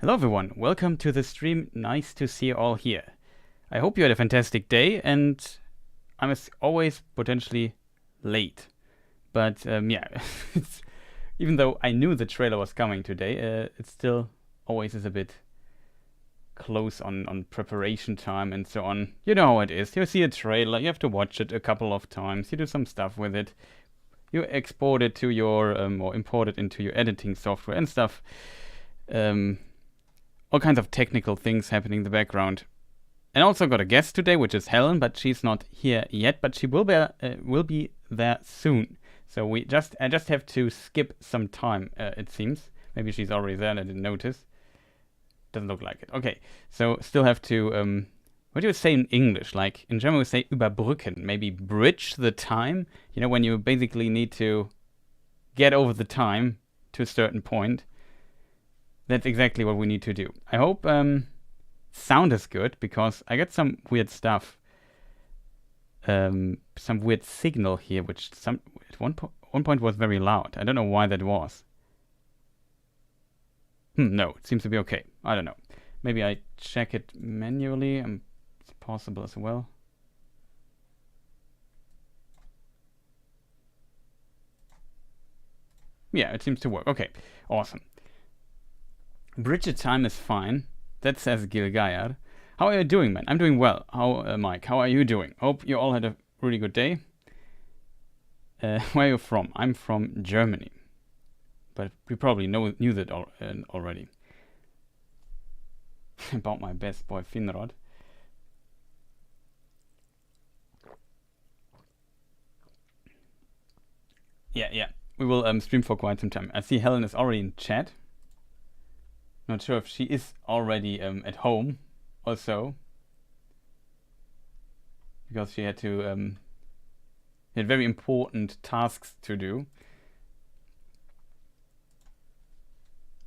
Hello everyone, welcome to the stream. Nice to see you all here. I hope you had a fantastic day, and I'm as always potentially late. But yeah, even though I knew the trailer was coming today, it still always is a bit close on preparation time and so on. You know how it is. You see a trailer, you have to watch it a couple of times, you do some stuff with it. You export it to your, or import it into your editing software and stuff. All kinds of technical things happening in the background. And also got a guest today, which is Helen, but she's not here yet, but she will be there soon. So I just have to skip some time, it seems. Maybe she's already there and I didn't notice. Doesn't look like it. Okay, so still have to, what do you say in English? Like, in German we say überbrücken, maybe bridge the time. You know, when you basically need to get over the time to a certain point. That's exactly what we need to do. I hope sound is good, because I got some weird stuff. Some weird signal here, which at one point was very loud. I don't know why that was. No, it seems to be okay. I don't know. Maybe I check it manually. It's possible as well. Yeah, it seems to work. Okay, awesome. Bridge time is fine. That says gil-galad. How are you doing, man? I'm doing well. How, Mike? How are you doing? Hope you all had a really good day. Where are you from? I'm from Germany, but we probably knew that already. About my best boy Finrod. Yeah. We will stream for quite some time. I see Helen is already in chat. Not sure if she is already at home also, because she had to had very important tasks to do.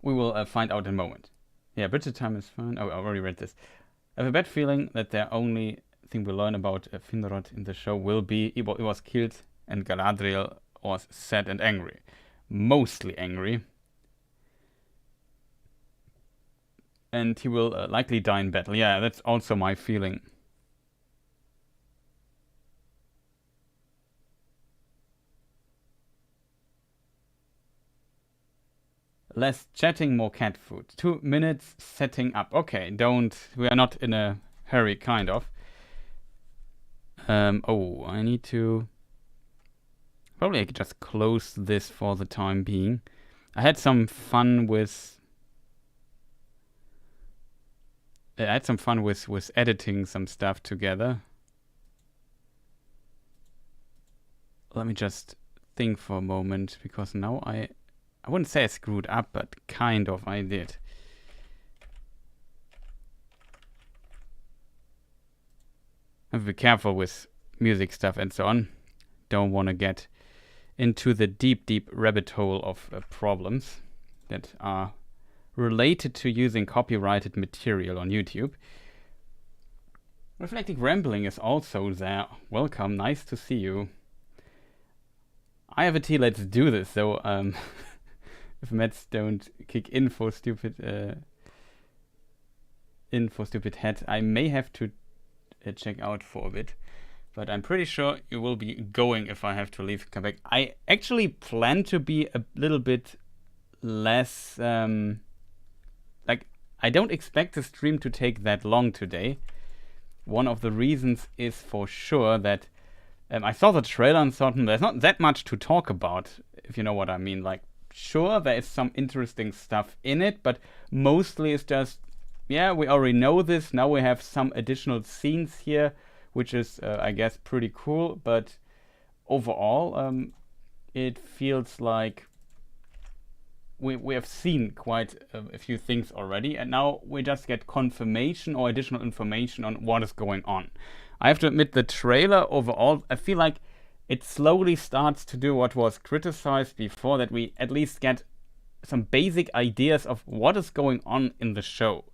We will find out in a moment. Yeah, Bridget time is fine. Oh, I already read this. I have a bad feeling that the only thing we learn about Finrod in the show will be he was killed and Galadriel was sad and angry. Mostly angry. And he will likely die in battle. Yeah, that's also my feeling. Less chatting, more cat food. 2 minutes setting up. Okay, we are not in a hurry, kind of. Oh, I need to... Probably I could just close this for the time being. I had some fun with... I had some fun with editing some stuff together. Let me just think for a moment, because now I wouldn't say I screwed up, but kind of I did. I have to be careful with music stuff and so on. Don't want to get into the deep rabbit hole of problems that are related to using copyrighted material on YouTube. Reflecting Rambling is also there. Welcome, nice to see you. I have a tea, let's do this. So if Mets don't kick in for stupid head, I may have to check out for a bit. But I'm pretty sure you will be going if I have to leave, come back. I actually plan to be a little bit less I don't expect the stream to take that long today. One of the reasons is for sure that I saw the trailer and thought there's not that much to talk about, if you know what I mean. Like, sure, there is some interesting stuff in it, but mostly it's just, yeah, we already know this. Now we have some additional scenes here, which is, I guess, pretty cool. But overall, it feels like we have seen quite a few things already, and now we just get confirmation or additional information on what is going on. I have to admit, the trailer overall, I feel like it slowly starts to do what was criticized before, that we at least get some basic ideas of what is going on in the show.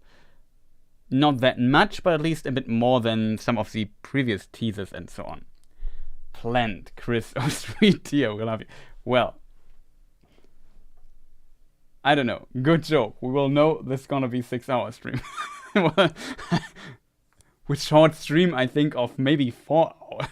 Not that much, but at least a bit more than some of the previous teasers and so on. Planned, Chris. Oh, sweet dear, we love you. Well, I don't know. Good joke. We will know this is gonna be 6 hour stream. With short stream, I think of maybe 4 hours.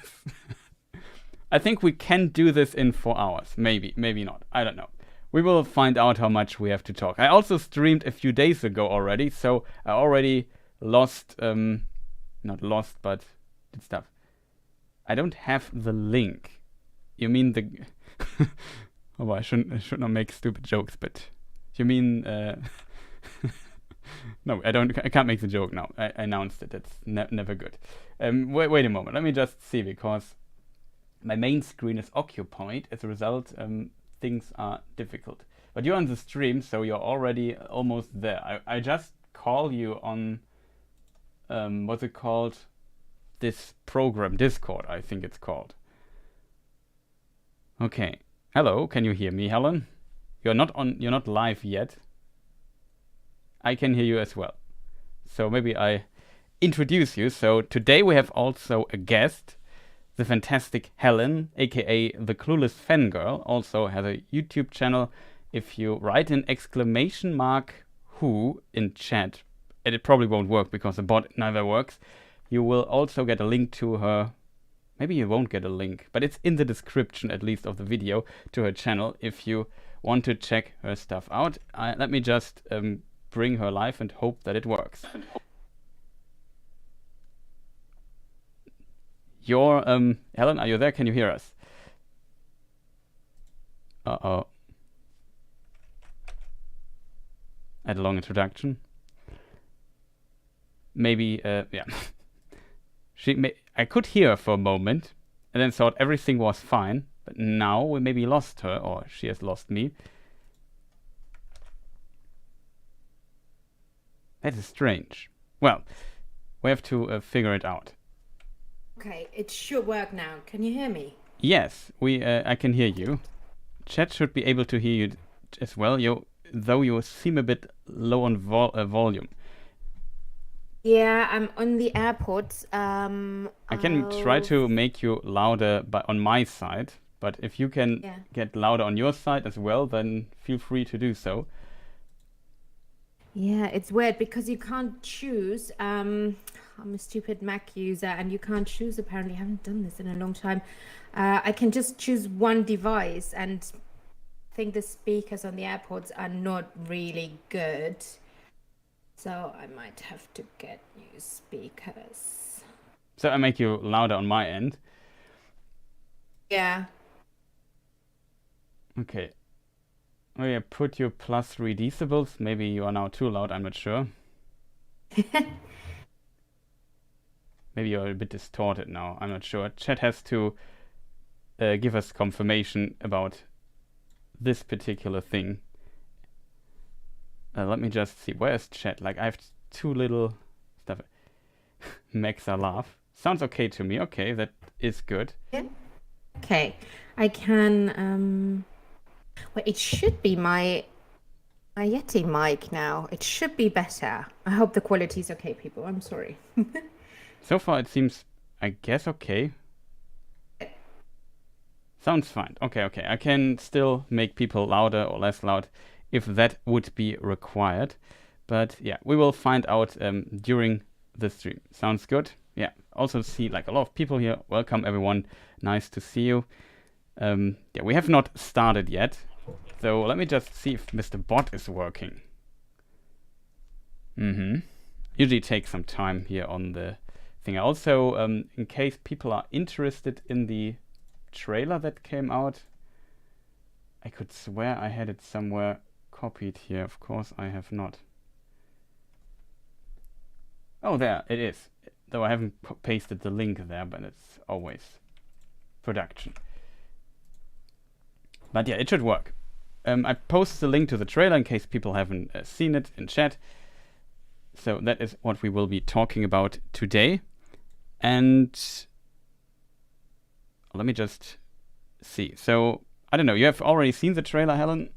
I think we can do this in 4 hours. Maybe, maybe not. I don't know. We will find out how much we have to talk. I also streamed a few days ago already, so I already lost, not lost, but did stuff. I don't have the link. You mean the... Oh, I should not make stupid jokes, but you mean... No, I can't make the joke now. I announced it. That's never good. Wait a moment. Let me just see, because my main screen is occupied. As a result, things are difficult. But you're on the stream, so you're already almost there. I just call you on what's it called? This program, Discord, I think it's called. Okay. Hello, can you hear me, Helen? You're not live yet. I can hear you as well. So maybe I introduce you. So today we have also a guest. The fantastic Helen, aka the Clueless Fangirl, also has a YouTube channel. If you write an exclamation mark who in chat, and it probably won't work because the bot neither works, you will also get a link to her. Maybe you won't get a link, but it's in the description at least of the video to her channel if you want to check her stuff out. Let me just bring her live and hope that it works. You're, Helen, are you there? Can you hear us? Uh-oh. Add a long introduction. Maybe, yeah. I could hear her for a moment, and then thought everything was fine, but now we maybe lost her, or she has lost me. That is strange. Well, we have to figure it out. Okay, it should work now. Can you hear me? Yes, I can hear you. Chat should be able to hear you as well, though you seem a bit low on volume. Yeah, I'm on the AirPods. I can try to make you louder on my side, but if you can get louder on your side as well, then feel free to do so. Yeah, it's weird because you can't choose. I'm a stupid Mac user, and you can't choose. Apparently, I haven't done this in a long time. I can just choose one device, and I think the speakers on the AirPods are not really good. So I might have to get new speakers. So I make you louder on my end. Yeah. Okay. Maybe I put you +3 decibels. Maybe you are now too loud, I'm not sure. Maybe you're a bit distorted now, I'm not sure. Chat has to give us confirmation about this particular thing. Let me just see. Where is chat? Like, I have too little stuff. Max a laugh. Sounds okay to me. Okay, that is good. Yeah. Okay, I can. Well, it should be my Yeti mic now. It should be better. I hope the quality is okay, people. I'm sorry. So far, it seems, I guess, okay. Sounds fine. Okay. I can still make people louder or less loud if that would be required. But yeah, we will find out during the stream. Sounds good? Yeah. Also see like a lot of people here. Welcome everyone. Nice to see you. Yeah, we have not started yet. So let me just see if Mr. Bot is working. Usually takes some time here on the thing. Also, in case people are interested in the trailer that came out, I could swear I had it somewhere copied here. Of course I have not. Oh, there it is. Though I haven't pasted the link there, but it's always production. But yeah, it should work. I posted the link to the trailer in case people haven't seen it in chat. So that is what we will be talking about today. And let me just see. So, I don't know, you have already seen the trailer, Helen?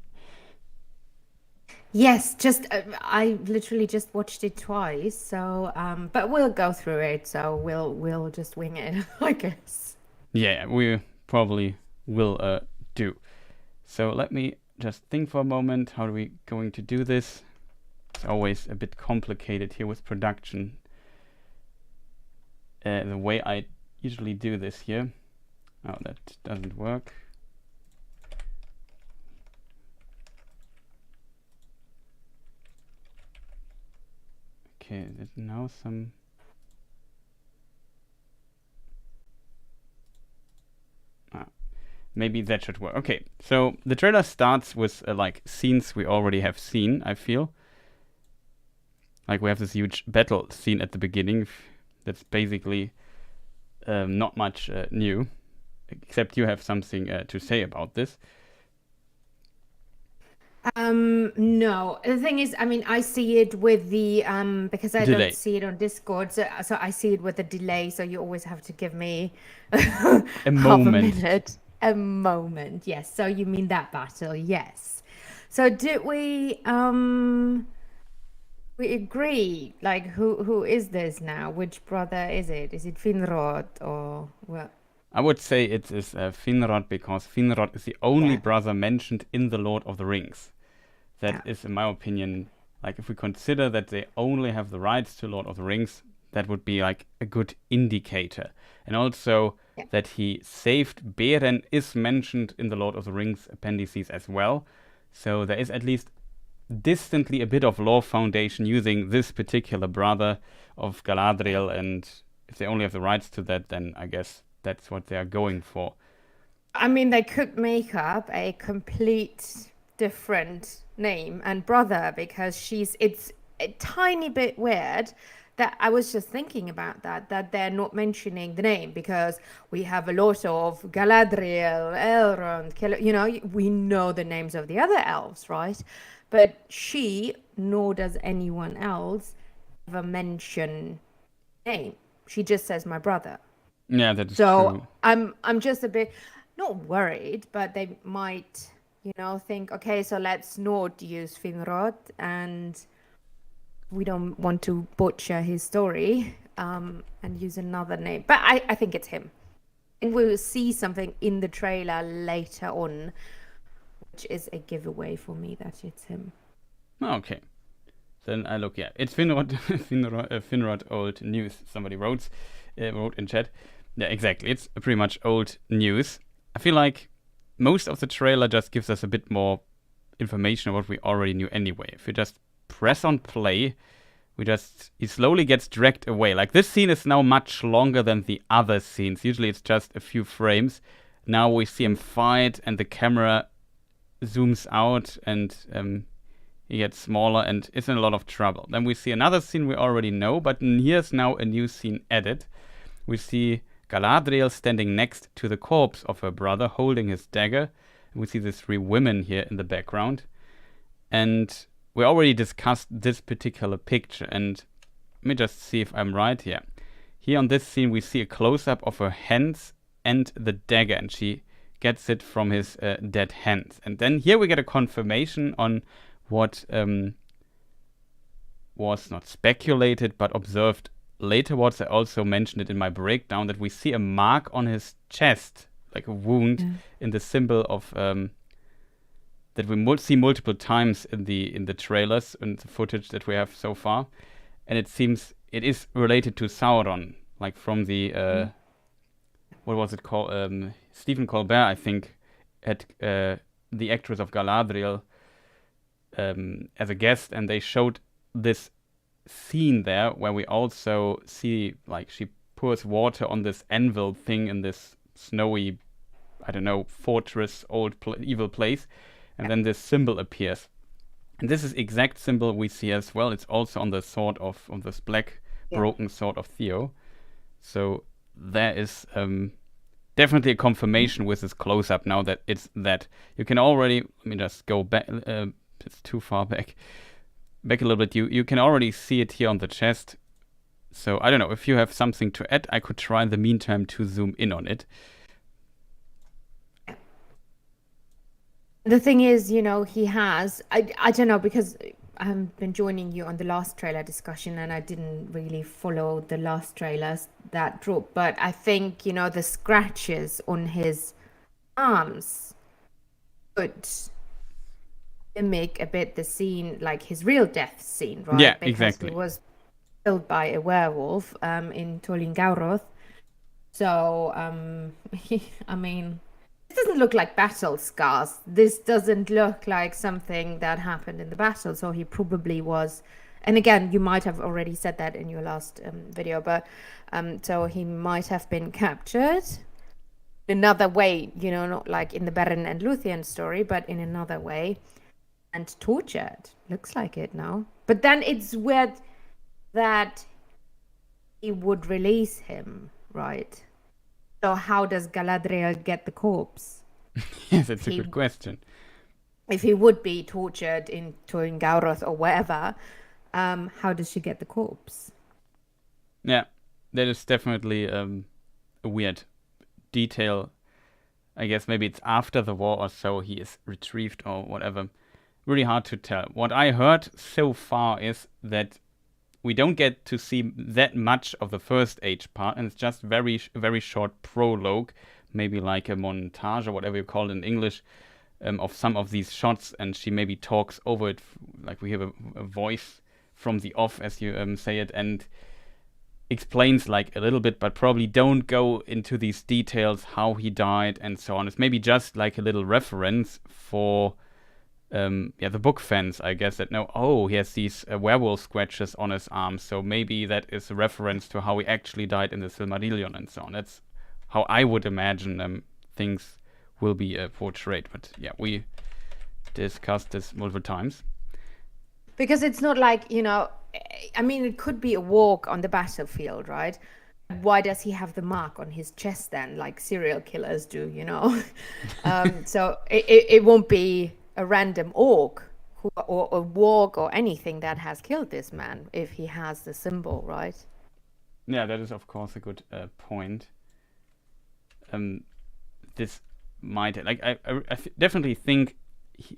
Yes, just I literally just watched it twice. So, but we'll go through it. So we'll just wing it, I guess. Yeah, we probably will do. So let me just think for a moment. How are we going to do this? It's always a bit complicated here with production. The way I usually do this here. Oh, that doesn't work. Okay, there's now some... maybe that should work. Okay, so the trailer starts with like scenes we already have seen, I feel. Like we have this huge battle scene at the beginning. That's basically not much new, except you have something to say about this. No. The thing is, I mean, I see it with the because I Delay. don't see it on Discord, so I see it with a delay. So you always have to give me A half a moment. minute, a moment. Yes. So you mean that battle? Yes. So did we agree? Like, who is this now? Which brother is it? Is it Finrod or what? I would say it is Finrod, because Finrod is the only Yeah. brother mentioned in the Lord of the Rings. That Yeah. is, in my opinion, like if we consider that they only have the rights to Lord of the Rings, that would be like a good indicator. And also Yeah. that he saved Beren is mentioned in the Lord of the Rings appendices as well. So there is at least distantly a bit of lore foundation using this particular brother of Galadriel, and if they only have the rights to that, then I guess that's what they are going for. I mean, they could make up a complete different name and brother because it's a tiny bit weird that I was just thinking about that they're not mentioning the name because we have a lot of Galadriel, Elrond, you know, we know the names of the other elves, right? But she, nor does anyone else, ever mention name. She just says my brother. Yeah, that is So true. I'm just a bit not worried, but they might, you know, think, okay, so let's not use Finrod and we don't want to butcher his story and use another name. But I think it's him. And we'll see something in the trailer later on, which is a giveaway for me that it's him. Okay. Then I look, yeah, it's Finrod, Finrod old news, somebody wrote in chat. Yeah, exactly. It's pretty much old news. I feel like most of the trailer just gives us a bit more information of what we already knew anyway. If you just press on play, he slowly gets dragged away. Like, this scene is now much longer than the other scenes. Usually it's just a few frames. Now we see him fight and the camera zooms out and he gets smaller and is in a lot of trouble. Then we see another scene we already know, but here's now a new scene added. We see Galadriel standing next to the corpse of her brother, holding his dagger. And we see the three women here in the background. And we already discussed this particular picture. And let me just see if I'm right here. Here on this scene, we see a close-up of her hands and the dagger. And she gets it from his dead hands. And then here we get a confirmation on what was not speculated but observed laterwards. I also mentioned it in my breakdown that we see a mark on his chest, like a wound, in the symbol of that we see multiple times in the trailers and the footage that we have so far, and it seems it is related to Sauron, like from the what was it called? Stephen Colbert, I think, had the actress of Galadriel as a guest, and they showed this scene there where we also see, like, she pours water on this anvil thing in this snowy, I don't know, fortress, old evil place, and then this symbol appears. And this is exact symbol we see as well. It's also on the sword on this black broken sword of Theo. So there is definitely a confirmation with this close-up now that it's that. You can already, let me just go back, it's too far back a little bit. You can already see it here on the chest. So I don't know, if you have something to add, I could try in the meantime to zoom in on it. The thing is, you know, he has, I don't know, because I've been joining you on the last trailer discussion and I didn't really follow the last trailers that dropped, but I think, you know, the scratches on his arms could mimic a bit the scene, like his real death scene, right? Yeah, Because exactly. he was killed by a werewolf in Tolkien. So, I mean, it doesn't look like battle scars. This doesn't look like something that happened in the battle. So he probably was. And again, you might have already said that in your last video, but so he might have been captured another way, you know, not like in the Beren and Luthien story, but in another way, and tortured. Looks like it now. But then it's weird that he would release him, right? So how does Galadriel get the corpse? Yes, that's a good question. If he would be tortured in Turin Gauroth or wherever, how does she get the corpse? Yeah, that is definitely a weird detail. I guess maybe it's after the war or so he is retrieved or whatever. Really hard to tell. What I heard so far is that we don't get to see that much of the first age part, and it's just very short prologue, maybe like a montage or whatever you call it in English, of some of these shots, and she maybe talks over it, like we hear a voice from the off, as you say it, and explains like a little bit, but probably don't go into these details, how he died and so on. It's maybe just like a little reference for the book fans, I guess, that know, oh, he has these werewolf scratches on his arms, so maybe that is a reference to how he actually died in the Silmarillion and so on. That's how I would imagine things will be portrayed. But yeah, we discussed this multiple times. Because it's not like, you know, I mean, it could be a walk on the battlefield, right? Why does he have the mark on his chest then, like serial killers do, you know? So it won't be a random orc or a warg or anything that has killed this man if he has the symbol, right? Yeah, that is of course a good point. This might, like, I definitely think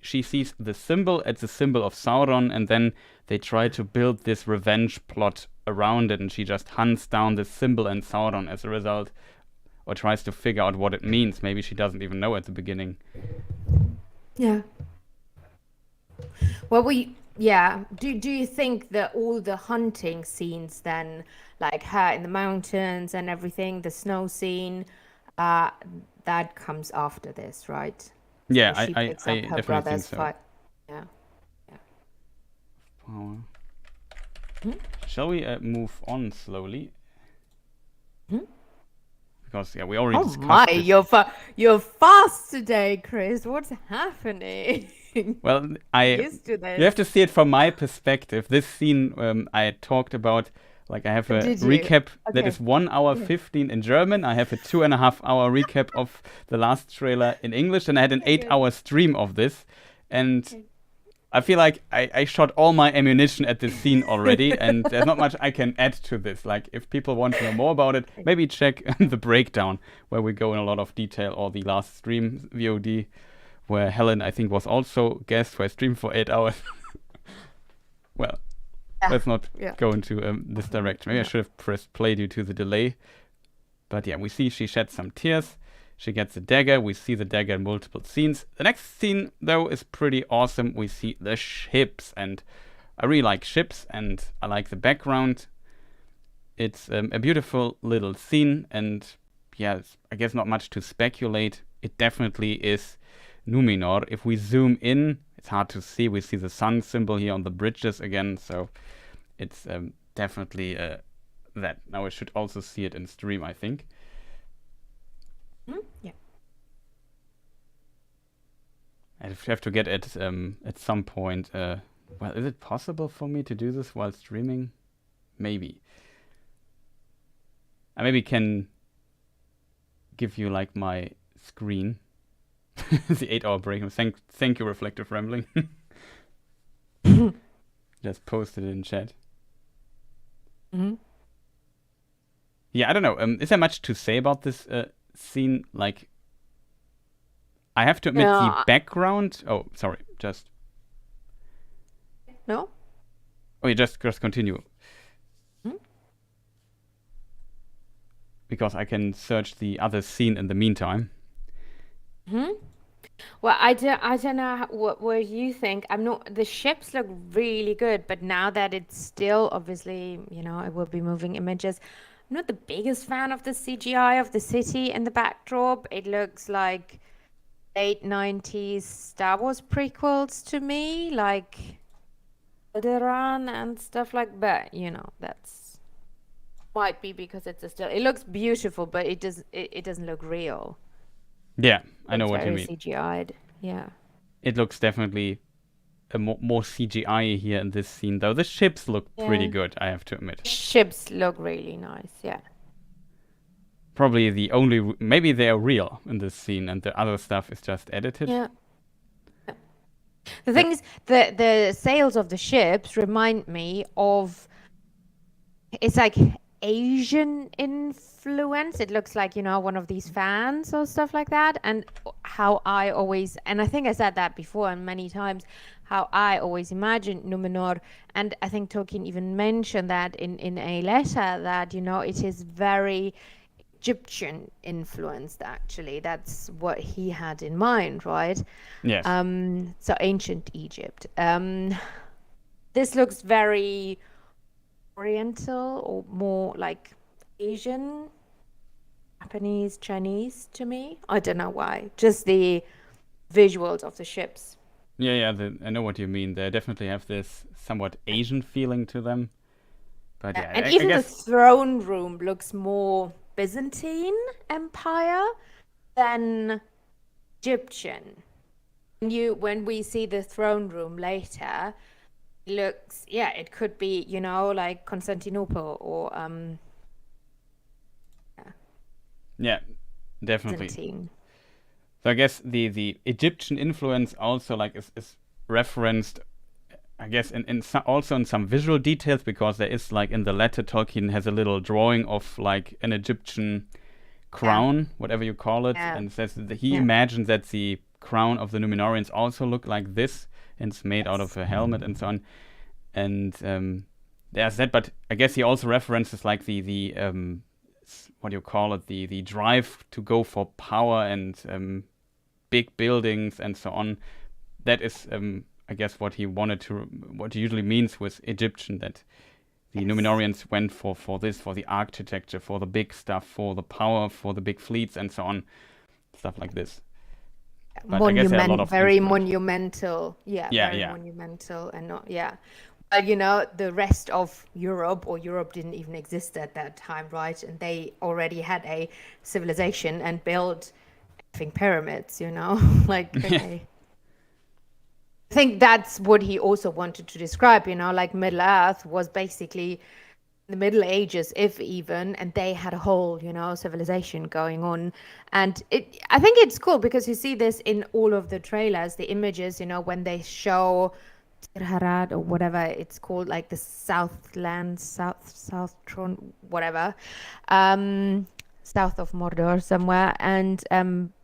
she sees the symbol as the symbol of Sauron, and then they try to build this revenge plot around it, and she just hunts down this symbol and Sauron as a result, or tries to figure out what it means. Maybe she doesn't even know at the beginning. Yeah. Well, do you think that all the hunting scenes then, like her in the mountains and everything, the snow scene, that comes after this, right? Yeah, So she I picks up her definitely think brother's so. fight. Yeah. Power. Shall we move on slowly? Because we already discussed this. You're fast today, Chris. What's happening? Well, Used to this. you have to see it from my perspective. This scene I talked about, like I have a recap that is 1 hour 15 in German. I have a 2.5 hour recap of the last trailer in English, and I had an 8-hour stream of this. And I feel like I shot all my ammunition at this scene already, and there's not much I can add to this. Like, if people want to know more about it, maybe check the breakdown, where we go in a lot of detail, or the last stream VOD, where Helen, I think, was also guest for a stream for 8 hours. Well, let's not go into this direction. Maybe I should have pressed play due to the delay. But yeah, we see she sheds some tears. She gets a dagger. We see the dagger in multiple scenes. The next scene, though, is pretty awesome. We see the ships, and I really like ships, and I like the background. It's a beautiful little scene, and yeah, I guess not much to speculate. It definitely is Numenor. If we zoom in, it's hard to see. We see the sun symbol here on the bridges again, so it's definitely that. Now I should also see it in stream, I think. Yeah. I have to get it at some point. Well, is it possible for me to do this while streaming? Maybe. I maybe can give you like my screen. The 8-hour break. Thank you, Reflective Rambling. Just posted it in chat. Yeah, I don't know. Is there much to say about this scene? Like, I have to admit the background. Oh, sorry. Just. No. Oh, you just continue. Because I can search the other scene in the meantime. Well, I don't know what you think. I'm not. The ships look really good, but now that it's still obviously, it will be moving images. I'm not the biggest fan of the CGI of the city in the backdrop. It looks like late 90s Star Wars prequels to me, like Alderaan and stuff like that. That's might be because it's a still. It looks beautiful, but it doesn't look real. Yeah, I know Looks what you very mean. CGI'd. Yeah. It looks definitely more CGI here in this scene, though. The ships look pretty Yeah. good, I have to admit. Ships look really nice. Yeah. Probably the only, maybe they are real in this scene, and the other stuff is just edited. Yeah. The But thing is, the sails of the ships remind me of it's like Asian influence. It looks like, one of these fans or stuff like that. And how I always, and I think I said that before and many times, how I always imagined Numenor. And I think Tolkien even mentioned that in a letter that, it is very Egyptian influenced, actually. That's what he had in mind, right? yes, So ancient Egypt. This looks very Oriental or more like Asian, Japanese, Chinese to me. I don't know why. Just the visuals of the ships. yeah. I know what you mean. They definitely have this somewhat Asian feeling to them. But Yeah, yeah, and I even the guess throne room looks more Byzantine Empire than Egyptian. When we see the throne room later, it looks, yeah, it could be, like Constantinople or yeah, definitely. Byzantine. So I guess the Egyptian influence also like is referenced, I guess, also in some visual details, because there is like in the letter Tolkien has a little drawing of like an Egyptian Yeah, crown, whatever you call it, yeah, and says that he yeah. imagines that the crown of the Numenorians also look like this, and it's made out of Yes. a helmet and so on. And there's that, but I guess he also references like the what do you call it, the drive to go for power and big buildings and so on. That is, I guess, what he usually means with Egyptian, that the Yes. Numenorians went for this, for the architecture, for the big stuff, for the power, for the big fleets and so on, stuff like this. But I guess there are a lot of Very influence. monumental. Yeah, Yeah, very yeah, monumental and not, yeah. But the rest of Europe, or Europe didn't even exist at that time, right? And they already had a civilization and built, I think, pyramids, Like, yeah, okay. I think that's what he also wanted to describe, like Middle Earth was basically the Middle Ages, if even, and they had a whole, civilization going on. And I think it's cool because you see this in all of the trailers, the images, when they show Tirharad or whatever it's called, like the Southland, South Tron, whatever, um, south of Mordor somewhere, and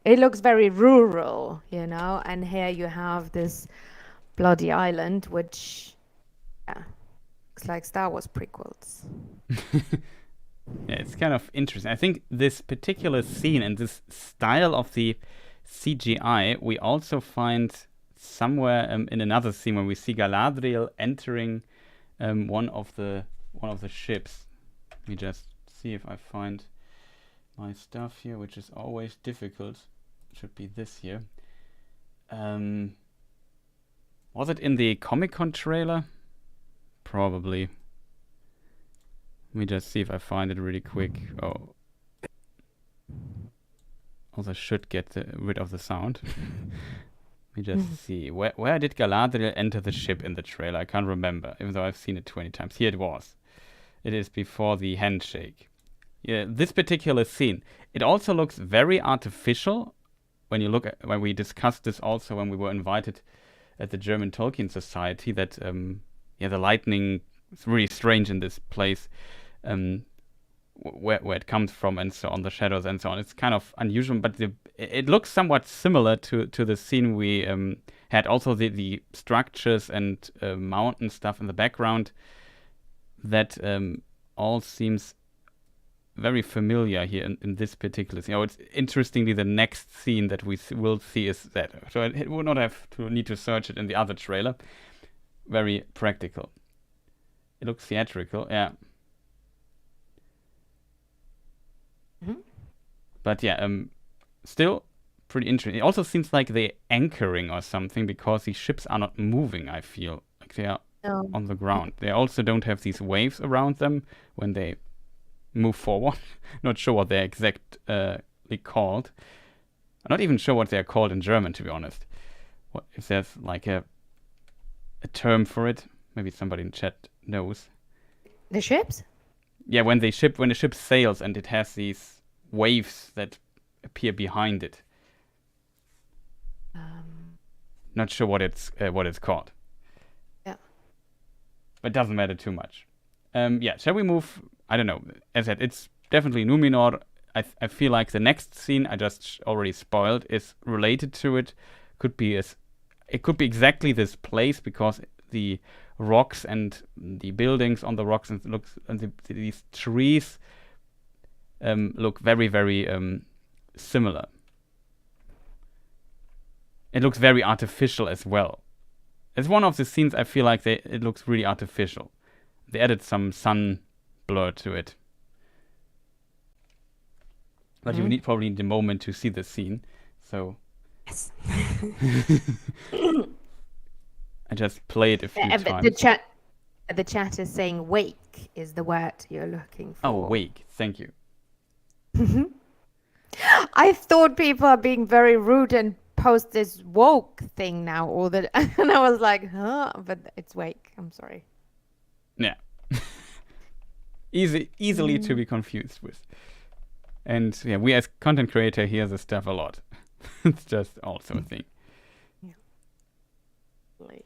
it looks very rural, And here you have this bloody island, which, yeah, looks like Star Wars prequels. yeah. It's kind of interesting. I think this particular scene and this style of the CGI we also find somewhere in another scene when we see Galadriel entering one of the ships. Let me just see if I find my stuff here, which is always difficult. Should be this here. Um, was it in the Comic-Con trailer? Probably. Let me just see if I find it really quick. Oh, also should get rid of the sound. Let me just see. Where did Galadriel enter the ship in the trailer? I can't remember, even though I've seen it 20 times. Here it was. It is before the handshake. Yeah, this particular scene. It also looks very artificial when you look at, when we discussed this also when we were invited at the German Tolkien Society, that the lightning is really strange in this place, where it comes from and so on, the shadows and so on. It's kind of unusual, but it looks somewhat similar to the scene we had. Also the structures and mountain stuff in the background, that all seems very familiar here in this particular scene. Oh, it's interestingly the next scene that we will see is that. So it will not have to need to search it in the other trailer. Very practical. It looks theatrical, yeah. Mm-hmm. But yeah, still pretty interesting. It also seems like they're anchoring or something because these ships are not moving, I feel. Like they are on the ground. They also don't have these waves around them when they move forward. Not sure what they're exactly called. I'm not even sure what they're called in German, to be honest. What if there's like a term for it? Maybe somebody in chat knows. The ships? Yeah, when the ship sails and it has these waves that appear behind it. Not sure what it's called. Yeah. But it doesn't matter too much. Yeah, shall we move? I don't know. As I said, it's definitely Numenor. I feel like the next scene I just already spoiled is related to it. It could be exactly this place because the rocks and the buildings on the rocks and these trees look very, very similar. It looks very artificial as well. It's one of the scenes I feel like it looks really artificial. They added some sun blur to it. But you probably need a moment to see the scene. So yes. I just played a few times. The chat is saying wake is the word you're looking for. Oh, wake. Thank you. I thought people are being very rude and post this woke thing now all the and I was like, huh? But it's wake. I'm sorry. Yeah. Easily to be confused with. And yeah, we as content creator hear this stuff a lot. It's just also a thing. Yeah. Like.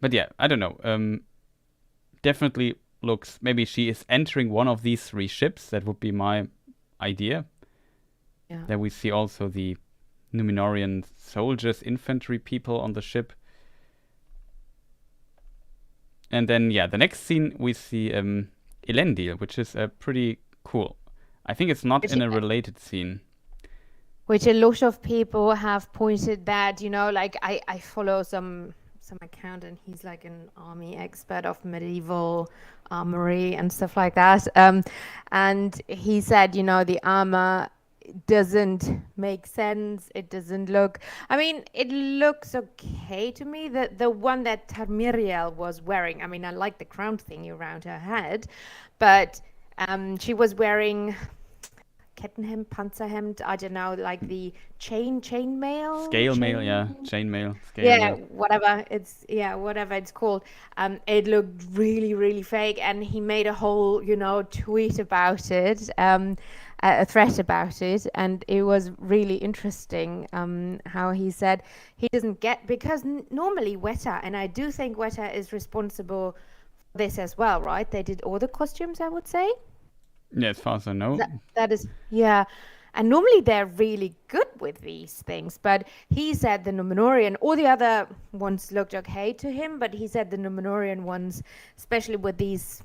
But yeah, I don't know. Definitely looks, maybe she is entering one of these 3 ships. That would be my idea. Yeah. Then we see also the Numenorian soldiers, infantry people on the ship. And then, yeah, the next scene we see Elendil, which is pretty cool. I think it's not in a related scene. Which a lot of people have pointed that, you know, like I follow some account and he's like an army expert of medieval armory and stuff like that. And he said, you know, the armor doesn't make sense. It doesn't look, I mean, it looks okay to me. The one that Silmarillion was wearing, I mean, I like the crown thingy around her head, but she was wearing Kettenhemd, Panzerhemd, I don't know, like the chainmail? Scale mail, yeah. Chainmail. Yeah, whatever it's called. It looked really, really fake, and he made a whole, you know, tweet about it, a threat about it, and it was really interesting how he said he doesn't get, because normally Weta, and I do think Weta is responsible for this as well, right? They did all the costumes, I would say. Yeah, as far as I know. That is, yeah. And normally they're really good with these things, but he said the Numenorian, all the other ones looked okay to him, but he said the Numenorian ones, especially with these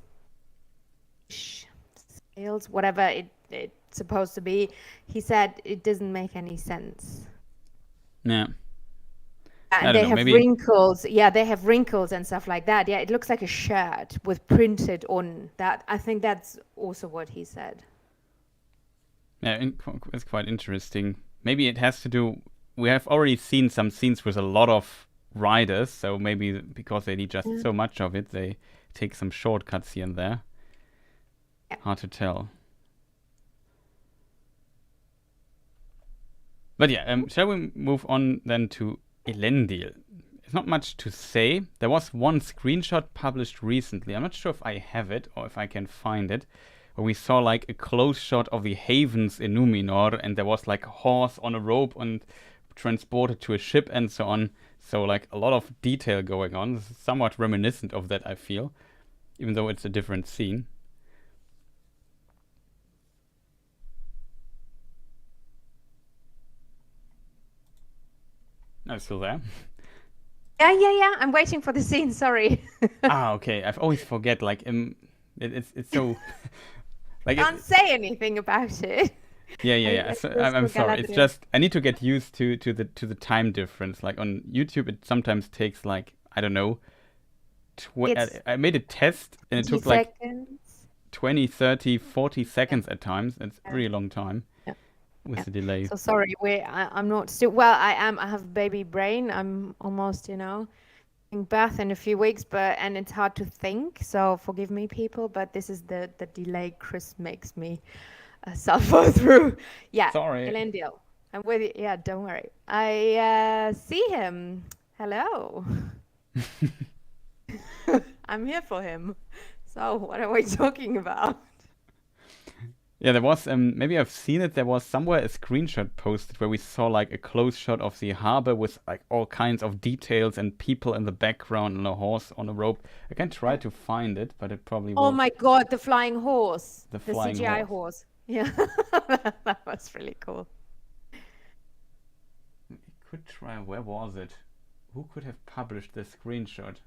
scales, whatever it's supposed to be, he said it doesn't make any sense. Yeah. And they have wrinkles. Yeah, they have wrinkles and stuff like that. Yeah, it looks like a shirt with printed on that. I think that's also what he said. Yeah, it's quite interesting. Maybe it has to do... We have already seen some scenes with a lot of riders, so maybe because they need just so much of it, they take some shortcuts here and there. Yeah. Hard to tell. But yeah, shall we move on then to Elendil? It's not much to say. There was one screenshot published recently. I'm not sure if I have it or if I can find it, where we saw like a close shot of the havens in Numenor, and there was like a horse on a rope and transported to a ship and so on. So like a lot of detail going on. This is somewhat reminiscent of that, I feel, even though it's a different scene. I'm still there. Yeah. I'm waiting for the scene. Sorry. Okay. I always forget. Like, it's so. Like Can't say anything about it. yeah. I So feel I'm so sorry. It's Galadriel. just I need to get used to the time difference. Like on YouTube, it sometimes takes like I don't know. It's I made a test and it 20 took like seconds. 20, 30, 40 Yeah, seconds at times. It's a yeah, really long time yeah. with Yeah. the delay. So sorry, I'm not still. Well, I am. I have baby brain. I'm almost, in birth in a few weeks, and it's hard to think. So forgive me, people. But this is the delay Chris makes me suffer through. Yeah, Sorry. Elendil. I'm with you. Yeah, don't worry. I see him. Hello. I'm here for him. So what are we talking about? Yeah, there was maybe I've seen it. There was somewhere a screenshot posted where we saw like a close shot of the harbor with like all kinds of details and people in the background and a horse on a rope. I can try to find it, but it probably Oh will. my God, the flying horse, The the flying CGI horse. horse. Yeah, that was really cool. We could try. Where was it? Who could have published this screenshot?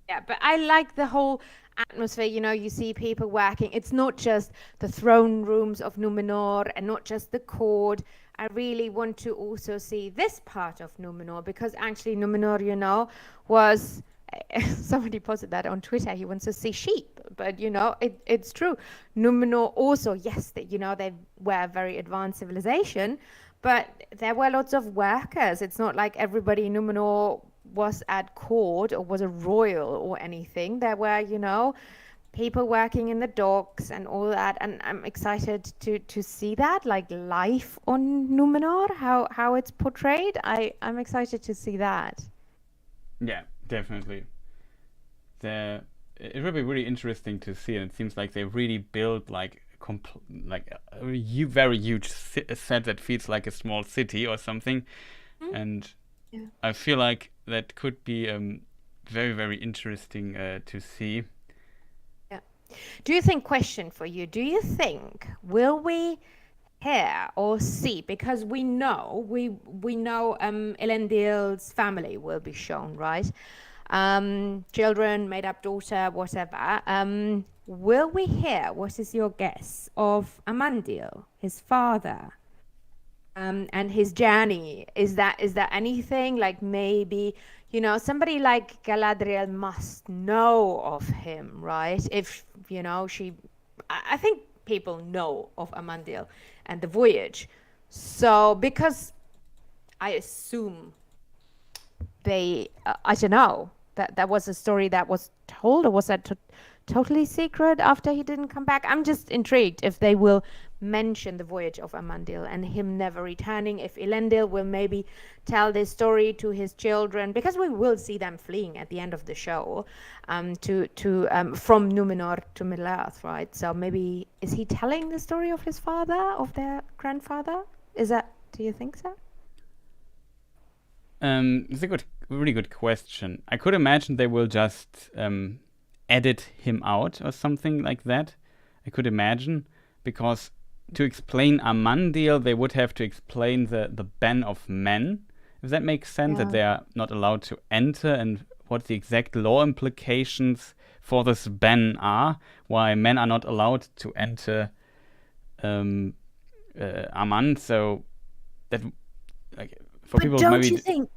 Yeah, but I like the whole atmosphere. You see people working. It's not just the throne rooms of Numenor and not just the court. I really want to also see this part of Numenor because actually Numenor, was somebody posted that on Twitter. He wants to see sheep, but it's true. Numenor also, yes, they were a very advanced civilization, but there were lots of workers. It's not like everybody in Numenor was at court or was a royal or anything. There were, people working in the docks and all that, and I'm excited to see that, like life on Numenor, how it's portrayed. I'm excited to see that. Yeah, definitely. It will be really interesting to see, and it seems like they really built like like a very huge set that feels like a small city or something, Mm, and yeah. I feel like that could be very very interesting to see. Yeah. Do you think, question for you, do you think will we hear or see, because we know Elendil's family will be shown, right? Children, made up daughter, whatever. Will we hear, what is your guess, of Amandil, his father, and his journey? Is there anything like maybe somebody like Galadriel must know of him, right? If she, I think people know of Amandil and the voyage. So because I assume they, I don't know, that was a story that was told, or was that totally secret after he didn't come back? I'm just intrigued if they will mention the voyage of Amandil and him never returning, if Elendil will maybe tell this story to his children, because we will see them fleeing at the end of the show, from Numenor to Middle Earth, right? So maybe is he telling the story of his father, of their grandfather? Do you think so? It's a really good question. I could imagine they will just edit him out or something like that. I could imagine, because to explain Amandil, they would have to explain the ban of men, if that makes sense, that Yeah. they are not allowed to enter, and what the exact law implications for this ban are, why men are not allowed to enter um, Amand. So that, like, for But people don't you maybe. think?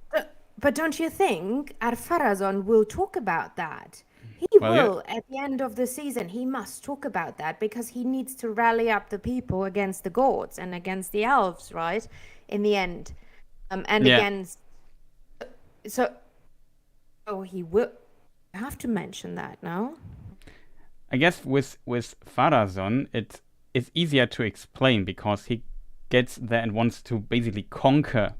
But don't you think Ar-Pharazôn will talk about that? He Well, yeah, will at the end of the season. He must talk about that because he needs to rally up the people against the gods and against the elves, right? In the end, and yeah. against. So, oh, he will have to mention that now. I guess with Farazon, it's easier to explain because he gets there and wants to basically conquer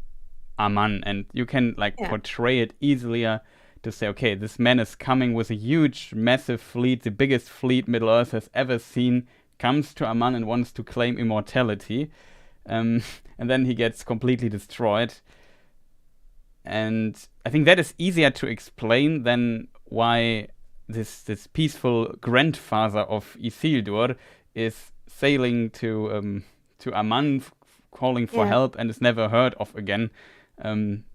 Aman, and you can like Yeah. portray it easier to say, okay, this man is coming with a huge, massive fleet, the biggest fleet Middle Earth has ever seen, comes to Aman and wants to claim immortality, um, and then he gets completely destroyed. And I think that is easier to explain than why this peaceful grandfather of Isildur is sailing to Aman, calling for Yeah. help, and is never heard of again. Um,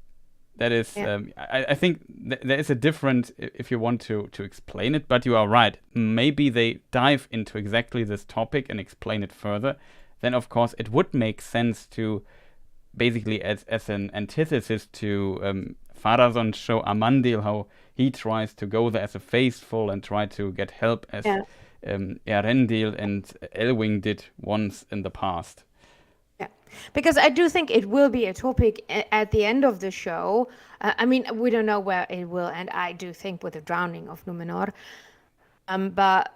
That is, Yeah. I think there is a different, if you want to explain it, but you are right. Maybe they dive into exactly this topic and explain it further. Then, of course, it would make sense to basically, as an antithesis to Farazon's show Amandil, how he tries to go there as a faithful and try to get help as Yeah. Erendil and Elwing did once in the past. Yeah, because I do think it will be a topic at the end of the show. I mean, we don't know where it will end. I do think with the drowning of Numenor, but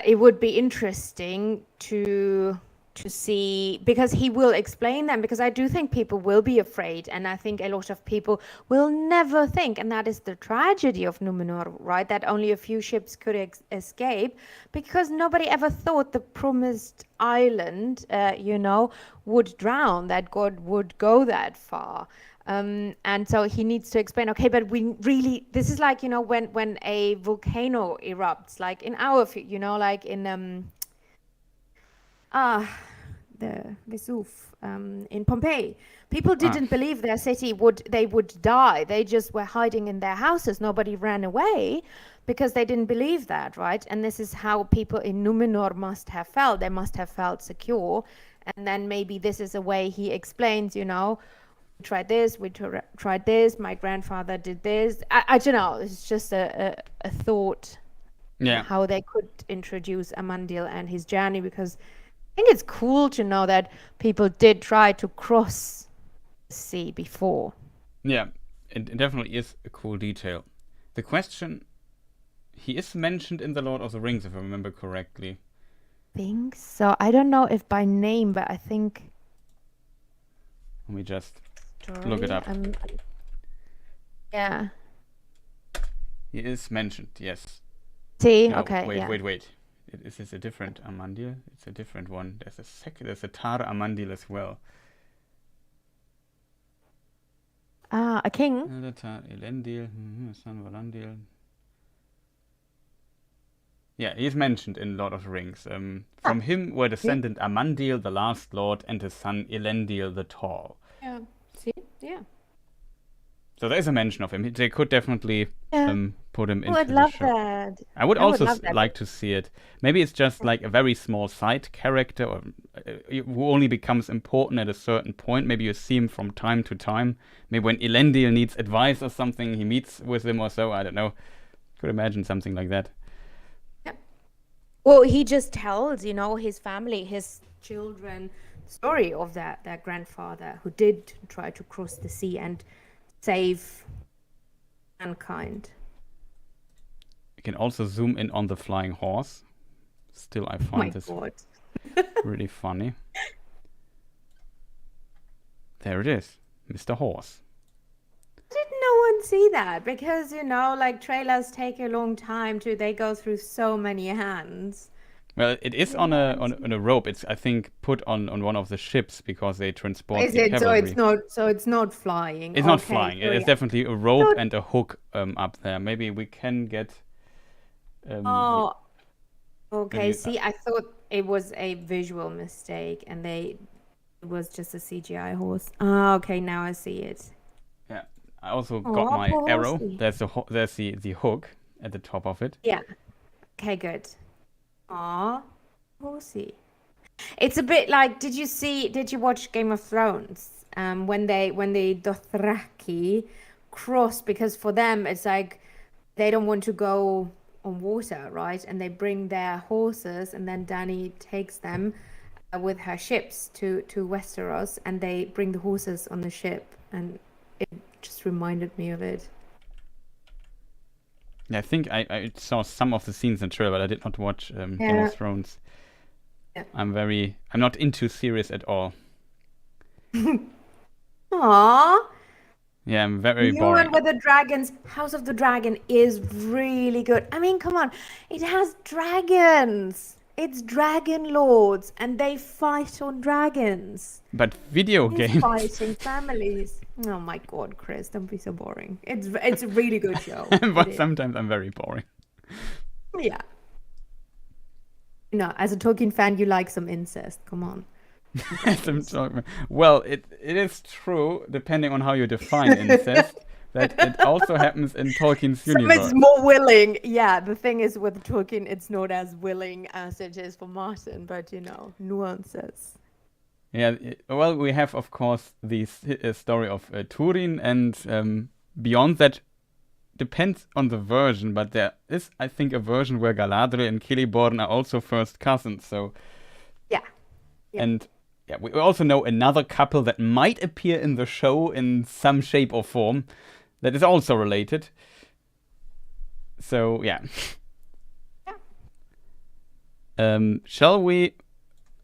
it would be interesting to see, because he will explain them, because I do think people will be afraid, and I think a lot of people will never think, and that is the tragedy of Numenor, right? That only a few ships could escape, because nobody ever thought the promised island, would drown, that God would go that far. And so he needs to explain, okay, but we really, this is like, when a volcano erupts, like in our, like in the Vesuve in Pompeii. People didn't believe their city would die. They just were hiding in their houses. Nobody ran away because they didn't believe that, right? And this is how people in Numenor must have felt. They must have felt secure. And then maybe this is a way he explains, we tried this, we tried this, my grandfather did this. I don't know. It's just a thought. Yeah. How they could introduce Amandil and his journey, because I think it's cool to know that people did try to cross the sea before. Yeah, it definitely is a cool detail. The question, he is mentioned in The Lord of the Rings, if I remember correctly. I think so. I don't know if by name, but I think... Let me just look it up. Yeah. He is mentioned, yes. See? No, okay, Wait. Is this a different Amandil? It's a different one. There's a Tar Amandil as well. Ah, a king? Tar Elendil, San Valandil. Yeah, he is mentioned in Lord of the Rings. From him were descended Amandil, the last lord, and his son Elendil the Tall. Yeah, see? Yeah. So there is a mention of him. They could definitely put him into I'd the love show. that. I would also like to see it. Maybe it's just like a very small side character, or who only becomes important at a certain point. Maybe you see him from time to time. Maybe when Elendil needs advice or something, he meets with him or so. I don't know. Could imagine something like that. Yeah. Well, he just tells, his family, his children, story of that grandfather who did try to cross the sea and save mankind. You can also zoom in on the flying horse. Still, I find this really funny. There it is, Mr. Horse. Did no one see that? Because, like trailers take a long time they go through so many hands. Well, it is on a rope. It's, I think, put on one of the ships because they transport the cavalry. So it's not flying. It's not flying. It's definitely a rope and a hook up there. Maybe we can get. Okay. See, I thought it was a visual mistake, and it was just a CGI horse. Oh, okay. Now I see it. Yeah, I also got my arrow. There's the hook at the top of it. Yeah. Okay. Good. Aw, horsey. It's a bit like, did you watch Game of Thrones? When the Dothraki cross, because for them it's like they don't want to go on water, right? And they bring their horses, and then Dany takes them with her ships to Westeros, and they bring the horses on the ship, and it just reminded me of it. Yeah, I think I saw some of the scenes in the trailer, but I did not watch Game of Thrones. Yeah. I'm not into series at all. Aww. Yeah, I'm very boring. One with the Dragons, House of the Dragon is really good. I mean, come on. It has dragons. It's dragon lords, and they fight on dragons. But video games. Fighting families. Oh my God, Chris, don't be so boring. It's a really good show. But sometimes I'm very boring. Yeah. As a Tolkien fan, you like some incest. Come on. Well, it is true, depending on how you define incest. that it also happens in Tolkien's Some universe. is more willing. Yeah, the thing is with Tolkien, it's not as willing as it is for Martin, but nuances. Yeah, well, we have, of course, the story of Turin, and beyond that, depends on the version, but there is, I think, a version where Galadriel and Celeborn are also first cousins, so... Yeah. And yeah, we also know another couple that might appear in the show in some shape or form that is also related. So, yeah. Shall we...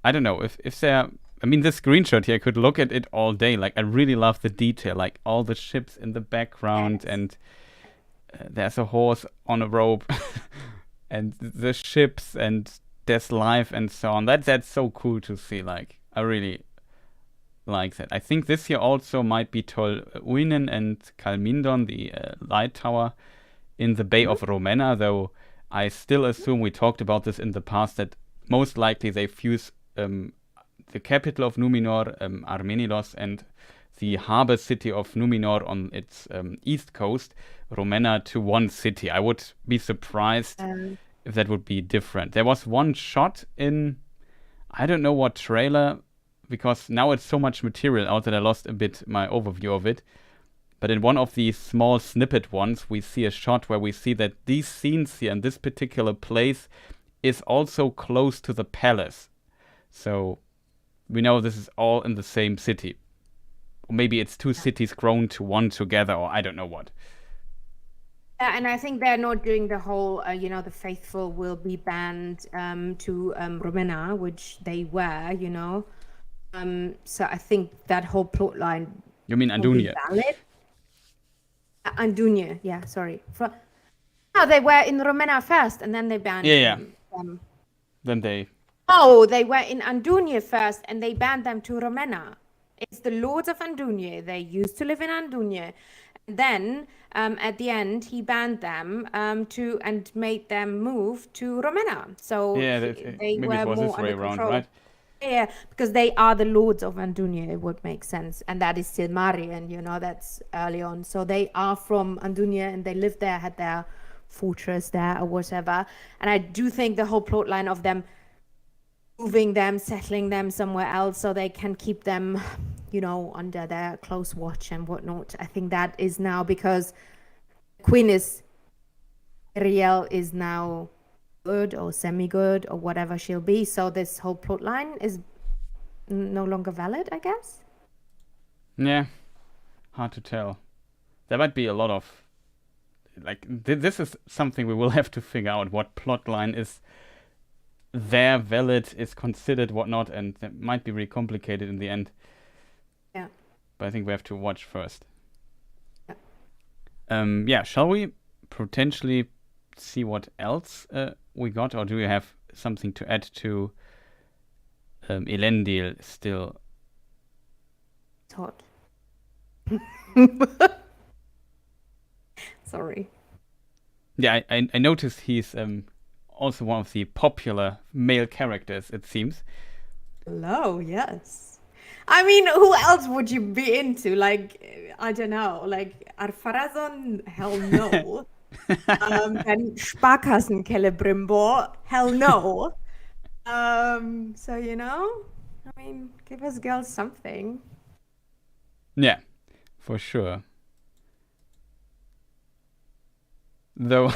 I don't know, if there... I mean, this screenshot here, I could look at it all day. Like, I really love the detail, like all the ships in the background, and there's a horse on a rope, and the ships, and there's life, and so on. That's so cool to see. Like, I really like that. I think this here also might be Tol Uinen and Calmindon, the light tower in the Bay of Romena, though I still assume, we talked about this in the past, that most likely they fuse the capital of Numenor, Armenilos, and the harbor city of Numenor on its east coast, Romena, to one city. I would be surprised if that would be different. There was one shot in, I don't know what trailer, because now it's so much material out that I lost a bit my overview of it. But in one of these small snippet ones, we see a shot where we see that these scenes here in this particular place is also close to the palace. So we know this is all in the same city. Or maybe it's two cities grown to one together, or I don't know what. Yeah, and I think they're not doing the whole, the faithful will be banned to Romena, which they were, So I think that whole plot line... You mean Andunia? Andunia, yeah, sorry. They were in Romena first, and then they banned them. Then they... Oh, they were in Andunia first, and they banned them to Romena. It's the lords of Andunia. They used to live in Andunia. And then, at the end, he banned them and made them move to Romena. So they maybe were it was more this way under around, control. right? Yeah, because they are the lords of Andunia, it would make sense. And that is Silmarillion, that's early on. So they are from Andunia, and they lived there, had their fortress there or whatever. And I do think the whole plot line of them moving them, settling them somewhere else so they can keep them, under their close watch and whatnot. I think that is now because Queen Ariel is now good or semi-good or whatever she'll be. So this whole plot line is no longer valid, I guess. Yeah, hard to tell. There might be a lot of... this is something we will have to figure out, what plot line is there valid, is considered, whatnot, and that might be really complicated in the end. Yeah. But I think we have to watch first. Yeah. Shall we potentially see what else we got, or do you have something to add to Elendil still? It's hot. Sorry. Yeah, I noticed he's also one of the popular male characters, it seems. Hello, yes. I mean, who else would you be into? I don't know, Ar-Pharazôn? Hell no. Then Sparkassen Celebrimbor? Hell no. So, I mean, give us girls something. Yeah, for sure. Though,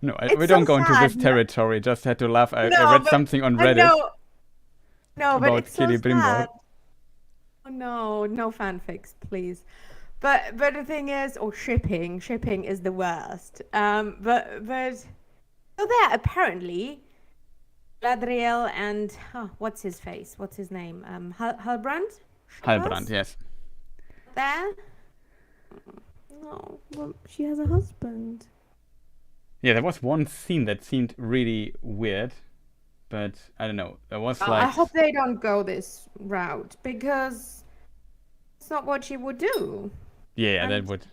no, we don't go into this territory. Just had to laugh. I read something on Reddit but it's so Celebrimbor. sad. Oh, no fanfics, please. But the thing is, shipping is the worst. But so there apparently, Galadriel and what's his face? What's his name? Halbrand. Halbrand, yes. There. No, well, she has a husband. Yeah, there was one scene that seemed really weird, but I don't know. There was I hope they don't go this route, because it's not what she would do. Yeah, And that would.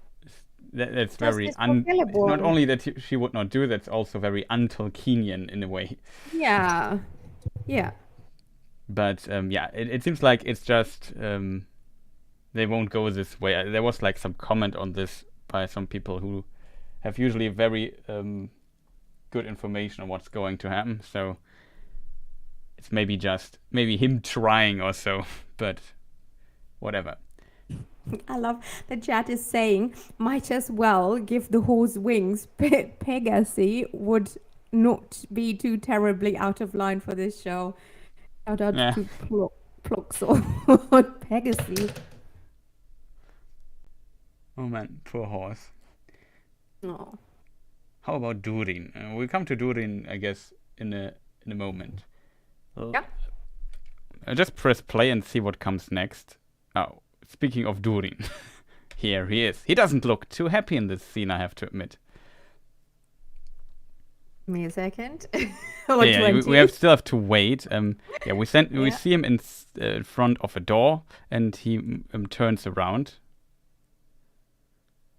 That's very Justice for Celeborn. not only that she would not do, that's also very un-Tolkienian in a way. Yeah. But yeah, it seems like it's just they won't go this way. There was some comment on this by some people who have usually very good information on what's going to happen. So it's maybe him trying or so, but whatever. I love the chat is saying, might as well give the horse wings. Pegasus would not be too terribly out of line for this show. Shout out to Plox or Pegasus. Oh man, poor horse. Oh. How about Durin? We'll come to Durin, I guess, in a moment. Yeah. Just press play and see what comes next. Oh, speaking of Durin, here he is. He doesn't look too happy in this scene, I have to admit. Give me a second. We still have to wait. We see him in front of a door, and he turns around.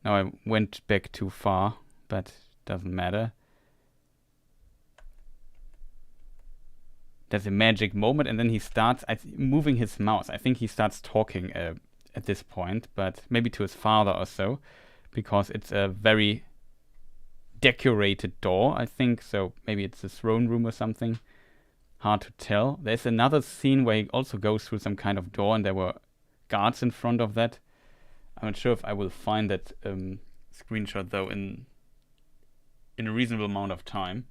Now I went back too far, but doesn't matter. There's a magic moment, and then he starts moving his mouse. I think he starts talking at this point, but maybe to his father or so, because it's a very decorated door, I think. So maybe it's a throne room or something. Hard to tell. There's another scene where he also goes through some kind of door, and there were guards in front of that. I'm not sure if I will find that screenshot though in a reasonable amount of time.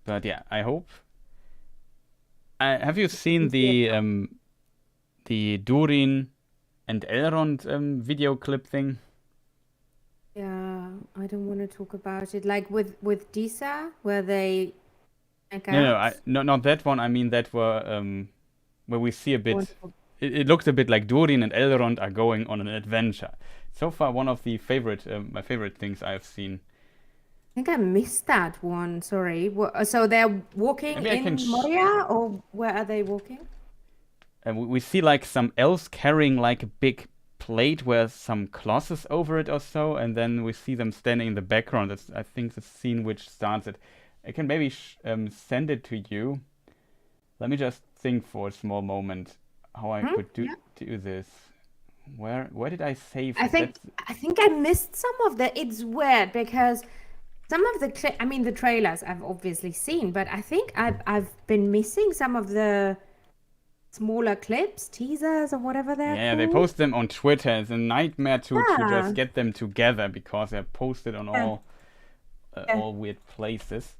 But yeah, I hope. Have you seen the Durin and Elrond video clip thing? Yeah, I don't want to talk about it. Like with Disa, where they No, not that one. I mean that where we see a bit. It looks a bit like Durin and Elrond are going on an adventure. So far, one of the my favorite things I've seen. I think I missed that one. Sorry. So they're walking in Moria, or where are they walking? And we see like some elves carrying like a big plate where some cloth is over it or so, and then we see them standing in the background. That's, I think, the scene which starts it. I can maybe send it to you. Let me just think for a small moment how I could do this. Where did I save it? I think I missed some of the. It's weird because some of the the trailers I've obviously seen, but I think I've been missing some of the smaller clips, teasers, or whatever they're called. They post them on Twitter. It's a nightmare to just get them together because they're posted on all weird places.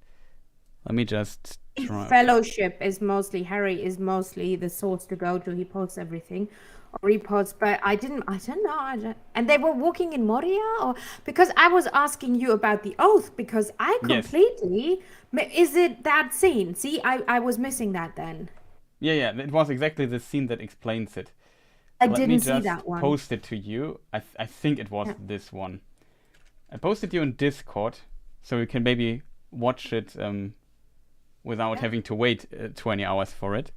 Let me just try. Fellowship is mostly Harry is mostly the source to go to. He posts everything or reposts, but I don't know. And they were walking in Moria, or because I was asking you about the oath because I completely is it that scene? See, I was missing that then. Yeah, it was exactly the scene that explains it. I didn't see that one. Post it to you. I think it was this one. I posted you in Discord, so you can maybe watch it without having to wait 20 hours for it.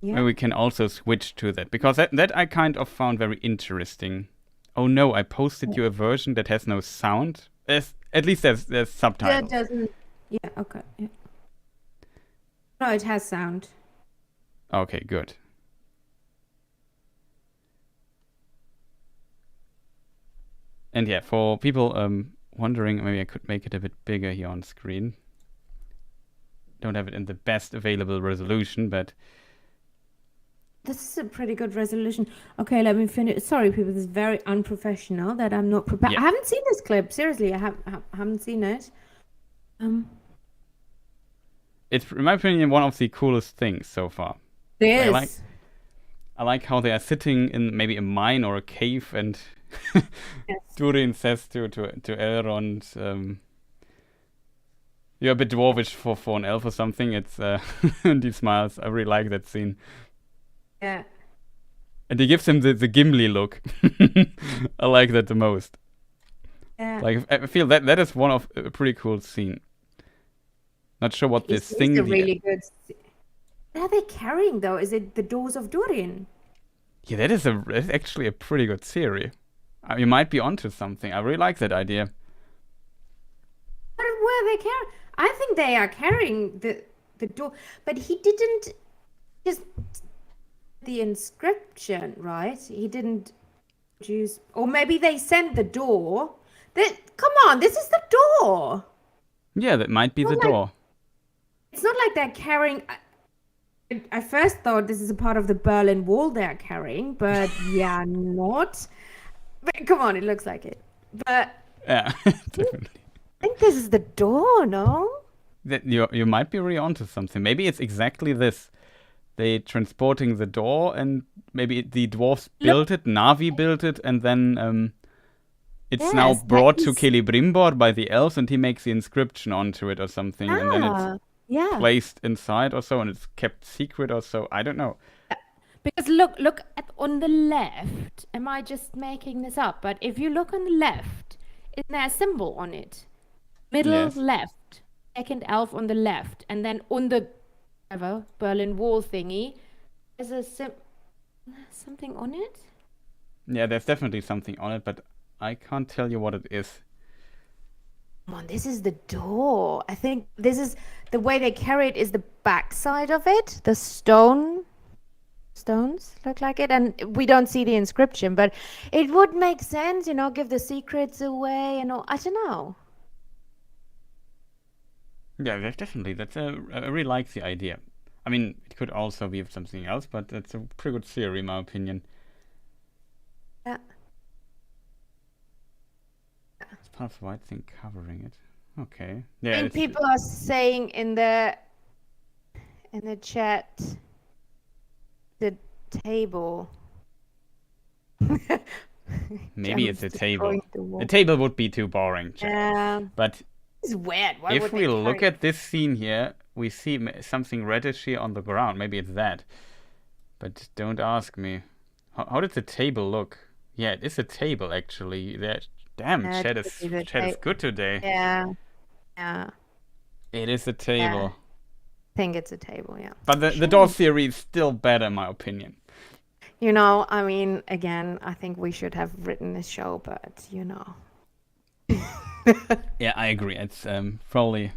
Yeah. And we can also switch to that, because that I kind of found very interesting. Oh no, I posted you a version that has no sound. At least there's subtitles. Yeah, it doesn't. Yeah, okay. Yeah. No, it has sound. Okay, good. And yeah, for people wondering, maybe I could make it a bit bigger here on screen. Don't have it in the best available resolution, but this is a pretty good resolution. Okay, let me finish. Sorry, people, this is very unprofessional that I'm not prepared. I haven't seen this clip. Seriously, I haven't seen it. It's, in my opinion, one of the coolest things so far. It is. I like how they are sitting in maybe a mine or a cave, and Durin says to Elrond, you're a bit dwarvish for an elf or something. It's and he smiles. I really like that scene. Yeah. And he gives him the Gimli look. I like that the most. Yeah. Like, I feel that is one of a pretty cool scene. Not sure what this thing is. Really good. What are they carrying though? Is it the doors of Durin? Yeah, that's actually a pretty good theory. You might be onto something. I really like that idea. What were they carrying? I think they are carrying the door, but he didn't just the inscription, right? He didn't choose, or maybe they sent the door. Come on, this is the door. Yeah, that might be the door. It's not like they're carrying. I first thought this is a part of the Berlin Wall they're carrying, but yeah, not. But come on, it looks like it. But yeah, definitely. I think this is the door, no? That you might be really onto something. Maybe it's exactly this. They transporting the door, and maybe the dwarves built it, Navi built it, and then it's now brought to Celebrimbor by the elves, and he makes the inscription onto it or something, and then it's placed inside or so, and it's kept secret or so. I don't know. Because look on the left. Am I just making this up? But if you look on the left, isn't there a symbol on it? Middle left, second elf on the left, and then on the Berlin Wall thingy, there's something on it. Yeah, there's definitely something on it, but I can't tell you what it is. Come on, this is the door. I think this is the way they carry it. Is the back side of it? The stones look like it, and we don't see the inscription, but it would make sense, give the secrets away and all. I don't know. Yeah, definitely. I really like the idea. I mean, it could also be something else, but it's a pretty good theory, in my opinion. Yeah. It's part of the white thing covering it. Okay. Yeah. And people are saying in the chat, the table. Maybe it's a table. A table would be too boring. But it's weird. If we look at this scene here, we see something reddish here on the ground. Maybe it's that. But don't ask me. How did the table look? Yeah, it is a table, actually. Damn, chat is good today. Yeah. It is a table. I think it's a table, yeah. But the door theory is still better, in my opinion. I mean, again, I think we should have written this show, but Yeah, I agree. It's probably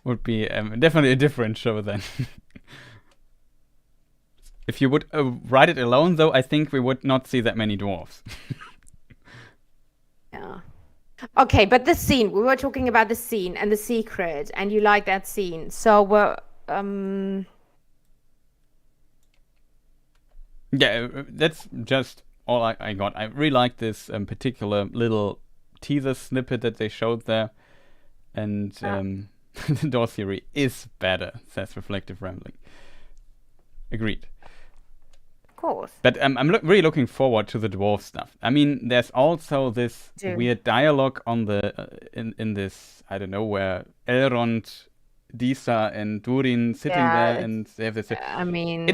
would be definitely a different show then. If you would write it alone, though, I think we would not see that many dwarves. Yeah. Okay, but the scene, we were talking about the scene and the secret, and you like that scene. So yeah, that's just all I got. I really like this particular little teaser snippet that they showed there, and the door theory is better, says Reflective Rambling. Agreed. Of course. But I'm really looking forward to the dwarf stuff. I mean, there's also this weird dialogue on the in this, I don't know, where Elrond, Disa, and Durin sitting there, and they have this. I mean,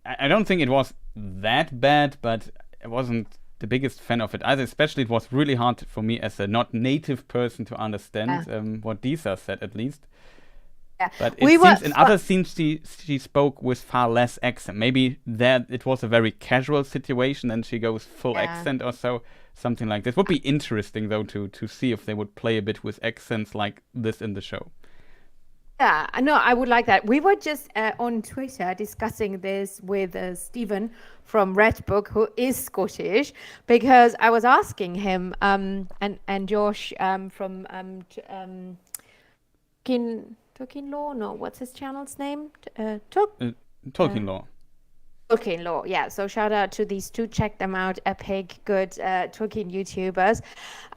I don't think it was that bad, but I wasn't the biggest fan of it either. Especially, it was really hard for me as a not native person to understand what Disa said, at least. Yeah. But it seems in other scenes she spoke with far less accent. Maybe that it was a very casual situation and she goes full accent or so. Something like this. Would be interesting, though, to see if they would play a bit with accents like this in the show. Yeah, no, I would like that. We were just on Twitter discussing this with Stephen from Redbook, who is Scottish, because I was asking him and Josh from Tolkien Law? No, what's his channel's name? Tolkien Law. Tolkien Law, yeah. So shout out to these two. Check them out. Epic, good Tolkien YouTubers.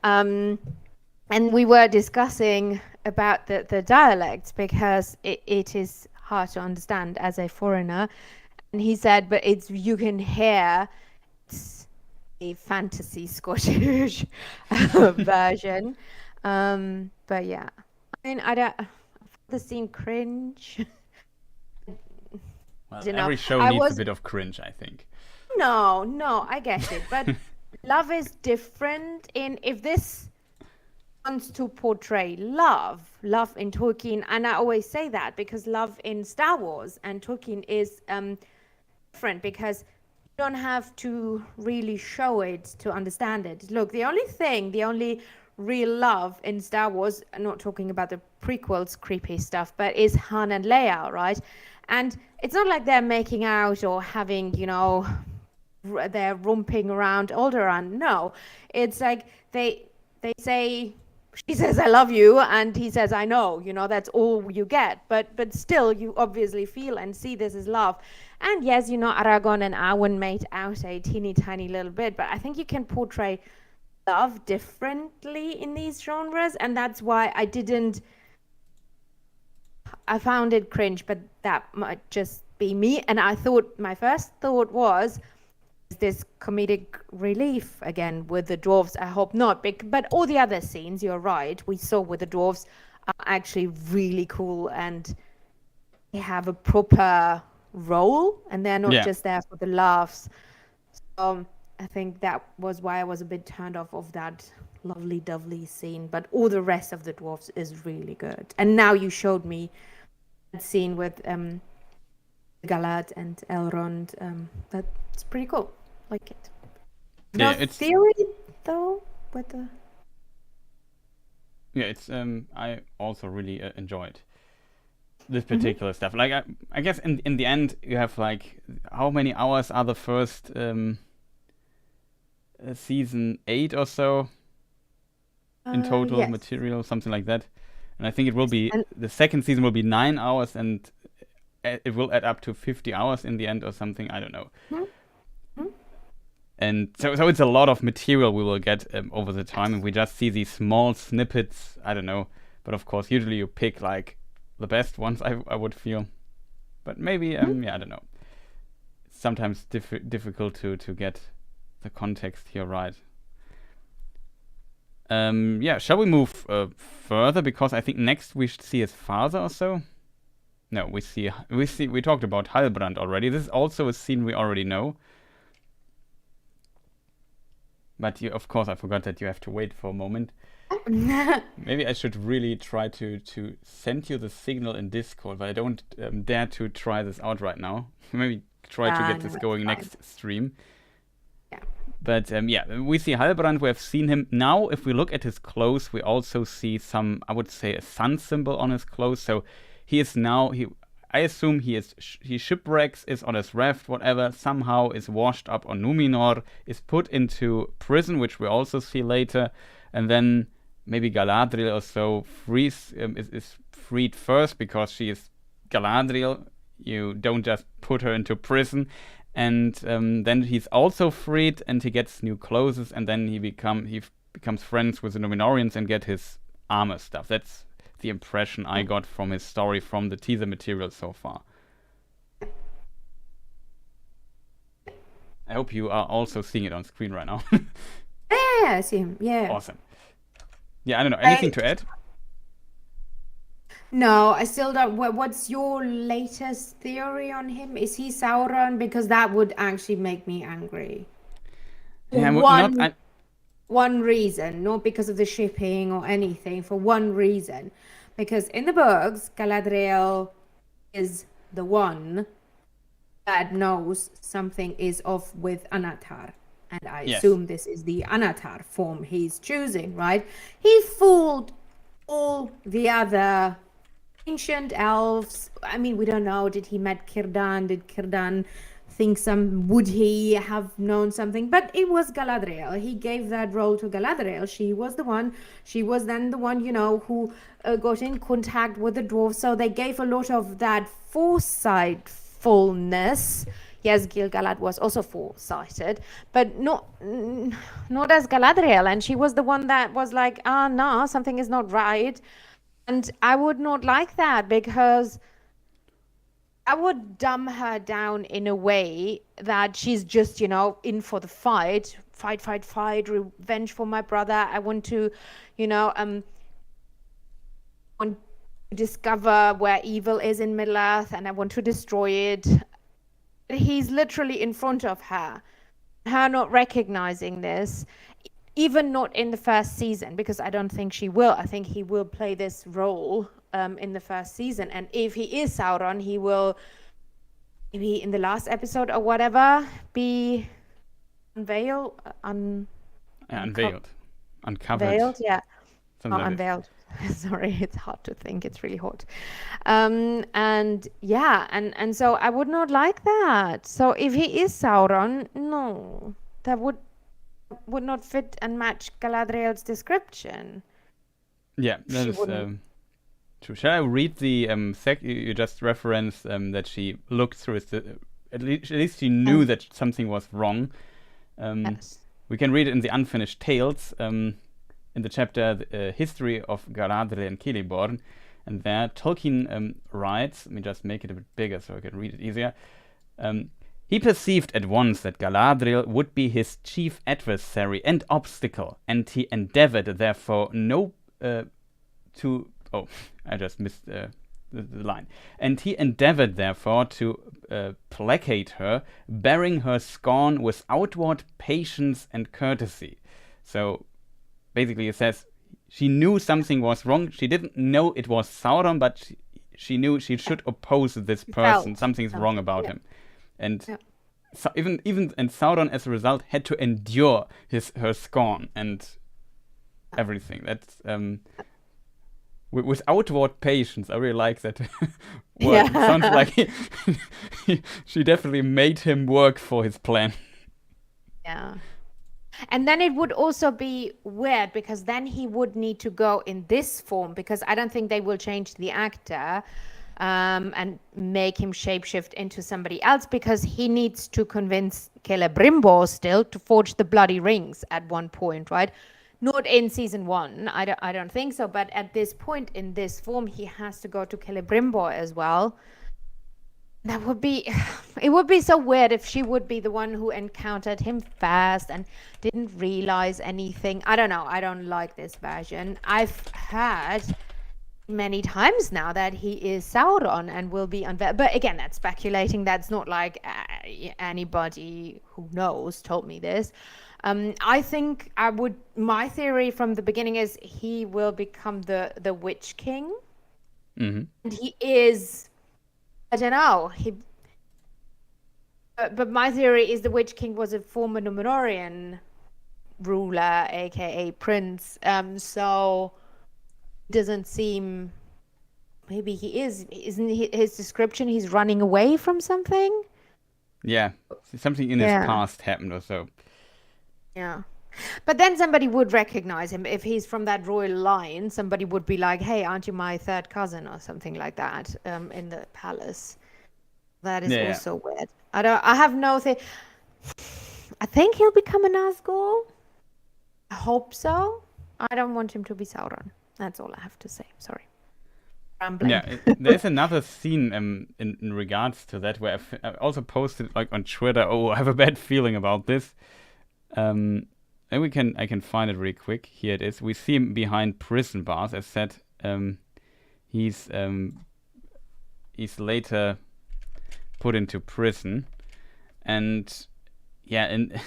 And we were discussing about the dialect because it is hard to understand as a foreigner. And he said, but you can hear it's a fantasy Scottish version. But yeah, I mean, the scene cringe. Well, every show needs a bit of cringe, I think. No, I get it. But love is different if this wants to portray love in Tolkien, and I always say that because love in Star Wars and Tolkien is different because you don't have to really show it to understand it. Look, the only real love in Star Wars, I'm not talking about the prequels creepy stuff, but is Han and Leia, right? And it's not like they're making out or having, they're romping around Alderaan. No, it's like they say, she says I love you, and he says I know. That's all you get. But still, you obviously feel and see this is love. And yes, Aragorn and Arwen made out a teeny tiny little bit, but I think you can portray love differently in these genres, and that's why I found it cringe, but that might just be me. And my first thought was, is this comedic relief again with the dwarves? I hope not. But all the other scenes, you're right, we saw with the dwarves are actually really cool, and they have a proper role, and they're not just there for the laughs. So I think that was why I was a bit turned off of that lovely dovely scene. But all the rest of the dwarves is really good. And now you showed me that scene with Galad and Elrond. That's pretty cool. Like it. No theory though with the. Yeah, it's I also really enjoyed this particular stuff. Like I guess in the end you have like, how many hours are the first season? 8 or so in total material, something like that. And I think it will be the second season will be 9 hours, and it will add up to 50 hours in the end or something. I don't know. And so it's a lot of material we will get over the time, and we just see these small snippets. I don't know, but of course, usually you pick like the best ones. I would feel, but maybe I don't know. It's sometimes difficult to get the context here right. Shall we move further, because I think next we should see his father or so. No, we talked about Halbrand already. This is also a scene we already know. But of course, I forgot that you have to wait for a moment. Maybe I should really try to send you the signal in Discord, but I don't dare to try this out right now. Maybe try to get this going next stream. Yeah. But we see Halbrand. We have seen him. Now, if we look at his clothes, we also see some, I would say, a sun symbol on his clothes. So he is now, I assume he shipwrecks, is on his raft, whatever, somehow is washed up on Numenor, is put into prison, which we also see later, and then maybe Galadriel or so is freed first, because she is Galadriel. You don't just put her into prison. And then he's also freed, and he gets new clothes, and then he becomes friends with the Numenorians and get his armor stuff. That's the impression I got from his story from the teaser material so far. I hope you are also seeing it on screen right now. Yeah, I see him. Yeah. Awesome. Yeah, I don't know. Anything to add? No, I still don't. What's your latest theory on him? Is he Sauron? Because that would actually make me angry. Yeah, one reason, not because of the shipping or anything, for one reason. Because in the books, Galadriel is the one that knows something is off with Anatar. And I assume this is the Anatar form he's choosing, right? He fooled all the other ancient elves. I mean, we don't know. Did he met Círdan? Did Círdan think would he have known something? But it was Galadriel. He gave that role to Galadriel. She was then the one, who got in contact with the dwarves. So they gave a lot of that foresightfulness. Yes, Gil-galad was also foresighted, but not as Galadriel. And she was the one that was like, no, something is not right. And I would not like that, because I would dumb her down in a way that she's just, in for the fight, revenge for my brother. I want to, want to discover where evil is in Middle-earth, and I want to destroy it. He's literally in front of her not recognizing this, even not in the first season, because I don't think she will. I think he will play this role in the first season. And if he is Sauron, he will, maybe in the last episode or whatever, be unveiled. Uncovered. Veiled, yeah. Unveiled. Sorry, it's hard to think. It's really hot. And yeah, and so I would not like that. So if he is Sauron, no, that would not fit and match Galadriel's description. Yeah, that She is wouldn't. true. Shall I read the sec you just referenced that she looked through his at least she knew Um, that something was wrong. yes. We can read it in the Unfinished Tales, in the chapter History of Galadriel and Celeborn. And there, Tolkien writes, let me just make it a bit bigger so I can read it easier. He perceived at once that Galadriel would be his chief adversary and obstacle, and he endeavored, therefore, I just missed the line. And he endeavored, therefore, to placate her, bearing her scorn with outward patience and courtesy. So basically, it says she knew something was wrong. She didn't know it was Sauron, but she knew she should oppose this person. Felt Something's wrong something. about Yeah. him, and Yeah. so even and Sauron, as a result, had to endure her scorn and everything. That's with outward patience. I really like that word. It sounds Yeah. like she definitely made him work for his plan. Yeah. And then it would also be weird because then he would need to go in this form because I don't think they will change the actor and make him shapeshift into somebody else because he needs to convince Celebrimbor still to forge the bloody rings at one point, right? Not in season 1, I don't think so, but at this point in this form, he has to go to Celebrimbor as well. That would be, it would be so weird if she would be the one who encountered him first and didn't realize anything. I don't know. I don't like this version. I've heard many times now that he is Sauron and will be unveiled. But again, that's speculating. That's not like anybody who knows told me this. I think my theory from the beginning is he will become the Witch King. Mm-hmm. And he is, I don't know. But my theory is the Witch King was a former Númenórean ruler, aka prince. So it doesn't seem. Maybe he is. Isn't his description? He's running away from something. Yeah, something in his past happened or so. Yeah. But then somebody would recognize him if he's from that royal line. Somebody would be like, "Hey, aren't you my third cousin?" or something like that in the palace. That is Yeah. also weird. I have no thing. I think he'll become a Nazgul. I hope so. I don't want him to be Sauron. That's all I have to say. Sorry. Rambling. Yeah, there's another scene in regards to that where I also posted like on Twitter. Oh, I have a bad feeling about this. And I can find it really quick. Here it is. We see him behind prison bars. As said, he's later put into prison, and yeah, and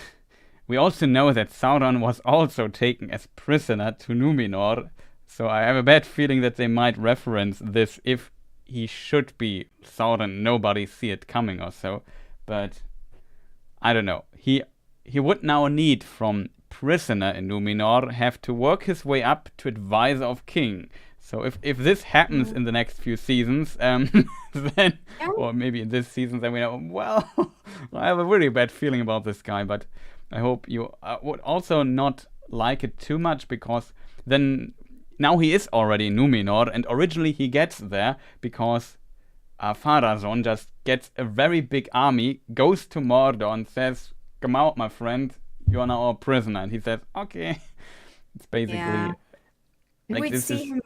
we also know that Sauron was also taken as prisoner to Numenor. So I have a bad feeling that they might reference this if he should be Sauron. Nobody see it coming or so, but I don't know. He would now need from prisoner in Numenor have to work his way up to advisor of king. So if this happens in the next few seasons, then or maybe in this season, then we know. Well, I have a really bad feeling about this guy, but I hope you would also not like it too much because then now he is already in Numenor, and originally he gets there because Farazon just gets a very big army, goes to Mordor and says, "Come out, my friend. You are now our prisoner." And he says, "Okay." It's basically like We this see is him.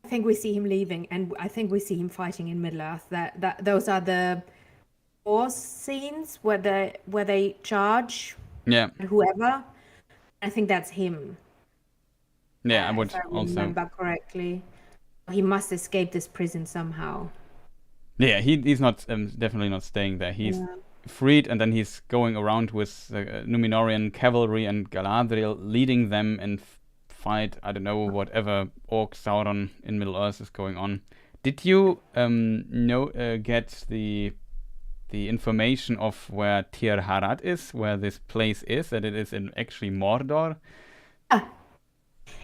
I think we see him leaving, and I think we see him fighting in Middle Earth. That those are the war scenes where they charge yeah. whoever. I think that's him. Yeah, I If would I also. remember correctly, he must escape this prison somehow. Yeah, he's not definitely not staying there. He's freed, and then he's going around with Numenorian cavalry and Galadriel, leading them and fight. I don't know whatever orc Sauron in Middle Earth is going on. Did you get the information of where Tir Harad is, where this place is, that it is in actually Mordor?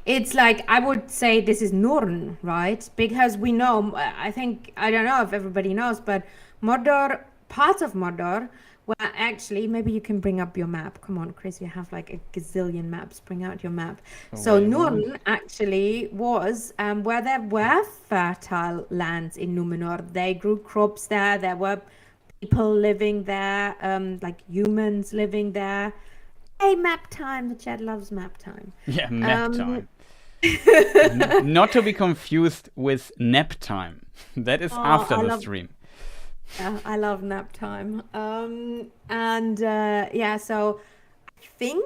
It's like I would say this is Norn, right? Because we know, I think, I don't know if everybody knows, but Mordor, parts of Mordor, well, actually, maybe you can bring up your map. Come on, Chris, you have like a gazillion maps. Bring out your map. So Wait a moment. Norn actually was where there were fertile lands in Numenor. They grew crops there. There were people living there, like humans living there. Hey, map time. The chat loves map time. Yeah, map Um, time. Not to be confused with nap time. That is Oh, after I the love stream. I love nap time. And yeah, so I think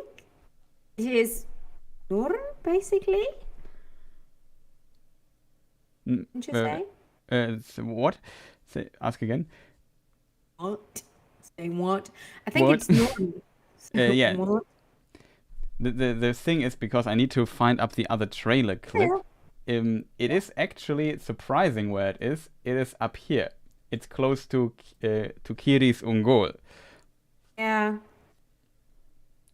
it is Norn basically. N- Didn't you Uh, say? what? Ask again. What? Say what? I think What? it's Norn. Yeah. What? The thing is, because I need to find up the other trailer clip. Yeah. It is actually surprising where it is. It is up here. It's close to Kiri's Ungol. Yeah.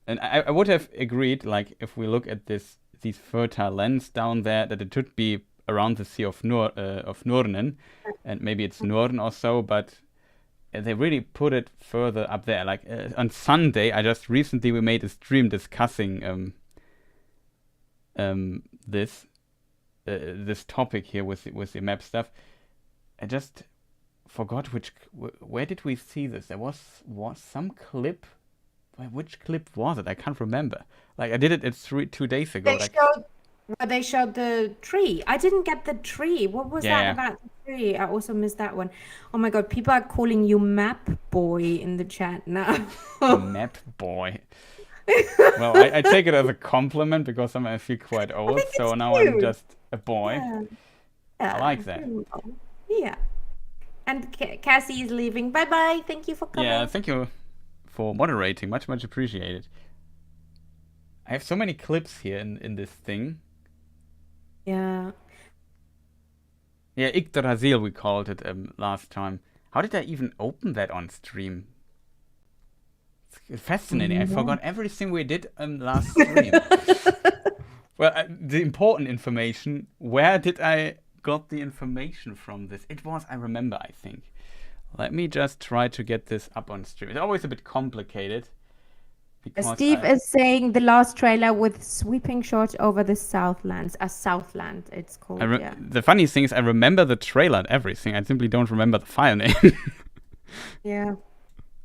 And I would have agreed, like, if we look at these fertile lands down there, that it should be around the Sea of Nurnen, and maybe it's Nurn or so, but they really put it further up there. Like on Sunday, we made a stream discussing this this topic here with the map stuff. I just forgot where did we see this? There was some clip. Which clip was it? I can't remember. Like I did it 2 days ago. They Like showed they showed the tree. I didn't get the tree. What was that yeah, about the tree? I also missed that one. Oh my God, people are calling you Map Boy in the chat now. map boy. Well, I take it as a compliment because I feel quite I old, think so it's now I'm cute. just a boy. Yeah. I Yeah. like that. very well. Yeah. And Cassie is leaving. Bye bye. Thank you for Yeah, coming. thank you for moderating. Much appreciated. I have so many clips here in this thing. Yeah. Yeah, Yggdrasil we called it last time. How did I even open that on stream? It's fascinating. I forgot everything we did last stream. Well, the important information. Where did I got the information from this? It was, I remember, I think. Let me just try to get this up on stream. It's always a bit complicated. Because Steve is saying the last trailer with sweeping shot over the Southlands. A Southland, it's called. Yeah. The funny thing is, I remember the trailer and everything. I simply don't remember the file name. Yeah.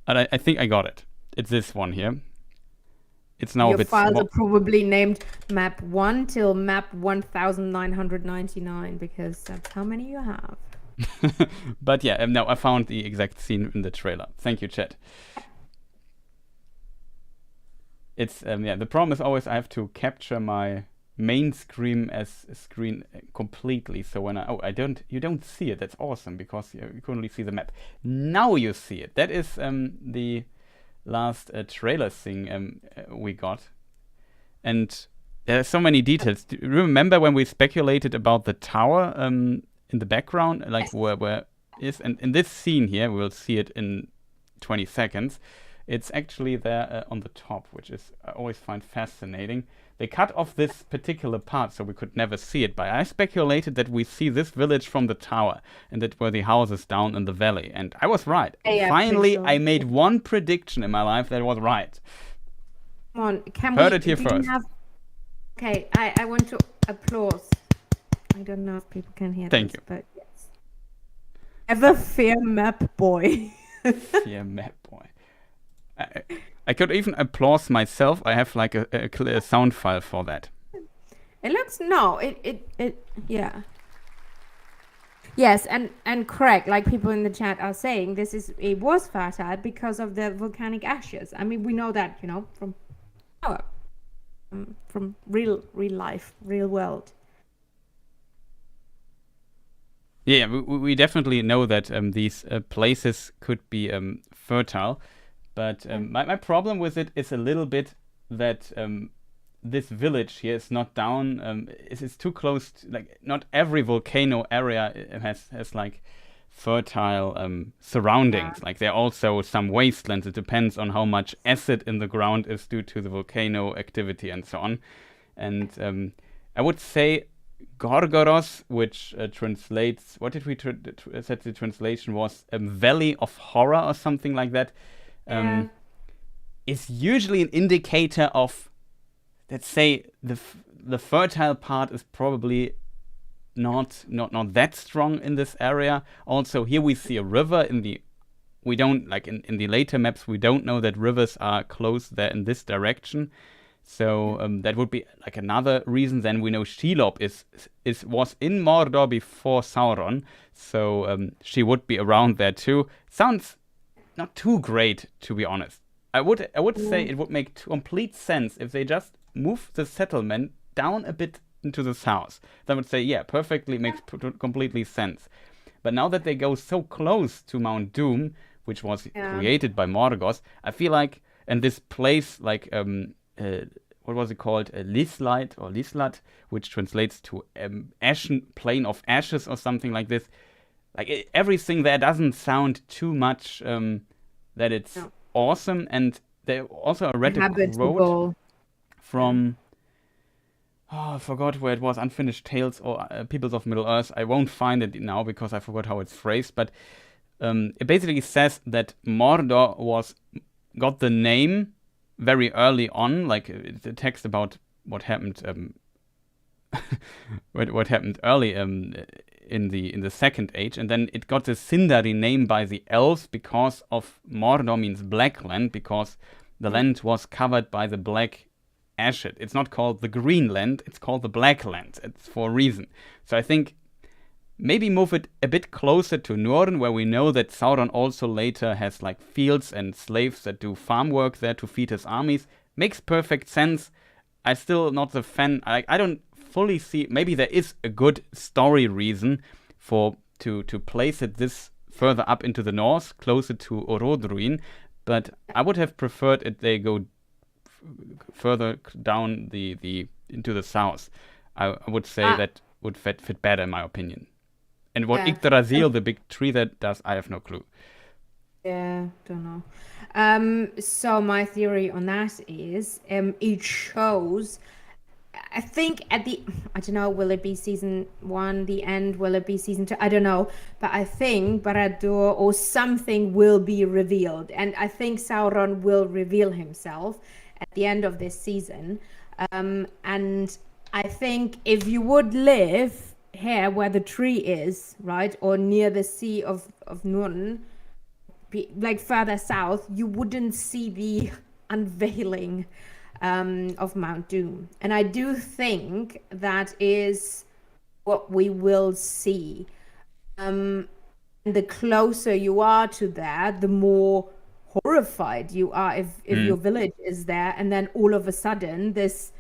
And I think I got it. It's this one here. It's now Your a bit files small. are probably named map 1 till map 1999 because that's how many you have. But yeah, no, I found the exact scene in the trailer. Thank you, chat. It's yeah. The problem is always I have to capture my main screen as a screen completely. So when you don't see it. That's awesome because you can only see the map. Now you see it. That is the last trailer thing we got, and there are so many details. Do you remember when we speculated about the tower in the background, like where is? And in this scene here, we'll see it in 20 seconds. It's actually there on the top, which is I always find fascinating. They cut off this particular part so we could never see it, but I speculated that we see this village from the tower and that were the houses down in the valley. And I was right. Yeah, Finally, so. I made one prediction in my life that was right. Come on, can Heard we it here first. Okay, I want to applause. I don't know if people can hear Thank this, you. but yes. Ever fear map boy. Fear map boy. I could even applause myself. I have like a clear sound file for that. It looks yeah. Yes, and correct, like people in the chat are saying, it was fertile because of the volcanic ashes. I mean, we know that, from real life, real world. Yeah, we definitely know that these places could be fertile, but my problem with it is a little bit that this village here is not down. It's too close. Like not every volcano area has like fertile surroundings. Like there are also some wastelands. It depends on how much acid in the ground is due to the volcano activity and so on. And I would say Gorgoros, which translates. What did we said the translation was? Valley of Horror or something like that. Yeah. Is usually an indicator of, let's say, the fertile part is probably not that strong in this area. Also, here we see a river we don't, like in the later maps, we don't know that rivers are close there in this direction. So that would be like another reason. Then we know Shelob was in Mordor before Sauron, so she would be around there too. Sounds not too great, to be honest. I would say it would make complete sense if they just move the settlement down a bit into the south. Then I would say, yeah, perfectly makes completely sense. But now that they go so close to Mount Doom, which was created by Morgoth, I feel like, and this place, like, what was it called? Lislat, which translates to Ashen Plain of Ashes or something like this. Like, everything there doesn't sound too much that it's awesome. And they also read a quote from, I forgot where it was, Unfinished Tales or Peoples of Middle-earth. I won't find it now because I forgot how it's phrased, but it basically says that Mordor got the name very early on, like it's a text about what happened what happened early in the Second Age, and then it got the Sindari name by the elves because of Mordor means black land, because the land was covered by the black ashit. It's not called the green land, it's called the black land. It's for a reason. So I think maybe move it a bit closer to Norden, where we know that Sauron also later has like fields and slaves that do farm work there to feed his armies. Makes perfect sense. I still not the fan. I don't fully see. Maybe there is a good story reason to place it this further up into the north, closer to Orodruin. But I would have preferred it they go further down into the south. I would say that would fit better in my opinion. And what Yggdrasil, the big tree, that does, I have no clue. Yeah, don't know. So my theory on that is it shows, I think I don't know, will it be season 1, the end? Will it be season 2? I don't know. But I think Barad-dûr or something will be revealed. And I think Sauron will reveal himself at the end of this season. And I think if you would live here where the tree is, right, or near the Sea of Norden, like further south, you wouldn't see the unveiling of Mount Doom. And I do think that is what we will see. And the closer you are to that, the more horrified you are if your village is there, and then all of a sudden this,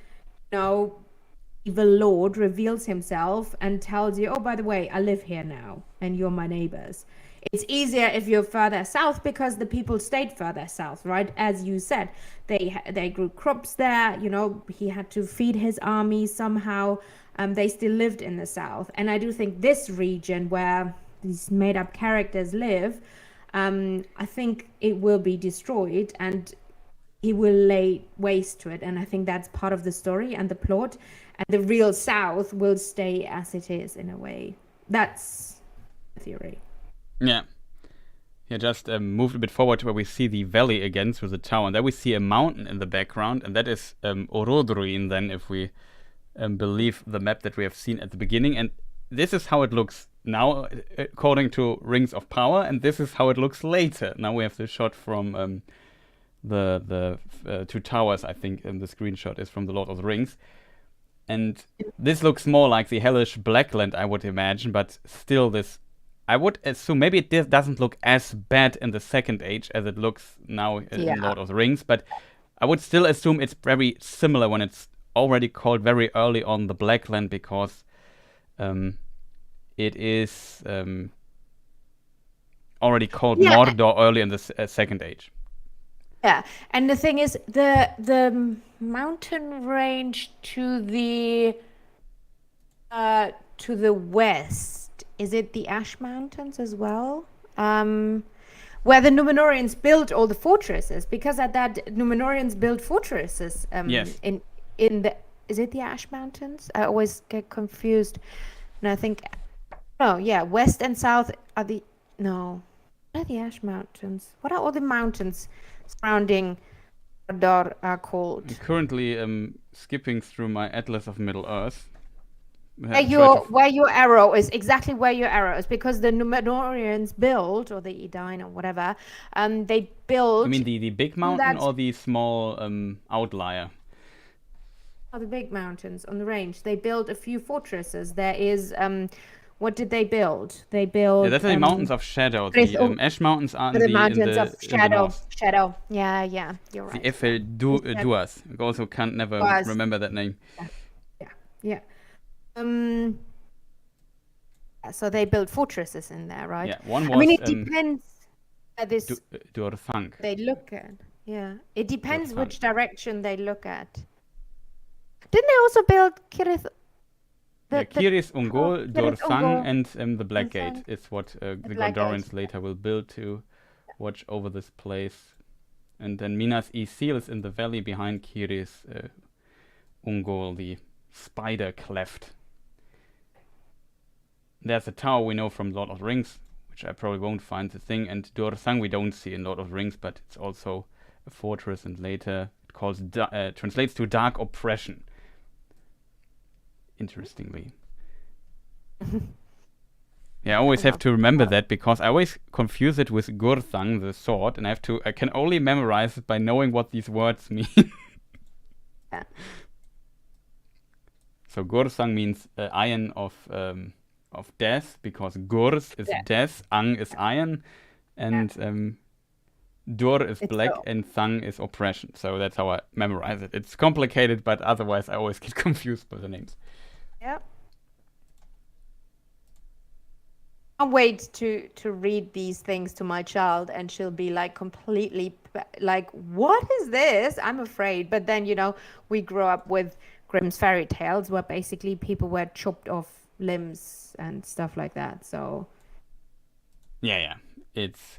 evil lord reveals himself and tells you, oh, by the way, I live here now and you're my neighbors. It's easier if you're further south because the people stayed further south, right? As you said, they grew crops there, he had to feed his army somehow. They still lived in the south. And I do think this region where these made up characters live, I think it will be destroyed and he will lay waste to it. And I think that's part of the story and the plot. And the real south will stay as it is in a way. That's the theory. Yeah. Just moved a bit forward to where we see the valley again through the tower. And there we see a mountain in the background. And that is Orodruin then, if we believe the map that we have seen at the beginning. And this is how it looks now, according to Rings of Power. And this is how it looks later. Now we have the shot from the two towers, I think. And the screenshot is from The Lord of the Rings. And this looks more like the hellish Blackland, I would imagine, but still this, I would assume, maybe it doesn't look as bad in the Second Age as it looks now in Lord of the Rings, but I would still assume it's very similar when it's already called very early on the Blackland, because it is already called Mordor early in the Second Age. Yeah, and the thing is, the mountain range to the west, is it the Ash Mountains as well? Where the Númenóreans built all the fortresses, because at that Númenóreans built fortresses yes. in the is it the Ash Mountains? I always get confused. And I think, oh yeah, west and south are the, no, what are the Ash Mountains? What are all the mountains surrounding Mordor are I'm called? currently skipping through my Atlas of Middle Earth. Where your arrow is, exactly where your arrow is, because the Numenoreans built, or the Edine or whatever, they built. You mean the big mountain or the small outlier? Oh, the big mountains on the range. They built a few fortresses. There is what did they build? They built. Yeah, that's the Mountains of Shadow. The Ash Mountains are the mountains of in the north. Shadow. Yeah, you're right. The Eiffel Duas. I also can't never remember that name. Yeah. So they built fortresses in there, right? Yeah, one was. I mean, it depends. This Durthang. They look at. Yeah, it depends which direction they look at. Didn't they also build Cirith? Cirith Ungol, Durthang, and the Black Gate is what the Gondorians later will build to watch over this place. And then Minas Ithil is in the valley behind Cirith Ungol, the spider cleft. There's a tower we know from Lord of the Rings, which I probably won't find the thing, and Durthang we don't see in Lord of the Rings, but it's also a fortress, and later it translates to Dark Oppression. Interestingly. Yeah, I always have to remember that, because I always confuse it with Gurthang, the sword, and I can only memorize it by knowing what these words mean. Yeah. So Gurthang means iron of death, because Gurs is death, Ang is iron, and Dur is black, and Thang is oppression. So that's how I memorize it. It's complicated, but otherwise I always get confused by the names. Yeah. I'll wait to read these things to my child, and she'll be like completely like, what is this? I'm afraid. But then, we grew up with Grimm's fairy tales, where basically people were chopped off limbs and stuff like that. So yeah, it's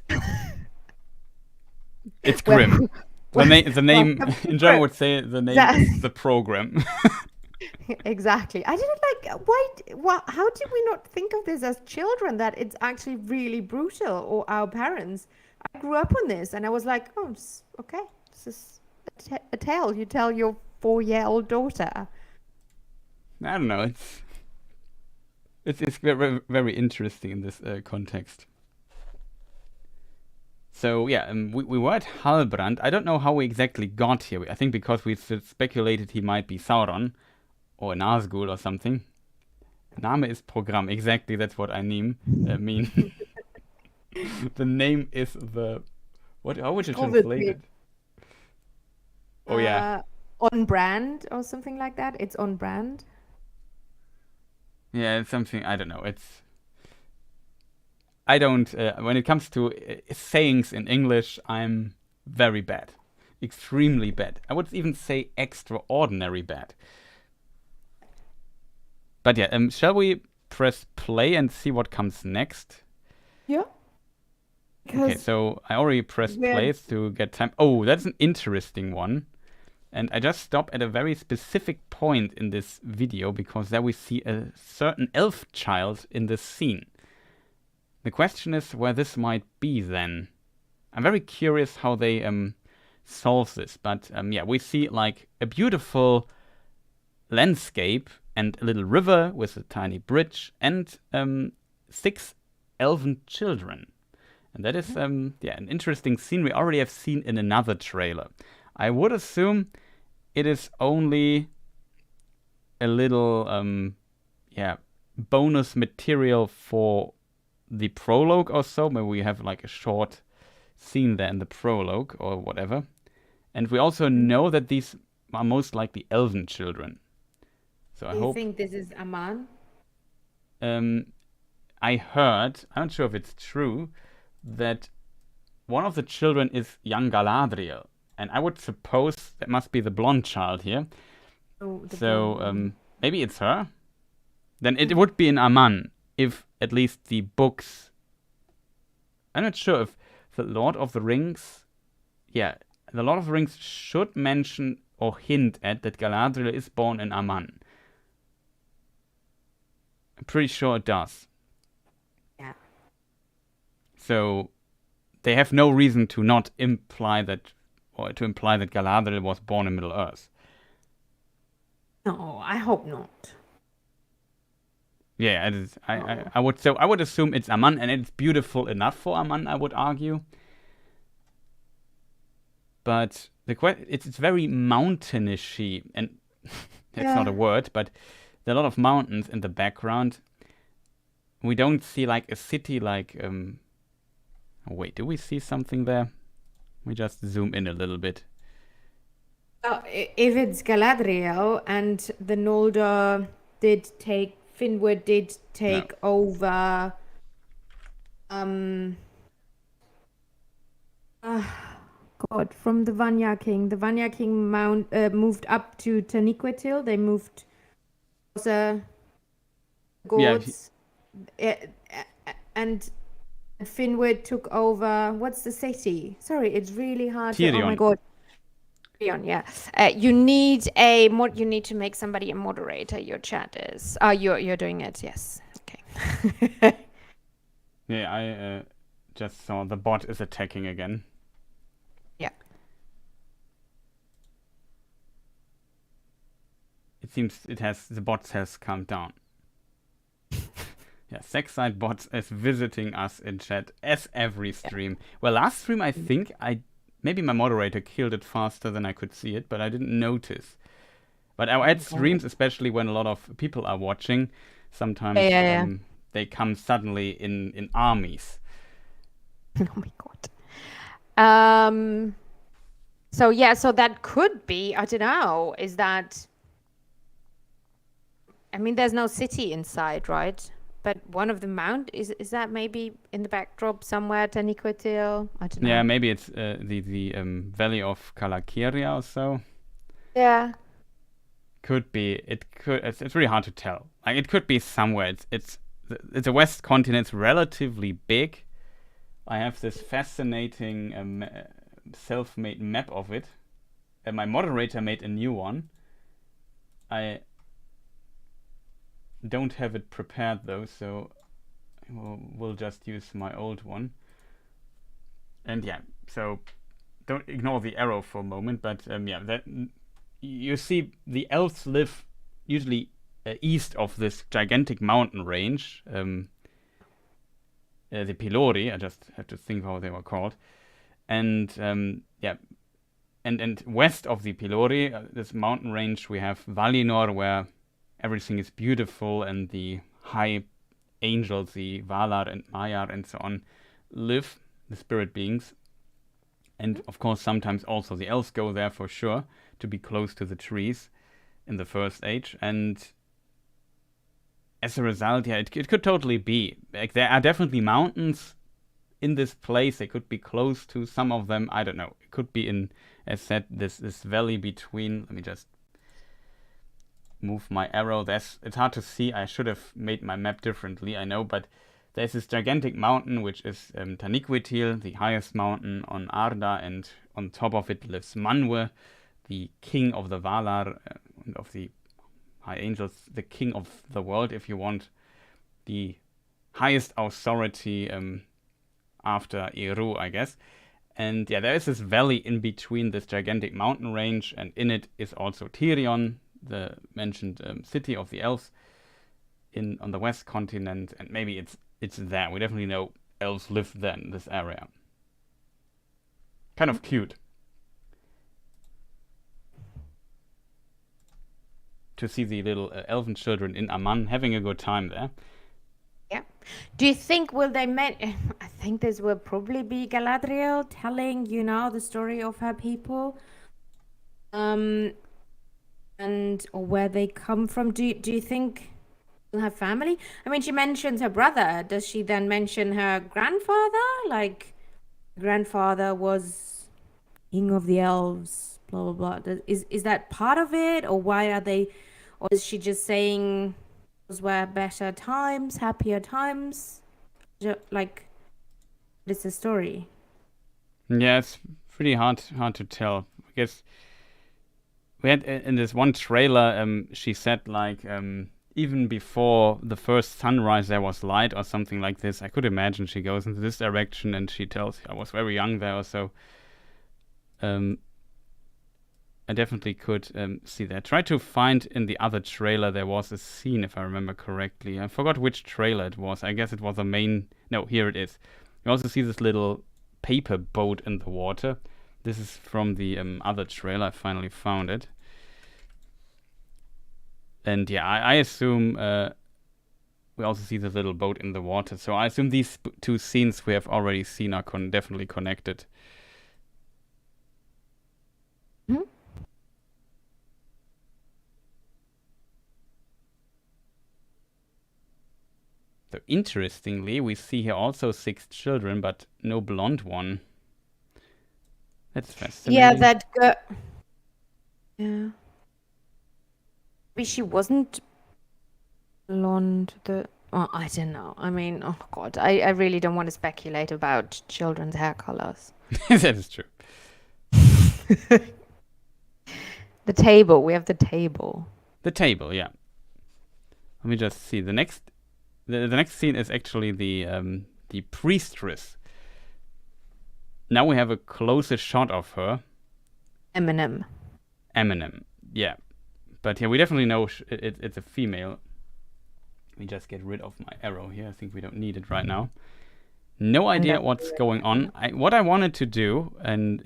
grim. The name in German would say the name is the program. Exactly. I didn't how did we not think of this as children, that it's actually really brutal, or our parents? I grew up on this, and I was like, oh, okay, this is a tale you tell your 4-year-old daughter. I don't know. It's very, very interesting in this context. So yeah, we were at Halbrand. I don't know how we exactly got here. I think because we speculated he might be Sauron, or Nazgul or something. Name ist Programm. Exactly, that's what I mean. The name is the... How would you translate it? Oh, yeah. On brand or something like that? It's on brand? Yeah, it's something... I don't know. I don't... when it comes to sayings in English, I'm very bad. Extremely bad. I would even say extraordinary bad. But yeah, shall we press play and see what comes next? Yeah. Okay, so I already pressed play to get time. Oh, that's an interesting one. And I just stopped at a very specific point in this video, because there we see a certain elf child in this scene. The question is where this might be then. I'm very curious how they solve this. But yeah, we see like a beautiful landscape and a little river with a tiny bridge, and 6 elven children. And that is an interesting scene we already have seen in another trailer. I would assume it is only a little bonus material for the prologue or so. Maybe we have like a short scene there in the prologue or whatever. And we also know that these are most likely elven children. So Do you think this is Aman? I heard, I'm not sure if it's true, that one of the children is young Galadriel. And I would suppose that must be the blonde child here. So maybe it's her. Then it would be an Aman, if at least the books... I'm not sure if the Lord of the Rings... Yeah, the Lord of the Rings should mention or hint at that Galadriel is born in Aman. I'm pretty sure it does. Yeah. So they have no reason to not imply that, or to imply that Galadriel was born in Middle Earth. No, I hope not. Yeah, it is. I would assume it's Aman, and it's beautiful enough for Aman, I would argue. But it's very mountainish-y, and that's not a word, but there are a lot of mountains in the background. We don't see like a city like oh, wait, do we see something there? We just zoom in a little bit. If it's Galadriel and the Noldor Finwë did take over God, from the Vanya King. The Vanya King moved up to Taniquetil. They moved closer gods. And Finwë took over. What's the city? Sorry, it's really hard to. Oh my God. Tyrion, yeah. You need to make somebody a moderator. Your chat is. You're doing it. Yes. Okay. Yeah, I just saw the bot is attacking again. Yeah. It seems the bot has calmed down. Yeah, Sexside bots is visiting us in chat as every stream. Well, last stream I think maybe my moderator killed it faster than I could see it, but I didn't notice. But at streams, especially when a lot of people are watching, sometimes they come suddenly in armies. Oh my God. So that could be, I don't know, is that... I mean, there's no city inside, right? But one of the is that maybe in the backdrop somewhere, Taniquetil? I don't know. Yeah, maybe it's the Valley of Kalakiria or so. Yeah. Could be. It's really hard to tell. Like, it could be somewhere. It's a West continent. It's relatively big. I have this fascinating self-made map of it. And my moderator made a new one. I don't have it prepared though, so we'll just use my old one. And yeah, so don't ignore the arrow for a moment, but that you see the elves live usually east of this gigantic mountain range, the Pilori. I just have to think how they were called, and and west of the Pilori, this mountain range, we have Valinor, where everything is beautiful, and the high angels, the Valar and Maiar and so on, live, the spirit beings. And of course, sometimes also the elves go there for sure, to be close to the trees in the First Age. And as a result, yeah, it could totally be. Like, there are definitely mountains in this place. They could be close to some of them. I don't know. It could be in, as said, this valley between. Let me just move my arrow. It's hard to see. I should have made my map differently, I know, but there's this gigantic mountain which is Taniquetil, the highest mountain on Arda, and on top of it lives Manwë, the king of the Valar, of the high angels, the king of the world, if you want, the highest authority after Eru, I guess. And yeah, there is this valley in between this gigantic mountain range, and in it is also Tirion, the mentioned city of the elves on the west continent, and maybe it's there. We definitely know elves live there in this area. Kind of cute to see the little elven children in Aman having a good time there. Yeah. Do you think I think this will probably be Galadriel telling, the story of her people, or where they come from. Do you think her family? I mean, she mentions her brother. Does she then mention her grandfather? Like, grandfather was king of the elves, blah blah blah. Is that part of it, or why are they? Or is she just saying those were better times, happier times? Like, it's a story. Yeah, it's pretty hard to tell. I guess we had in this one trailer, she said like even before the first sunrise there was light or something like this. I could imagine she goes into this direction and she tells I was very young there, so I definitely could see that. Try to find in the other trailer there was a scene, if I remember correctly. I forgot which trailer it was. I guess it was a main. No, here it is. You also see this little paper boat in the water. This is from the other trailer. I finally found it. And yeah, I assume we also see this little boat in the water. So I assume these two scenes we have already seen are definitely connected. Hmm? So interestingly, we see here also 6 children, but no blonde one. That's fascinating. Yeah, that girl. Yeah. Maybe she wasn't blonde. I don't know. I mean, oh God, I really don't want to speculate about children's hair colors. That is true. The table. We have the table. The table, yeah. Let me just see. The next scene is actually the priestess. Now we have a closer shot of her. Eminem, yeah. But yeah, we definitely know it's a female. Let me just get rid of my arrow here. I think we don't need it right now. No idea what's going on. What I wanted to do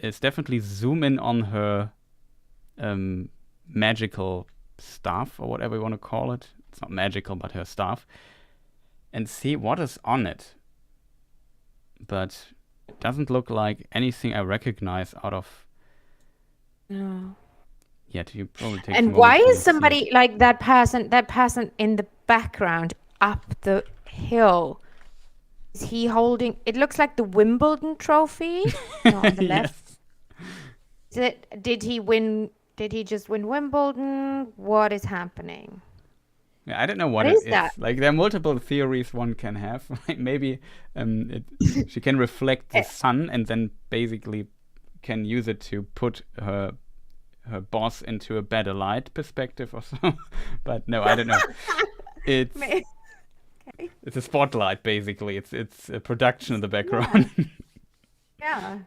is definitely zoom in on her magical staff, or whatever you want to call it. It's not magical, but her staff. And see what is on it. But it doesn't look like anything I recognize out of... No. Yeah, you probably take. And why is somebody like that person in the background up the hill? Is he holding? It looks like the Wimbledon trophy. No, on the left. Yes. Did he win? Did he just win Wimbledon? What is happening? Yeah, I don't know what it is. That? Like there are multiple theories one can have. Like maybe she can reflect the sun and then basically can use it to put her boss into a better light perspective or so. But no, I don't know. It's it's a spotlight basically. It's a production in the background. Yeah.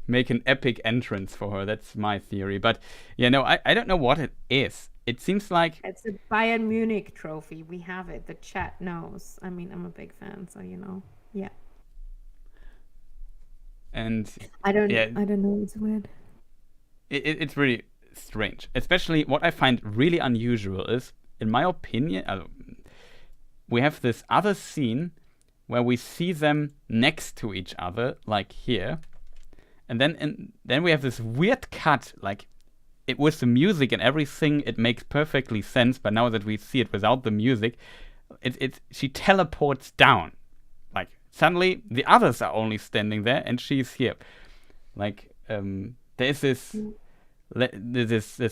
Make an epic entrance for her. That's my theory. But yeah, no, I don't know what it is. It seems like it's a Bayern Munich trophy. We have it. The chat knows. I mean, I'm a big fan, so you know. Yeah. And I don't know. It's weird. It's really strange. Especially what I find really unusual is, in my opinion, we have this other scene where we see them next to each other, like here, and then we have this weird cut, like it with the music and everything. It makes perfectly sense, but now that we see it without the music, she teleports down. Like suddenly the others are only standing there and she's here. Like there's this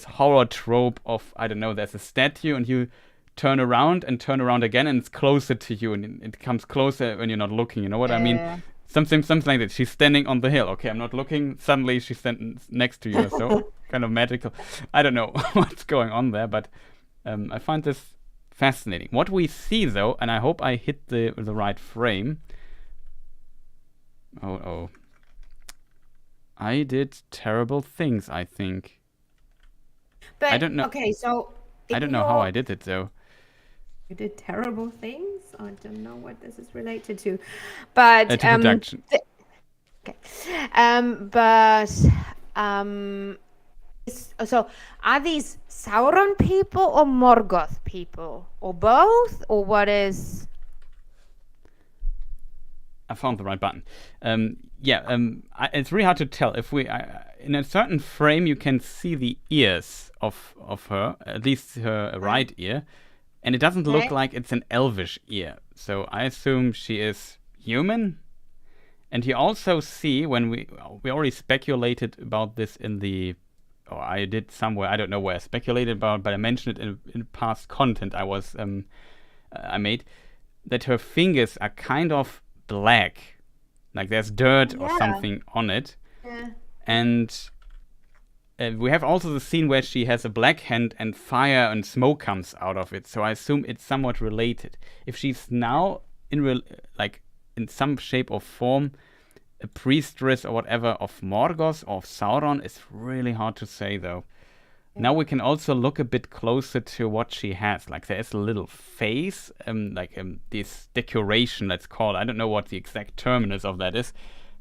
horror trope of, I don't know, there's a statue and you turn around again and it's closer to you and it comes closer when you're not looking. You know what I mean? Something like that. She's standing on the hill. Okay, I'm not looking. Suddenly she's standing next to you. So kind of magical. I don't know what's going on there, but I find this fascinating. What we see though, and I hope I hit the right frame. Oh. I did terrible things, I think. But I don't know. Okay, so I don't know how I did it though. You did terrible things. I don't know what this is related to, but to production. So are these Sauron people or Morgoth people, or both, or what is? I found the right button. It's really hard to tell. If we in a certain frame, you can see the ears of her, at least her right ear, and it doesn't look like it's an elvish ear. So I assume she is human. And you also see when we already speculated about this in the, or I did somewhere, I don't know where I speculated about, but I mentioned it in past content I made, that her fingers are kind of black, like there's dirt or something on it. And we have also the scene where she has a black hand and fire and smoke comes out of it. So I assume it's somewhat related. If she's now in some shape or form a priestess or whatever of Morgoth or of Sauron, is really hard to say though. Now we can also look a bit closer to what she has. Like there is a little face, this decoration, let's call it. I don't know what the exact terminus of that is,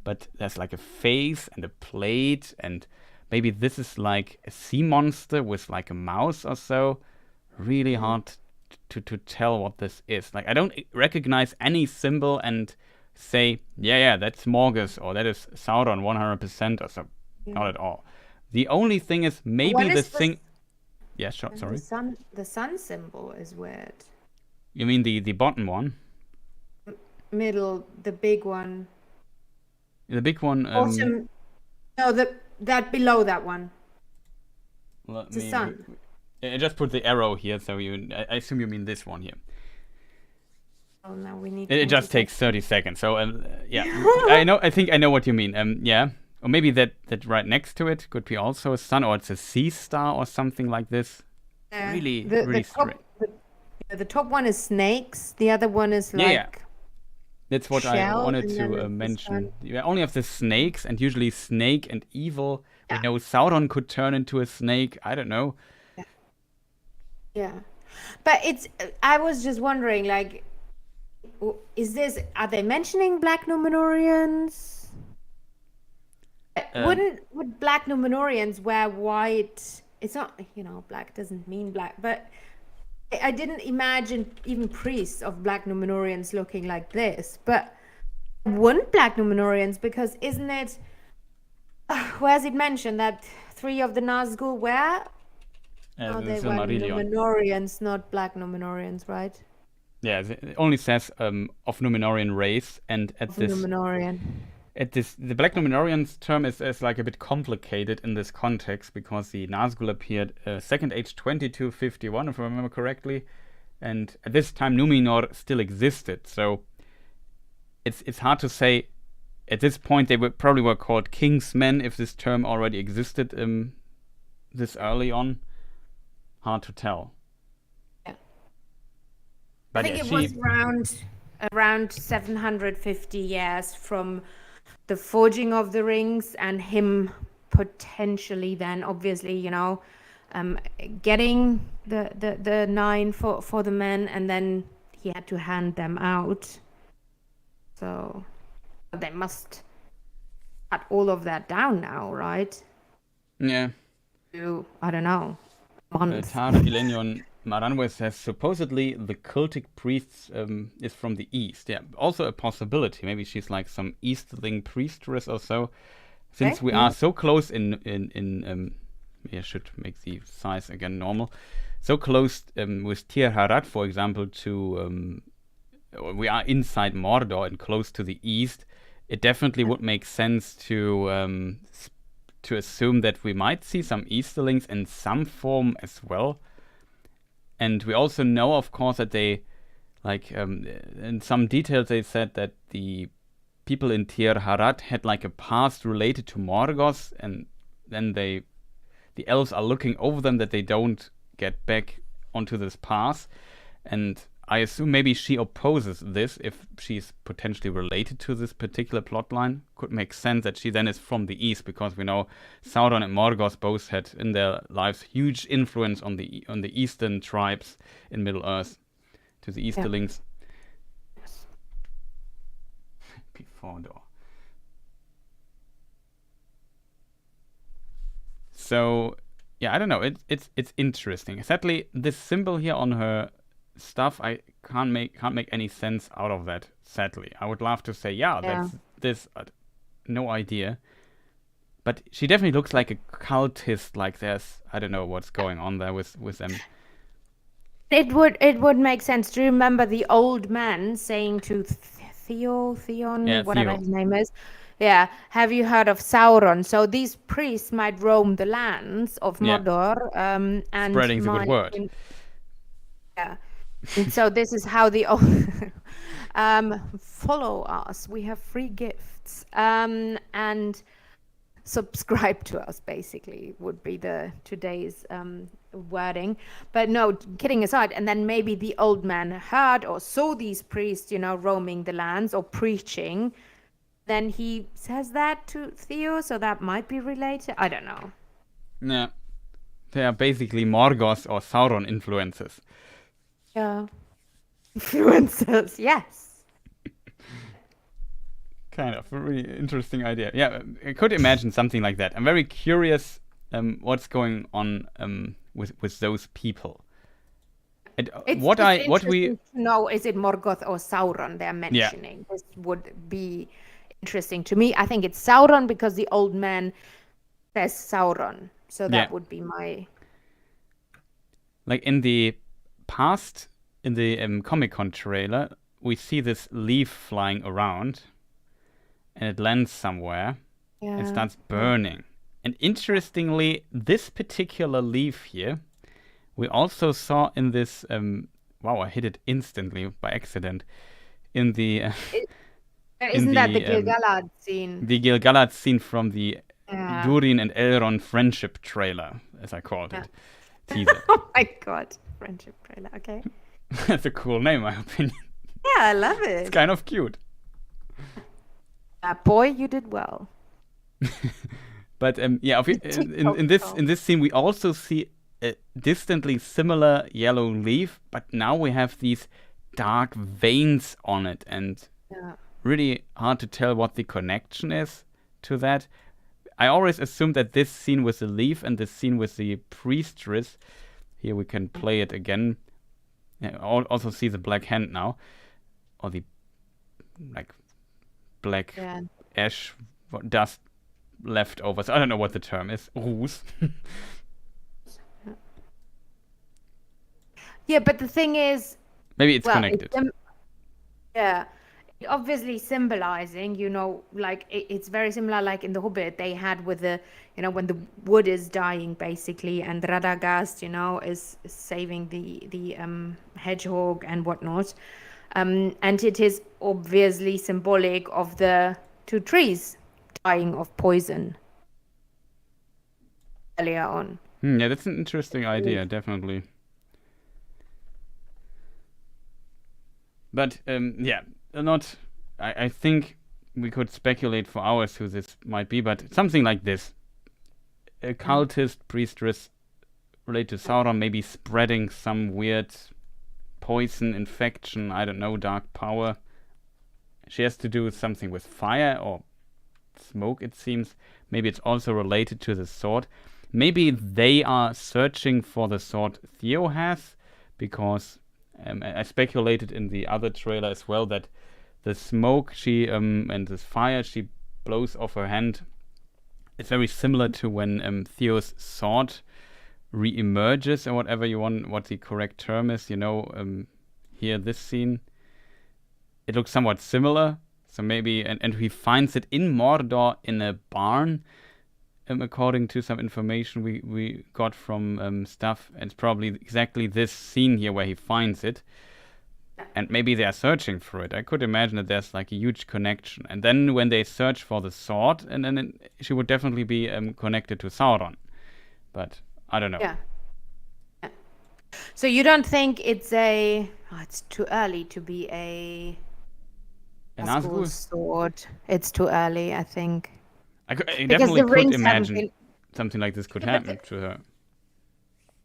but there's like a face and a plate, and maybe this is like a sea monster with like a mouse or so. Really hard to tell what this is. Like I don't recognize any symbol and say, yeah, that's Morgoth or that is Sauron 100% or so. Not at all. The only thing is maybe this thing. Yeah, sure. Sorry. The sun symbol is weird. You mean the bottom one? Middle, the big one. The big one. Bottom. No, that below that one. The sun. I just put the arrow here, so I assume you mean this one here. Oh, now we need. It just takes 30 seconds. So yeah, I think I know what you mean. Yeah. Or maybe that right next to it could be also a sun, or it's a sea star or something like this. Really strange. The top one is snakes. The other one is like. Yeah. That's what I wanted to mention. You only have the snakes, and usually snake and evil. Yeah. We know Sauron could turn into a snake. I don't know. Yeah. But I was just wondering, like, are they mentioning Black Númenóreans? Would Black Númenóreans wear white? It's not, black doesn't mean black, but I didn't imagine even priests of Black Númenóreans looking like this. But wouldn't Black Númenóreans, because isn't it? Where's it mentioned that 3 of the Nazgûl were? They were Númenóreans, not Black Númenóreans, right? Yeah, it only says of Númenórean race, and Númenórean. The Black Númenóreans term is like a bit complicated in this context, because the Nazgûl appeared Second Age 2251, if I remember correctly, and at this time Númenor still existed. So it's hard to say. At this point, they probably were called Kingsmen if this term already existed this early on. Hard to tell. Yeah, but I think it was around 750 years from the forging of the rings, and him potentially then obviously getting the 9 for the men, and then he had to hand them out. So they must cut all of that down now, right? Yeah. I don't know. Tar Ilenion Maranwe says supposedly the cultic priests is from the east. Yeah, also a possibility. Maybe she's like some Eastling priestess or so. Since we are so close in I should make the size again normal. So close with Tir Harat, for example, to we are inside Mordor and close to the east. It definitely would make sense to assume that we might see some Easterlings in some form as well. And we also know, of course, that they, in some details, they said that the people in Tir Harat had like a past related to Morgoth, and then the elves are looking over them that they don't get back onto this path. And I assume maybe she opposes this if she's potentially related to this particular plotline. Could make sense that she then is from the east, because we know Sauron and Morgoth both had in their lives huge influence on the eastern tribes in Middle Earth, to the Easterlings. Yes. Before door. So yeah, I don't know. It's interesting. Sadly, this symbol here on her stuff, I can't make any sense out of that. Sadly, I would love to say that's this. No idea, but she definitely looks like a cultist. Like I don't know what's going on there with them. It would make sense. Do you remember the old man saying to Theon, whatever his name is? Yeah, have you heard of Sauron? So these priests might roam the lands of Mordor, and spreading the good word. Yeah. And so this is how the follow us. We have free gifts. And subscribe to us, basically, would be the today's wording. But no, kidding aside, and then maybe the old man heard or saw these priests, roaming the lands or preaching. Then he says that to Theo, so that might be related. I don't know. Yeah. They are basically Morgoth or Sauron influences. Yeah. Influencers, yes. Kind of a really interesting idea. Yeah, I could imagine something like that. I'm very curious what's going on with those people. And, what we to know, is it Morgoth or Sauron they're mentioning? Yeah. This would be interesting to me. I think it's Sauron because the old man says Sauron, so that would be my. Like in the past, in the Comic-Con trailer, we see this leaf flying around. And it lands somewhere and starts burning. And interestingly, this particular leaf here, we also saw in this. Wow, I hit it instantly by accident. In the. Isn't that the gil-galad scene? The gil-galad scene from the Durin and Elrond friendship trailer, as I called it. Teaser. Oh my god, friendship trailer, okay. That's a cool name, in my opinion. Yeah, I love it. It's kind of cute. Boy, you did well. But in this scene, we also see a distantly similar yellow leaf, but now we have these dark veins on it, and really hard to tell what the connection is to that. I always assumed that this scene with the leaf and this scene with the priestess. Here we can play it again. Yeah, also see the black hand now, or the black ash dust leftovers. I don't know what the term is. Ruß. Yeah, but the thing is, maybe it's connected. Obviously symbolizing, it's very similar like in the Hobbit they had with the, when the wood is dying basically, and Radagast, is saving the hedgehog and whatnot. And it is obviously symbolic of the two trees dying of poison earlier on. Yeah, that's an interesting idea, definitely. But I think we could speculate for hours who this might be, but something like this. A cultist priestess related to Sauron, maybe spreading some weird poison, infection, I don't know, dark power. She has to do something with fire or smoke, it seems. Maybe it's also related to the sword. Maybe they are searching for the sword Theo has, because I speculated in the other trailer as well that the smoke and the fire she blows off her hand, it's very similar to when Theo's sword re-emerges, or whatever you want, what the correct term is, here this scene, it looks somewhat similar. So maybe, and he finds it in Mordor in a barn, according to some information we got from stuff. And it's probably exactly this scene here where he finds it. And maybe they are searching for it. I could imagine that there's like a huge connection. And then when they search for the sword, and then she would definitely be connected to Sauron. But I don't know. Yeah. So you don't think it's it's too early to be a Nazgul sword. It's too early, I think. I definitely could imagine something like this could happen to her.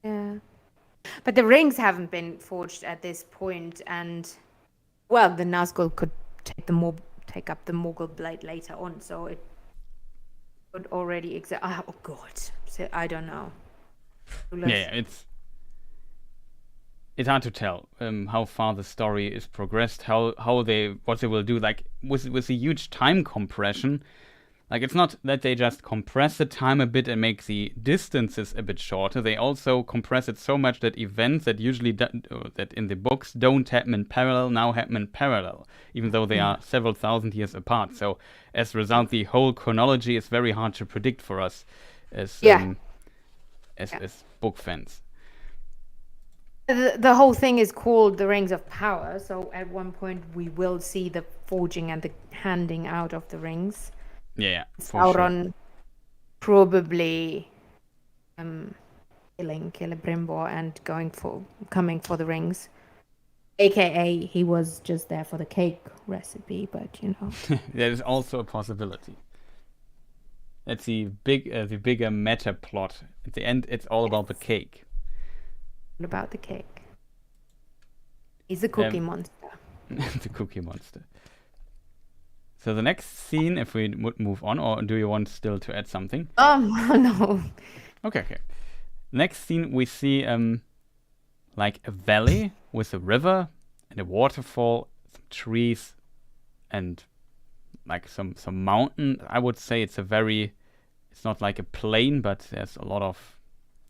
Yeah. But the rings haven't been forged at this point, and well, the Nazgul could take up the Morgul blade later on, so it would already exist. Oh god, so I don't know. Yeah, it's hard to tell how far the story is progressed, what they will do, like with a huge time compression. Like, it's not that they just compress the time a bit and make the distances a bit shorter. They also compress it so much that events that usually that in the books don't happen in parallel now happen in parallel, even though they are several thousand years apart. So as a result, the whole chronology is very hard to predict for us as book fans. The whole thing is called the Rings of Power. So at one point we will see the forging and the handing out of the rings. Yeah, Sauron probably killing Celebrimbor and coming for the rings. AKA he was just there for the cake recipe, but you know. That is also a possibility. That's the bigger meta plot. At the end, it's all about the cake. What about the cake? He's a cookie monster. The cookie monster. So the next scene, if we would move on, or do you want still to add something? No. Okay. Next scene, we see like a valley with a river and a waterfall, some trees, and like some mountain. I would say it's not like a plain, but there's a lot of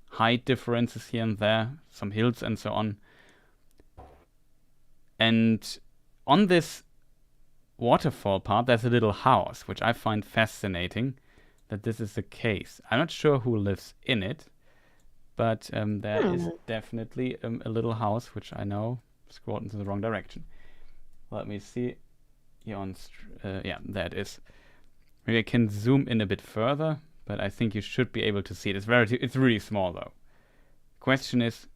height differences here and there, some hills and so on. And on this waterfall part, there's a little house, which I find fascinating that this is the case. I'm not sure who lives in it, but there is definitely a little house, which I know scrolled into the wrong direction. Let me see. Here on, yeah, there it is. Maybe I can zoom in a bit further, but I think you should be able to see it. It's really small though. Question is,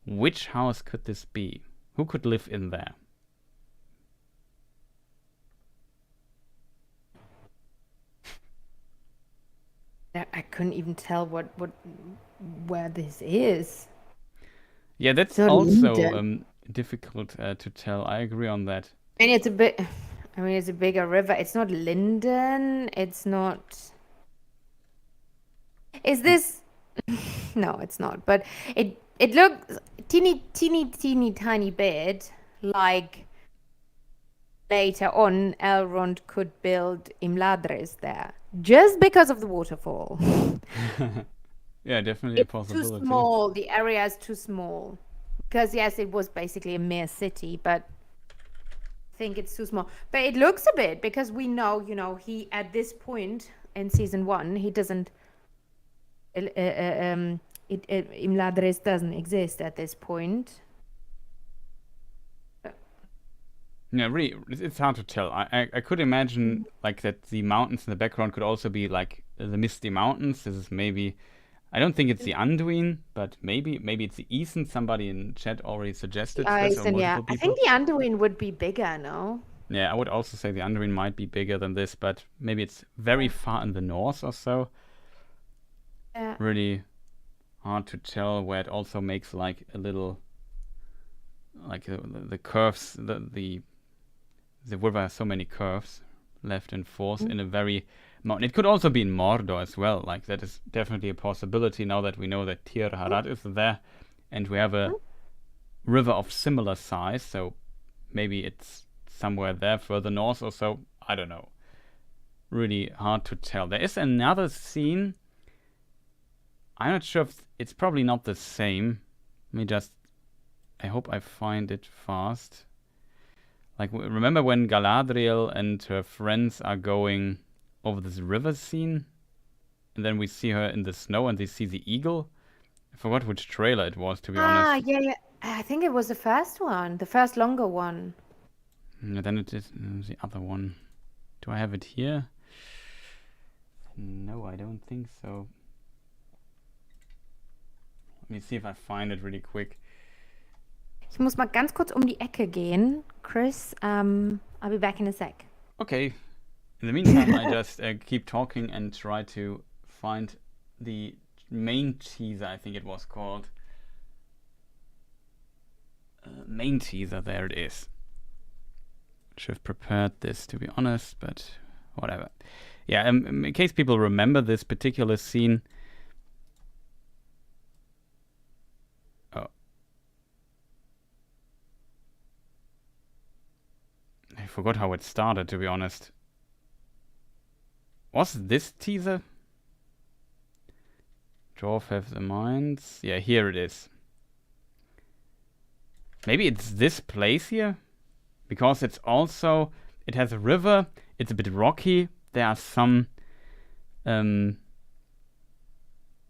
which house could this be? Who could live in there? I couldn't even tell where this is. Yeah, that's So also difficult to tell. I agree on that. And it's a bigger river. It's not Linden. It's not. Is this? No, it's not. But it looks teeny tiny bit like later on Elrond could build Imladris there just because of the waterfall. Yeah, definitely a It's possibility. too small. The area is too small. Because yes, it was basically a mere city, but I think it's too small. But it looks a bit because we know, he at this point in season 1, he doesn't. Imladris doesn't exist at this point. Yeah, really, it's hard to tell. I could imagine like that the mountains in the background could also be like the Misty Mountains. This is maybe, I don't think it's the Anduin, but maybe it's the Ethan. Somebody in chat already suggested this, or Yeah. multiple I think the Anduin would be bigger, no? Yeah, I would also say the Anduin might be bigger than this, but maybe it's very far in the north or so. Yeah. Really hard to tell, where it also makes like a little, like the curves, the river has so many curves, left and forth in a very mountain. It could also be in Mordor as well. Like that is definitely a possibility now that we know that Tir Harad is there, and we have a river of similar size. So maybe it's somewhere there further north or so. I don't know. Really hard to tell. There is another scene. I'm not sure if it's probably not the same. Let me just. I hope I find it fast. Like, remember when Galadriel and her friends are going over this river scene? And then we see her in the snow and they see the eagle? I forgot which trailer it was, to be honest. Yeah. I think it was the first one, the first longer one. Then it is the other one. Do I have it here? No, I don't think so. Let me see if I find it really quick. Ich muss mal ganz kurz die Ecke gehen, Chris. I'll be back in a sec. Okay. In the meantime, I just keep talking and try to find the main teaser, I think it was called. Main teaser, there it is. Should have prepared this, to be honest, but whatever. Yeah, in case people remember this particular scene. I forgot how it started, to be honest. Was this teaser? Dwarf have the minds. Yeah, here it is. Maybe it's this place here? Because it's also... It has a river. It's a bit rocky. There are some... there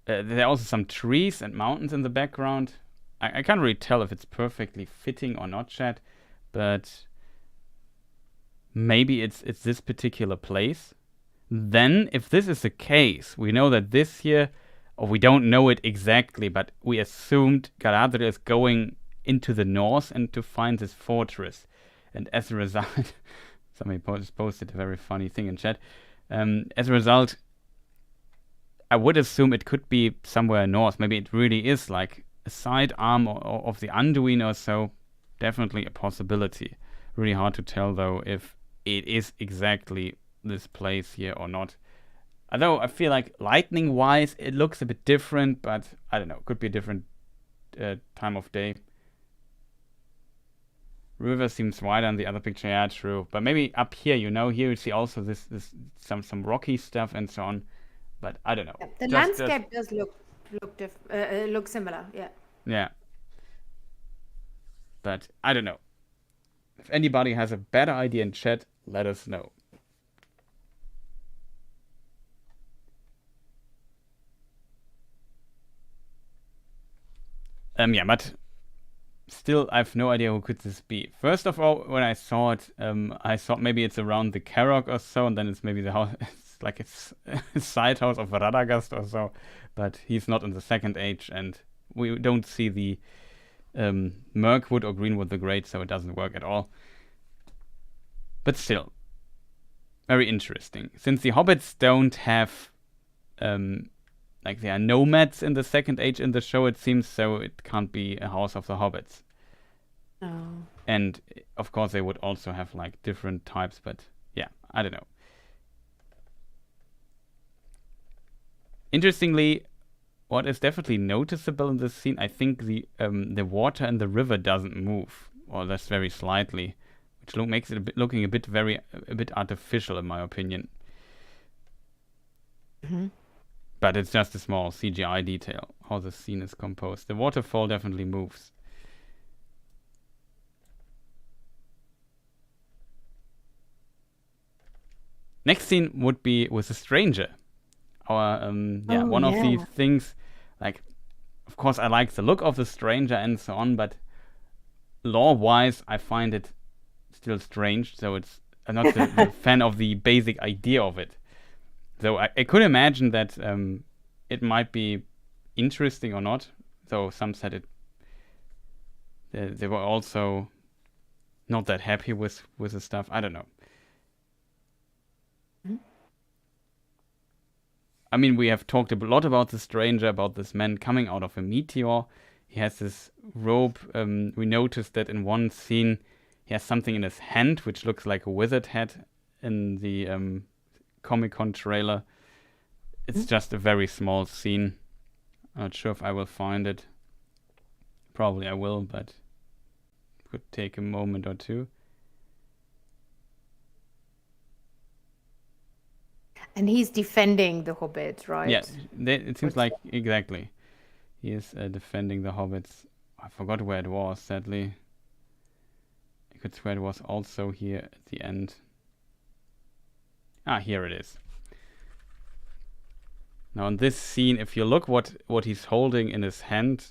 are also some trees and mountains in the background. I can't really tell if it's perfectly fitting or not, chat. But... Maybe it's this particular place. Then, if this is the case, we know that this here, or we don't know it exactly, but we assumed Galadriel is going into the north and to find this fortress. And as a result, somebody posted a very funny thing in chat. As a result, I would assume it could be somewhere north. Maybe it really is like a side arm of the Anduin or so. Definitely a possibility. Really hard to tell though if it is exactly this place here or not. Although I feel like lightning wise it looks a bit different, but I don't know, could be a different time of day. River seems wider in the other picture, yeah, true. But maybe up here, you know, here you see also this some rocky stuff and so on. But I don't know. Yeah, the landscape does look similar, yeah. Yeah. But I don't know. If anybody has a better idea in chat, let us know. Yeah, but still, I have no idea who could this be. First of all, when I saw it, I thought maybe it's around the Carrock or so, and then it's maybe the house, it's like it's a side house of Radagast or so. But he's not in the Second Age, and we don't see the Mirkwood or Greenwood the Great, so it doesn't work at all. But still, very interesting. Since the Hobbits don't have like they are nomads in the Second Age in the show, it seems, so it can't be a House of the Hobbits. Oh. And of course they would also have like different types, but yeah, I don't know. Interestingly, what is definitely noticeable in this scene, I think the water in the river doesn't move, or that's very slightly, which makes it looking a bit artificial in my opinion. Mm-hmm. But it's just a small CGI detail, how the scene is composed. The waterfall definitely moves. Next scene would be with a stranger. Our, one of these things, like, of course I like the look of the stranger and so on, but lore-wise I find it still strange, so it's I'm not the fan of the basic idea of it. So I could imagine that it might be interesting or not. Though some said they were also not that happy with the stuff. I don't know. Mm-hmm. I mean, we have talked a lot about the stranger, about this man coming out of a meteor. He has this robe. We noticed that in one scene he has something in his hand which looks like a wizard hat in the Comic-Con trailer. It's just a very small scene. I'm not sure if I will find it. Probably I will, but it could take a moment or two. And he's defending the Hobbit, right? Yeah, it seems like exactly. He is defending the Hobbits. I forgot where it was, sadly. I could swear it was also here at the end. Ah, here it is. Now in this scene, if you look what he's holding in his hand,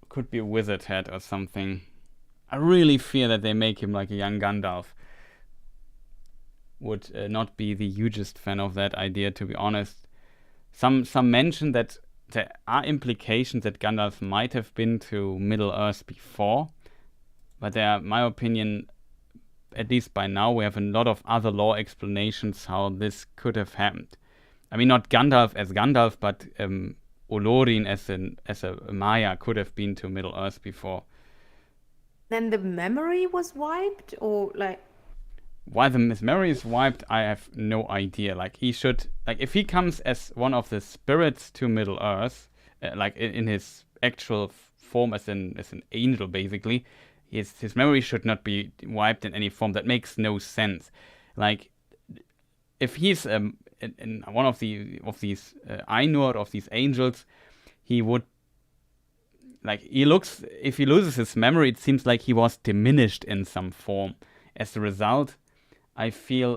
could be a wizard hat or something. I really fear that they make him like a young Gandalf. Would not be the hugest fan of that idea, to be honest. Some mention that there are implications that Gandalf might have been to Middle-earth before, but there are, in my opinion, at least by now, we have a lot of other lore explanations how this could have happened. I mean, not Gandalf as Gandalf, but Olorin as a Maya could have been to Middle-earth before. Then the memory was wiped, or like? Why his memory is wiped, I have no idea. Like he should, like if he comes as one of the spirits to Middle-earth, like in his actual form as an angel, basically. His memory should not be wiped in any form. That makes no sense. Like, if he's in one of these Ainur, of these angels, he would, like, if he loses his memory, it seems like he was diminished in some form. As a result, I feel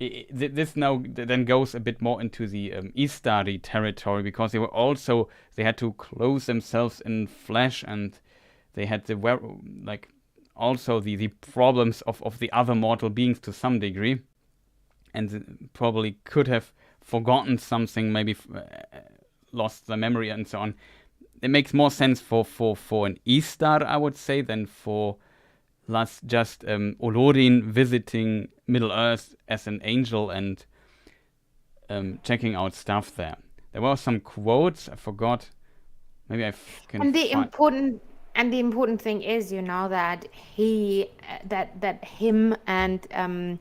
this now then goes a bit more into the Istari territory, because they had to clothe themselves in flesh, and they had also the problems of the other mortal beings to some degree, and probably could have forgotten something, maybe lost their memory and so on. It makes more sense for an Istar, I would say, than for just Olorin visiting Middle Earth as an angel and checking out stuff there. There were some quotes, I forgot. Maybe I can And the find... important thing is, that that him and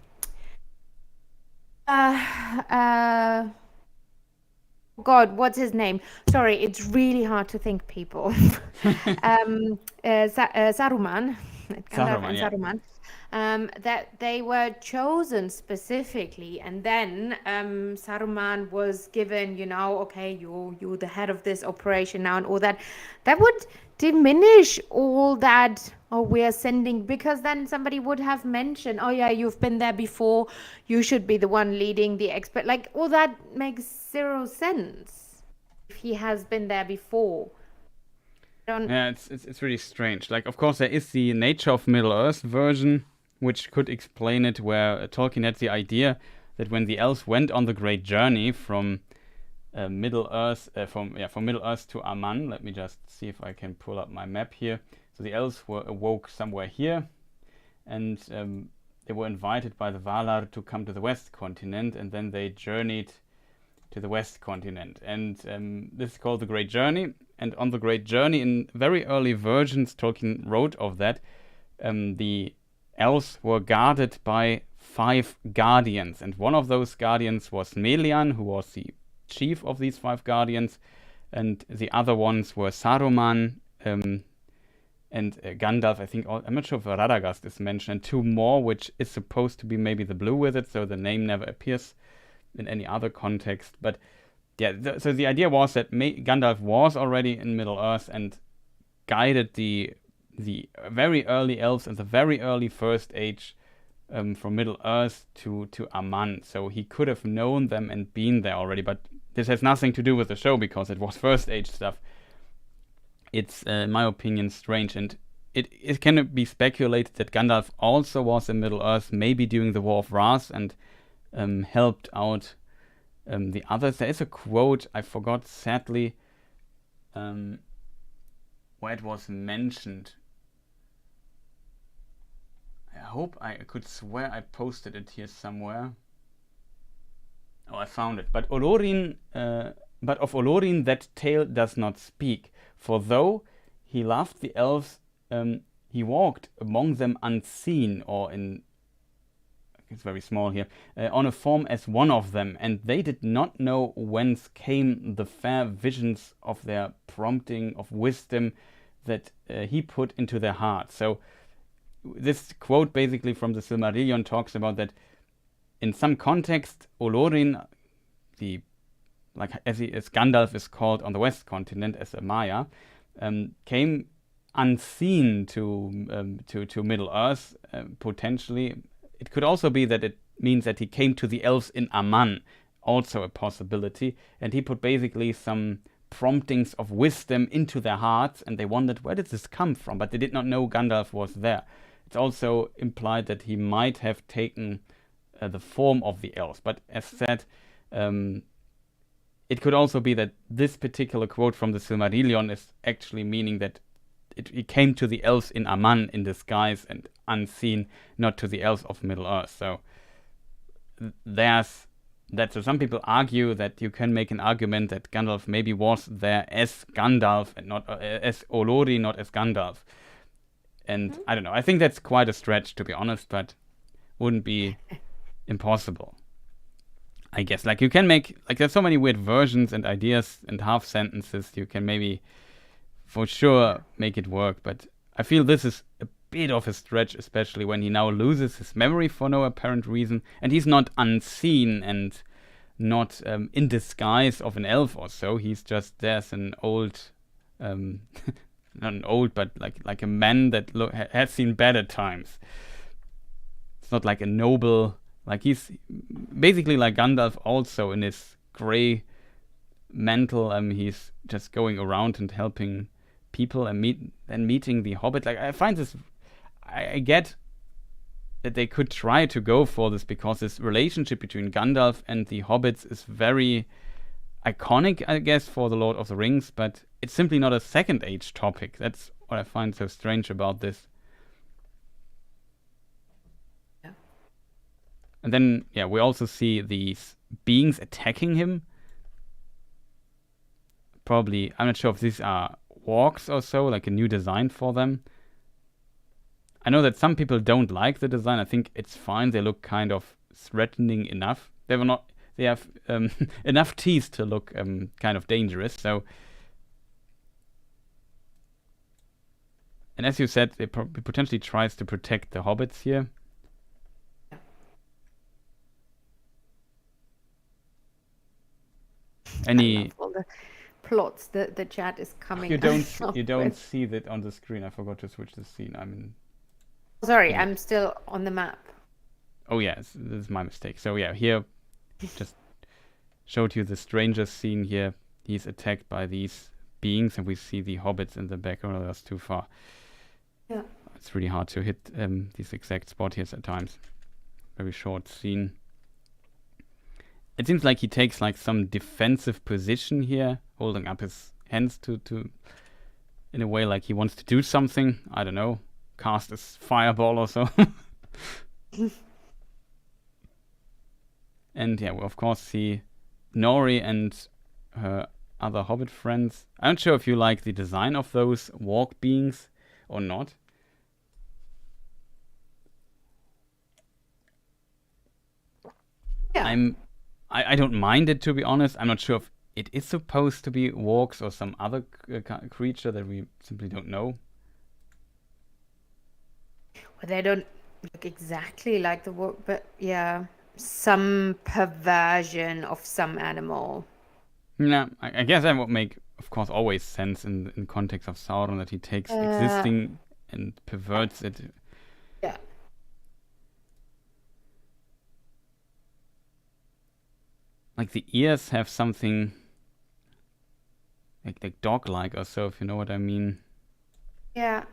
God, what's his name? Sorry, it's really hard to think, people. Saruman, Gandalf and yeah. Saruman, that they were chosen specifically, and then Saruman was given, okay, you're the head of this operation now, and all that. That would diminish all that. Oh, we are sending, because then somebody would have mentioned, oh yeah, you've been there before, you should be the one leading the expert. Like, all that makes zero sense if he has been there before. Yeah, it's really strange. Like, of course, there is the Nature of Middle-earth version, which could explain it, where Tolkien had the idea that when the elves went on the great journey from Middle-earth, from Middle-earth to Aman. Let me just see if I can pull up my map here. So the elves were awoke somewhere here, and they were invited by the Valar to come to the West Continent, and then they journeyed to the West Continent. And this is called the Great Journey. And on the Great Journey, in very early versions, Tolkien wrote of that, the elves were guarded by 5 guardians. And one of those guardians was Melian, who was the chief of these 5 guardians. And the other ones were Saruman, and Gandalf, I think. I'm not sure if Radagast is mentioned, and 2 more, which is supposed to be maybe the Blue Wizard, so the name never appears in any other context. But yeah, so the idea was that Gandalf was already in Middle-earth and guided the very early elves in the very early First Age from Middle-earth to Aman. So he could have known them and been there already, but this has nothing to do with the show because it was First Age stuff. It's, in my opinion, strange, and it can be speculated that Gandalf also was in Middle-earth, maybe during the War of Wrath, and helped out the others. There is a quote, I forgot sadly, where it was mentioned. I hope I could swear I posted it here somewhere. Oh, I found it. But of Olorin that tale does not speak. For though he loved the elves, he walked among them unseen, or in, it's very small here, on a form as one of them, and they did not know whence came the fair visions of their prompting of wisdom that he put into their heart. So this quote basically from the Silmarillion talks about that in some context, Olorin, as Gandalf is called on the West Continent as a Maya, came unseen to Middle-earth, potentially. It could also be that it means that he came to the elves in Aman, also a possibility, and he put basically some promptings of wisdom into their hearts, and they wondered, where did this come from? But they did not know Gandalf was there. It's also implied that he might have taken the form of the elves. But as said, it could also be that this particular quote from the Silmarillion is actually meaning that it came to the elves in Aman in disguise and unseen, not to the elves of Middle-earth. So there's that. So some people argue that you can make an argument that Gandalf maybe was there as Gandalf and not as Olori, not as Gandalf. And I don't know. I think that's quite a stretch, to be honest, but wouldn't be impossible. I guess, like, you can make, like, there's so many weird versions and ideas and half sentences. You can maybe for sure make it work, but I feel this is a bit of a stretch, especially when he now loses his memory for no apparent reason, and he's not unseen and not in disguise of an elf or so. He's just there's an old, not an old, but like a man that has seen better times. It's not like a noble. Like, he's basically like Gandalf also in his grey mantle. He's just going around and helping people and meeting the Hobbit. Like, I find this, I get that they could try to go for this because this relationship between Gandalf and the hobbits is very iconic, I guess, for the Lord of the Rings, but it's simply not a Second Age topic. That's what I find so strange about this. Yeah. And then, we also see these beings attacking him. Probably, I'm not sure if these are walks or so, like a new design for them. I know that some people don't like the design. I think it's fine. They look kind of threatening enough. They have enough teeth to look kind of dangerous. So, and as you said, it potentially tries to protect the hobbits here. Any all the plots that the chat is coming. you don't see that on the screen. I forgot to switch the scene. I mean, sorry, I'm still on the map. Oh yes, this is my mistake. So here just showed you the stranger scene here. He's attacked by these beings, and we see the hobbits in the background. That's too far. Yeah, it's really hard to hit this exact spot here at times. Very short scene. It seems like he takes like some defensive position here, holding up his hands to in a way like he wants to do something. I don't know, cast his fireball or so. And we of course see Nori and her other hobbit friends. I'm not sure if you like the design of those walk beings or not. Yeah. I don't mind it, to be honest. I'm not sure if it is supposed to be walks or some other creature that we simply don't know. Well, they don't look exactly like the walk, but some perversion of some animal. Yeah, I guess that would make, of course, always sense in context of Sauron, that he takes existing and perverts it. Yeah. Like the ears have something like dog-like or so, if you know what I mean. Yeah.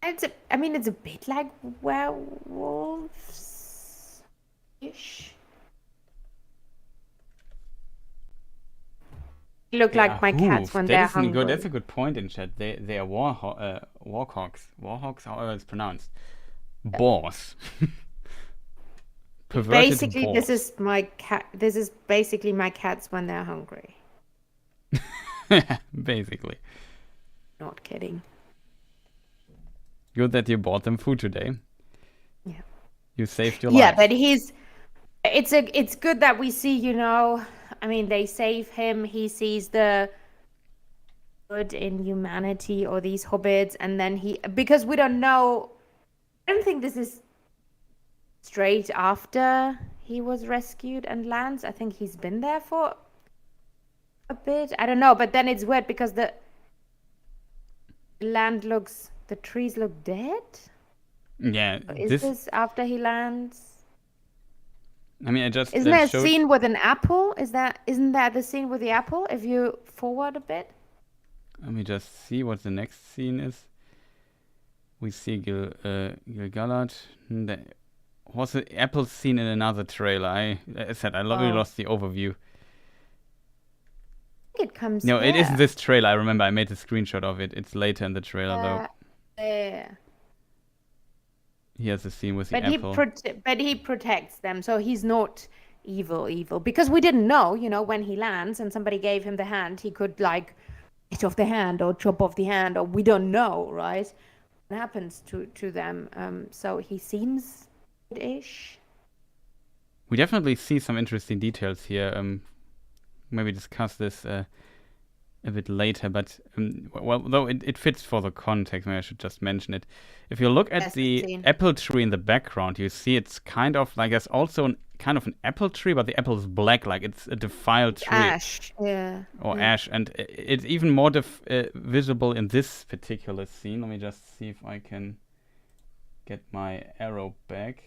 It's a bit like werewolves-ish. They look like my cats when they're hungry. That's a good point in chat. They are warhawks. Warhawks, however it's pronounced. Boars. Basically, boars. this is my cat. This is basically my cats when they're hungry. Basically. Not kidding. Good that you bought them food today. Yeah. You saved your life. Yeah, but it's good that we see, they save him. He sees the good in humanity or these hobbits, and then because we don't know, I don't think this is straight after he was rescued and lands. I think he's been there for a bit. I don't know, but then it's weird because the trees look dead. Yeah. Is this after he lands? I mean, Isn't there a scene with an apple? Isn't that the scene with the apple? If you forward a bit. Let me just see what the next scene is. We see gil-galad. Was the apple scene in another trailer? I said I really lost the overview. I think it comes. No, it isn't this trailer. I remember I made a screenshot of it. It's later in the trailer though. There. Here's the scene with the apple. But he protects them, so he's not evil. Because we didn't know, when he lands and somebody gave him the hand, he could like eat off the hand or chop off the hand, or we don't know, right? What happens to them? So he seems good-ish. We definitely see some interesting details here. Maybe discuss this a bit later, but though it fits for the context, maybe I should just mention it. If you look at the apple tree in the background, you see it's kind of like there's also kind of an apple tree, but the apple is black, like it's a defiled tree. Ash, yeah. Or ash, and it's even more visible in this particular scene. Let me just see if I can get my arrow back.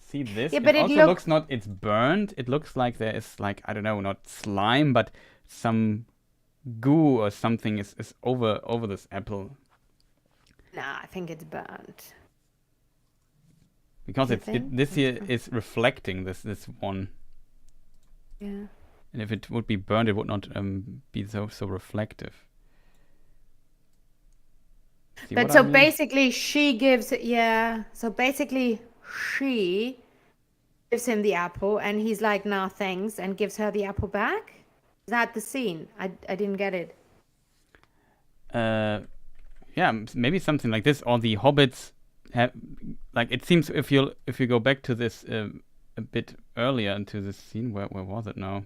See this? Yeah, but it also looks not. It's burned. It looks like there is like, I don't know, not slime, but some goo or something is over this apple. Nah, I think it's burnt. because You think? this here Okay. is reflecting this one. Yeah. And if it would be burned, it would not be so reflective. See But what so I mean? basically, she gives. Yeah. So basically, she gives him the apple, and he's like, "Nah, thanks," and gives her the apple back. Is that the scene? I didn't get it. Yeah, maybe something like this. Or the hobbits have, like, it seems if you go back to this a bit earlier into this scene, where was it now?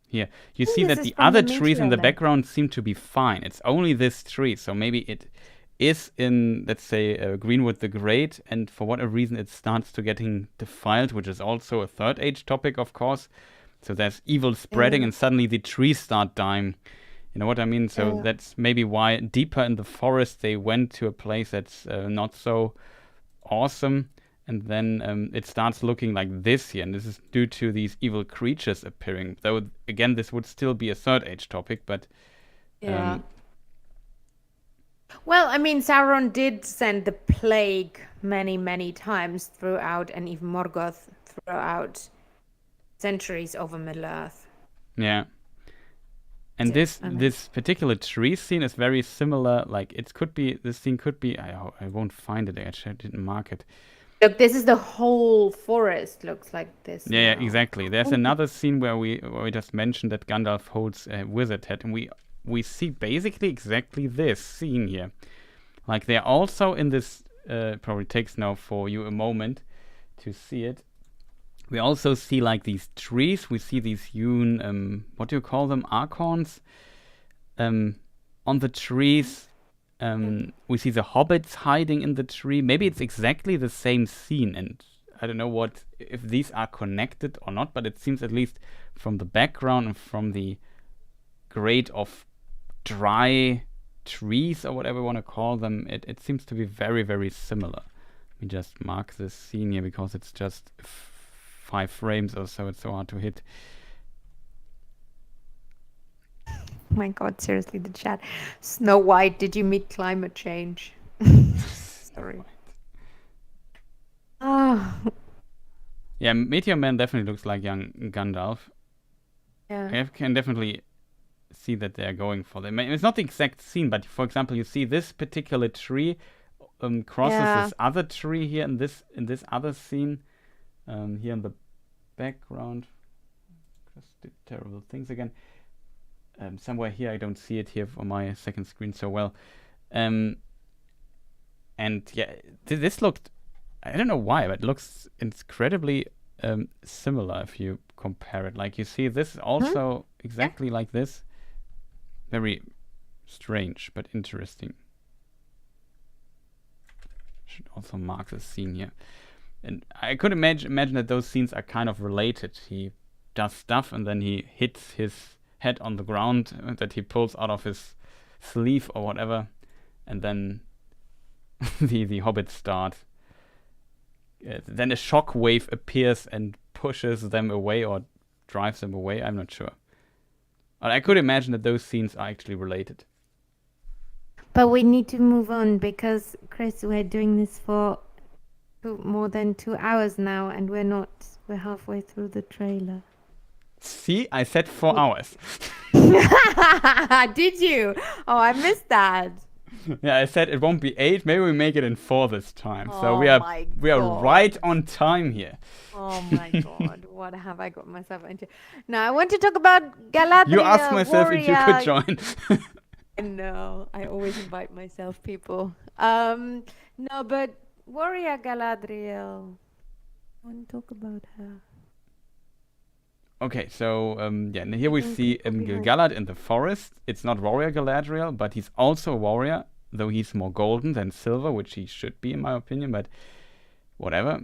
Here, you see This that is the from other the trees in the trailer. background seem to be fine. It's only this tree, so maybe it is in, let's say, Greenwood the Great, and for whatever reason it starts to getting defiled, which is also a third age topic, of course. So there's evil spreading, Yeah. and suddenly the trees start dying. You know what I mean? So Yeah. that's maybe why deeper in the forest they went to a place that's not so awesome, and then it starts looking like this here, and this is due to these evil creatures appearing. Though again, this would still be a third age topic, but Yeah. Well, I mean, Sauron did send the plague many, many times throughout, and even Morgoth throughout centuries over Middle-earth. yeah. And So, this I mean, this particular tree scene is very similar. Like it could be, this scene could be. I won't find it. Actually, I didn't mark it. look, this is the whole forest. Looks like this Yeah, now. exactly. There's another scene where we just mentioned that Gandalf holds a wizard head, and we see basically exactly this scene here. Like they're also in this. Probably takes now for you a moment to see it. We also see like these trees. We see these hewn, what do you call them, acorns, on the trees. We see the hobbits hiding in the tree. Maybe it's exactly the same scene, and I don't know what if these are connected or not, but it seems, at least from the background and from the grade of dry trees or whatever you want to call them, it seems to be very, very similar. Let me just mark this scene here because it's just 5 frames or so. It's so hard to hit. My God, seriously, the chat. Snow White, did you meet climate change? Sorry. Oh, Yeah, Meteor Man definitely looks like young Gandalf. yeah. I can definitely see that they're going for them. It's not the exact scene, but for example, you see this particular tree crosses Yeah. this other tree here in this other scene. Here in the background, just did terrible things again. Somewhere here, I don't see it here for my second screen so well. And yeah, this looked, I don't know why, but it looks incredibly similar if you compare it. Like you see this also exactly like this. Very strange, but interesting. Should also mark the scene here. And I could imagine that those scenes are kind of related. He does stuff and then he hits his head on the ground that he pulls out of his sleeve or whatever, and then the hobbits start. Then a shock wave appears and pushes them away or drives them away. I'm not sure. But I could imagine that those scenes are actually related. But we need to move on because, Chris, we're doing this for more than 2 hours now, and we're not. We're halfway through the trailer. See, I said 4 hours. Did you? Oh, I missed that. Yeah, I said it won't be 8. Maybe we make it in 4 this time. So Oh we are my right God. on time here. Oh my God, what have I got myself into? Now I want to talk about Galadriel. You asked myself if you could Warrior. join. No, I always invite myself people. No, but Warrior Galadriel. I want to talk about her. Okay, so yeah, and here we think see people behind- Gil-galad in the forest. It's not Warrior Galadriel, but he's also a warrior, though he's more golden than silver, which he should be in my opinion, but whatever.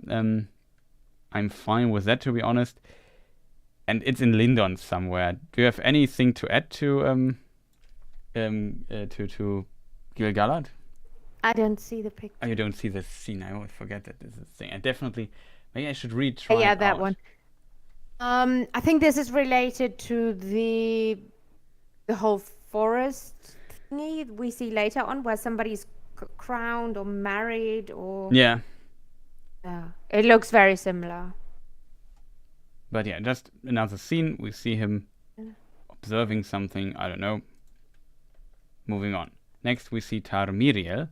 I'm fine with that, to be honest. And it's in Lindon somewhere. Do you have anything to add to Gil-galad? I don't see the picture. Oh, you don't see the scene. I always forget that this is a thing. I definitely, maybe I should retry Yeah, it that out. one. I think this is related to the whole forest thingy we see later on, where somebody's crowned or married or Yeah. Yeah, it looks very similar. But yeah, just another scene. We see him observing something. I don't know. Moving on. Next, we see Tarmiriel.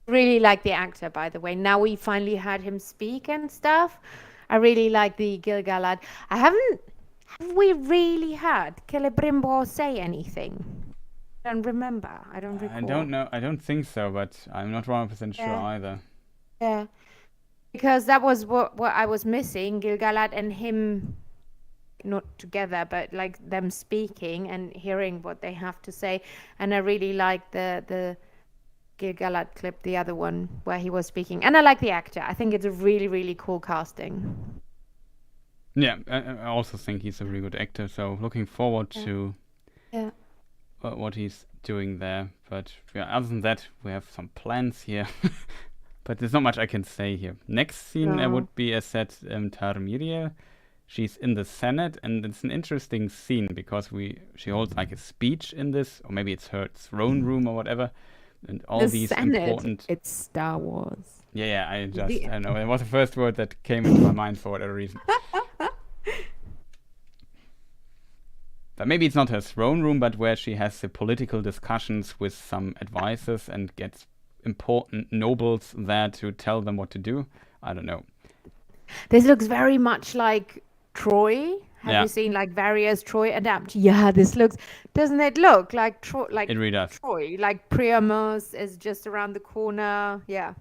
Really like the actor, by the way. Now we finally heard him speak and stuff. I really like the gil-galad. Have we really heard Celebrimbor say anything? I don't remember. I don't recall. I don't know. I don't think so, but I'm not 100% sure Yeah. either. Yeah. Because that was what I was missing, Gil-galad and him, not together, but like them speaking and hearing what they have to say. And I really like the gil-galad clip, the other one where he was speaking. And I like the actor. I think it's a really, really cool casting. Yeah, I also think he's a really good actor. So looking forward to what he's doing there. But yeah, other than that, we have some plans here. But there's not much I can say here. Next scene would be, as said, Tarmiriel. She's in the Senate, and it's an interesting scene because she holds like a speech in this, or maybe it's her throne room or whatever, and all these Senate, important. it's Star Wars. Yeah, I don't know. It was the first word that came into my mind for whatever reason. But maybe it's not her throne room, but where she has the political discussions with some advisors and gets important nobles there to tell them what to do. I don't know. This looks very much like Troy. Have you seen like various Troy adapt? Yeah, doesn't it look like Troy? Like it really does. Troy, like Priamos is just around the corner. Yeah,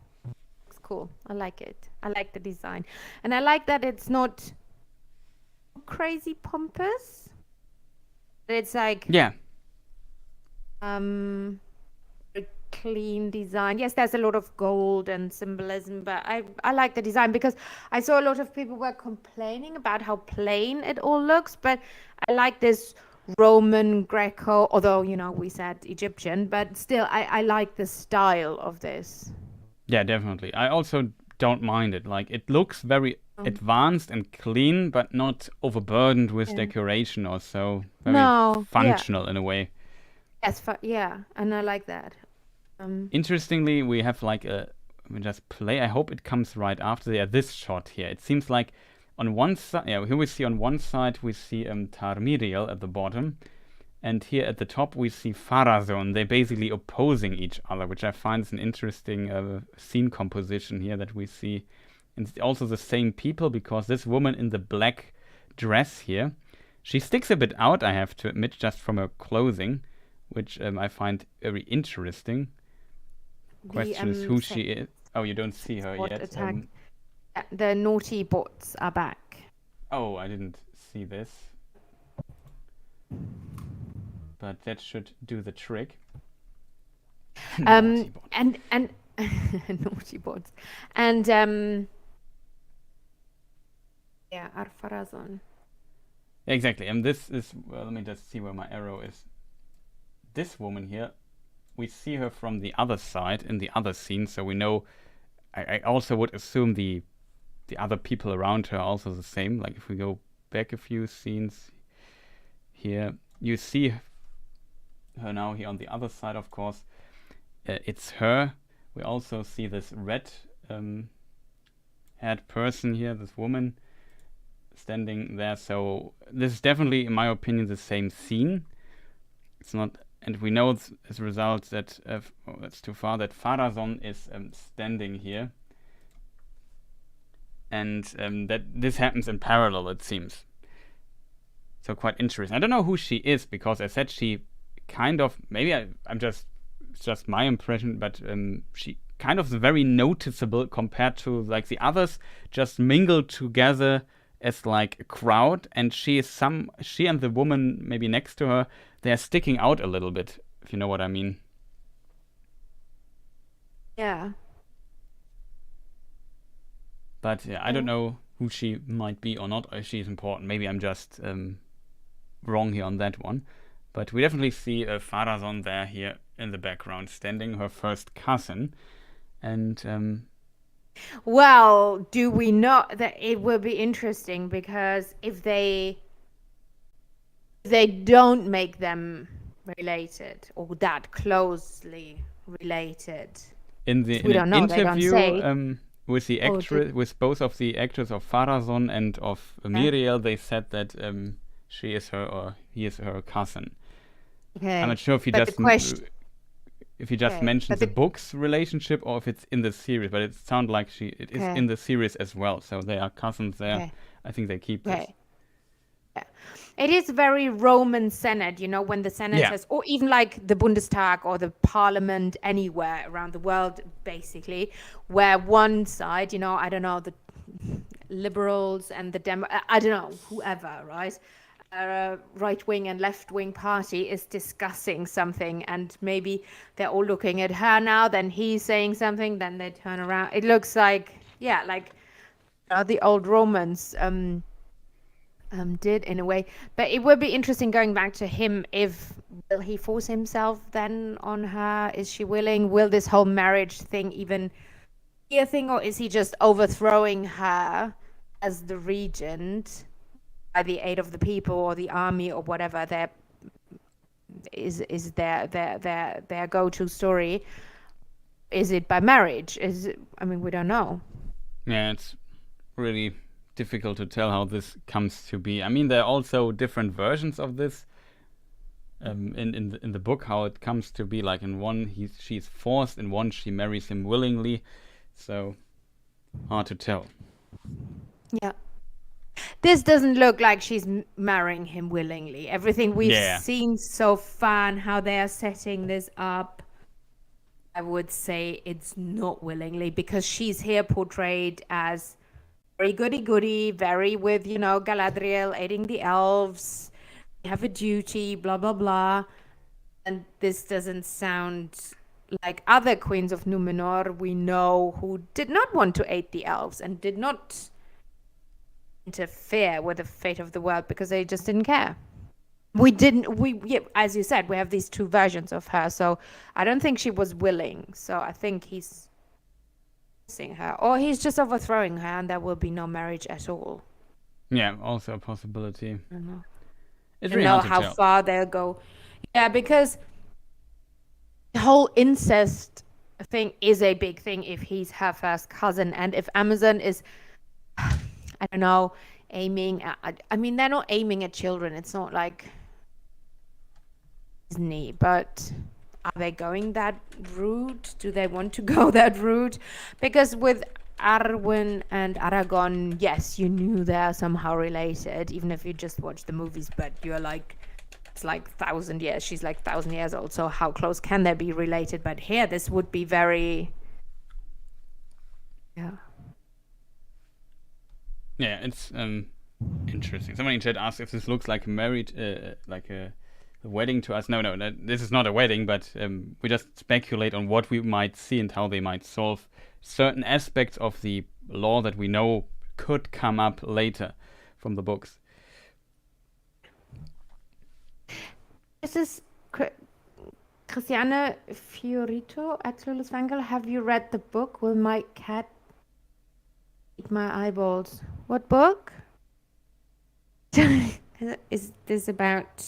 it's cool. I like it. I like the design, and I like that it's not crazy pompous. It's like a clean design. Yes, there's a lot of gold and symbolism, but I like the design because I saw a lot of people were complaining about how plain it all looks, but I like this Roman Greco, although we said Egyptian, but still I like the style of this. Yeah, definitely. I also don't mind it. Like, it looks very advanced and clean, but not overburdened with decoration or so. Very functional in a way. Yes, and I like that. Interestingly, we have like just play. I hope it comes right after this shot here. It seems like on one side, here we see on one side we see Tarmiriel at the bottom, and here at the top we see Pharazôn. They're basically opposing each other, which I find is an interesting scene composition here that we see. And it's also the same people, because this woman in the black dress here, she sticks a bit out, I have to admit, just from her clothing, which I find very interesting. Question is who she is. Oh, you don't see her yet. The naughty bots are back. Oh, I didn't see this. But that should do the trick. And naughty bots. And Pharazôn. Exactly. And this is, well, let me just see where my arrow is. This woman here, we see her from the other side in the other scene, so we know. I also would assume the other people around her are also the same. Like, if we go back a few scenes here, you see her now here on the other side, of course. It's her. We also see this red haired person here, this woman standing there. So this is definitely, in my opinion, the same scene. It's not, and we know as a result that that's too far, that Pharazôn is standing here, and that this happens in parallel, it seems. So quite interesting. I don't know who she is, because I said she kind of, maybe it's just my impression, but she kind of is very noticeable compared to like the others, just mingled together as like a crowd, and she and the woman maybe next to her, they're sticking out a little bit, if you know what I mean. Yeah. But yeah, I don't know who she might be or not, or if she's important. Maybe I'm just wrong here on that one. But we definitely see Pharazôn there here in the background, standing, her first cousin. And well, do we know that it will be interesting, because if they don't make them related or that closely related, in an interview with the actress, with both of the actors of Farazon and of Miriel, they said that she is her or he is her cousin. Okay. I'm not sure if he But just the question, if he just okay, mentioned but the book's relationship or if it's in the series, but it sounds like it is okay, in the series as well. So they are cousins there. okay, I think they keep this. okay. Yeah. It is very Roman Senate, you know, when the Senate Yeah. has, or even like the Bundestag or the Parliament anywhere around the world, basically, where one side, you know, I don't know, the liberals and the I don't know, whoever, right? Right wing and left wing party is discussing something, and maybe they're all looking at her now, then he's saying something, then they turn around. It looks like, yeah, like the old Romans did in a way. But it would be interesting going back to him, if will he force himself then on her? Is she willing? Will this whole marriage thing even be a thing, or is he just overthrowing her as the regent by the aid of the people or the army or whatever their go-to story? Is it by marriage? I mean, we don't know. Yeah, it's really difficult to tell how this comes to be. I mean, there are also different versions of this in the book, how it comes to be. Like in one, she's forced, in one, she marries him willingly. So hard to tell. Yeah. This doesn't look like she's marrying him willingly. Everything we've seen so far and how they are setting this up, I would say it's not willingly, because she's here portrayed as very goody-goody, very with, you know, Galadriel aiding the elves, have a duty, blah, blah, blah. And this doesn't sound like other queens of Numenor we know who did not want to aid the elves and did not interfere with the fate of the world because they just didn't care. As you said, we have these two versions of her, so I don't think she was willing. So I think he's seeing her, or he's just overthrowing her and there will be no marriage at all. Yeah, also a possibility. I don't know. It's really hard to how tell. far they'll go. Yeah, because the whole incest thing is a big thing if he's her first cousin, and if Amazon is, I don't know, aiming at, I mean, they're not aiming at children. It's not like Disney, but are they going that route? Do they want to go that route? Because with Arwen and Aragon, yes, you knew they're somehow related, even if you just watched the movies, but you're like, it's like 1,000 years. She's like 1,000 years old. So how close can they be related? But here, this would be very, yeah. Yeah, it's interesting. Someone in chat asked if this looks like a married, like a wedding to us. No, this is not a wedding, but we just speculate on what we might see and how they might solve certain aspects of the law that we know could come up later from the books. This is Christiane Fiorito at Clueless Fangirl. Have you read the book, Will My Cat Eat My Eyeballs? What book? Is this about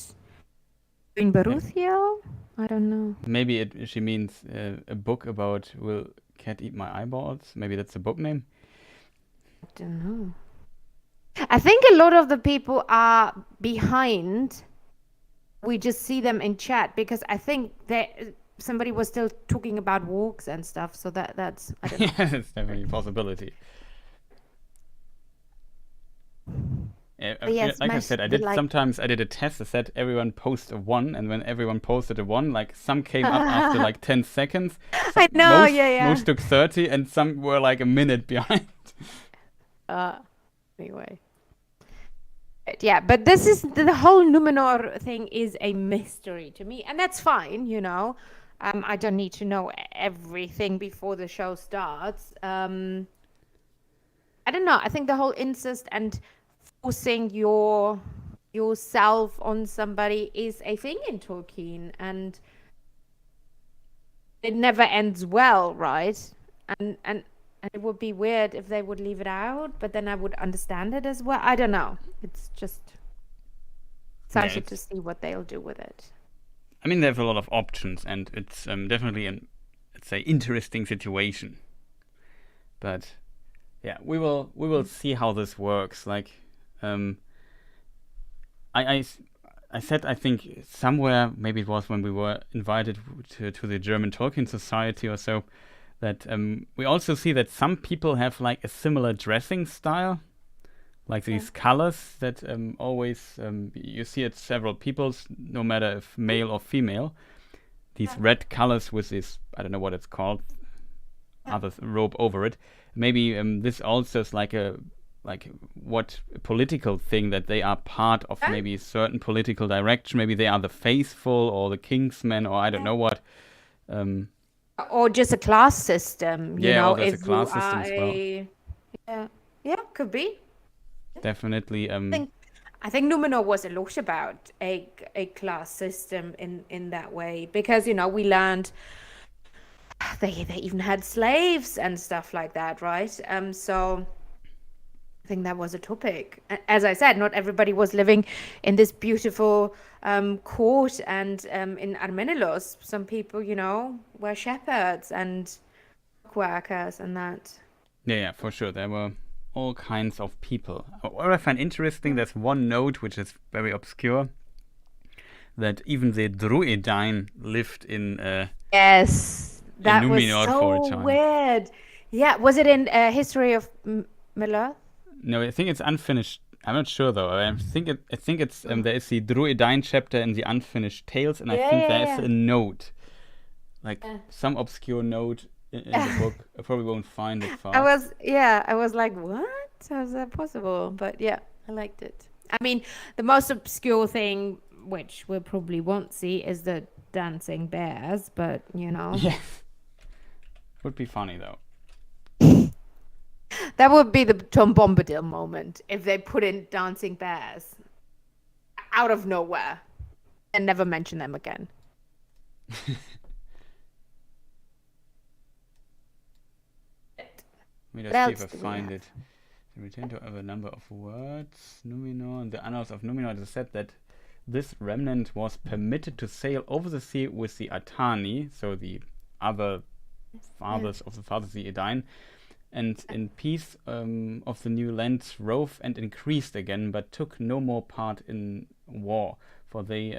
Queen Baruthiel? I don't know. Maybe she means a book about Will Cat Eat My Eyeballs? Maybe that's the book name? I don't know. I think a lot of the people are behind. We just see them in chat because I think that somebody was still talking about walks and stuff. So that's I don't know. Yeah, it's definitely a possibility. Yes, like I said, sometimes I did a test. I said everyone post a 1, and when everyone posted a 1, like some came up after like 10 seconds. I know, Most took 30, and some were like a minute behind. Anyway. Yeah, but this is the whole Numenor thing is a mystery to me, and that's fine, you know. I don't need to know everything before the show starts. I don't know. I think the whole incest and forcing yourself on somebody is a thing in Tolkien, and it never ends well, right? And it would be weird if they would leave it out, but then I would understand it as well. I don't know. It's just excited to see what they'll do with it. I mean, they have a lot of options, and it's definitely an, let's say, interesting situation. But yeah, we will see how this works. Like, I said, I think somewhere, maybe it was when we were invited to the German Tolkien Society or so, that we also see that some people have like a similar dressing style, like these colors that always you see at several people's, no matter if male or female, these red colors with this, I don't know what it's called, other robe over it. Maybe this also is like what political thing, that they are part of maybe a certain political direction. Maybe they are the faithful or the kingsmen, or I don't know what. Or just a class system, you know, or there's if a class you system are as well. yeah, could be. Definitely. I think Numenor was a lot about a class system in that way, because you know we learned they even had slaves and stuff like that, right? So I think that was a topic. As I said, not everybody was living in this beautiful court, and in Armenelos, some people, you know, were shepherds and workers and that. Yeah, for sure. There were all kinds of people. What I find interesting, there's one note which is very obscure, that even the Druidine lived in Yes, that was Numenor for a so time. weird. Yeah, was it in History of Middle-earth? No, I think it's unfinished. I'm not sure though. I think it's there is the Druidine chapter in the Unfinished Tales, and I think there's a note, like some obscure note in the book. I probably won't find it fast. I was like, what? How is that possible? But yeah, I liked it. I mean, the most obscure thing, which we probably won't see, is the dancing bears, but you know. Yeah. Would be funny though. That would be the Tom Bombadil moment if they put in dancing bears out of nowhere and never mention them again. Let me just see if I find it. The return to a number of words. Numenor. In the Annals of Numenor, it is said that this remnant was permitted to sail over the sea with the Atani, so the other fathers of the fathers, the Edain, and in peace of the new land rove and increased again, but took no more part in war, for they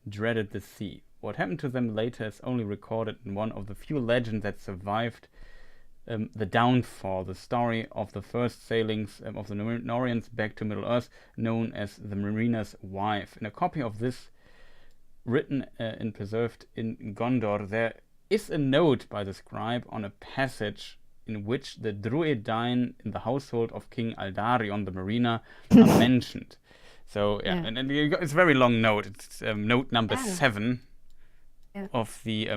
dreaded the sea. What happened to them later is only recorded in one of the few legends that survived the downfall, the story of the first sailings of the Numenoreans back to Middle-earth, known as the Mariner's Wife. In a copy of this, written and preserved in Gondor, there is a note by the scribe on a passage in which the Druidine in the household of King Aldarion, the mariner, are mentioned. So and it's a very long note. It's note number 7 of the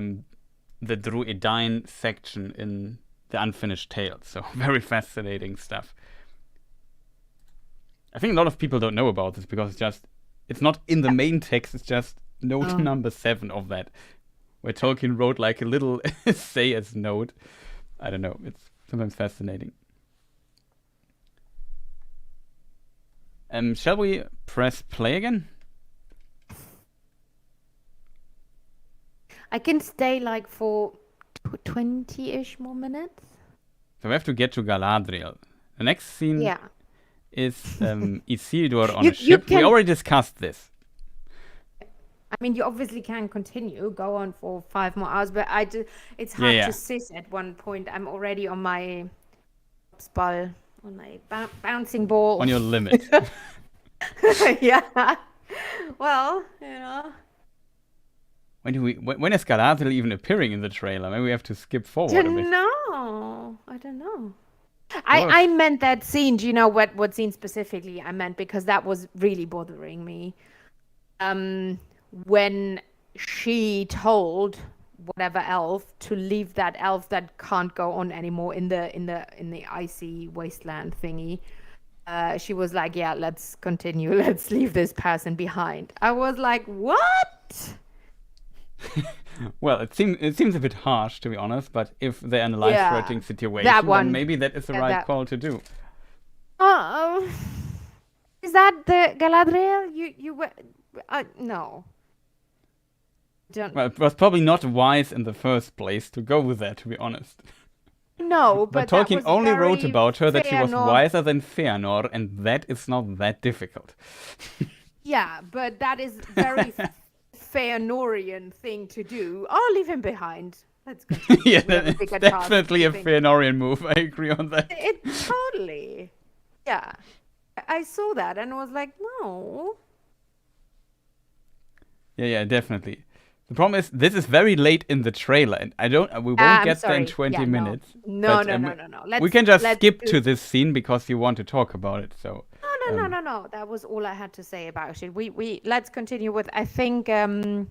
Druidine section in the Unfinished Tales. So very fascinating stuff. I think a lot of people don't know about this because it's not in the main text. It's just note number 7 of that, where Tolkien wrote like a little essay as note. I don't know. It's sometimes fascinating. Shall we press play again? I can stay like for 20-ish more minutes. So we have to get to Galadriel. The next scene is Isildur on a ship. We already discussed this. I mean, you obviously can continue, go on for 5 more hours, but it's hard to sit at one point. I'm already on my ball, on my bouncing ball. On your limit. Yeah. Well, you know. When is Galadriel even appearing in the trailer? Maybe we have to skip forward a bit. I don't know. I meant that scene. Do you know what scene specifically I meant? Because that was really bothering me. When she told whatever elf to leave that elf that can't go on anymore in the icy wasteland thingy. She was like, yeah, let's continue. Let's leave this person behind. I was like, what? Well, it seems a bit harsh, to be honest, but if they're in a life-threatening situation, then maybe that is the right call to do. Is that the Galadriel? You were no. Well, it was probably not wise in the first place to go with that, to be honest. No, But but that Tolkien was only wrote very about her that she was Feanor. wiser than Feanor, and that is not that difficult. Yeah, but that is very Feanorian thing to do. I'll leave him behind. Let's continue. Yeah, We have a it's bigger task, definitely I a think. Feanorian move. I agree on that. It totally. Yeah. I saw that and was like, no. Yeah, definitely. The problem is this is very late in the trailer, and we won't I'm get there in sorry. 20 Yeah, minutes. No. But, No. we can just skip do... to this scene because you want to talk about it. So No. That was all I had to say about it. We let's continue with, I think, Arondir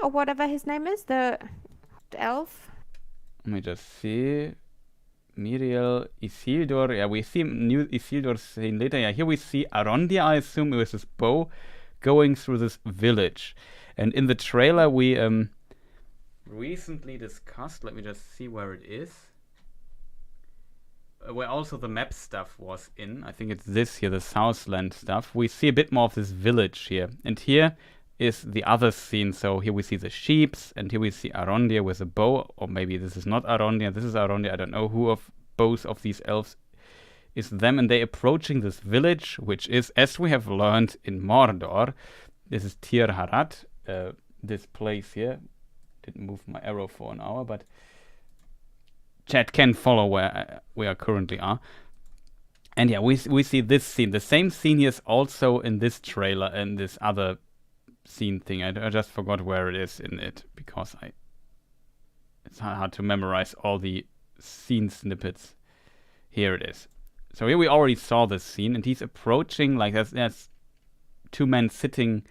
or whatever his name is, the elf. let me just see. Miriel, Isildur. Yeah, we see new Isildur scene later. Yeah, here we see Arondir, I assume, with his bow going through this village. And in the trailer we recently discussed, let me just see where it is. Where also the map stuff was in. I think it's this here, the Southland stuff. We see a bit more of this village here. And here is the other scene. So here we see the sheeps, and here we see Arondir with a bow. Or maybe this is not Arondir, this is Arondir. I don't know who of both of these elves is them. And they approaching this village, which is, as we have learned in Mordor, this is Tir Harat, this place here. Didn't move my arrow for an hour, but chat can follow where we are currently are. And yeah, we see this scene. The same scene is also in this trailer and this other scene thing. I just forgot where it is in it because it's hard to memorize all the scene snippets. Here it is. So here we already saw this scene, and he's approaching, like there's two men sitting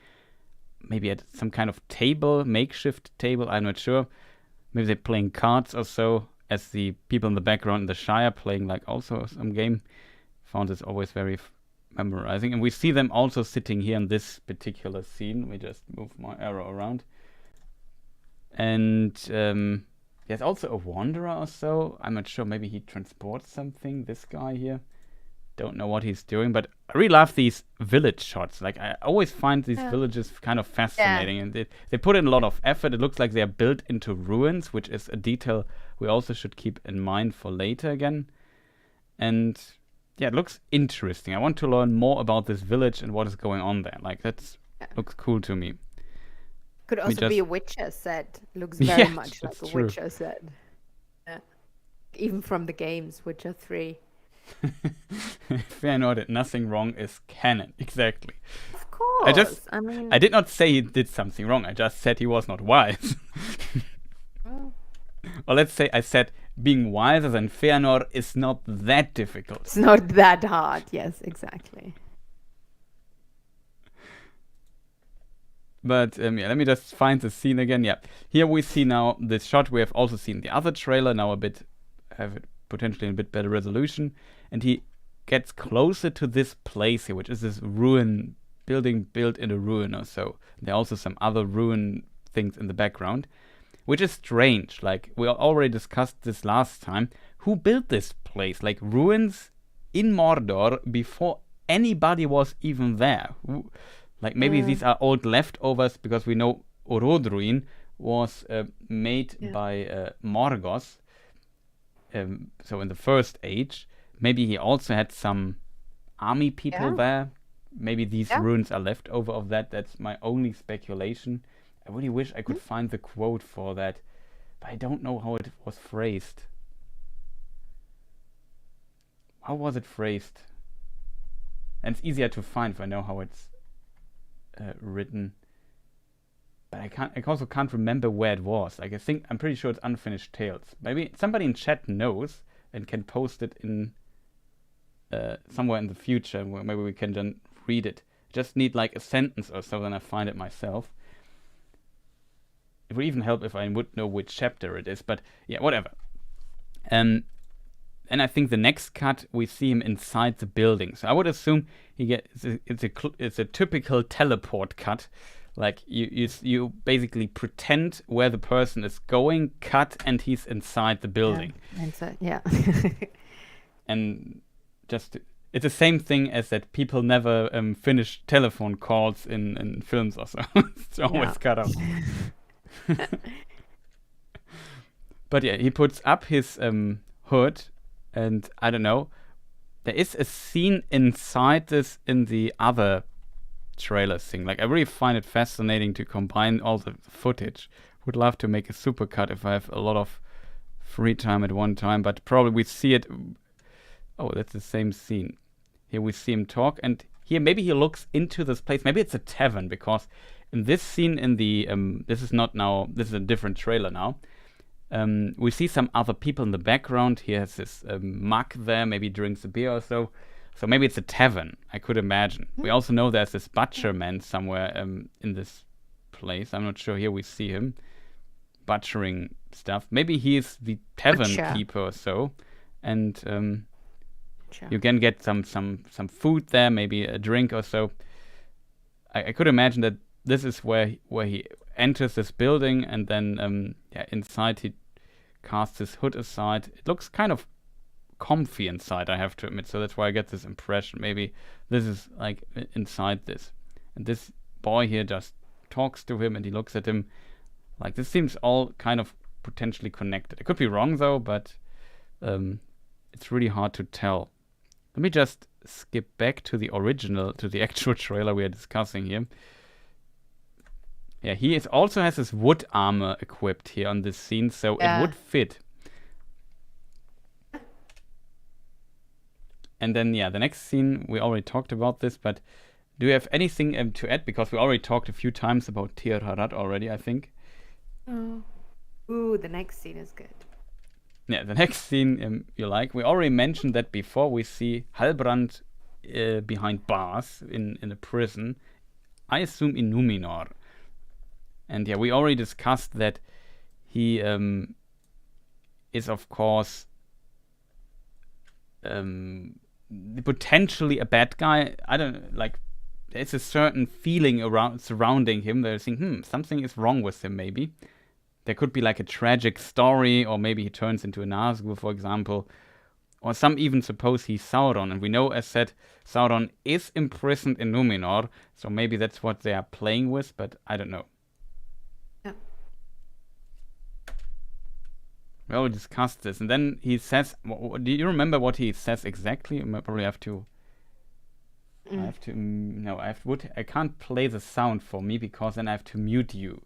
maybe at some kind of table, makeshift table, I'm not sure. Maybe they're playing cards or so, as the people in the background in the Shire playing like also some game. Found this always very memorizing. And we see them also sitting here in this particular scene. Let me just move my arrow around. And there's also a wanderer or so. I'm not sure, maybe he transports something, this guy here. Don't know what he's doing, but I really love these village shots. Like, I always find these villages kind of fascinating, and they put in a lot of effort. It looks like they are built into ruins, which is a detail we also should keep in mind for later again. And yeah, it looks interesting. I want to learn more about this village and what is going on there. Like, that looks cool to me. Could also be a Witcher set. Looks very much like a Witcher set. Yeah. Even from the games, Witcher 3. Feanor did nothing wrong is canon. Exactly. Of course. I did not say he did something wrong. I just said he was not wise. Or let's say I said being wiser than Feanor is not that difficult. It's not that hard. Yes, exactly. But yeah, let me just find the scene again. Yeah, here we see now this shot. We have also seen the other trailer. Now have it potentially in a bit better resolution. And he gets closer to this place here, which is this ruin building built in a ruin or so. There are also some other ruin things in the background, which is strange. Like, we already discussed this last time. Who built this place? Like, ruins in Mordor before anybody was even there. Like, maybe these are old leftovers, because we know Orodruin was made by Morgoth. So in the First Age. Maybe he also had some army people there. Maybe these ruins are left over of that. That's my only speculation. I really wish I could find the quote for that, but I don't know how it was phrased. How was it phrased? And it's easier to find if I know how it's written. But I also can't remember where it was. Like, I'm pretty sure it's Unfinished Tales. Maybe somebody in chat knows and can post it in somewhere in the future, where maybe we can then read it. Just need like a sentence or so, then I find it myself. It would even help if I would know which chapter it is, but yeah, whatever. And I think the next cut we see him inside the building. So I would assume it's a typical teleport cut. Like, you basically pretend where the person is going, cut, and he's inside the building. And just it's the same thing as that people never finish telephone calls in films or so. It's always cut off. But yeah, he puts up his hood, and I don't know. There is a scene inside this in the other trailer thing. Like, I really find it fascinating to combine all the footage. Would love to make a supercut if I have a lot of free time at one time, but probably we see it. Oh, that's the same scene. Here we see him talk, and here maybe he looks into this place. Maybe it's a tavern, because in this scene in the this is a different trailer now. We see some other people in the background. He has this mug there, maybe drinks a beer or so. So maybe it's a tavern, I could imagine. We also know there's this butcher man somewhere in this place. I'm not sure. Here we see him butchering stuff. Maybe he's the tavern keeper or so. And you can get some food there, maybe a drink or so. I could imagine that this is where he enters this building, and then inside he casts his hood aside. It looks kind of comfy inside, I have to admit, so that's why I get this impression. Maybe this is like inside this, and this boy here just talks to him, and he looks at him. Like, this seems all kind of potentially connected. It could be wrong though, but it's really hard to tell. Let me just skip back to the actual trailer we are discussing here. Yeah, he also has his wood armor equipped here on this scene, so it would fit. And then, the next scene, we already talked about this, but do you have anything to add? Because we already talked a few times about Tir Harad already, I think. Oh. Ooh, the next scene is good. Yeah, the next scene you like. We already mentioned that before. We see Halbrand behind bars in a prison. I assume in Numenor. And we already discussed that he is, of course, potentially a bad guy. I don't like. There's a certain feeling surrounding him. They're thinking, something is wrong with him. Maybe there could be like a tragic story, or maybe he turns into a Nazgul, for example. Or some even suppose he's Sauron, and we know, as said, Sauron is imprisoned in Numenor, so maybe that's what they are playing with. But I don't know. We already discussed this, and then he says, do you remember what he says exactly? I probably have to. I can't play the sound for me, because then I have to mute you.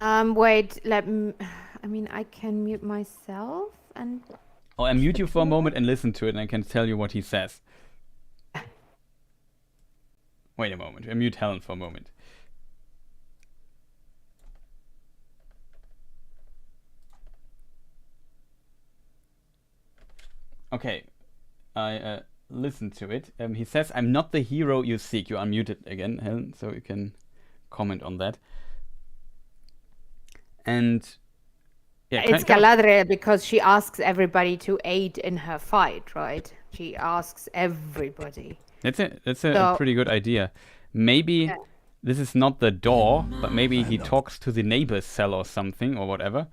Wait, I can mute myself and. Oh, I mute you for a moment and listen to it, and I can tell you what he says. Wait a moment, I mute Helen for a moment. Okay, I listened to it. He says, "I'm not the hero you seek." You are muted again, Helen, so you can comment on that. And it's Galadriel, because she asks everybody to aid in her fight, right? She asks everybody. That's a pretty good idea. Maybe this is not the door, but maybe he talks to the neighbor's cell or something, or whatever.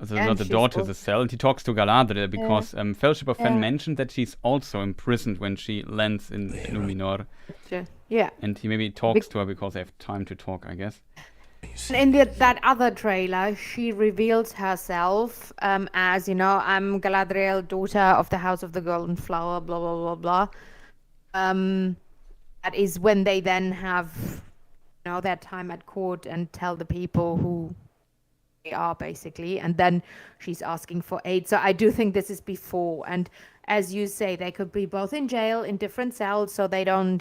So not the door to the cell, and he talks to Galadriel, because Fellowship of Fen mentioned that she's also imprisoned when she lands in Numenor. Yeah. And he maybe talks to her because they have time to talk, I guess. In that other trailer, she reveals herself as, I'm Galadriel, daughter of the House of the Golden Flower, blah, blah, blah, blah. That is when they then have, their time at court and tell the people who they are, basically. And then she's asking for aid. So I do think this is before. And as you say, they could be both in jail, in different cells, so they don't,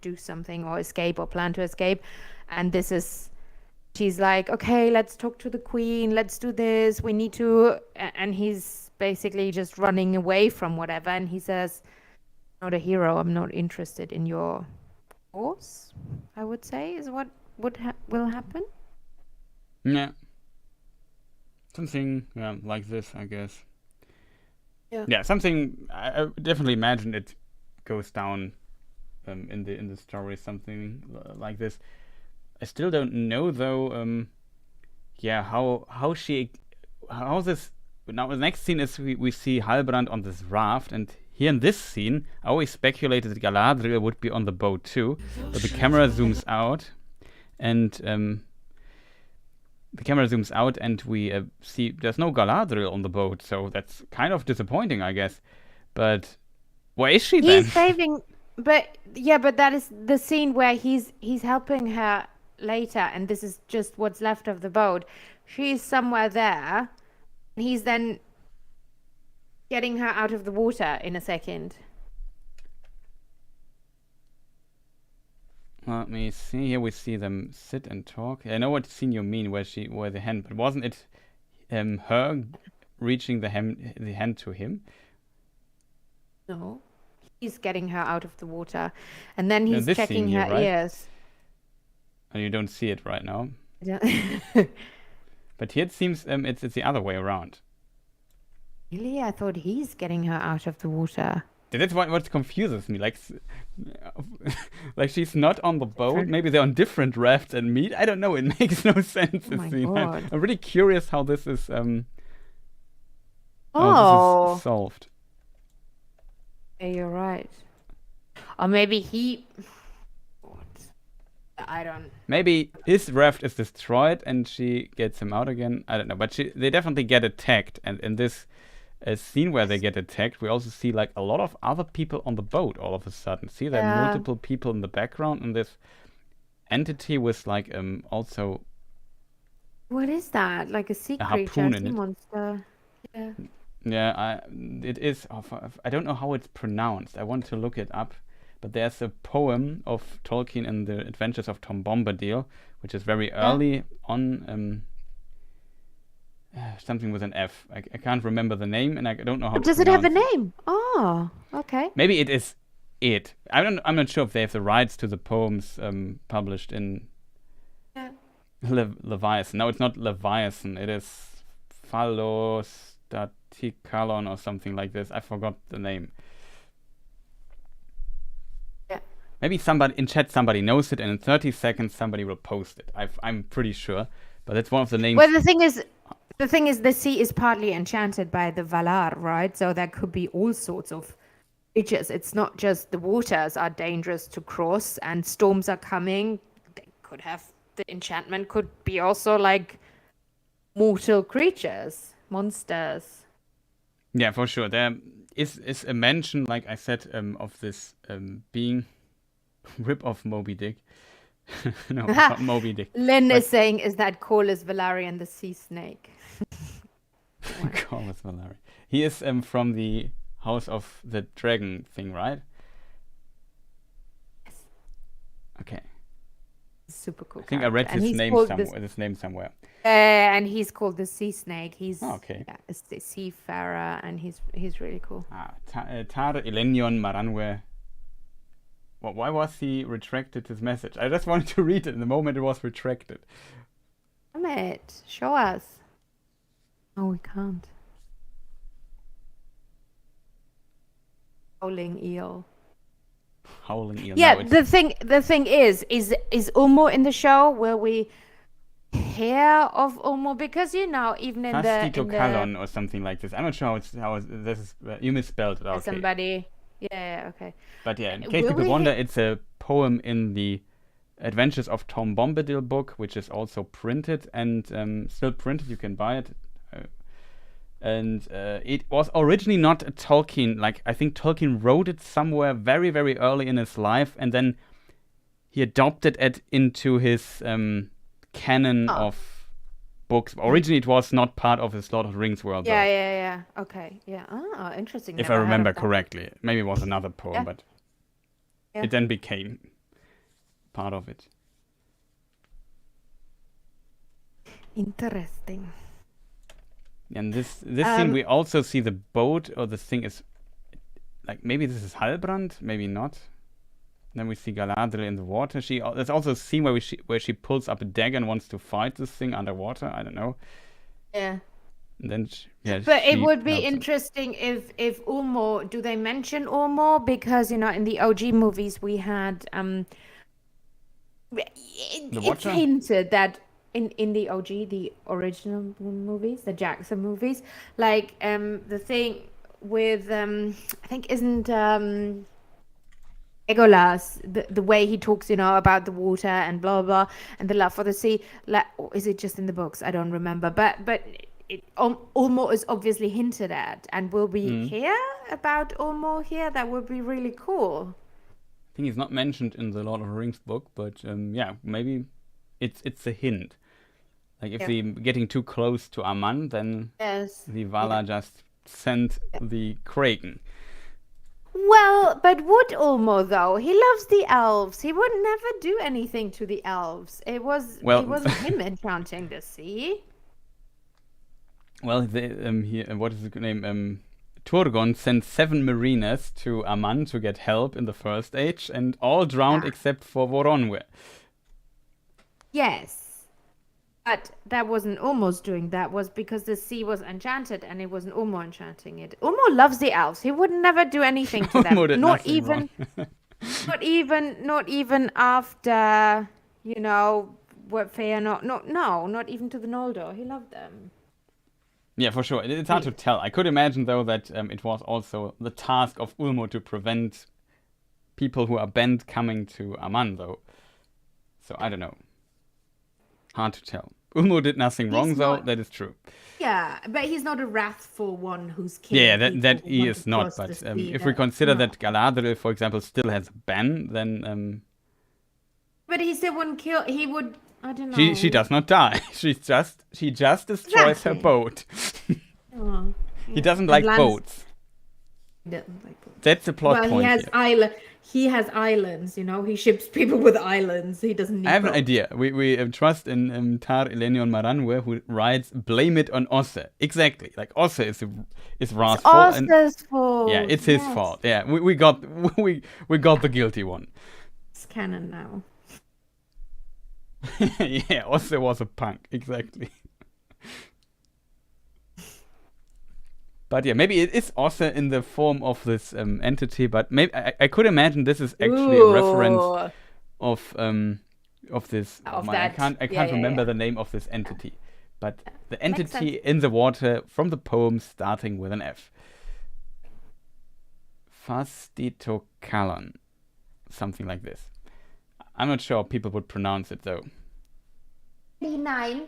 do something or escape or plan to escape. And she's like, okay, let's talk to the queen, let's do this, we need to, and he's basically just running away from whatever, and he says, not a hero, I'm not interested in your cause, I would say, is what will happen. Yeah, something like this, I guess. Yeah, something. I definitely imagine it goes down in the story, something like this. I still don't know though. How this. Now the next scene is we see Halbrand on this raft, and here in this scene, I always speculated that Galadriel would be on the boat too, but the camera zooms out, and the camera zooms out and we see there's no Galadriel on the boat, so that's kind of disappointing, I guess. But where is she then? He's saving, but that is the scene where he's helping her later, and this is just what's left of the boat. She's somewhere there, and he's then getting her out of the water in a second. Let me see. Here we see them sit and talk. I know what scene you mean, where the hand, but wasn't it her reaching the hand to him? No, he's getting her out of the water, and then he's this checking scene her here, right? ears. And you don't see it right now. Yeah. But here it seems it's the other way around. Really? I thought he's getting her out of the water. That's what confuses me. Like she's not on the boat. Maybe they're on different rafts and meet. I don't know. It makes no sense. Oh my God. I'm really curious how this is. How this is solved. Yeah, you're right. Or maybe he. I don't. Maybe his raft is destroyed and she gets him out again. I don't know. But they definitely get attacked. And in this scene where they get attacked, we also see like a lot of other people on the boat all of a sudden. See, there are multiple people in the background, and this entity with like also. What is that? Like a sea creature, harpoon a in sea it. monster. Yeah. Yeah, it is. I don't know how it's pronounced. I want to look it up. But there's a poem of Tolkien in the Adventures of Tom Bombadil, which is very early on. Something with an F. I can't remember the name, and I don't know how. Does it have a name? Oh, okay. Maybe it is it. I'm not sure if they have the rights to the poems published in Leviathan. No, it's not Leviathan. It is Phalostaticalon or something like this. I forgot the name. Yeah. Maybe somebody in chat knows it, and in 30 seconds somebody will post it. I'm pretty sure, but it's one of the names. Well, the thing is, the sea is partly enchanted by the Valar, right? So there could be all sorts of creatures. It's not just the waters are dangerous to cross and storms are coming. They could have the enchantment could be also like mortal creatures, monsters. Yeah, for sure. There is a mention, like I said, of this being rip off Moby Dick. No, not Moby Dick. Lynn is saying, is that Corlys Velaryon the sea snake? Corlys Velaryon. He is from the House of the Dragon thing, right? Yes. Okay. Super cool. I think I read his name somewhere. And he's called the sea snake. He's a seafarer, and he's really cool. Tare Elenion Maranwe. Well, why was he retracted his message? I just wanted to read it in the moment it was retracted. Damn it. Show us. Oh, we can't. Howling eel. Howling eel. Yeah, no, the thing is Ulmo in the show? Will we hear of Ulmo? Because even in Calon or something like this. I'm not sure how this is. You misspelled it. Okay. Somebody. Yeah, okay. But yeah, in case people wonder, it's a poem in the Adventures of Tom Bombadil book, which is also printed and still printed. You can buy it. And it was originally not a Tolkien. Like, I think Tolkien wrote it somewhere very, very early in his life, and then he adopted it into his canon of books. Originally, it was not part of his Lord of the Rings world. Yeah. Okay. Yeah. Oh, interesting. If I remember correctly. Maybe it was another poem, but it then became part of it. Interesting. And this thing, we also see the boat, or the thing is, like, maybe this is Halbrand, maybe not. Then we see Galadriel in the water. There's also a scene where she pulls up a dagger and wants to fight this thing underwater. I don't know. Yeah. And then but it would be interesting if Ulmo. Do they mention Ulmo? Because in the OG movies we had it's hinted that in the OG, the original movies, the Jackson movies, like the thing with I think isn't Legolas, the way he talks, about the water and blah blah, and the love for the sea. Or is it just in the books? I don't remember. But it Ulmo is obviously hinted at, and will we hear about Ulmo here? That would be really cool. I think he's not mentioned in the Lord of the Rings book, but yeah, maybe it's a hint. Like if they're getting too close to Aman, then the Valar just sent the Kraken. Well, but would Ulmo though? He loves the elves. He would never do anything to the elves. It wasn't him enchanting the sea. Well, what is his name? Turgon sent 7 mariners to Aman to get help in the First Age, and all drowned except for Voronwe. Yes. But that wasn't Ulmo's doing. That was because the sea was enchanted, and it wasn't Ulmo enchanting it. Ulmo loves the elves. He would never do anything to them. Not even after what Fëanor. Not even to the Noldor. He loved them. Yeah, for sure. It's hard to tell. I could imagine though that it was also the task of Ulmo to prevent people who are bent coming to Aman, though. So I don't know. Hard to tell. Ulmo did nothing wrong, though. That is true. Yeah, but he's not a wrathful one who's killing. Yeah, that he is not. But if we consider that Galadriel, for example, still has a ban, then. But he still wouldn't kill. He would. I don't know. She does not die. She just destroys her boat. He doesn't like boats. He doesn't like boats. That's the plot point. He has islands, He ships people with islands. He doesn't need I have an idea. We trust in Tar Elenion Maranwe, who writes, blame it on Osse. Exactly. Like, Osse is wrathful. Osse's fault. Yeah, it's his fault. Yeah, we got the guilty one. It's canon now. Yeah, Osse was a punk. Exactly. But yeah, maybe it is Osse in the form of this entity, but maybe I could imagine this is actually a reference of this. I can't remember the name of this entity, but the entity in the water from the poem starting with an F. Fastitokalan, something like this. I'm not sure how people would pronounce it though. 39.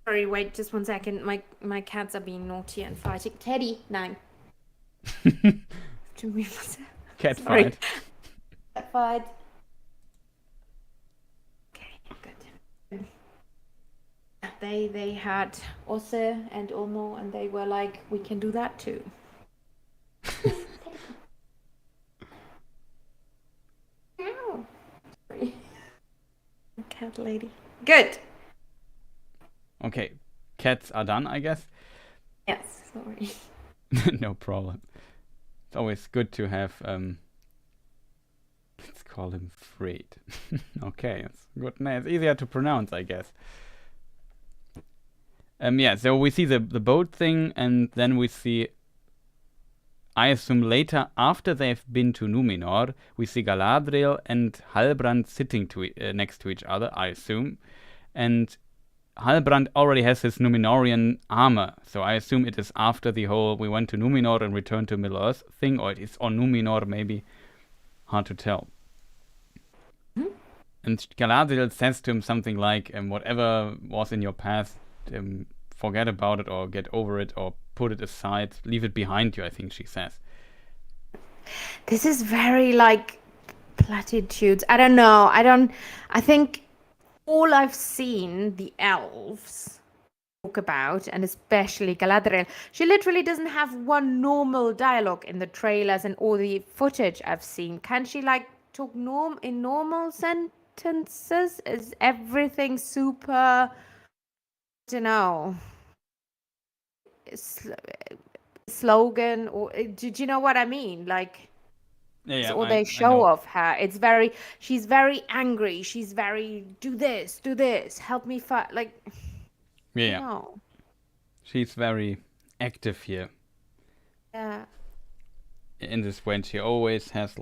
Sorry, wait just 1 second. My cats are being naughty and fighting. Teddy, 9. Cat fight. Cat fight. Okay, good. They had Osse and Ulmo, and they were like, we can do that too. Sorry. Cat lady. Good. Okay, cats are done, I guess. Yes, sorry. No problem. It's always good to have, let's call him Fred. Okay, it's a good name. It's easier to pronounce, I guess. Yeah, so we see the boat thing, and then we see, I assume later, after they've been to Numenor, we see Galadriel and Halbrand sitting next to each other, I assume. And Halbrand already has his Numenorian armor, so I assume it is after the whole we went to Numenor and returned to Middle-earth thing, or it is on Numenor, maybe. Hard to tell. And Galadriel says to him something like, whatever was in your past, forget about it, or get over it, or put it aside, leave it behind you, I think she says. This is very, platitudes. I don't know. I think all I've seen the elves talk about, and especially Galadriel, she literally doesn't have one normal dialogue in the trailers and all the footage I've seen. Can she talk in normal sentences? Is everything super, I don't know, slogan, or do you know what I mean? Yeah, all they show of her. She's very angry. She's very, do this, help me fight. Yeah. No. She's very active here. Yeah. In this way, and she always has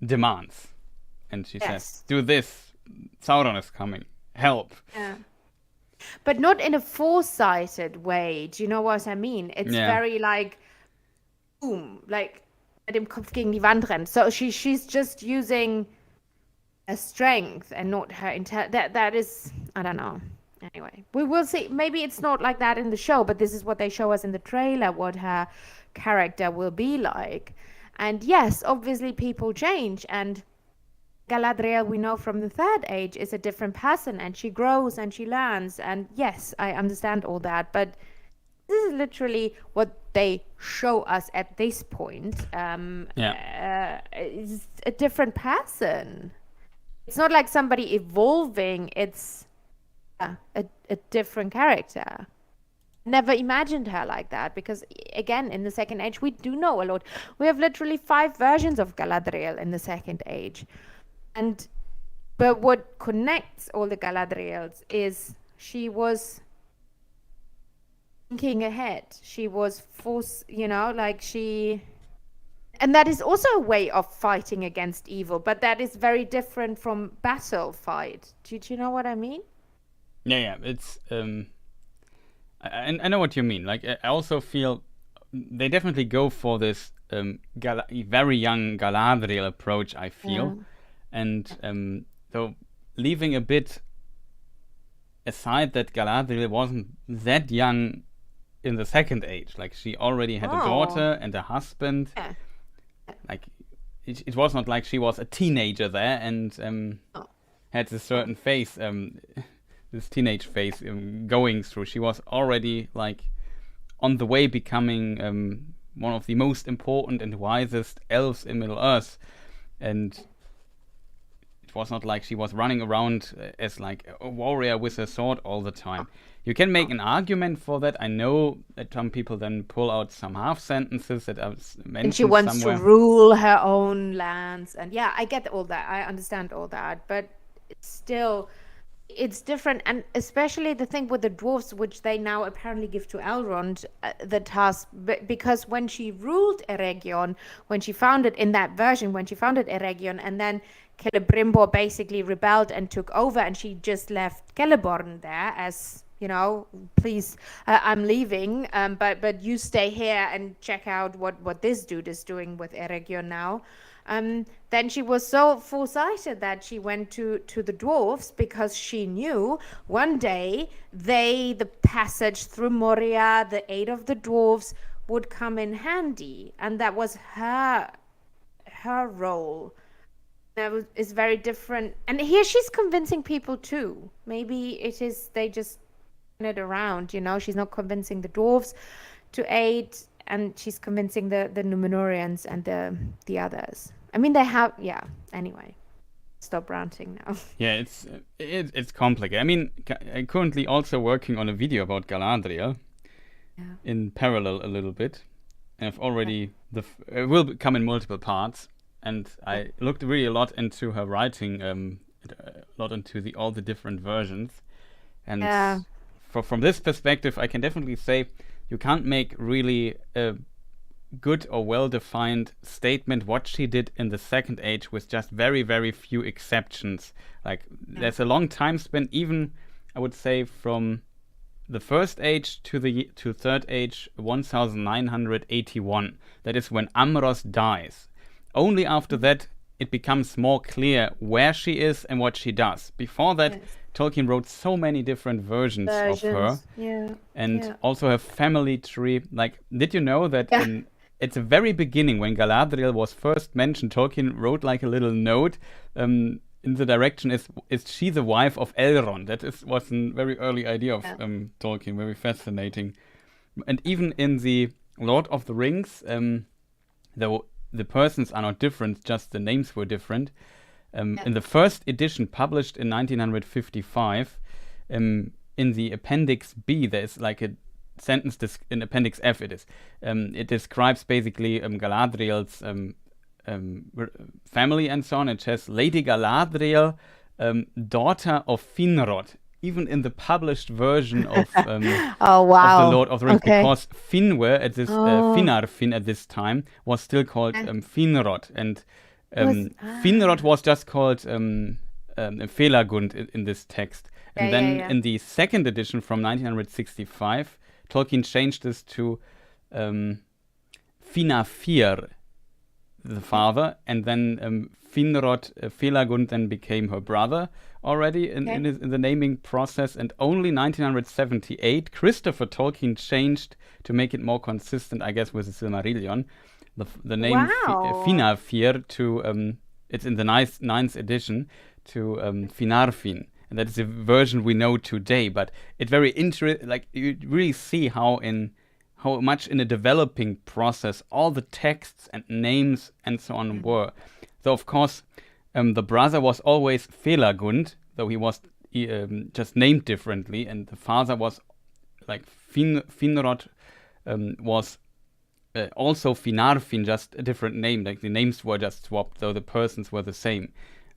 demands. And she says, do this. Sauron is coming. Help. Yeah. but not in a foresighted way. Do you know what I mean? It's Yeah. very like, boom, like mit dem Kopf gegen die Wand rennt. So she's just using her strength and not her that is, I don't know. Anyway, we will see. Maybe it's not like that in the show, but this is what they show us in the trailer, what her character will be like. And yes, obviously people change, and Galadriel, we know from the third age, is a different person, and she grows and she learns. And yes, I understand all that, but this is literally what they show us at this point. Is a different person. It's not like somebody evolving. It's a different character. Never imagined her like that, because again, in the second age, we do know a lot. We have literally 5 versions of Galadriel in the second age. But what connects all the Galadriels is she was thinking ahead. She was and that is also a way of fighting against evil, but that is very different from battle fight. Do you know what I mean? Yeah. It's I know what you mean. Like, I also feel they definitely go for this very young Galadriel approach, I feel. Yeah. And so leaving a bit aside that Galadriel wasn't that young in the second age. Like, she already had a daughter and a husband. Yeah. Like, it was not like she was a teenager there and had this certain phase, this teenage phase going through. She was already like on the way becoming one of the most important and wisest elves in Middle Earth, and it was not like she was running around as like a warrior with a sword all the time. You can make an argument for that. I know that some people then pull out some half sentences that are mentioned And she wants somewhere. to rule her own lands. And yeah, I get all that. I understand all that. But it's different. And especially the thing with the dwarves, which they now apparently give to Elrond, the task. Because when she ruled Eregion, when she founded Eregion, and then Celebrimbor basically rebelled and took over, and she just left Celeborn there as, please, I'm leaving, but you stay here and check out what this dude is doing with Eregion now. Then she was so foresighted that she went to the dwarves, because she knew one day the passage through Moria, the aid of the dwarves would come in handy, and that was her role. That is very different, and here she's convincing people too. Maybe it is they just turn it around. She's not convincing the dwarves to aid, and she's convincing the Númenóreans and the others. I mean, they have, yeah. Anyway, stop ranting now. Yeah, it's complicated. I mean, I'm currently also working on a video about Galadriel in parallel a little bit, and I've already it will come in multiple parts. And I looked really a lot into her writing, a lot into all the different versions. And from this perspective, I can definitely say you can't make really a good or well-defined statement what she did in the second age with just very, very few exceptions. Like, there's a long time span, even, I would say, from the first age to third age, 1981. That is when Amros dies. Only after that, it becomes more clear where she is and what she does. Before that, Tolkien wrote so many different versions of her. Yeah. And also her family tree. Like, did you know that at the very beginning, when Galadriel was first mentioned, Tolkien wrote like a little note in the direction, is she the wife of Elrond? That was a very early idea of Tolkien, very fascinating. And even in the Lord of the Rings, though the persons are not different, just the names were different. In the first edition, published in 1955, in the Appendix B, there's like a sentence in Appendix F. It describes basically Galadriel's family and so on. It says Lady Galadriel, daughter of Finrod. Even in the published version of of the Lord of the Rings, because Finwë at this Finarfin at this time was still called Finrod, and Finrod was just called Felagund in this text. And then in the second edition from 1965, Tolkien changed this to Finafir, the father, and then Finrod Felagund then became her brother already in the naming process. And only 1978, Christopher Tolkien changed to make it more consistent, I guess, with the Silmarillion. The name Finafir to, it's in the ninth edition, to Finarfin. And that is the version we know today. But it's very interesting, like you really see how much in a developing process all the texts and names and so on were. So of course, the brother was always Felagund, though he was just named differently, and the father was like Finrod was also Finarfin, just a different name. Like the names were just swapped, though the persons were the same.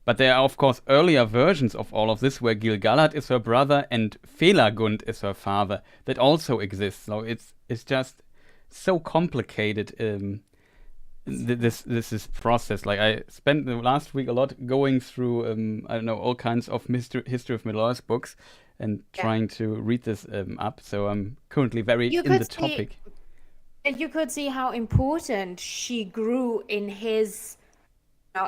But there are of course earlier versions of all of this where Gil-galad is her brother and Felagund is her father that also exists. So it's just so complicated. This is process. Like I spent the last week a lot going through I don't know, all kinds of history of Middle Earth books and trying to read this up. So I'm currently very in the topic. You could see how important she grew in his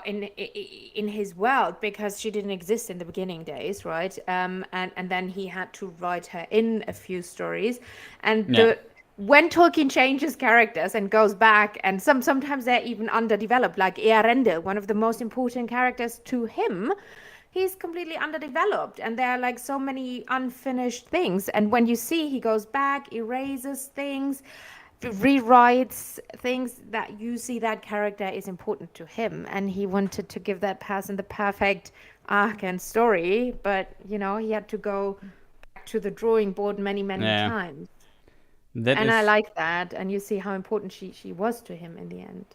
in his world, because she didn't exist in the beginning days, right? And then he had to write her in a few stories, and when Tolkien changes characters and goes back, and sometimes they're even underdeveloped, like Earendil, one of the most important characters to him, he's completely underdeveloped, and there are like so many unfinished things. And when you see he goes back, erases things, rewrites things, that you see that character is important to him, and he wanted to give that person the perfect arc and story, but he had to go back to the drawing board many times. I like that, and you see how important she was to him in the end.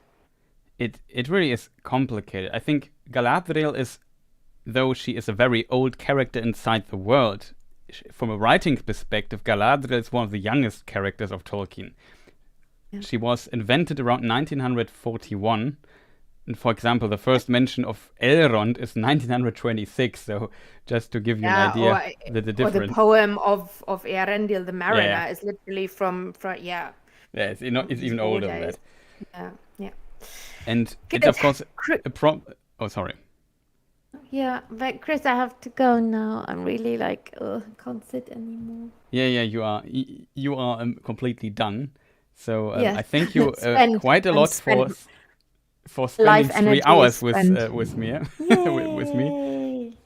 It really is complicated. I think Galadriel is, though she is a very old character inside the world, from a writing perspective, Galadriel is one of the youngest characters of Tolkien. Yeah. She was invented around 1941. And for example, the first mention of Elrond is 1926. So just to give you an idea, the difference. Or the poem of Earendil the Mariner is literally from Yeah, it's even older than that. Yeah. And it's of course Oh, sorry. Yeah, but Chris, I have to go now. I'm really can't sit anymore. Yeah, you are completely done. So I thank you quite a lot for spending 3 hours with me. With me.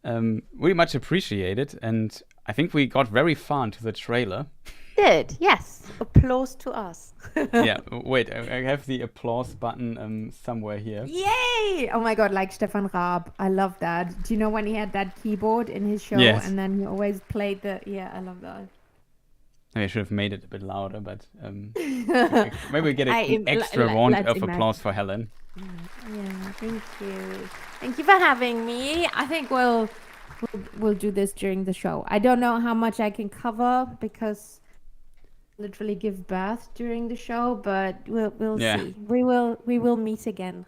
Really much appreciated, and I think we got very far into the trailer. Did, yes. Applause to us. Yeah, wait, I have the applause button somewhere here. Yay! Oh my god, like Stefan Raab. I love that. Do you know when he had that keyboard in his show? Yes. And then he always played I love that. I should have made it a bit louder, but maybe we get an extra round of applause for Helen. Yeah, thank you. Thank you for having me. I think we'll do this during the show. I don't know how much I can cover because literally give birth during the show, but we'll see. We will meet again.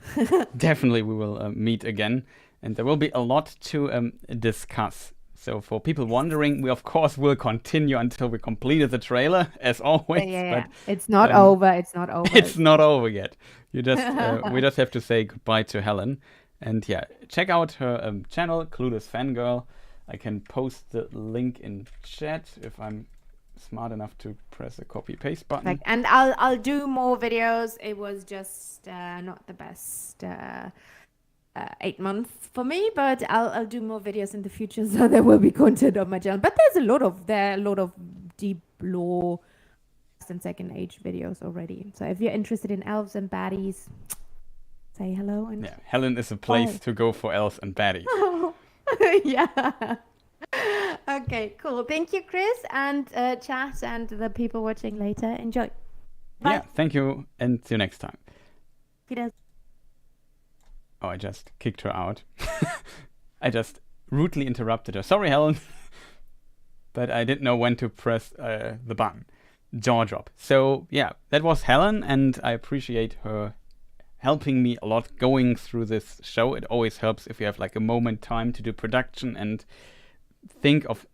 Definitely, we will meet again, and there will be a lot to discuss. So for people wondering, we of course will continue until we completed the trailer, as always. Yeah. But, it's not over. It's not over. It's not over yet. You just we just have to say goodbye to Helen, and check out her channel, Clueless Fangirl. I can post the link in chat if I'm smart enough to press a copy paste button. And I'll do more videos. It was just not the best 8 months for me, but I'll do more videos in the future, so there will be content on my channel. But there are a lot of deep lore and second age videos already. So if you're interested in elves and baddies, say hello. And Helen is a place to go for elves and baddies. Yeah. Okay, cool. Thank you, Chris, and chat, and the people watching later. Enjoy. Bye. Yeah, thank you, and see you next time. Peter. Oh, I just kicked her out. I just rudely interrupted her. Sorry, Helen. But I didn't know when to press the button. Jaw drop. So, that was Helen, and I appreciate her helping me a lot going through this show. It always helps if you have a moment time to do production and think of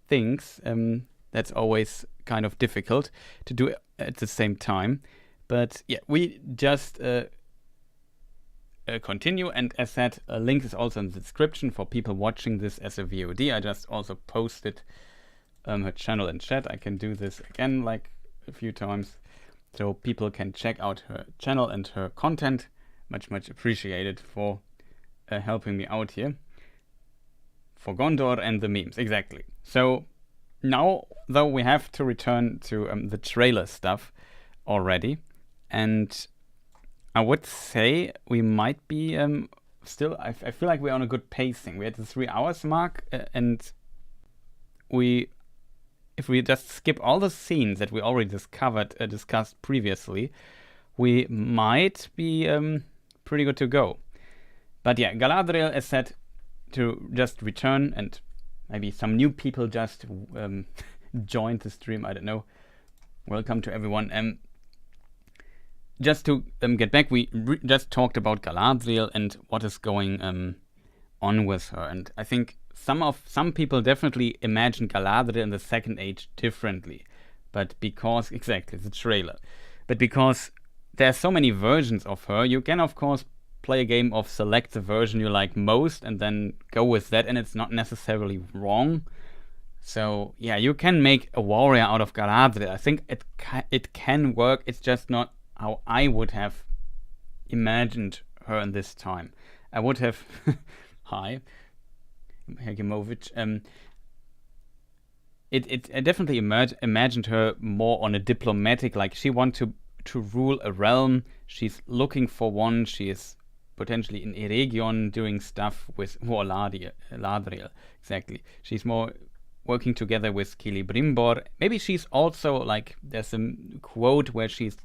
things. That's always kind of difficult to do at the same time. But yeah, we just continue. And as said, a link is also in the description for people watching this as a VOD. I just also posted her channel in chat. I can do this again like a few times, so people can check out her channel and her content. Much appreciated for helping me out here. For Gondor and the memes, exactly. So now, though, we have to return to the trailer stuff already, and I would say we might be still. I feel like we're on a good pacing. We're at the 3 hours mark, and if we just skip all the scenes that we already discussed previously, we might be pretty good to go. But yeah, Galadriel is set to just return, and maybe some new people just joined the stream. I don't know. Welcome to everyone. Just to get back, we just talked about Galadriel and what is going on with her, and I think some people definitely imagine Galadriel in the Second Age differently, but because exactly the trailer, but because there are so many versions of her, you can of course play a game of select the version you like most and then go with that, and it's not necessarily wrong. So yeah, you can make a warrior out of Galadriel. I think it can work. It's just not how I would have imagined her in this time. I would have hi Hegemovich. I definitely imagined her more on a diplomatic, like she wants to rule a realm. She's looking for one. She is potentially in Eregion doing stuff with Ladriel. Exactly. She's more working together with Celebrimbor. Maybe she's also like, there's a quote where she's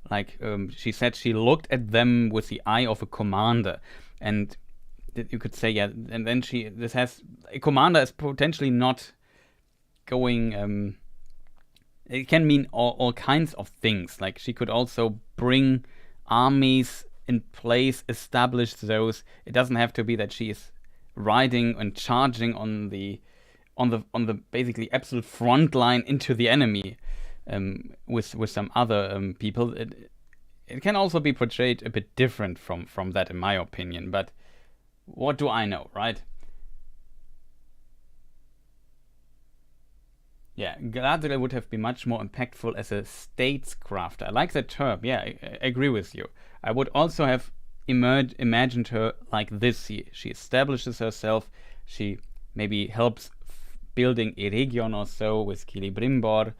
like, she said she looked at them with the eye of a commander, and you could say, yeah, and then a commander is potentially not going, it can mean all kinds of things. Like she could also bring armies in place, establish those. It doesn't have to be that she is riding and charging on the basically absolute front line into the enemy with some other people. It can also be portrayed a bit different from that, in my opinion, but what do I know, right? Yeah, Galadriel would have been much more impactful as a statescrafter. I like that term. Yeah, I agree with you. I would also have imagined her like this. She establishes herself. She maybe helps building Eregion or so with Celebrimbor,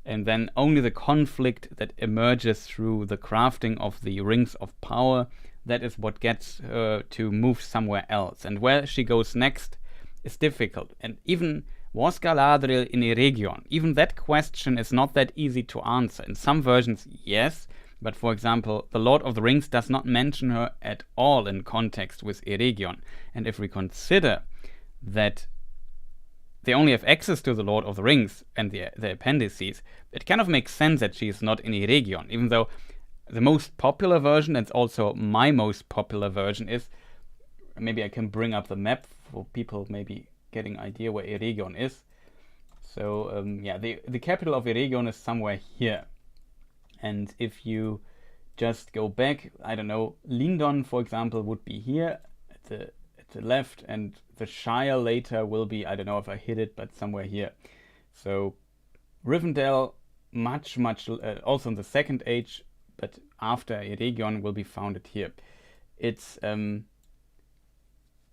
and then only the conflict that emerges through the crafting of the rings of power, that is what gets her to move somewhere else. And where she goes next is difficult. And even, was Galadriel in Eregion? Even that question is not that easy to answer. In some versions, yes, but for example, The Lord of the Rings does not mention her at all in context with Eregion. And if we consider that they only have access to The Lord of the Rings and the appendices, it kind of makes sense that she is not in Eregion, even though the most popular version, and also my most popular version, is, maybe I can bring up the map for people maybe getting an idea where Eregion is. So yeah, the capital of Eregion is somewhere here. And if you just go back, I don't know, Lindon, for example, would be here at the left, and the Shire later will be, I don't know if I hit it, but somewhere here. So Rivendell, much also in the Second Age, but after Eregion, will be founded here. It's kind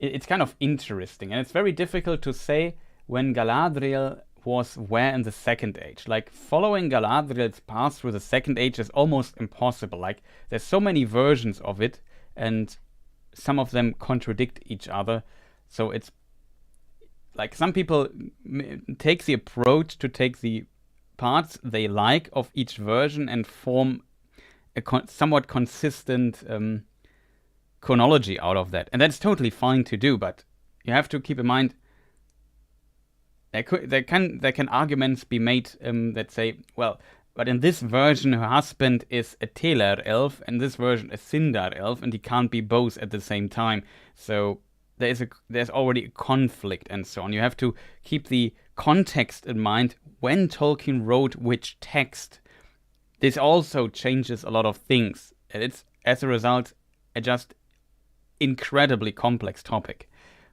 of interesting, and it's very difficult to say when Galadriel was where in the Second Age. Like, following Galadriel's path through the Second Age is almost impossible. Like, there's so many versions of it, and some of them contradict each other. So it's like, some people take the approach to take the parts they like of each version and form a somewhat consistent chronology out of that, and that's totally fine to do. But you have to keep in mind there can arguments be made that say, well, but in this version her husband is a Teler elf, and this version a Sindar elf, and he can't be both at the same time. So there's already a conflict and so on. You have to keep the context in mind when Tolkien wrote which text. This also changes a lot of things. And it's, as a result, a just incredibly complex topic.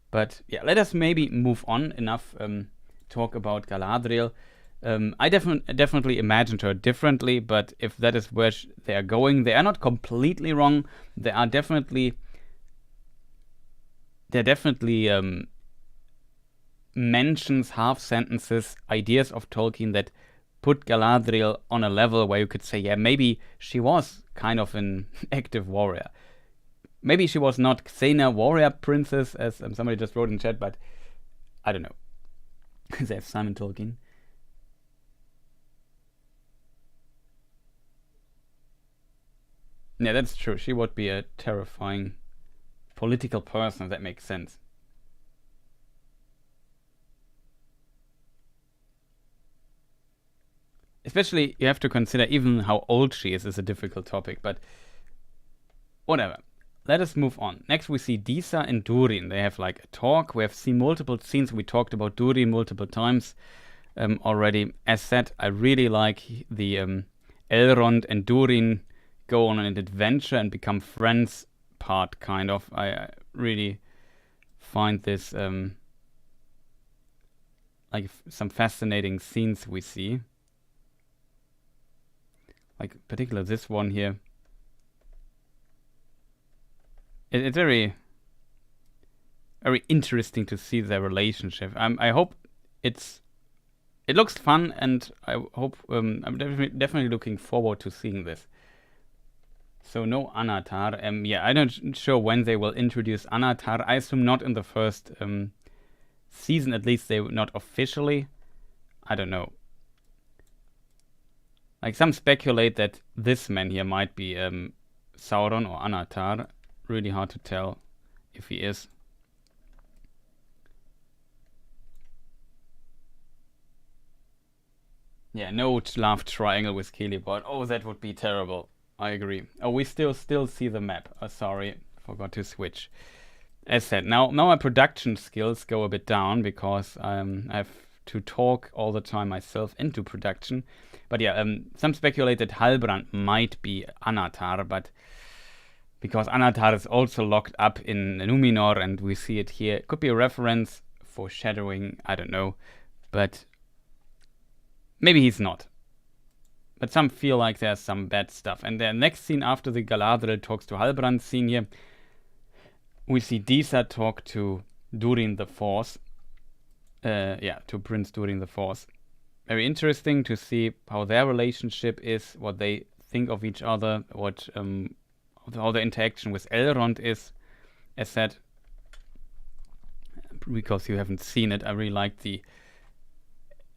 But yeah, let us maybe move on. Enough talk about Galadriel. I definitely imagined her differently, but if that is where they are going, they are not completely wrong. There are definitely mentions, half sentences, ideas of Tolkien that put Galadriel on a level where you could say, yeah, maybe she was kind of an active warrior. Maybe she was not Xena warrior princess, as somebody just wrote in chat, but I don't know. There's Simon Tolkien. Yeah, that's true. She would be a terrifying political person. That makes sense. Especially, you have to consider even how old she is a difficult topic, but whatever. Let us move on. Next we see Disa and Durin. They have like a talk. We have seen multiple scenes. We talked about Durin multiple times already. As said, I really like the Elrond and Durin go on an adventure and become friends part, kind of. I really find this like some fascinating scenes we see. Like particularly this one here. It's very, very interesting to see their relationship. I hope it looks fun, and I hope I'm definitely looking forward to seeing this. So no Anatar. Yeah, I'm not sure when they will introduce Anatar. I assume not in the first season, at least they not officially. I don't know. Like some speculate that this man here might be Sauron or Anatar. Really hard to tell if he is. Yeah, no love triangle with Celeborn. Oh, that would be terrible. I agree. Oh, we still see the map. Oh, sorry, forgot to switch. As said, now my production skills go a bit down because I have to talk all the time myself into production. But yeah, some speculate that Halbrand might be Anatar, but because Anatar is also locked up in Numenor, and we see it here. It could be a reference, foreshadowing, I don't know. But maybe he's not. But some feel like there's some bad stuff. And the next scene after the Galadriel talks to Halbrand scene here, we see Disa talk to Durin the Fourth. To Prince Durin the Fourth. Very interesting to see how their relationship is, what they think of each other, what how the interaction with Elrond is. As said, because you haven't seen it, I really like the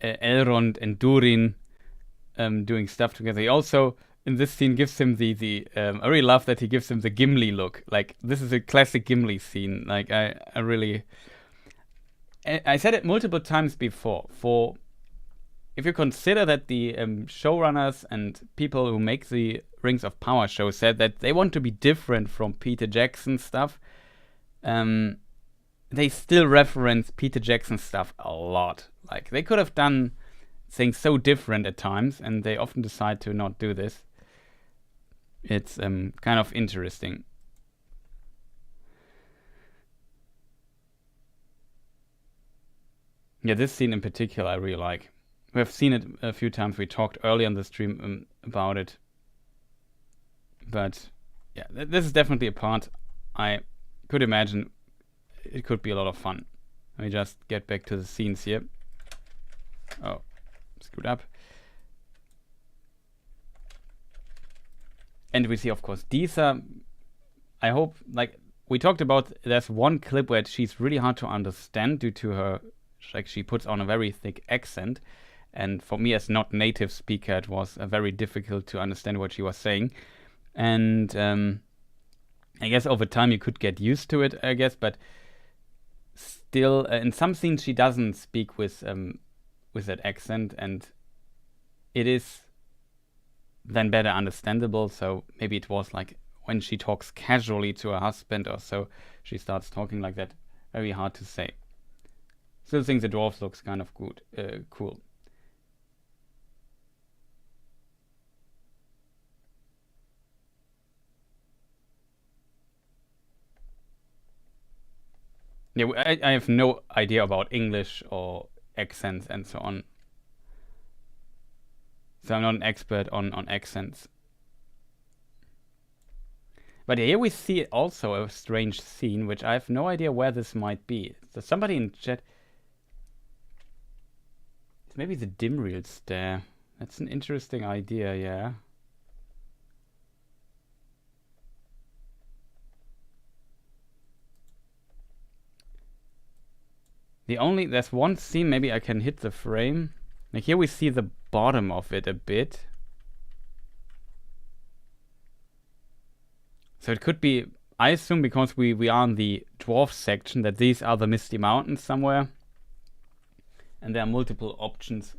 Elrond and Durin doing stuff together. He also, in this scene, gives him the I really love that he gives him the Gimli look. Like, this is a classic Gimli scene. Like, I really... I said it multiple times before. If you consider that the showrunners and people who make the Rings of Power show said that they want to be different from Peter Jackson stuff, they still reference Peter Jackson stuff a lot. Like, they could have done things so different at times, and they often decide to not do this. It's kind of interesting. Yeah, this scene in particular I really like. We have seen it a few times. We talked earlier on the stream about it. But yeah, this is definitely a part I could imagine it could be a lot of fun. Let me just get back to the scenes here. Oh, screwed up. And we see, of course, Disa. I hope, like, we talked about, there's one clip where she's really hard to understand due to her, like, she puts on a very thick accent. And for me, as not native speaker, it was very difficult to understand what she was saying. And I guess over time you could get used to it, I guess. But still, in some scenes she doesn't speak with that accent, and it is then better understandable. So maybe it was like when she talks casually to her husband or so, she starts talking like that. Very hard to say. Still think the dwarves looks kind of good, cool. Yeah, I have no idea about English or accents and so on. So I'm not an expert on accents. But here we see also a strange scene, which I have no idea where this might be. So somebody in chat... Maybe the Dimriel stair. That's an interesting idea, yeah. There's one scene, maybe I can hit the frame. Like here we see the bottom of it a bit. So it could be, I assume because we are in the dwarf section, that these are the Misty Mountains somewhere. And there are multiple options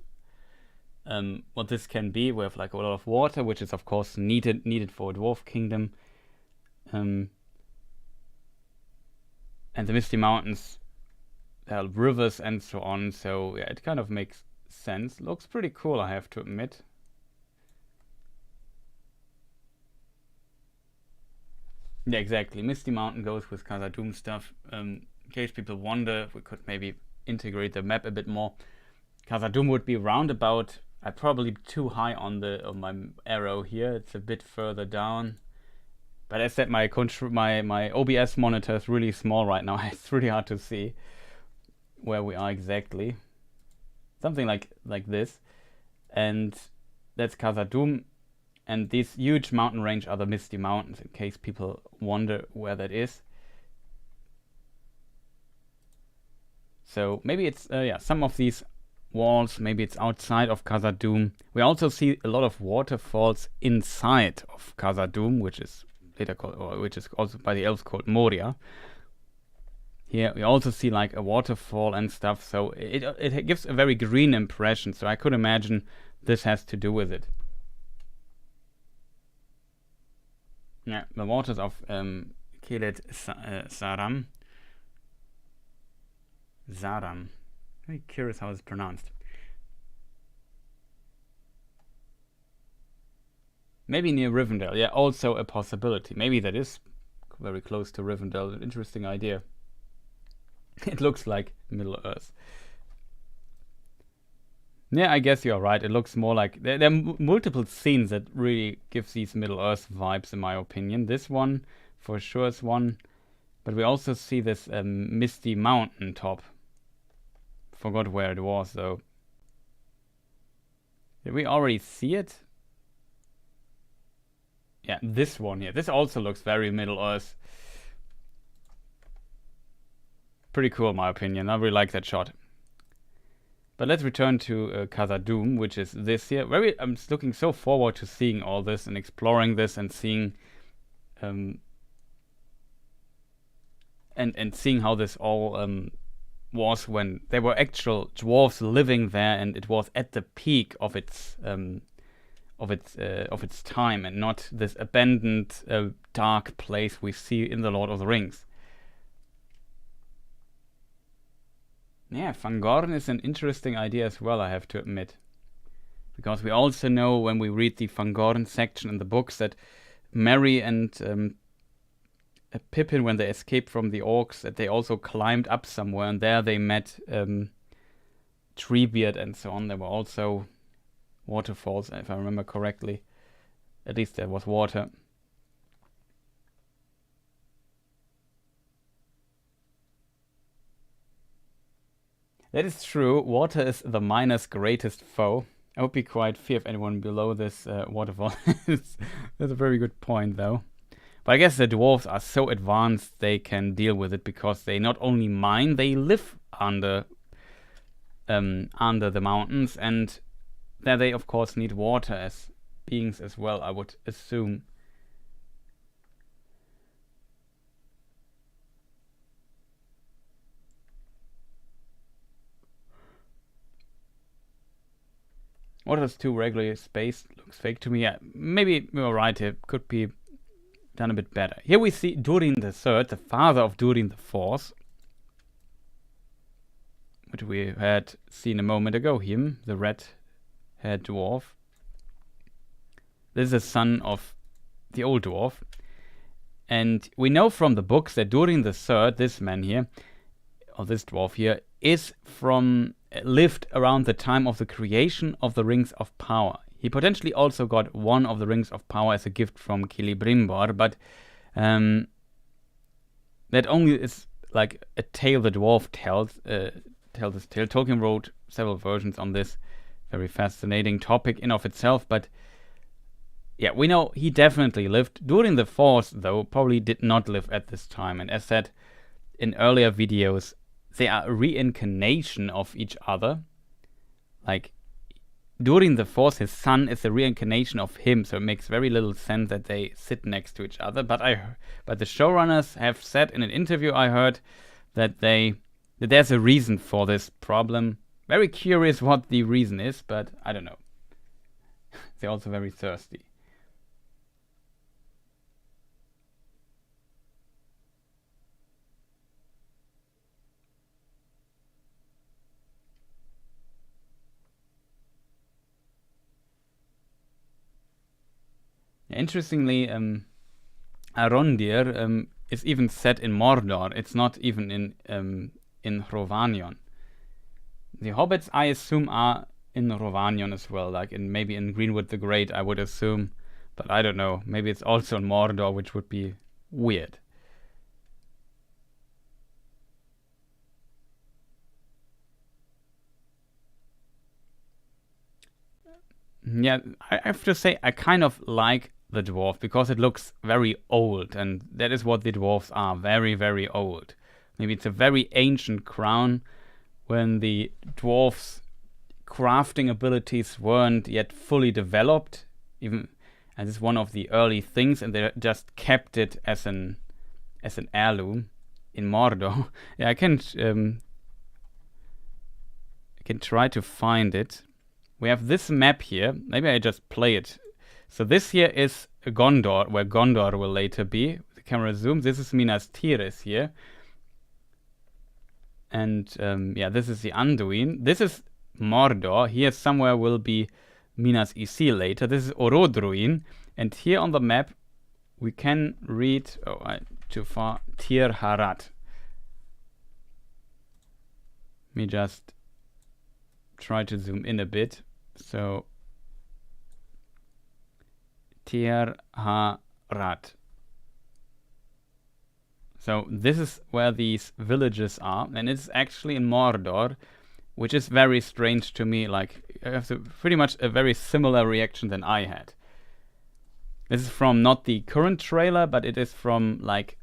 what this can be. We have like a lot of water, which is of course needed for a dwarf kingdom. And the Misty Mountains, rivers and so on. So yeah, it kind of makes sense. Looks pretty cool, I have to admit. Yeah, exactly. Misty Mountain goes with Khazad-dûm stuff. In case people wonder, we could maybe integrate the map a bit more. Khazad-dûm would be roundabout. I'm probably too high on my arrow here. It's a bit further down. But as I said, my OBS monitor is really small right now. It's really hard to see where we are exactly. Something like this. And that's Khazad-dûm. And this huge mountain range are the Misty Mountains, in case people wonder where that is. So maybe it's, some of these walls, maybe it's outside of Khazad-dûm. We also see a lot of waterfalls inside of Khazad-dûm, which is later called, or which is also by the elves called Moria. Here we also see like a waterfall and stuff, so it gives a very green impression, so I could imagine this has to do with it. Yeah, the waters of Kelet Zaram. Zaram. Very curious how it's pronounced. Maybe near Rivendell. Yeah, also a possibility. Maybe that is very close to Rivendell. An interesting idea. It looks like Middle-earth. Yeah, I guess you're right. It looks more like... There are multiple scenes that really give these Middle-earth vibes, in my opinion. This one, for sure, is one. But we also see this misty mountain top. Forgot where it was, though. Did we already see it? Yeah, this one here. This also looks very Middle-earth. Pretty cool, in my opinion. I really like that shot. But let's return to Khazad-dûm, which is this here. I'm looking so forward to seeing all this and exploring this and seeing and seeing how this all was when there were actual dwarves living there, and it was at the peak of its time, and not this abandoned dark place we see in the Lord of the Rings. Yeah, Fangorn is an interesting idea as well, I have to admit. Because we also know when we read the Fangorn section in the books that Merry and Pippin, when they escaped from the orcs, that they also climbed up somewhere, and there they met Treebeard and so on. There were also waterfalls, if I remember correctly. At least there was water. That is true. Water is the miner's greatest foe. I would be quite fear of anyone below this waterfall. That's a very good point, though. But I guess the dwarves are so advanced they can deal with it, because they not only mine, they live under the mountains, and there they of course need water as beings as well, I would assume. Water is too regularly spaced, looks fake to me. Yeah, maybe you're right, it could be done a bit better. Here we see Durin III, the father of Durin IV. which we had seen a moment ago, him, the red-haired dwarf. This is a son of the old dwarf. And we know from the books that during the third, this man here, or this dwarf here, lived around the time of the creation of the Rings of Power. He potentially also got one of the Rings of Power as a gift from Celebrimbor, but that only is like a tale the dwarf tells this tale. Tolkien wrote several versions on this very fascinating topic in of itself, but yeah, we know he definitely lived. During the Fourth, though, probably did not live at this time. And as said in earlier videos, they are a reincarnation of each other. Like, during the Fourth, his son is a reincarnation of him, so it makes very little sense that they sit next to each other. But the showrunners have said in an interview I heard that there's a reason for this problem. Very curious what the reason is, but I don't know. They're also very thirsty. Interestingly, Arondir is even set in Mordor. It's not even in Rhovanion. The hobbits, I assume, are in Rhovanion as well, like maybe in Greenwood the Great, I would assume. But I don't know. Maybe it's also in Mordor, which would be weird. Yeah, I have to say I kind of like the dwarf because it looks very old, and that is what the dwarves are, very, very old. Maybe it's a very ancient crown when the dwarfs' crafting abilities weren't yet fully developed, even, and it's one of the early things, and they just kept it as an heirloom in Mordor. Yeah, I can try to find it. We have this map here. Maybe I just play it. So this here is Gondor, where Gondor will later be. The camera zooms. This is Minas Tirith here. And yeah, this is the Anduin. This is Mordor. Here somewhere will be Minas Ithil later. This is Orodruin. And here on the map, we can read... Oh, too far. Tir Harat. Let me just try to zoom in a bit. So, Tir Harat. So this is where these villages are, and it's actually in Mordor, which is very strange to me. Like, I have pretty much a very similar reaction than I had. This is from not the current trailer, but it is from like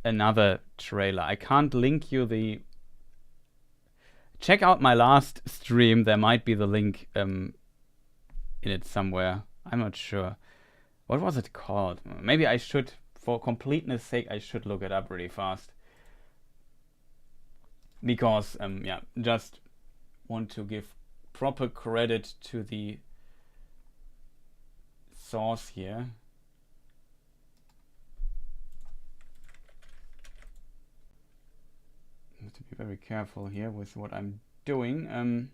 another trailer. I can't link you the... Check out my last stream. There might be the link in it somewhere. I'm not sure. What was it called? Maybe I should, for completeness sake, I should look it up really fast. Because, yeah, just want to give proper credit to the source here. Have to be very careful here with what I'm doing.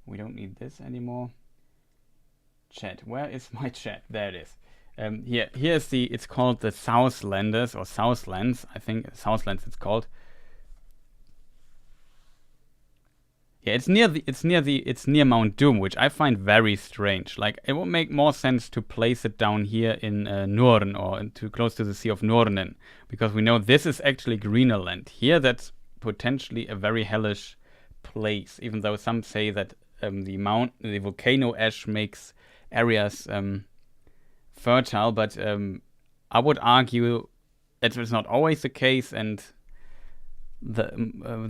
We don't need this anymore. Chat. Where is my chat? There it is. Here's the... It's called the Southlanders or Southlands. I think Southlands it's called. Yeah, it's near Mount Doom, which I find very strange. Like, it would make more sense to place it down here in Nurn, or too close to the Sea of Nurnen, because we know this is actually Greenland. Here, that's potentially a very hellish place, even though some say that the volcano ash makes areas fertile, but I would argue that is not always the case, and the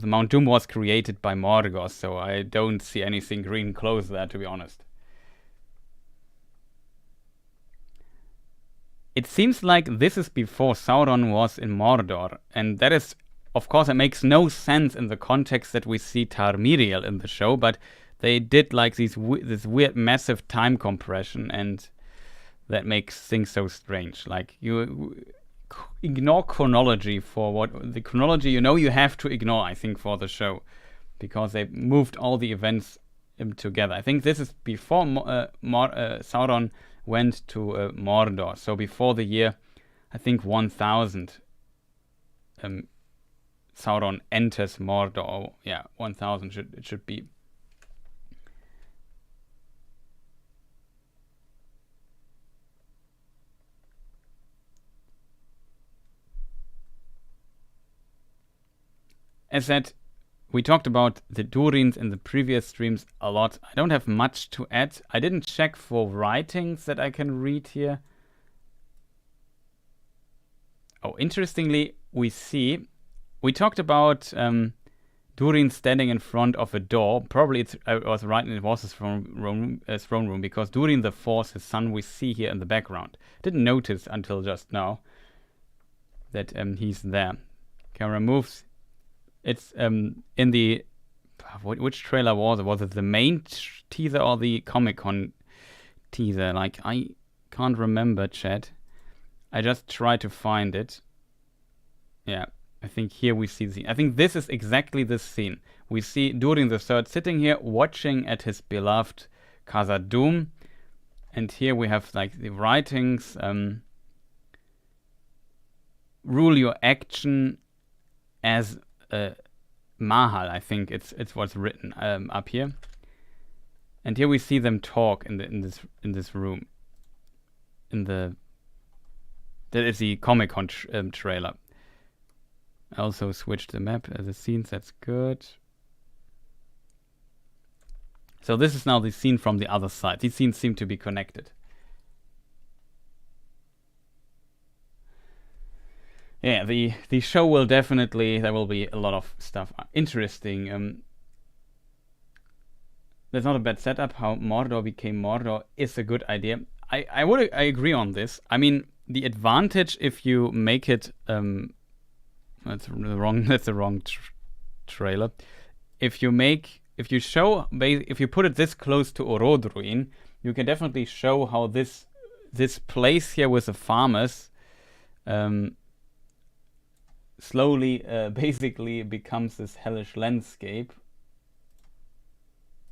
Mount Doom was created by Morgoth, so I don't see anything green close there, to be honest. It seems like this is before Sauron was in Mordor, and that is, of course, it makes no sense in the context that we see Tarmiriel in the show, but they did like this weird massive time compression, and that makes things so strange. Like, you ignore chronology for what the chronology you have to ignore, I think, for the show, because they moved all the events together. I think this is before Sauron went to Mordor, so before the year, I think 1000. Sauron enters Mordor. Or, yeah, 1000 it should be. As said, we talked about the Durins in the previous streams a lot. I don't have much to add. I didn't check for writings that I can read here. Oh, interestingly, we talked about Durin standing in front of a door. Probably it was right, and it was his throne room, because Durin the Fourth, his son, we see here in the background. Didn't notice until just now that he's there. Camera moves. It's in the which trailer was it? Was it the main teaser or the Comic-Con teaser? Like, I can't remember, chat. I just try to find it. Yeah, I think here we see the scene. I think this is exactly this scene. We see Durin the Third sitting here watching at his beloved Khazad-dûm, and here we have like the writings. Rule your action as Mahal, I think it's what's written up here. And here we see them talk in this room. That is the Comic-Con trailer. I also switched the map, the scenes. That's good. So this is now the scene from the other side. These scenes seem to be connected. Yeah, the show will definitely, there will be a lot of stuff interesting. That's not a bad setup. How Mordor became Mordor is a good idea. I agree on this. I mean, the advantage if you make it that's the wrong trailer. If you put it this close to Orodruin, you can definitely show how this place here with the farmers slowly basically becomes this hellish landscape.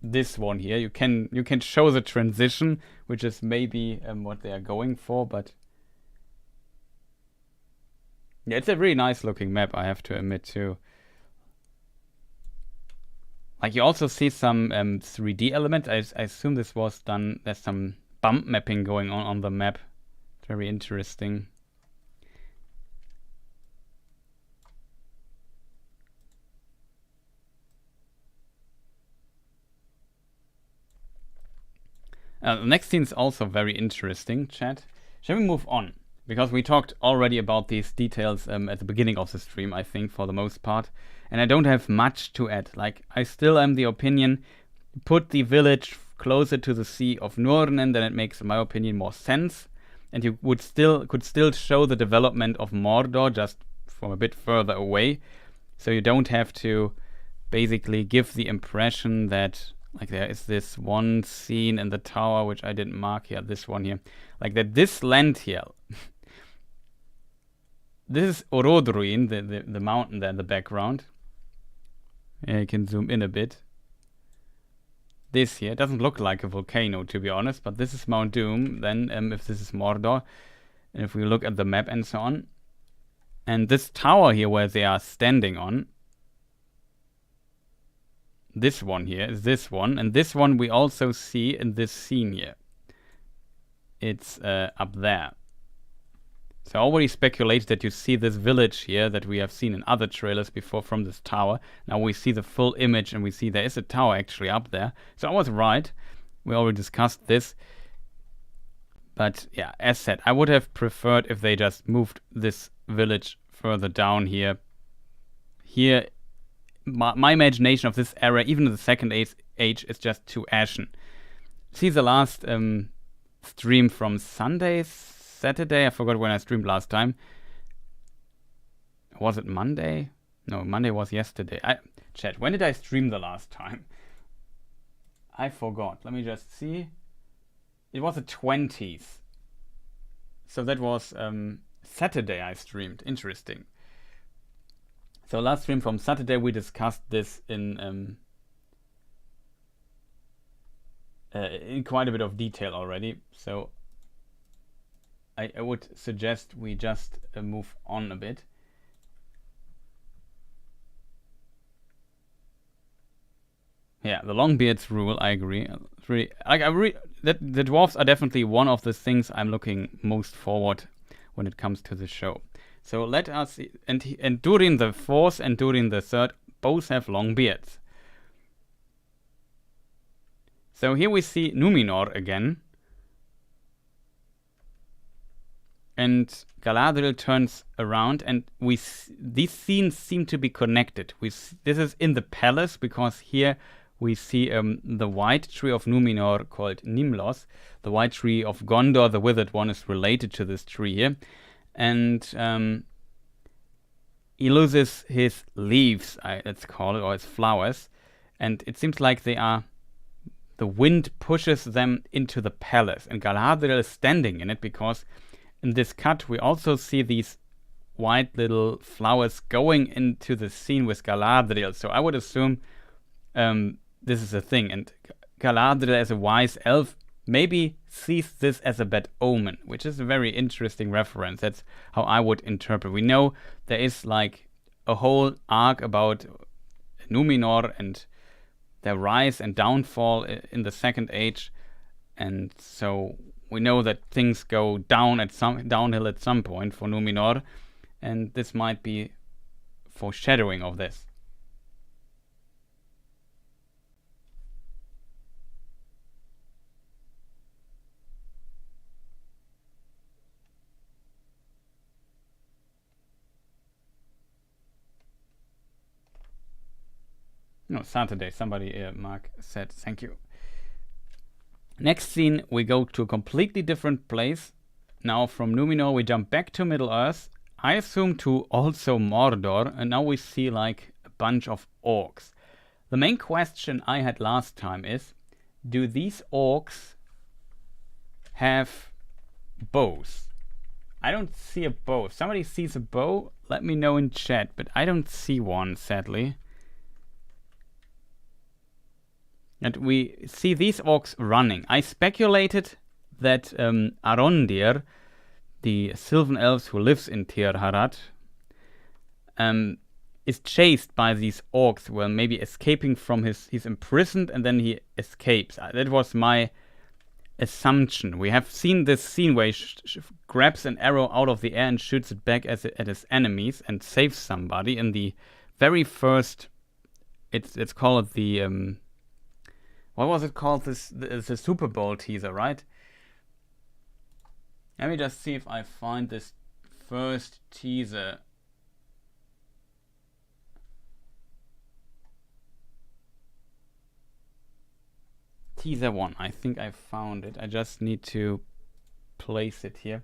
This one here, you can show the transition, which is maybe what they are going for, but yeah, it's a really nice looking map, I have to admit too. Like, you also see some 3D elements. I assume this was done. There's some bump mapping going on the map. Very interesting. The next scene is also very interesting, chat. Shall we move on? Because we talked already about these details at the beginning of the stream, I think, for the most part. And I don't have much to add. Like, I still am the opinion, put the village closer to the Sea of Nurnen, then it makes, in my opinion, more sense. And you could still show the development of Mordor just from a bit further away. So you don't have to basically give the impression that, like, there is this one scene in the tower, which I didn't mark here, this one here. Like, that this land here, this is Orodruin, the mountain there in the background. Yeah, you can zoom in a bit. This here doesn't look like a volcano, to be honest, but this is Mount Doom. Then if this is Mordor, and if we look at the map and so on, and this tower here where they are standing on, this one here is this one, and this one we also see in this scene here. It's up there. So I already speculated that you see this village here that we have seen in other trailers before from this tower. Now we see the full image and we see there is a tower actually up there. So I was right. We already discussed this. But yeah, as said, I would have preferred if they just moved this village further down here. Here, my imagination of this era, even in the Second Age, is just too ashen. See the last stream from Saturday, I forgot when I streamed last time. Was it Monday? No, Monday was yesterday. Chat, when did I stream the last time? I forgot. Let me just see. It was the 20th. So that was Saturday I streamed. Interesting. So last stream from Saturday we discussed this in quite a bit of detail already. So I would suggest we just move on a bit. Yeah, the Longbeards rule, I agree. Really, that the dwarves are definitely one of the things I'm looking most forward when it comes to the show. So let us see, and during the fourth and during the third, both have long beards. So here we see Numenor again, and Galadriel turns around, and these scenes seem to be connected. This is in the palace because here we see the white tree of Numenor called Nimlos. The white tree of Gondor, the withered one, is related to this tree here. And he loses his leaves, let's call it, or his flowers. And it seems like the wind pushes them into the palace. And Galadriel is standing in it because in this cut we also see these white little flowers going into the scene with Galadriel. So I would assume this is a thing, and Galadriel, as a wise elf, maybe sees this as a bad omen, which is a very interesting reference. That's how I would interpret. We know there is like a whole arc about Numenor and their rise and downfall in the Second Age, and so we know that things go downhill at some point for Numenor, and this might be foreshadowing of this. No, Saturday. Somebody, Mark, said thank you. Next scene, we go to a completely different place. Now from Numenor, we jump back to Middle-earth. I assume to also Mordor, and now we see like a bunch of orcs. The main question I had last time is, do these orcs have bows? I don't see a bow. If somebody sees a bow, let me know in chat, but I don't see one, sadly. And we see these orcs running. I speculated that Arondir, the Sylvan elves who lives in Tir Harad, is chased by these orcs, well, maybe escaping from he's imprisoned and then he escapes. That was my assumption. We have seen this scene where he grabs an arrow out of the air and shoots it back at his enemies and saves somebody in the very first, it's called the... what was it called? The Super Bowl teaser, right? Let me just see if I find this first teaser. Teaser 1. I think I found it. I just need to place it here.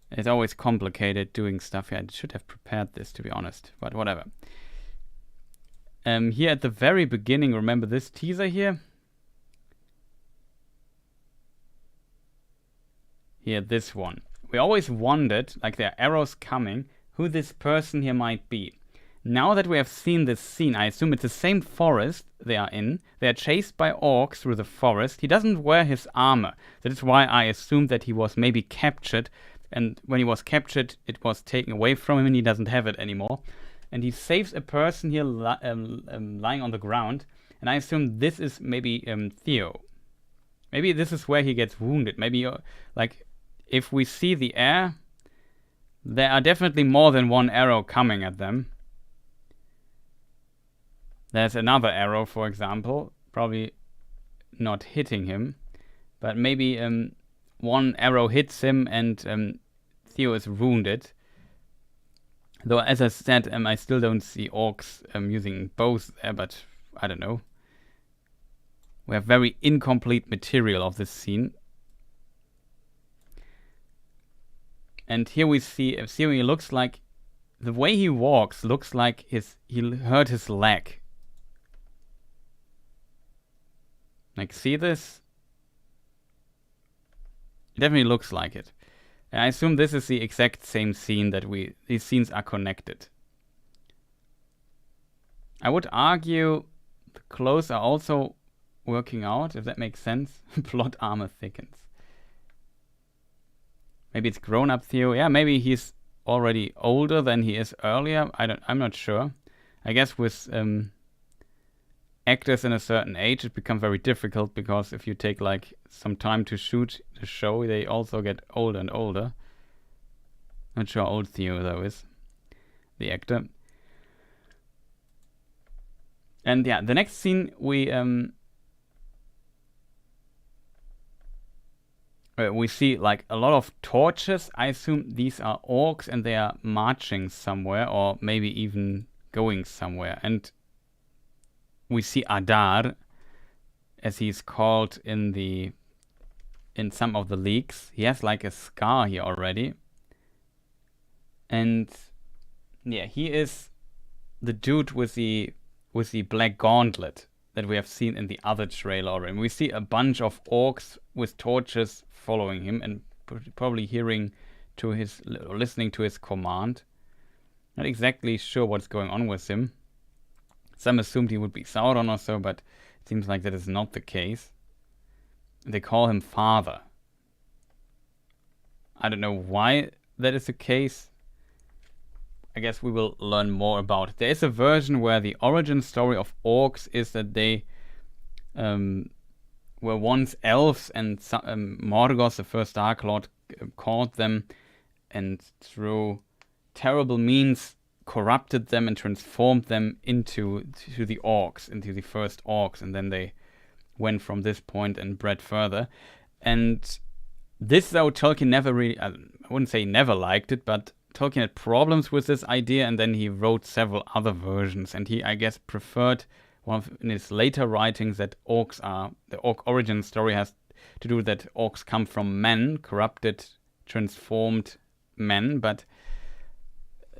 It's always complicated doing stuff here. I should have prepared this, to be honest, but whatever. Here at the very beginning, remember this teaser here? Here, this one. We always wondered, like there are arrows coming, who this person here might be. Now that we have seen this scene, I assume it's the same forest they are in. They are chased by orcs through the forest. He doesn't wear his armor. That is why I assumed that he was maybe captured. And when he was captured, it was taken away from him and he doesn't have it anymore. And he saves a person here lying on the ground. And I assume this is maybe Theo. Maybe this is where he gets wounded. Maybe, like, if we see the air, there are definitely more than one arrow coming at them. There's another arrow, for example, probably not hitting him. But maybe one arrow hits him and Theo is wounded. Though, as I said, I still don't see orcs using bows there, but I don't know. We have very incomplete material of this scene. And here we see Theo, he looks like, the way he walks looks like he hurt his leg. Like, see this? Definitely looks like it. And I assume this is the exact same scene that these scenes are connected. I would argue the clothes are also working out, if that makes sense. Plot armor thickens. Maybe it's grown-up Theo. Yeah, maybe he's already older than he is earlier. I'm not sure. I guess with actors in a certain age, it becomes very difficult because if you take like some time to shoot the show, they also get older and older. Not sure how old Theo though is, the actor. And yeah, the next scene we see like a lot of torches. I assume these are orcs and they are marching somewhere or maybe even going somewhere. And we see Adar, as he's called in some of the leaks. He has like a scar here already. And yeah, he is the dude with the black gauntlet that we have seen in the other trailer already. We see a bunch of orcs with torches following him and probably listening to his command. Not exactly sure what's going on with him. Some assumed he would be Sauron or so, but it seems like that is not the case. They call him Father. I don't know why that is the case. I guess we will learn more about it. There is a version where the origin story of orcs is that they were once elves and Morgoth, the first Dark Lord, caught them and through terrible means corrupted them and transformed them into the orcs, into the first orcs, and then they went from this point and bred further. And this, though, Tolkien never really, I wouldn't say never liked it, but Tolkien had problems with this idea, and then he wrote several other versions, and he, I guess, preferred in his later writings that the orc origin story has to do that orcs come from men, corrupted, transformed men, but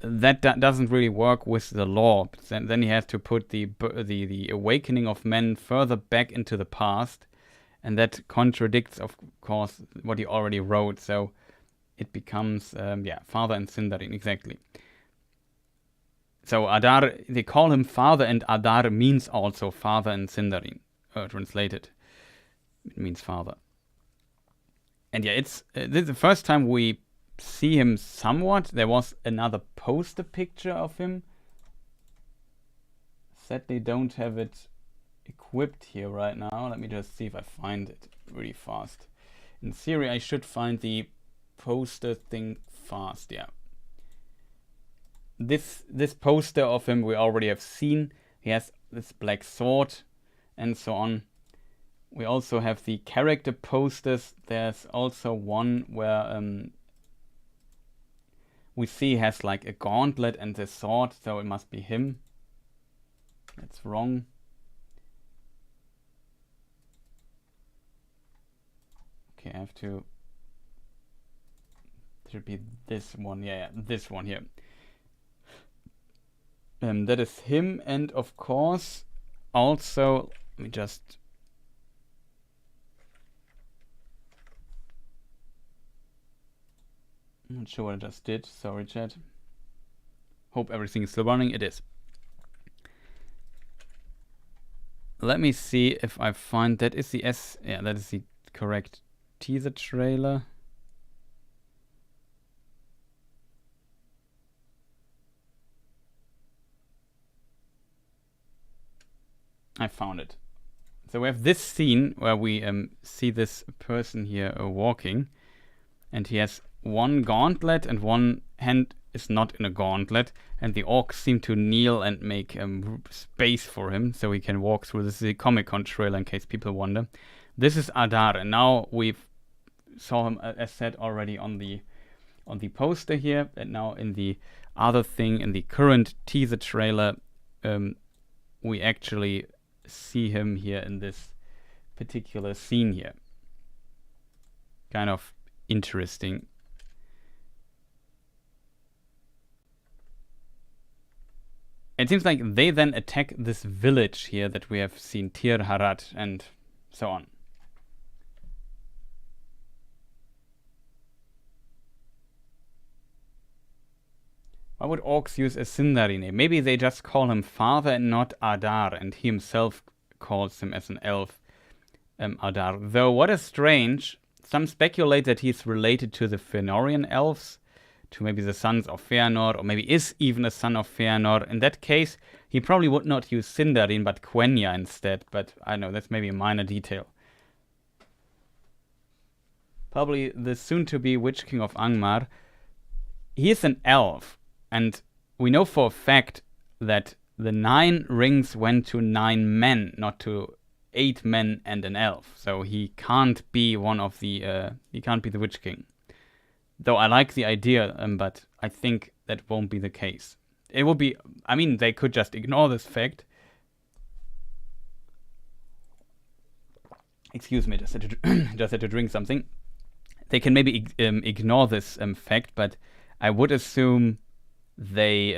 that doesn't really work with the lore. Then he has to put the awakening of men further back into the past, and that contradicts, of course, what he already wrote. So it becomes, Father and Sindarin, exactly. So Adar, they call him Father, and Adar means also Father in Sindarin, translated. It means Father. And yeah, this is the first time we see him somewhat. There was another poster picture of him. Sadly, don't have it equipped here right now. Let me just see if I find it really fast. In theory, I should find the poster thing fast. Yeah. This poster of him we already have seen. He has this black sword and so on. We also have the character posters. There's also one where we see he has like a gauntlet and a sword, so it must be him. That's wrong. Okay, I have to. It should be this one. Yeah, this one here. That is him, and of course, also let me just. I'm not sure what I just did. Sorry, chat. Hope everything is still running. It is. Let me see if I find that is the that is the correct teaser trailer. I found it. So we have this scene where we see this person here walking, and he has one gauntlet and one hand is not in a gauntlet, and the orcs seem to kneel and make space for him so he can walk through. This is a Comic-Con trailer in case people wonder. This is Adar, and now we've saw him, as said already, on the poster here, and now in the other thing, in the current teaser trailer, we actually see him here in this particular scene here. Kind of interesting. It seems like they then attack this village here that we have seen, Tir Harat, and so on. Why would orcs use a Sindari name? Maybe they just call him father and not Adar, and he himself calls him as an elf, Adar. Though what is strange, some speculate that he's related to the Fëanorian elves, to maybe the sons of Fëanor, or maybe is even a son of Fëanor. In that case, he probably would not use Sindarin, but Quenya instead. But I don't know, that's maybe a minor detail. Probably the soon-to-be Witch King of Angmar. He is an elf, and we know for a fact that the 9 rings went to 9 men, not to 8 men and an elf. So he can't be one of the. He can't be the Witch King. Though I like the idea, but I think that won't be the case. It would be. I mean, they could just ignore this fact. Excuse me, just had to drink something. They can maybe ignore this fact, but I would assume they.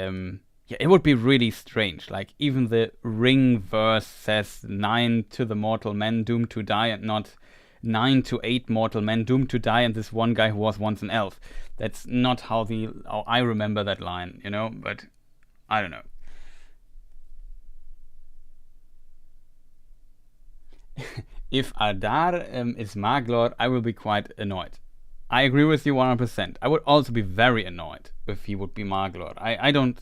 Yeah, it would be really strange. Like, even the ring verse says 9 to the mortal men doomed to die, and not 9 to 8 mortal men doomed to die, and this one guy who was once an elf. That's not how I remember that line, you know, but I don't know. If Adar is Maglor, I will be quite annoyed. I agree with you 100%. I would also be very annoyed if he would be Maglor. I don't.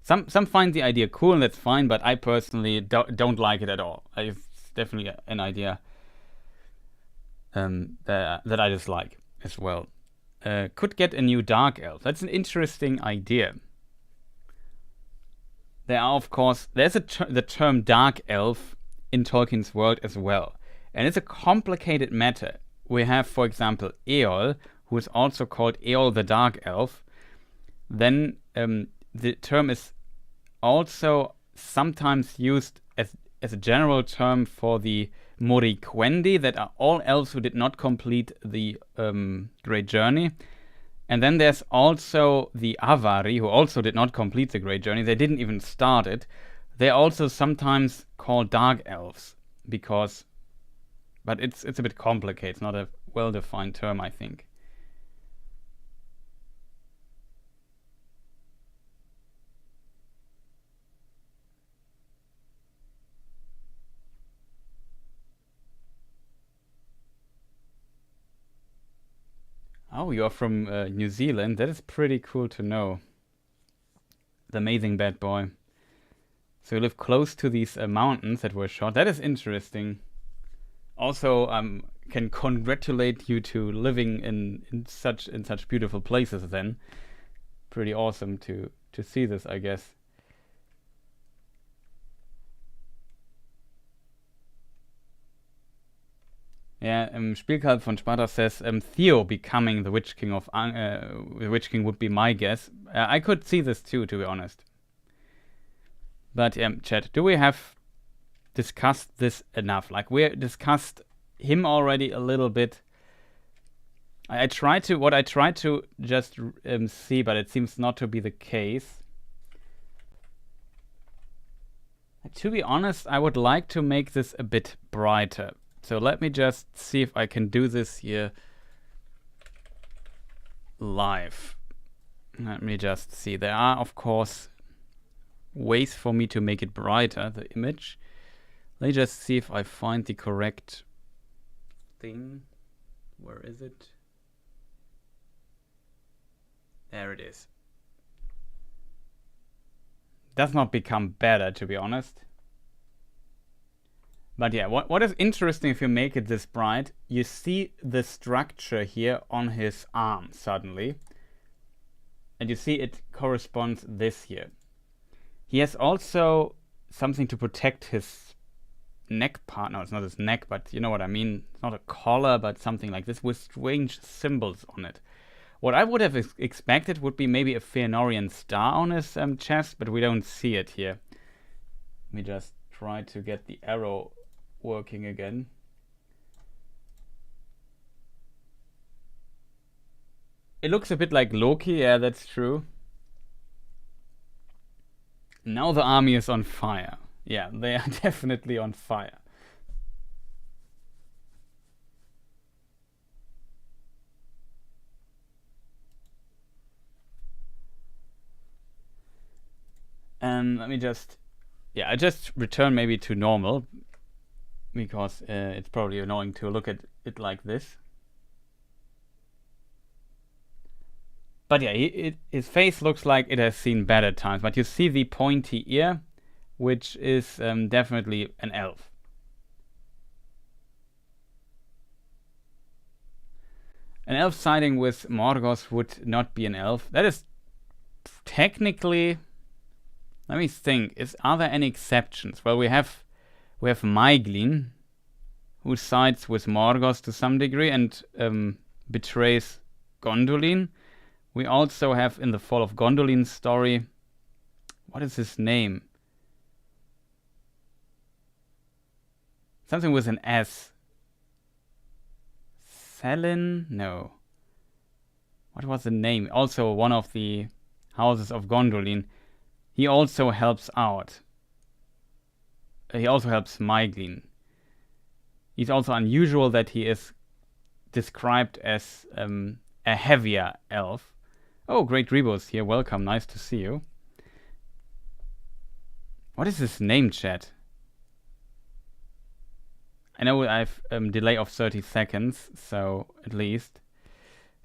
Some find the idea cool, and that's fine, but I personally don't like it at all. It's definitely an idea that I dislike as well. Could get a new dark elf. That's an interesting idea. There are, of course, there's the term dark elf in Tolkien's world as well, and it's a complicated matter. We have, for example, Eol, who is also called Eol the Dark Elf. Then the term is also sometimes used as a general term for the Moriquendi, that are all elves who did not complete the Great Journey. And then there's also the Avari, who also did not complete the Great Journey. They didn't even start it. They're also sometimes called Dark Elves, but it's a bit complicated. It's not a well-defined term, I think. Oh, you're from New Zealand. That is pretty cool to know. The amazing bad boy. So you live close to these mountains that were shot. That is interesting. Also, can congratulate you to living in such beautiful places. Then, pretty awesome to see this, I guess. Yeah, Spielkalb von Sparta says Theo becoming the Witch King the Witch King would be my guess. I could see this too, to be honest. But chat, do we have discussed this enough? Like, we discussed him already a little bit. I tried to just see, but it seems not to be the case. To be honest, I would like to make this a bit brighter. So let me just see if I can do this here live. Let me just see. There are, of course, ways for me to make it brighter, the image. Let me just see if I find the correct thing. Where is it? There it is. Does not become better, to be honest. But yeah, what is interesting, if you make it this bright, you see the structure here on his arm suddenly. And you see it corresponds this here. He has also something to protect his neck part. No, it's not his neck, but you know what I mean. It's not a collar, but something like this with strange symbols on it. What I would have expected would be maybe a Fëanorian star on his chest, but we don't see it here. Let me just try to get the arrow working again. It looks a bit like Loki, yeah, that's true. Now the army is on fire. Yeah, they are definitely on fire. Let me just... Yeah, I just return maybe to normal, because it's probably annoying to look at it like this. But yeah, his face looks like it has seen better times. But you see the pointy ear, which is definitely an elf. An elf siding with Morgoth would not be an elf. That is technically... Let me think. Are there any exceptions? Well, we have Maeglin, who sides with Morgoth to some degree and betrays Gondolin. We also have in the Fall of Gondolin's story... What is his name? Something with an S. Selin? No. What was the name? Also one of the houses of Gondolin. He also helps out. He also helps Maeglin. He's also unusual that he is described as a heavier elf. Oh, Great Rebus here. Welcome. Nice to see you. What is his name, chat? I know I've delay of 30 seconds, so at least.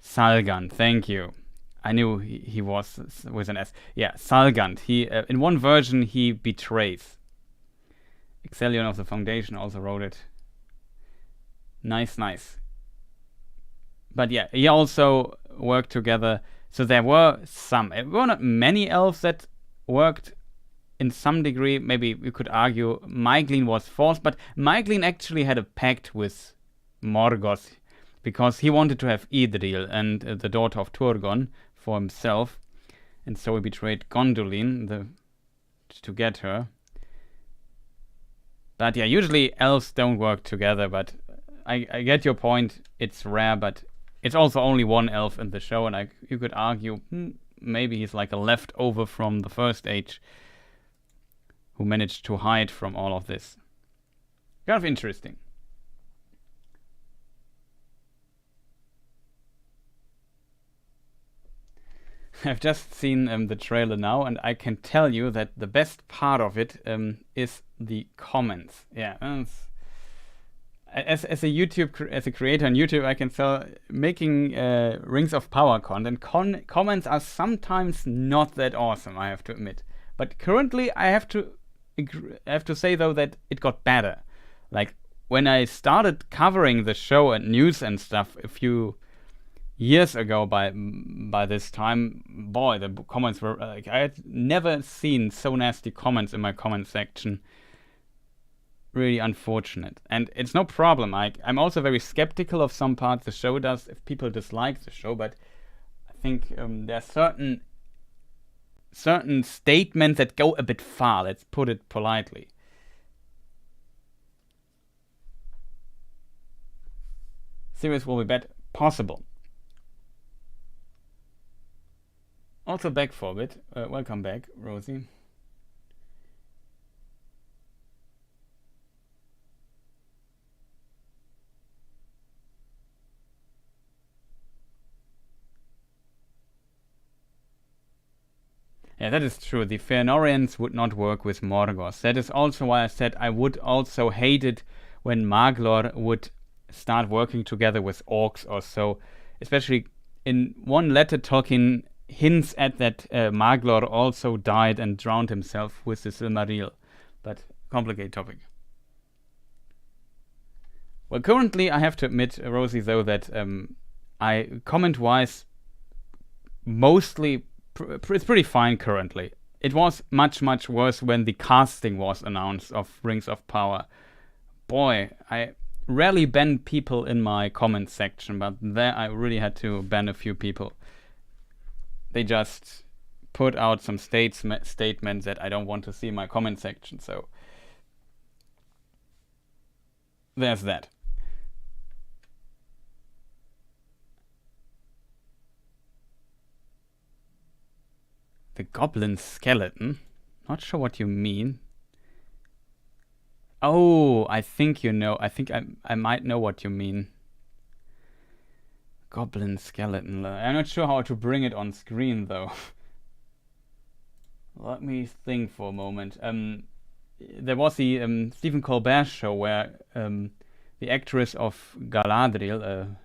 Salgand, thank you. I knew he was with an S. Yeah, Salgand. He in one version he betrays. Excellion of the Foundation also wrote it. Nice. But yeah, he also worked together. So there were not many elves that worked in some degree. Maybe we could argue Maeglin was forced, but Maeglin actually had a pact with Morgoth because he wanted to have Idril and the daughter of Turgon for himself, and so he betrayed Gondolin to get her. But yeah, usually elves don't work together, but I get your point. It's rare, but it's also only one elf in the show, and you could argue maybe he's like a leftover from the First Age who managed to hide from all of this. Kind of interesting. I've just seen the trailer now, and I can tell you that the best part of it is the comments. Yeah, as a creator on YouTube, I can tell making Rings of Power content. Comments are sometimes not that awesome, I have to admit. But currently, I have to say though that it got better. Like when I started covering the show and news and stuff a few years ago, by this time, boy, the comments were like, I had never seen so nasty comments in my comment section. Really unfortunate, and it's no problem. I'm also very skeptical of some parts the show does if people dislike the show, but I think there are certain statements that go a bit far. Let's put it politely. Series will be better, possible. Also back for a bit. Welcome back, Rosie. Yeah, that is true. The Fëanorians would not work with Morgoth. That is also why I said I would also hate it when Maglor would start working together with orcs or so. Especially in one letter, Tolkien hints at that Maglor also died and drowned himself with the Silmaril. But complicated topic. Well, currently I have to admit, Rosie, though, that I comment-wise mostly it's pretty fine currently. It was much worse when the casting was announced of Rings of Power. Boy, I rarely ban people in my comment section, but there I really had to ban a few people. They just put out some statements that I don't want to see in my comment section, so there's that. The goblin skeleton? Not sure what you mean. Oh, I think you know. I think I might know what you mean. Goblin skeleton. I'm not sure how to bring it on screen though. Let me think for a moment. There was the Stephen Colbert show where the actress of Galadriel,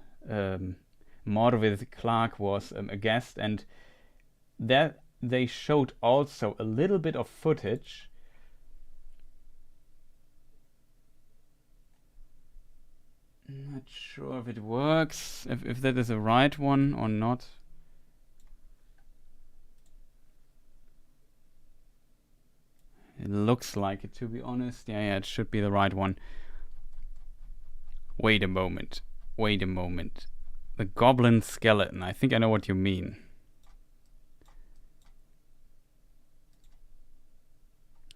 Morvid Clark, was a guest, and there they showed also a little bit of footage. Not sure if it works, if that is the right one or not. It looks like it, to be honest. Yeah, it should be the right one. Wait a moment. The goblin skeleton. I think I know what you mean.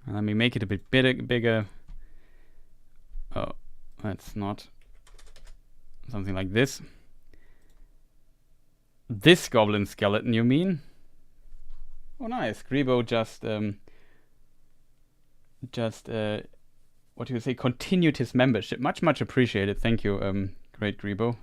Let me make it a bit bigger. Oh, that's not. Something like this. This goblin skeleton, you mean? Oh, nice. Grebo what do you say? Continued his membership. Much appreciated. Thank you, great Grebo.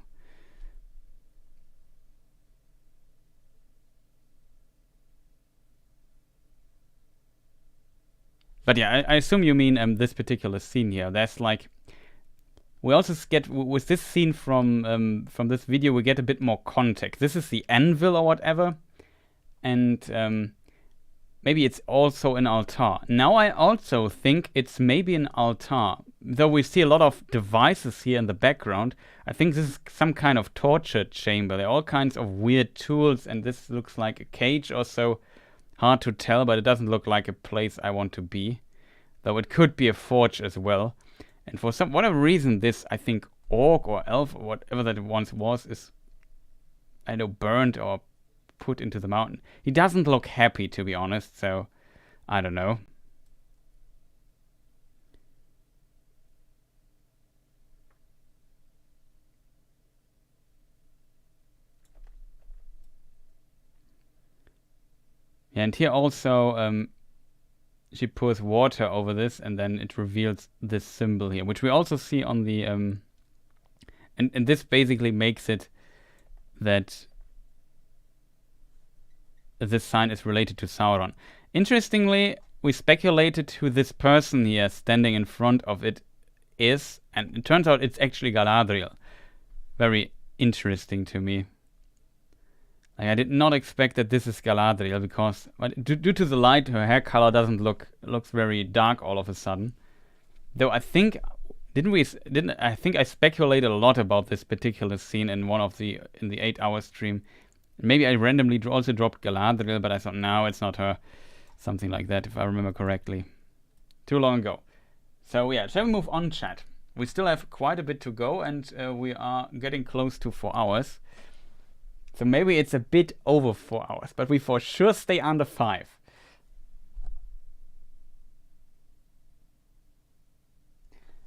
But yeah, I assume you mean this particular scene here. There's like, we also get with this scene from this video, we get a bit more context. This is the anvil or whatever, and maybe it's also an altar. Now I also think it's maybe an altar. Though we see a lot of devices here in the background, I think this is some kind of torture chamber. There are all kinds of weird tools, and this looks like a cage or so. Hard to tell, but it doesn't look like a place I want to be. Though it could be a forge as well. And for whatever reason, this, I think, orc or elf or whatever that it once was, is, I know, burned or put into the mountain. He doesn't look happy, to be honest, so I don't know. Yeah, and here also she pours water over this, and then it reveals this symbol here, which we also see on the and this basically makes it that this sign is related to Sauron. Interestingly, we speculated who this person here standing in front of it is, and it turns out it's actually Galadriel. Very interesting to me. Like, I did not expect that this is Galadriel, because due to the light, her hair color looks very dark all of a sudden. Though I think I think I speculated a lot about this particular scene in the 8-hour stream. Maybe I randomly also dropped Galadriel, but I thought, no, it's not her. Something like that, if I remember correctly. Too long ago. So yeah, shall we move on, chat? We still have quite a bit to go, and we are getting close to 4 hours. So maybe it's a bit over 4 hours, but we for sure stay under 5.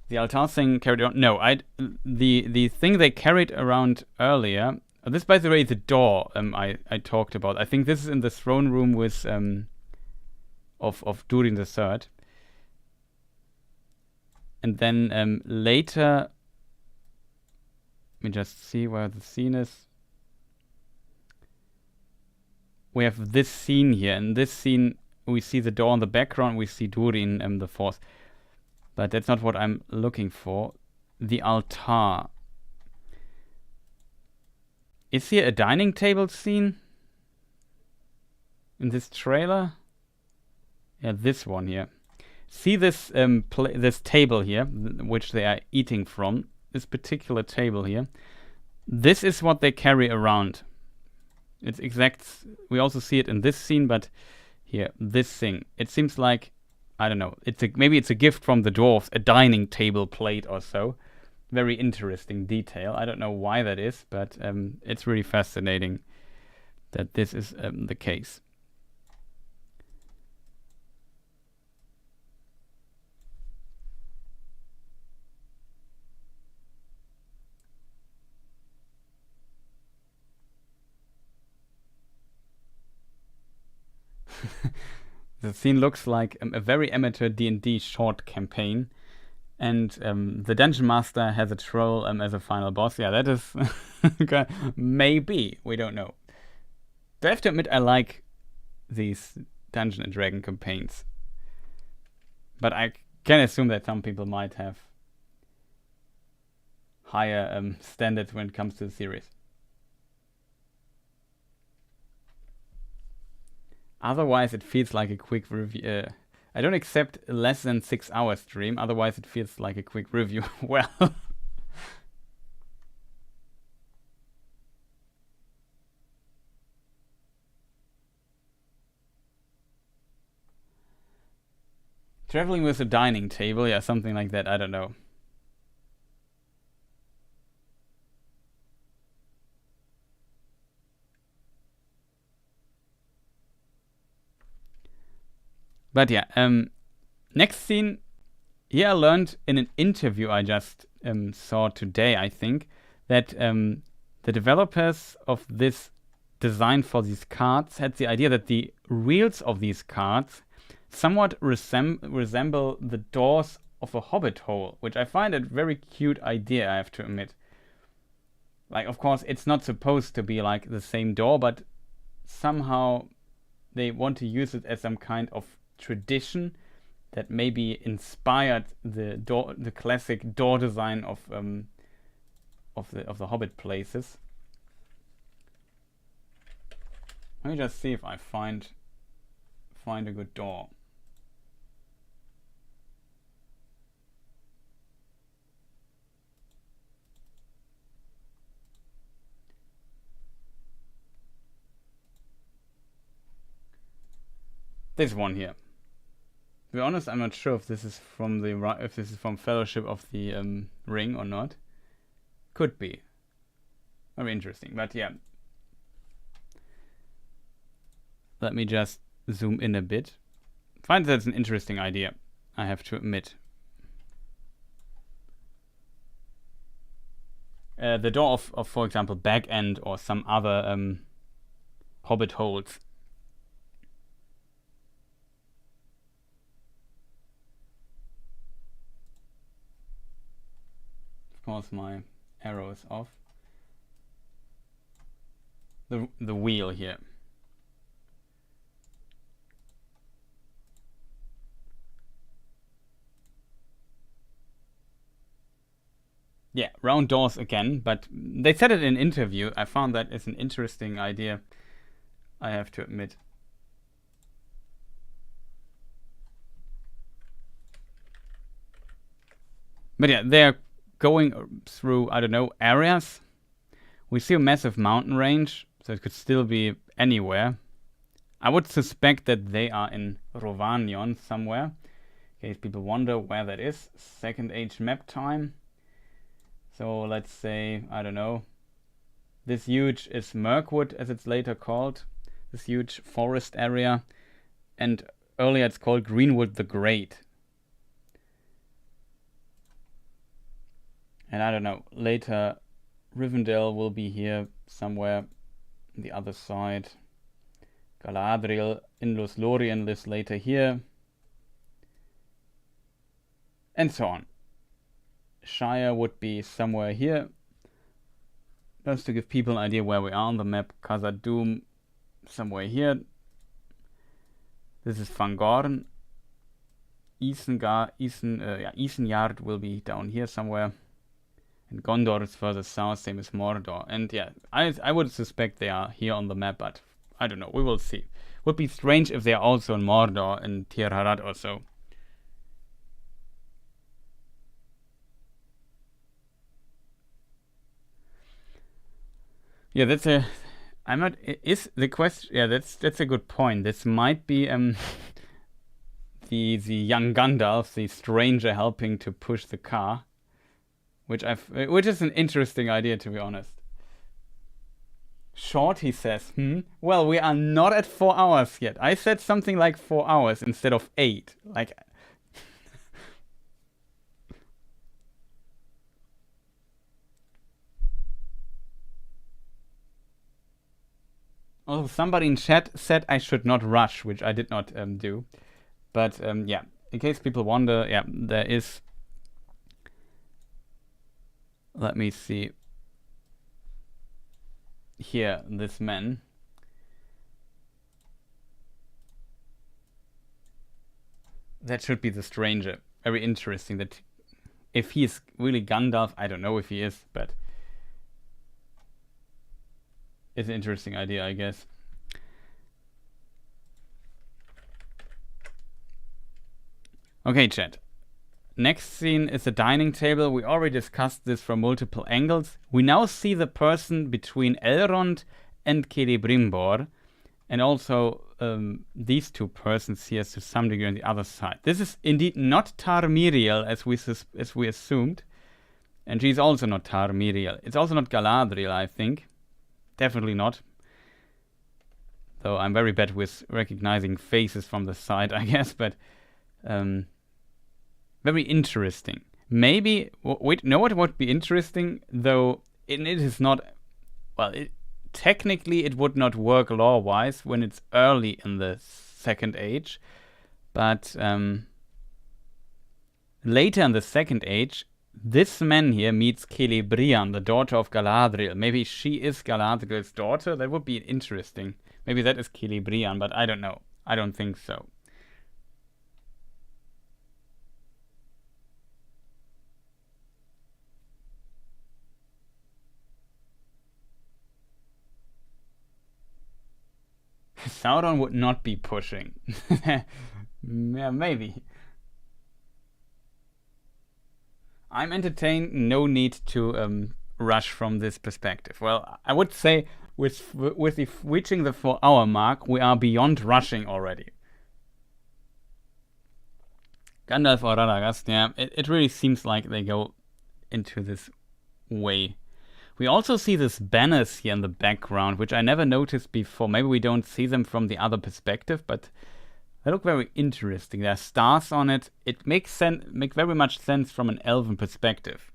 The altar thing carried on. No, the thing they carried around earlier. This, by the way, the door I talked about. I think this is in the throne room with of Durin III. And then later, let me just see where the scene is. We have this scene here. In this scene, we see the door in the background. We see Durin the Fourth. But that's not what I'm looking for. The altar. Is here a dining table scene? In this trailer? Yeah, this one here. See this this table here, which they are eating from. This particular table here. This is what they carry around. It's exact. We also see it in this scene, but here, this thing. It seems like, I don't know. Maybe it's a gift from the dwarves, a dining table plate or so. Very interesting detail. I don't know why that is, but it's really fascinating that this is the case. The scene looks like a very amateur D&D short campaign. And the Dungeon Master has a troll as a final boss. Yeah, that is... maybe. We don't know. But I have to admit, I like these Dungeon and Dragon campaigns. But I can assume that some people might have higher standards when it comes to the series. Otherwise, it feels like a quick review. I don't accept less than 6 hour stream. Otherwise, it feels like a quick review. Well, traveling with a dining table, yeah, something like that. I don't know. But yeah, next scene. Here I learned in an interview I just saw today, I think, that the developers of this design for these cards had the idea that the reels of these cards somewhat resemble the doors of a Hobbit hole, which I find a very cute idea, I have to admit. Like, of course, it's not supposed to be like the same door, but somehow they want to use it as some kind of tradition that maybe inspired the classic door design of the Hobbit places. Let me just see if I find a good door. This one here. To be honest, I'm not sure if this is from Fellowship of the Ring or not. Could be. Very interesting, but yeah. Let me just zoom in a bit. Find that's an interesting idea, I have to admit. The door of, for example, Back End or some other Hobbit holes. Of course, my arrow is off. The wheel here. Yeah, round doors again, but they said it in an interview. I found that it's an interesting idea, I have to admit. But yeah, they're going through, I don't know, areas. We see a massive mountain range, so it could still be anywhere. I would suspect that they are in Rovanion somewhere, in case people wonder where that is. Second age map time. So let's say, I don't know, this huge is Mirkwood, as it's later called, this huge forest area, and earlier it's called Greenwood the Great. And I don't know, later Rivendell will be here somewhere on the other side. Galadriel in Lothlorien lives later here. And so on. Shire would be somewhere here. Just to give people an idea where we are on the map. Khazad-dûm somewhere here. This is Fangorn. Isengard will be down here somewhere. And Gondor is further south, same as Mordor. And yeah, I would suspect they are here on the map, but I don't know, we will see. Would be strange if they are also in Mordor and Tir Harad or so. Yeah, that's a... I'm not... Is the question... Yeah, that's a good point. This might be the young Gandalf, the stranger helping to push the car. Which is an interesting idea, to be honest. Short, he says. Well, we are not at 4 hours yet. I said something like 4 hours instead of 8. Like... Also, somebody in chat said I should not rush, which I did not do. But yeah, in case people wonder, yeah, there is... Let me see. Here, this man. that should be the stranger. Very interesting that if he is really Gandalf, I don't know if he is, but it's an interesting idea, I guess. Okay, chat. Next scene is the dining table. We already discussed this from multiple angles. We now see the person between Elrond and Celebrimbor, and also these two persons here to some degree on the other side. This is indeed not Tar Miriel as we assumed, and she's also not Tar Miriel. It's also not Galadriel, I think. Definitely not. Though I'm very bad with recognizing faces from the side, I guess, but very interesting. Maybe, wait, know what would be interesting? Though it is not, well, technically it would not work lore-wise when it's early in the Second Age, but later in the Second Age, this man here meets Celebrian, the daughter of Galadriel. Maybe she is Galadriel's daughter? That would be interesting. Maybe that is Celebrian, but I don't know. I don't think so. Sauron would not be pushing. Yeah, maybe. I'm entertained. No need to rush from this perspective. Well, I would say with reaching the 4-hour mark, we are beyond rushing already. Gandalf or Radagast, yeah, it really seems like they go into this way. We also see these banners here in the background, which I never noticed before. Maybe we don't see them from the other perspective, but they look very interesting. There are stars on it. It makes very much sense from an elven perspective.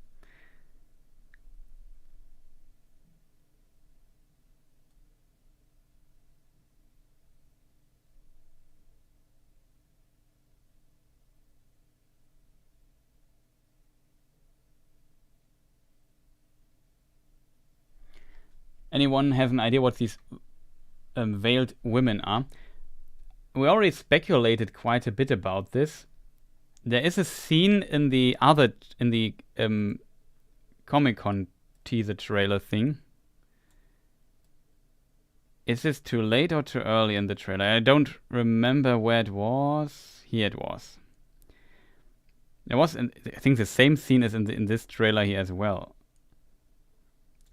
Anyone have an idea what these veiled women are? We already speculated quite a bit about this. There is a scene in the Comic-Con teaser trailer thing. Is this too late or too early in the trailer? I don't remember where it was. Here it was. There was, I think, the same scene as in this trailer here as well.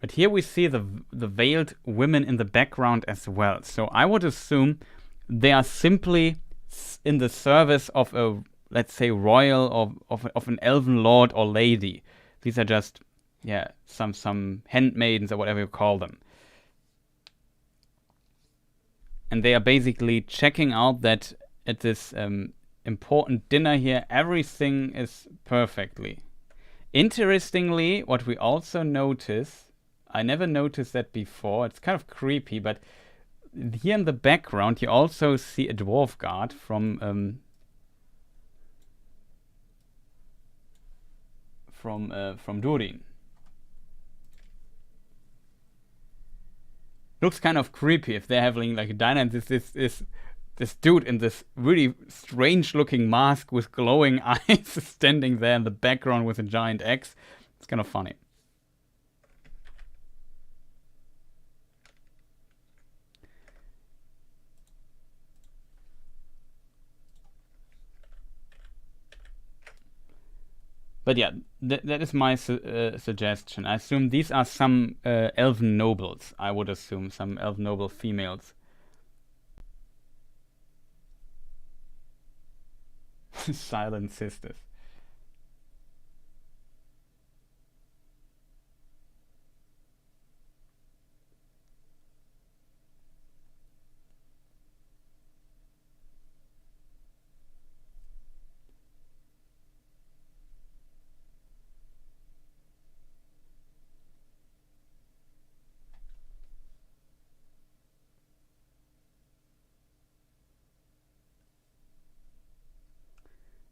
But here we see the veiled women in the background as well. So I would assume they are simply in the service of a, let's say, royal or of an elven lord or lady. These are just, yeah, some handmaidens or whatever you call them. And they are basically checking out that at this important dinner here, everything is perfectly. Interestingly, what we also notice, I never noticed that before, it's kind of creepy, but here in the background you also see a dwarf guard from Durin. Looks kind of creepy if they're having like a diner and this dude in this really strange looking mask with glowing eyes standing there in the background with a giant axe. It's kind of funny. But yeah, that is my suggestion. I assume these are some elven nobles. I would assume some elven noble females. Silent sisters.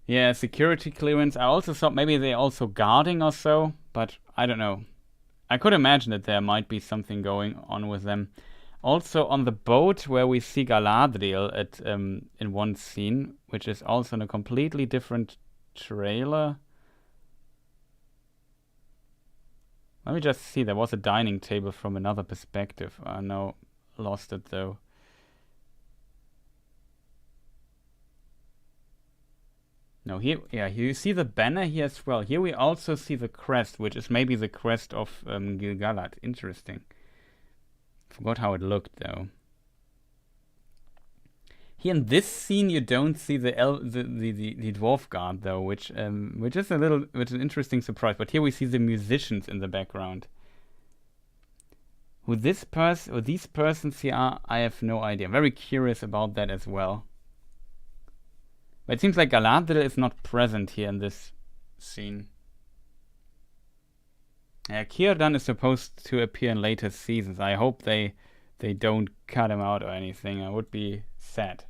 Yeah, security clearance. I also thought maybe they're also guarding or so, but I don't know. I could imagine that there might be something going on with them. Also on the boat where we see Galadriel at in one scene, which is also in a completely different trailer. Let me just see. There was a dining table from another perspective. I know, lost it though. No, here, yeah, here you see the banner here as well. Here we also see the crest, which is maybe the crest of Gil-galad. Interesting. Forgot how it looked though. Here in this scene, you don't see the dwarf guard though, which is an interesting surprise. But here we see the musicians in the background. Who these persons here are, I have no idea. I'm very curious about that as well. But it seems like Galadriel is not present here in this scene. Círdan is supposed to appear in later seasons. I hope they don't cut him out or anything. I would be sad,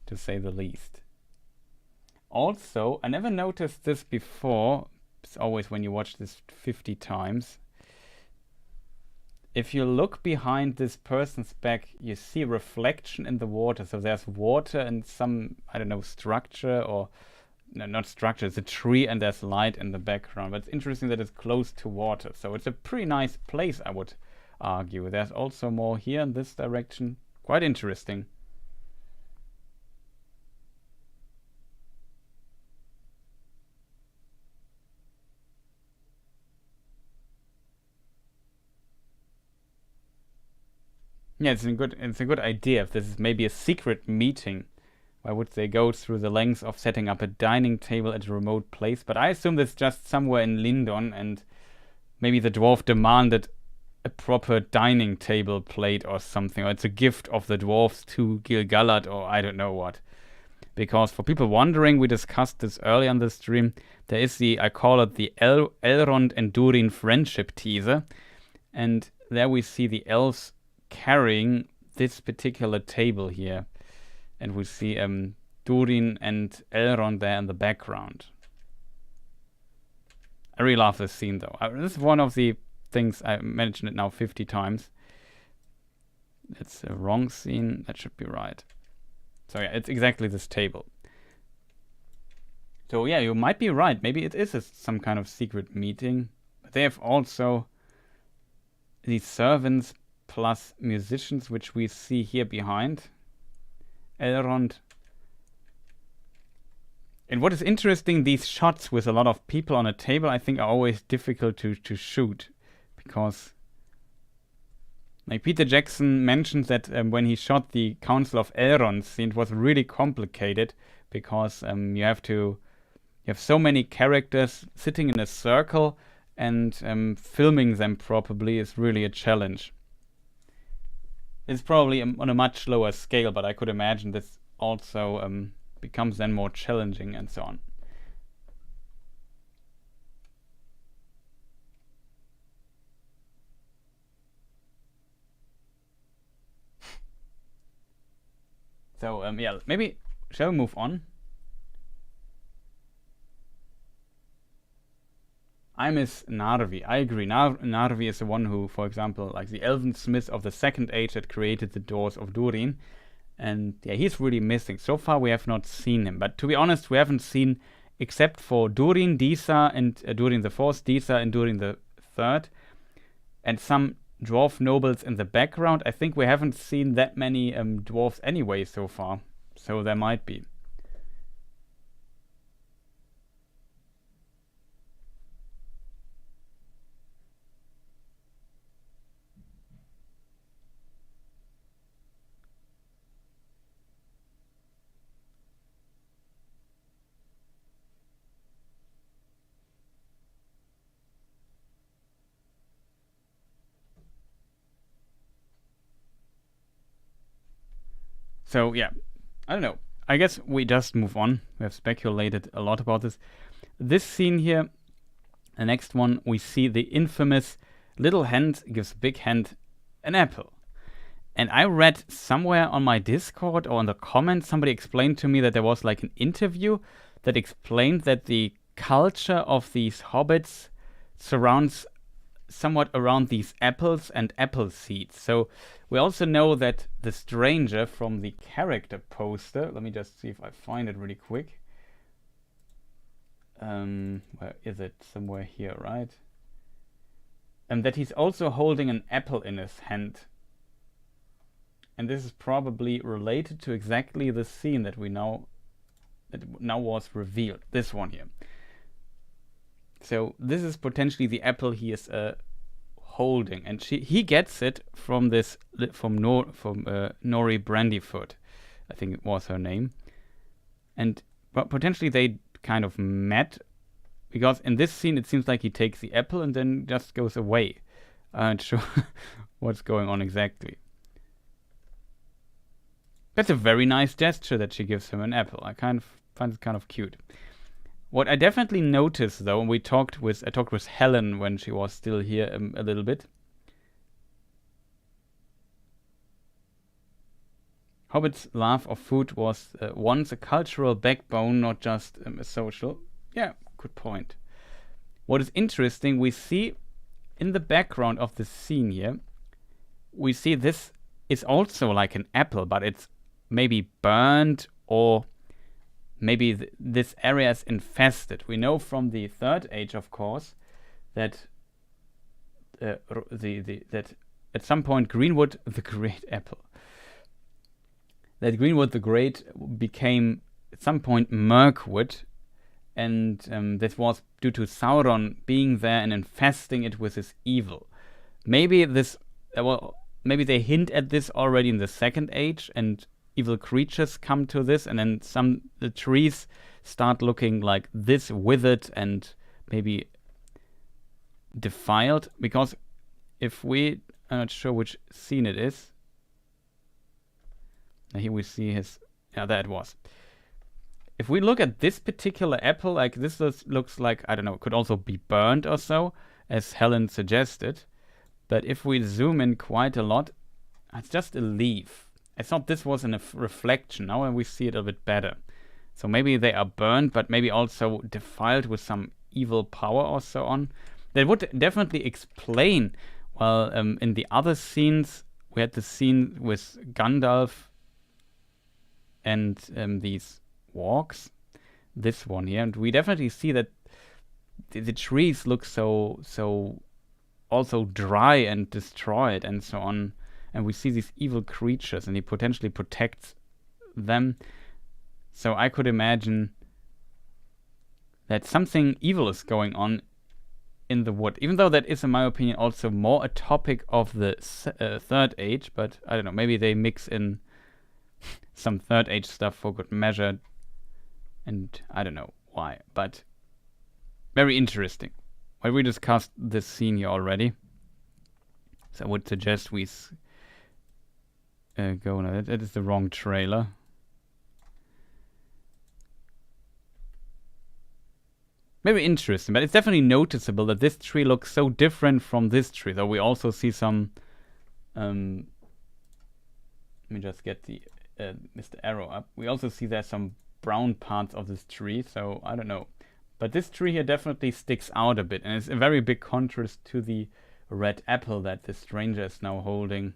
to say the least. Also, I never noticed this before. It's always when you watch this 50 times. If you look behind this person's back, you see reflection in the water. So there's water and some, I don't know, structure or... No, not structure, it's a tree and there's light in the background. But it's interesting that it's close to water. So it's a pretty nice place, I would argue. There's also more here in this direction. Quite interesting. Yeah, it's a good idea. If this is maybe a secret meeting, why would they go through the lengths of setting up a dining table at a remote place? But I assume that's just somewhere in Lindon, and maybe the dwarf demanded a proper dining table plate or something, or it's a gift of the dwarves to Gil-galad, or I don't know what. Because for people wondering, we discussed this earlier on the stream, there is I call it the Elrond and Durin friendship teaser, and there we see the elves carrying this particular table here, and we see Durin and Elrond there in the background. I really love this scene though. This is one of the things I mentioned it now 50 times. It's a wrong scene. That should be right. So yeah, it's exactly this table. So yeah, you might be right. Maybe it is some kind of secret meeting. But they have also these servants plus musicians, which we see here behind Elrond. And what is interesting, these shots with a lot of people on a table, I think are always difficult to shoot. Because like Peter Jackson mentioned that when he shot the Council of Elrond scene, it was really complicated because you have so many characters sitting in a circle, and filming them properly is really a challenge. It's probably on a much lower scale, but I could imagine this also becomes then more challenging and so on. So yeah, maybe shall we move on? I miss Narvi. I agree. Narvi is the one who, for example, like the elven smith of the Second Age that created the doors of Durin. And yeah, he's really missing. So far we have not seen him. But to be honest, we haven't seen, except for Durin, Disa, and Durin the Fourth, Disa, and Durin the Third, and some dwarf nobles in the background. I think we haven't seen that many dwarves anyway so far. So there might be. So yeah, I don't know. I guess we just move on. We have speculated a lot about this. This scene here, the next one, we see the infamous little hand gives big hand an apple. And I read somewhere on my Discord or in the comments, somebody explained to me that there was like an interview that explained that the culture of these hobbits surrounds somewhat around these apples and apple seeds. So we also know that the stranger from the character poster, let me just see if I find it really quick. Where is it? Somewhere here, right? And that he's also holding an apple in his hand. And this is probably related to exactly the scene that now was revealed. This one here. So this is potentially the apple he is holding, and he gets it from Nori Brandyfoot, I think it was her name, and potentially they kind of met, because in this scene it seems like he takes the apple and then just goes away. I'm not sure what's going on exactly. That's a very nice gesture that she gives him an apple. I kind of find it kind of cute. What I definitely noticed, though, and I talked with Helen when she was still here a little bit. Hobbit's love of food was once a cultural backbone, not just a social. Yeah, good point. What is interesting, we see in the background of the scene here, we see this is also like an apple, but it's maybe burned, or maybe this area is infested. We know from the Third Age, of course, that that at some point Greenwood the Great apple. That Greenwood the Great became at some point Mirkwood, and this was due to Sauron being there and infesting it with his evil. Maybe maybe they hint at this already in the Second Age, and evil creatures come to this, and then the trees start looking like this, withered and maybe defiled. Because if I'm not sure which scene it is. Here we see his. Yeah, there it was. If we look at this particular apple, like this looks like, I don't know, it could also be burned or so, as Helen suggested. But if we zoom in quite a lot, it's just a leaf. I thought this was a reflection. Now we see it a bit better. So maybe they are burned, but maybe also defiled with some evil power or so on. That would definitely explain. Well, in the other scenes, we had the scene with Gandalf and these walks. This one here, and we definitely see that the trees look so also dry and destroyed and so on. And we see these evil creatures, and he potentially protects them. So I could imagine that something evil is going on in the wood. Even though that is, in my opinion, also more a topic of the Third Age. But I don't know, maybe they mix in some Third Age stuff for good measure. And I don't know why. But very interesting. Well, we discussed this scene here already. So I would suggest we go now. That is the wrong trailer. Very interesting, but it's definitely noticeable that this tree looks so different from this tree. Though we also see some. Let me just get the Mr. Arrow up. We also see there's some brown parts of this tree. So I don't know, but this tree here definitely sticks out a bit, and it's a very big contrast to the red apple that the stranger is now holding.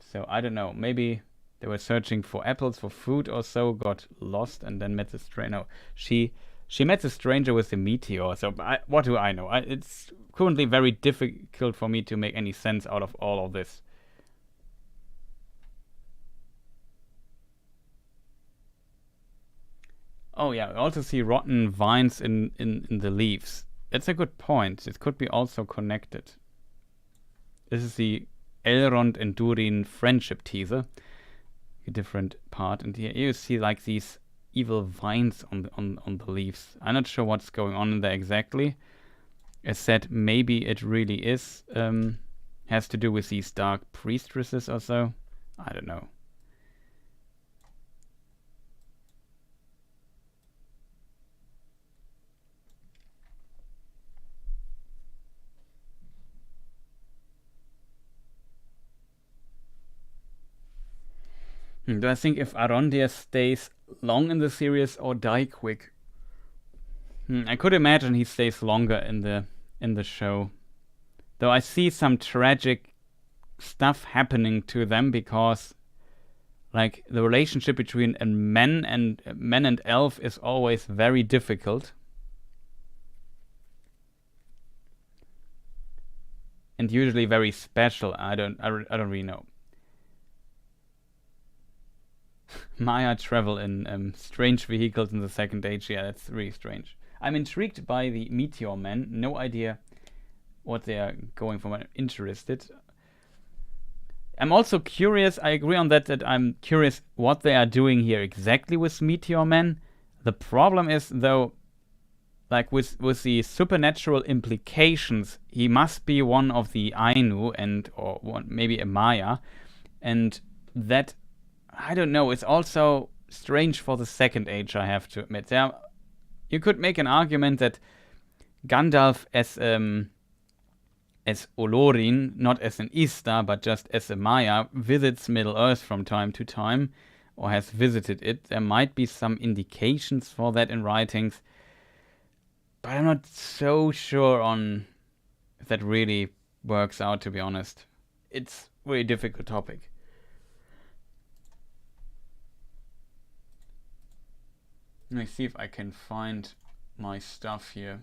So I don't know, maybe they were searching for apples for food or so, got lost, and then met the stranger. No, she met the stranger with the meteor. So what do I know? It's currently very difficult for me to make any sense out of all of this. Oh yeah, I also see rotten vines in the leaves. That's a good point. It could be also connected. This is the Elrond and Durin friendship teaser, a different part, and here you see like these evil vines on the leaves. I'm not sure what's going on in there exactly. As said, maybe it really is has to do with these dark priestesses or so. I don't know. Do I think if Arondir stays long in the series or die quick? I could imagine he stays longer in the show. Though I see some tragic stuff happening to them because, like, the relationship between a man and elf is always very difficult. And usually very special. I don't really know. Maya travel in strange vehicles in the Second Age. Yeah, that's really strange. I'm intrigued by the Meteor Men. No idea what they are going for. I'm interested. I'm also curious. I agree on that I'm curious what they are doing here exactly with Meteor Men. The problem is, though, like with the supernatural implications, he must be one of the Ainu or maybe a Maya, and that, I don't know, it's also strange for the Second Age, I have to admit. You could make an argument that Gandalf as Olorin, not as an Istar, but just as a Maya, visits Middle-earth from time to time, or has visited it. There might be some indications for that in writings, but I'm not so sure on if that really works out, to be honest. It's a very difficult topic. Let me see if I can find my stuff here.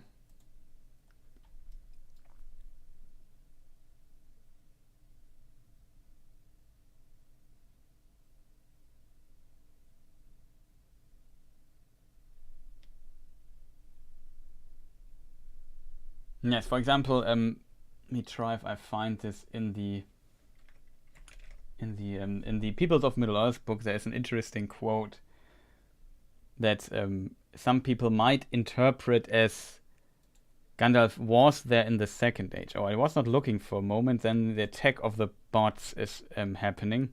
Yes, for example, let me try if I find this in the Peoples of Middle-earth book. There is an interesting quote that some people might interpret as Gandalf was there in the Second Age. Oh, I was not looking for a moment. Then the attack of the bots is happening.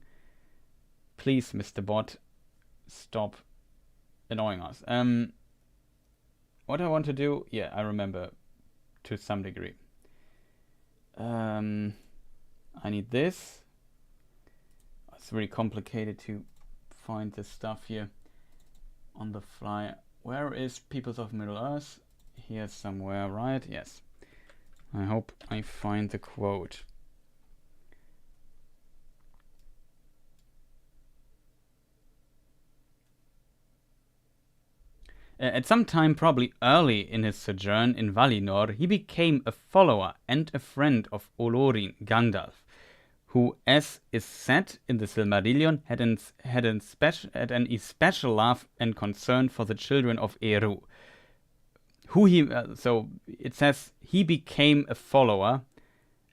Please, Mr. Bot, stop annoying us. What I want to do? Yeah, I remember to some degree. I need this. It's very complicated to find this stuff here on the fly. Where is Peoples of Middle-earth? Here somewhere, right? Yes. I hope I find the quote. At some time, probably early in his sojourn in Valinor, he became a follower and a friend of Olorin, Gandalf, who, as is said in the Silmarillion, had an especial love and concern for the children of Eru. So it says he became a follower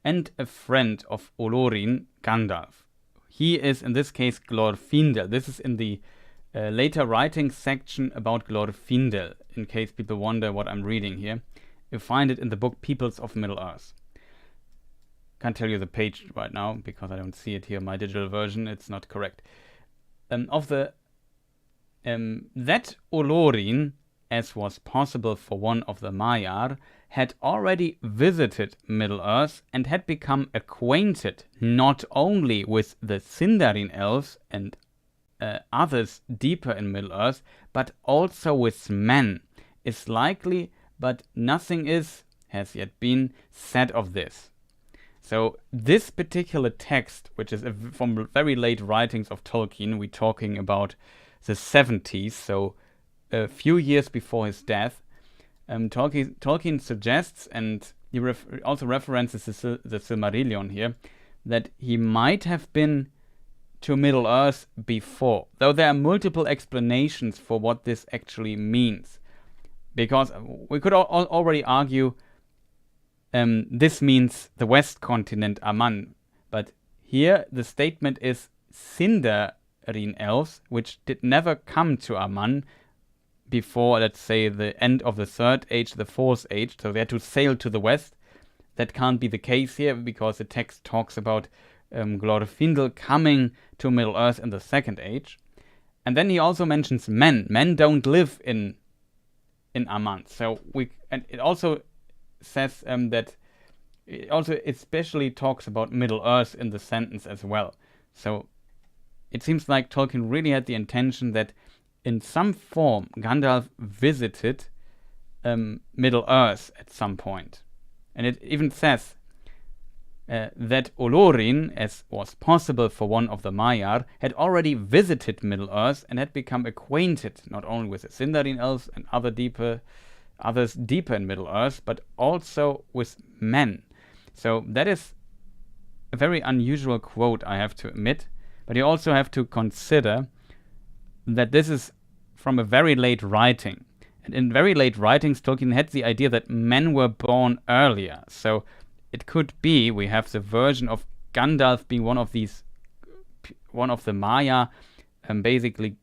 and a friend of Olorin, Gandalf. He is, in this case, Glorfindel. This is in the later writing section about Glorfindel, in case people wonder what I'm reading here. You find it in the book Peoples of Middle-earth. Can't tell you the page right now because I don't see it here. My digital version, it's not correct. That Olorin, as was possible for one of the Maiar, had already visited Middle-earth and had become acquainted not only with the Sindarin elves and others deeper in Middle-earth, but also with men, is likely, but nothing has yet been said of this. So this particular text, which is from very late writings of Tolkien, we're talking about the 70s, so a few years before his death, Tolkien suggests, and he also references the Silmarillion here, that he might have been to Middle-earth before, though there are multiple explanations for what this actually means. Because we could already argue this means the West Continent, Aman, but here the statement is Sindarin elves, which did never come to Aman before, let's say, the end of the Third Age, the Fourth Age, so they had to sail to the west. That can't be the case here, because the text talks about Glorfindel coming to Middle-earth in the Second Age. And then he also mentions men. Men don't live in Aman. So and it also says that it also especially talks about Middle-earth in the sentence as well. So it seems like Tolkien really had the intention that in some form Gandalf visited Middle-earth at some point. And it even says that Olorin, as was possible for one of the Maiar, had already visited Middle-earth and had become acquainted not only with the Sindarin elves and others deeper in Middle-earth, but also with men. So that is a very unusual quote, I have to admit. But you also have to consider that this is from a very late writing. And in very late writings, Tolkien had the idea that men were born earlier. So it could be we have the version of Gandalf being one of the Maya, basically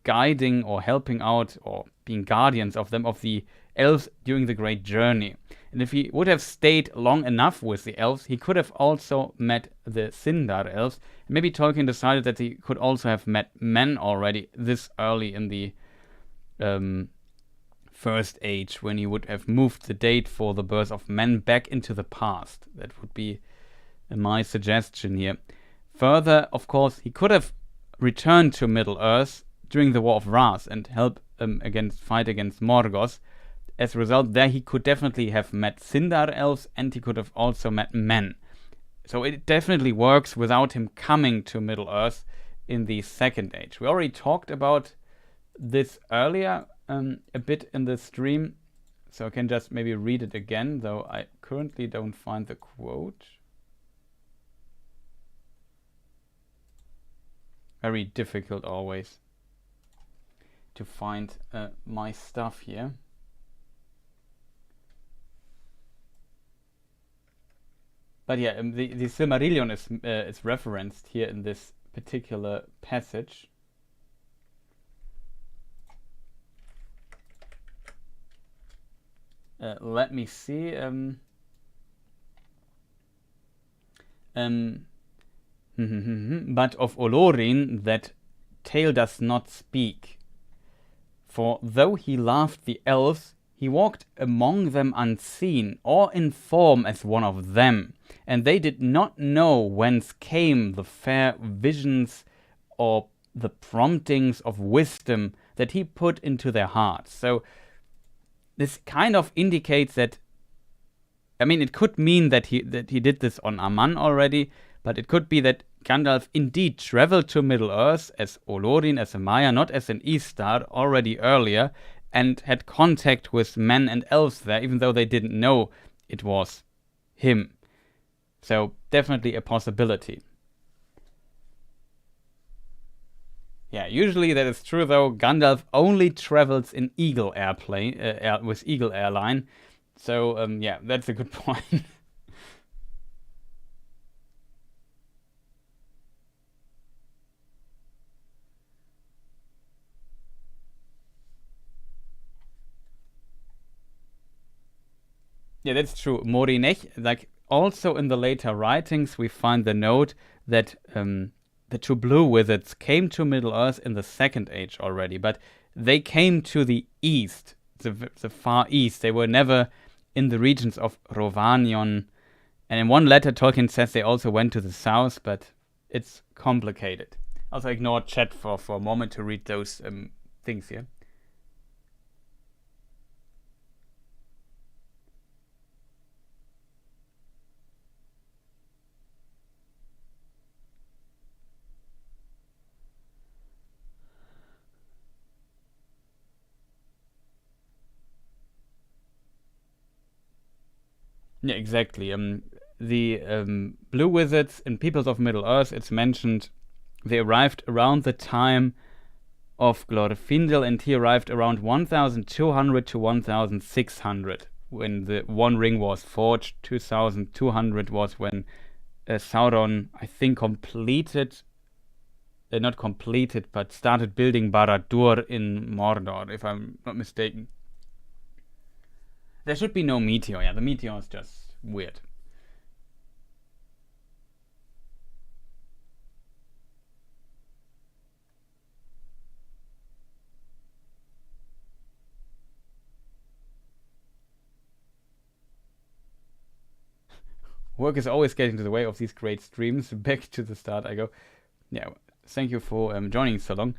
guiding or helping out or being guardians of them, of the elves during the Great Journey. And if he would have stayed long enough with the elves, he could have also met the Sindar elves. Maybe Tolkien decided that he could also have met men already this early in the First Age, when he would have moved the date for the birth of men back into the past. That would be my suggestion here. Further, of course, he could have returned to Middle-earth during the War of Wrath and help fight against Morgoth. As a result, there he could definitely have met Sindar elves, and he could have also met men. So it definitely works without him coming to Middle-earth in the Second Age. We already talked about this earlier a bit in the stream, so I can just maybe read it again, though I currently don't find the quote. Very difficult always to find my stuff here. But yeah, the Silmarillion is referenced here in this particular passage. Let me see. But of Olorin that tale does not speak. For though he loved the elves, he walked among them unseen, or in form as one of them, and they did not know whence came the fair visions or the promptings of wisdom that he put into their hearts. So this kind of indicates that, I mean, it could mean that he did this on Aman already, but it could be that Gandalf indeed traveled to Middle-earth as Olorin, as a Maya, not as an Istar, already earlier, and had contact with men and elves there, even though they didn't know it was him. So definitely a possibility. Yeah, usually that is true, though. Gandalf only travels in Eagle airplane with Eagle Airline. So yeah, that's a good point. Yeah, that's true. Morinech, like also in the later writings, we find the note that the two blue wizards came to Middle-earth in the Second Age already, but they came to the east, the far east. They were never in the regions of Rovanion. And in one letter, Tolkien says they also went to the south, but it's complicated. Also ignore chat for a moment to read those things here. Yeah, exactly. The Blue Wizards in Peoples of Middle-earth, it's mentioned, they arrived around the time of Glorfindel, and he arrived around 1200 to 1600 when the One Ring was forged. 2200 was when Sauron, I think, not completed, but started building Barad-dûr in Mordor, if I'm not mistaken. There should be no meteor. Yeah, the meteor is just weird. Work is always getting to the way of these great streams. Back to the start I go. Yeah, thank you for joining so long.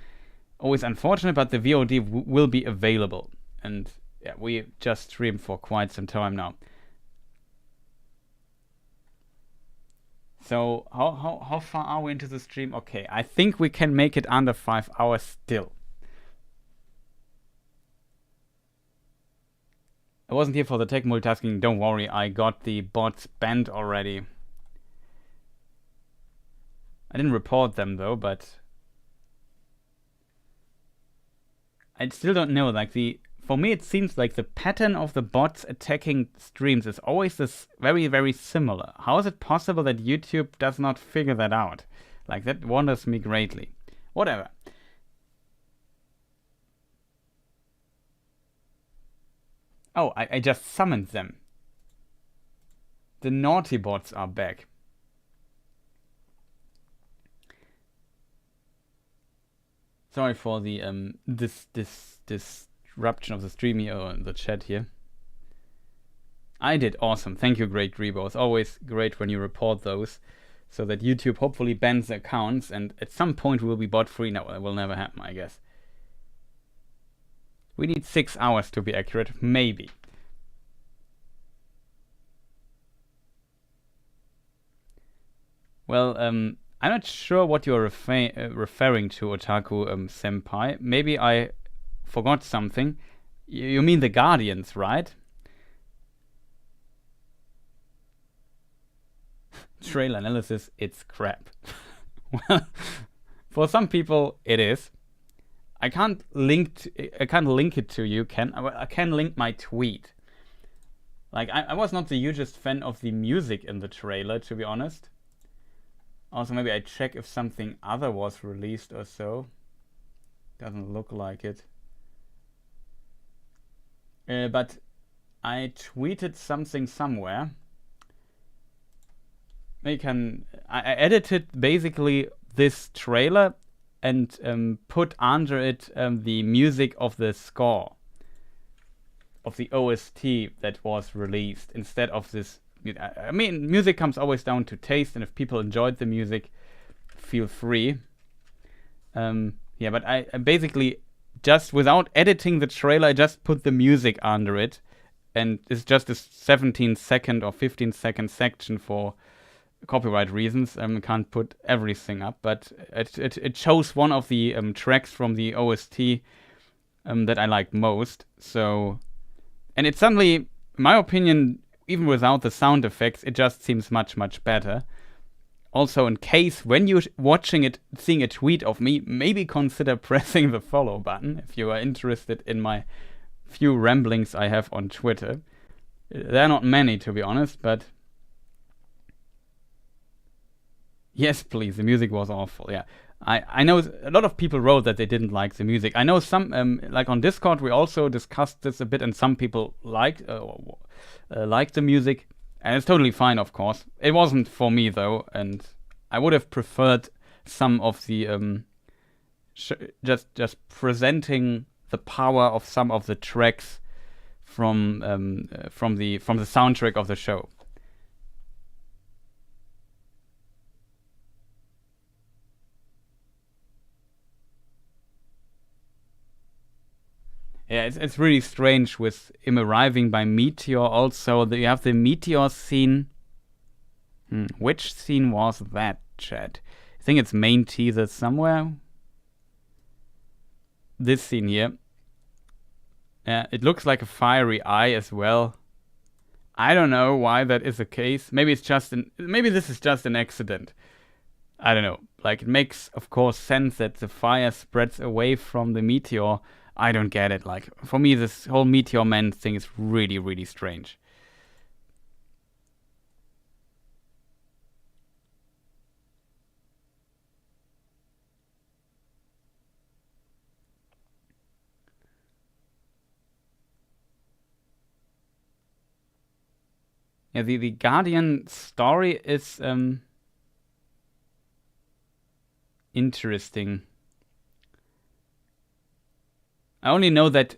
Always unfortunate, but the VOD will be available. And yeah, we just streamed for quite some time now. So how far are we into the stream? Okay, I think we can make it under 5 hours still. I wasn't here for the tech multitasking. Don't worry, I got the bots banned already. I didn't report them though, but I still don't know. Like for me, it seems like the pattern of the bots attacking streams is always this very, very similar. How is it possible that YouTube does not figure that out? Like, that wonders me greatly. Whatever. Oh, I just summoned them. The naughty bots are back. Sorry for the disruption of the stream here or the chat here. I did awesome. Thank you, Great Rebo. It's always great when you report those, so that YouTube hopefully bans the accounts, and at some point we'll be bot free. No, that will never happen, I guess. We need 6 hours to be accurate, maybe. Well, I'm not sure what you're referring to, Otaku Senpai. Maybe I forgot something. You mean the Guardians, right? Trailer analysis, it's crap. Well, for some people it is. I can't link it to you. I can link my tweet. Like, I was not the hugest fan of the music in the trailer, to be honest. Also, maybe I check if something other was released or so. Doesn't look like it. But I tweeted something somewhere. I edited basically this trailer and put under it the music of the score of the OST that was released instead of this. I mean, music comes always down to taste, and if people enjoyed the music, feel free. Yeah, but I basically just, without editing the trailer, I just put the music under it, and it's just a 17-second or 15-second section for copyright reasons. Can't put everything up, but it shows one of the tracks from the OST that I like most. So, and it suddenly, in my opinion, even without the sound effects, it just seems much, much better. Also, in case when you're watching it, seeing a tweet of me, maybe consider pressing the follow button if you are interested in my few ramblings I have on Twitter. There are not many, to be honest, but yes, please. The music was awful. Yeah, I know a lot of people wrote that they didn't like the music. I know some, like on Discord, we also discussed this a bit, and some people liked the music, and it's totally fine, of course. It wasn't for me though, and I would have preferred some of the just presenting the power of some of the tracks from the soundtrack of the show. Yeah, it's really strange with him arriving by meteor. Also, you have the meteor scene. Which scene was that, chat? I think it's main teaser somewhere. This scene here. Yeah, it looks like a fiery eye as well. I don't know why that is the case. Maybe it's just maybe this is just an accident. I don't know. Like, it makes, of course, sense that the fire spreads away from the meteor. I don't get it. Like, for me, this whole Meteor Man thing is really, really strange. Yeah, the Guardian story is interesting. I only know that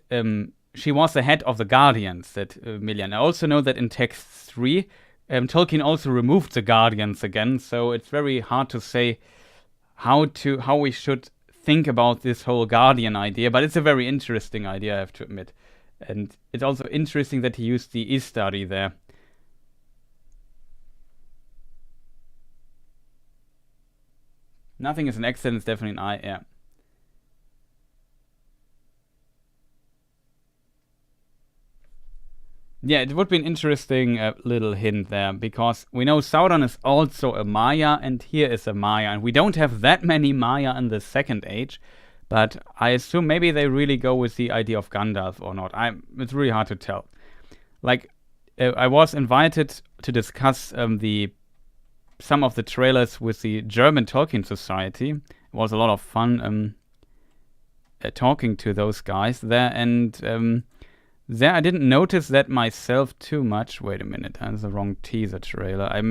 she was the head of the Guardians, that Million. I also know that in Text 3, Tolkien also removed the Guardians again, so it's very hard to say how we should think about this whole Guardian idea, but it's a very interesting idea, I have to admit. And it's also interesting that he used the Istari there. Nothing is an accident, it's definitely an eye, yeah. Yeah, it would be an interesting little hint there, because we know Sauron is also a Maya, and here is a Maya, and we don't have that many Maya in the Second Age, but I assume maybe they really go with the idea of Gandalf or not. It's really hard to tell. Like, I was invited to discuss some of the trailers with the German Tolkien Society. It was a lot of fun talking to those guys there, and there I didn't notice that myself too much. Wait a minute, that's the wrong teaser trailer. I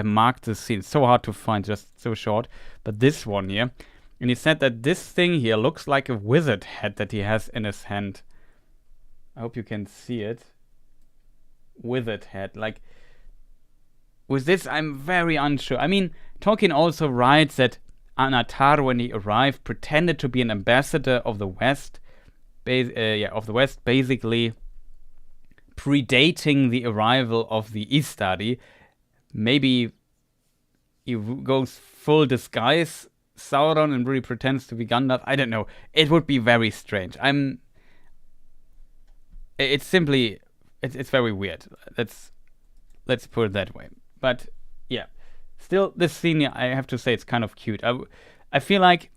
marked the scene. It's so hard to find, just so short. But this one here. And he said that this thing here looks like a wizard hat that he has in his hand. I hope you can see it. Wizard hat. Like, with this, I'm very unsure. I mean, Tolkien also writes that Anatar, when he arrived, pretended to be an ambassador of the West. Basically predating the arrival of the Istari. Maybe he goes full disguise Sauron and really pretends to be Gandalf. I don't know. It would be very strange. It's very weird. Let's put it that way. But yeah, still, this scene, I have to say, it's kind of cute. I feel like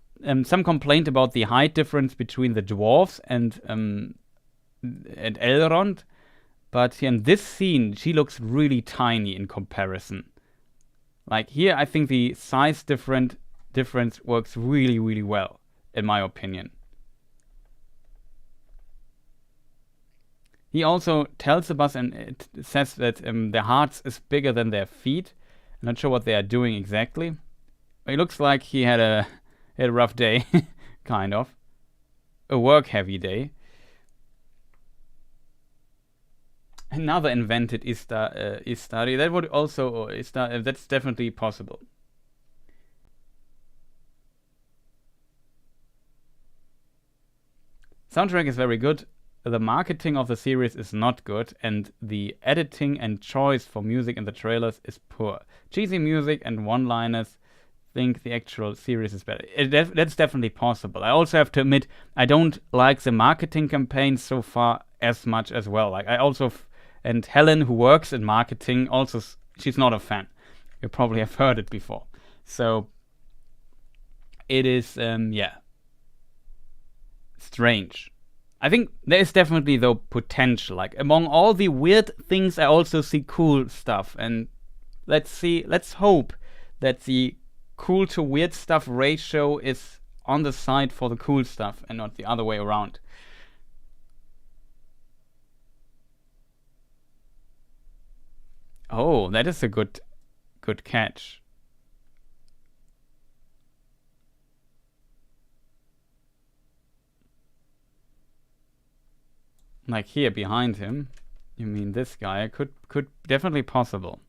some complaint about the height difference between the dwarves and Elrond, but in this scene, she looks really tiny in comparison. Like here, I think the size difference works really, really well, in my opinion. He also tells us, and it says that their hearts is bigger than their feet. I'm not sure what they are doing exactly. It looks like he had a rough day, kind of. A work-heavy day. Another invented Istari. That would also... that's definitely possible. Soundtrack is very good. The marketing of the series is not good, and the editing and choice for music in the trailers is poor. Cheesy music and one-liners. Think the actual series is better. That's definitely possible. I also have to admit, I don't like the marketing campaign so far as much as well. Like and Helen, who works in marketing, also she's not a fan. You probably have heard it before. So it is, strange. I think there is definitely, though, potential. Like, among all the weird things, I also see cool stuff. And let's hope that the cool to weird stuff ratio is on the side for the cool stuff and not the other way around. Oh, that is a good catch. Like here behind him. You mean this guy? Could definitely possible.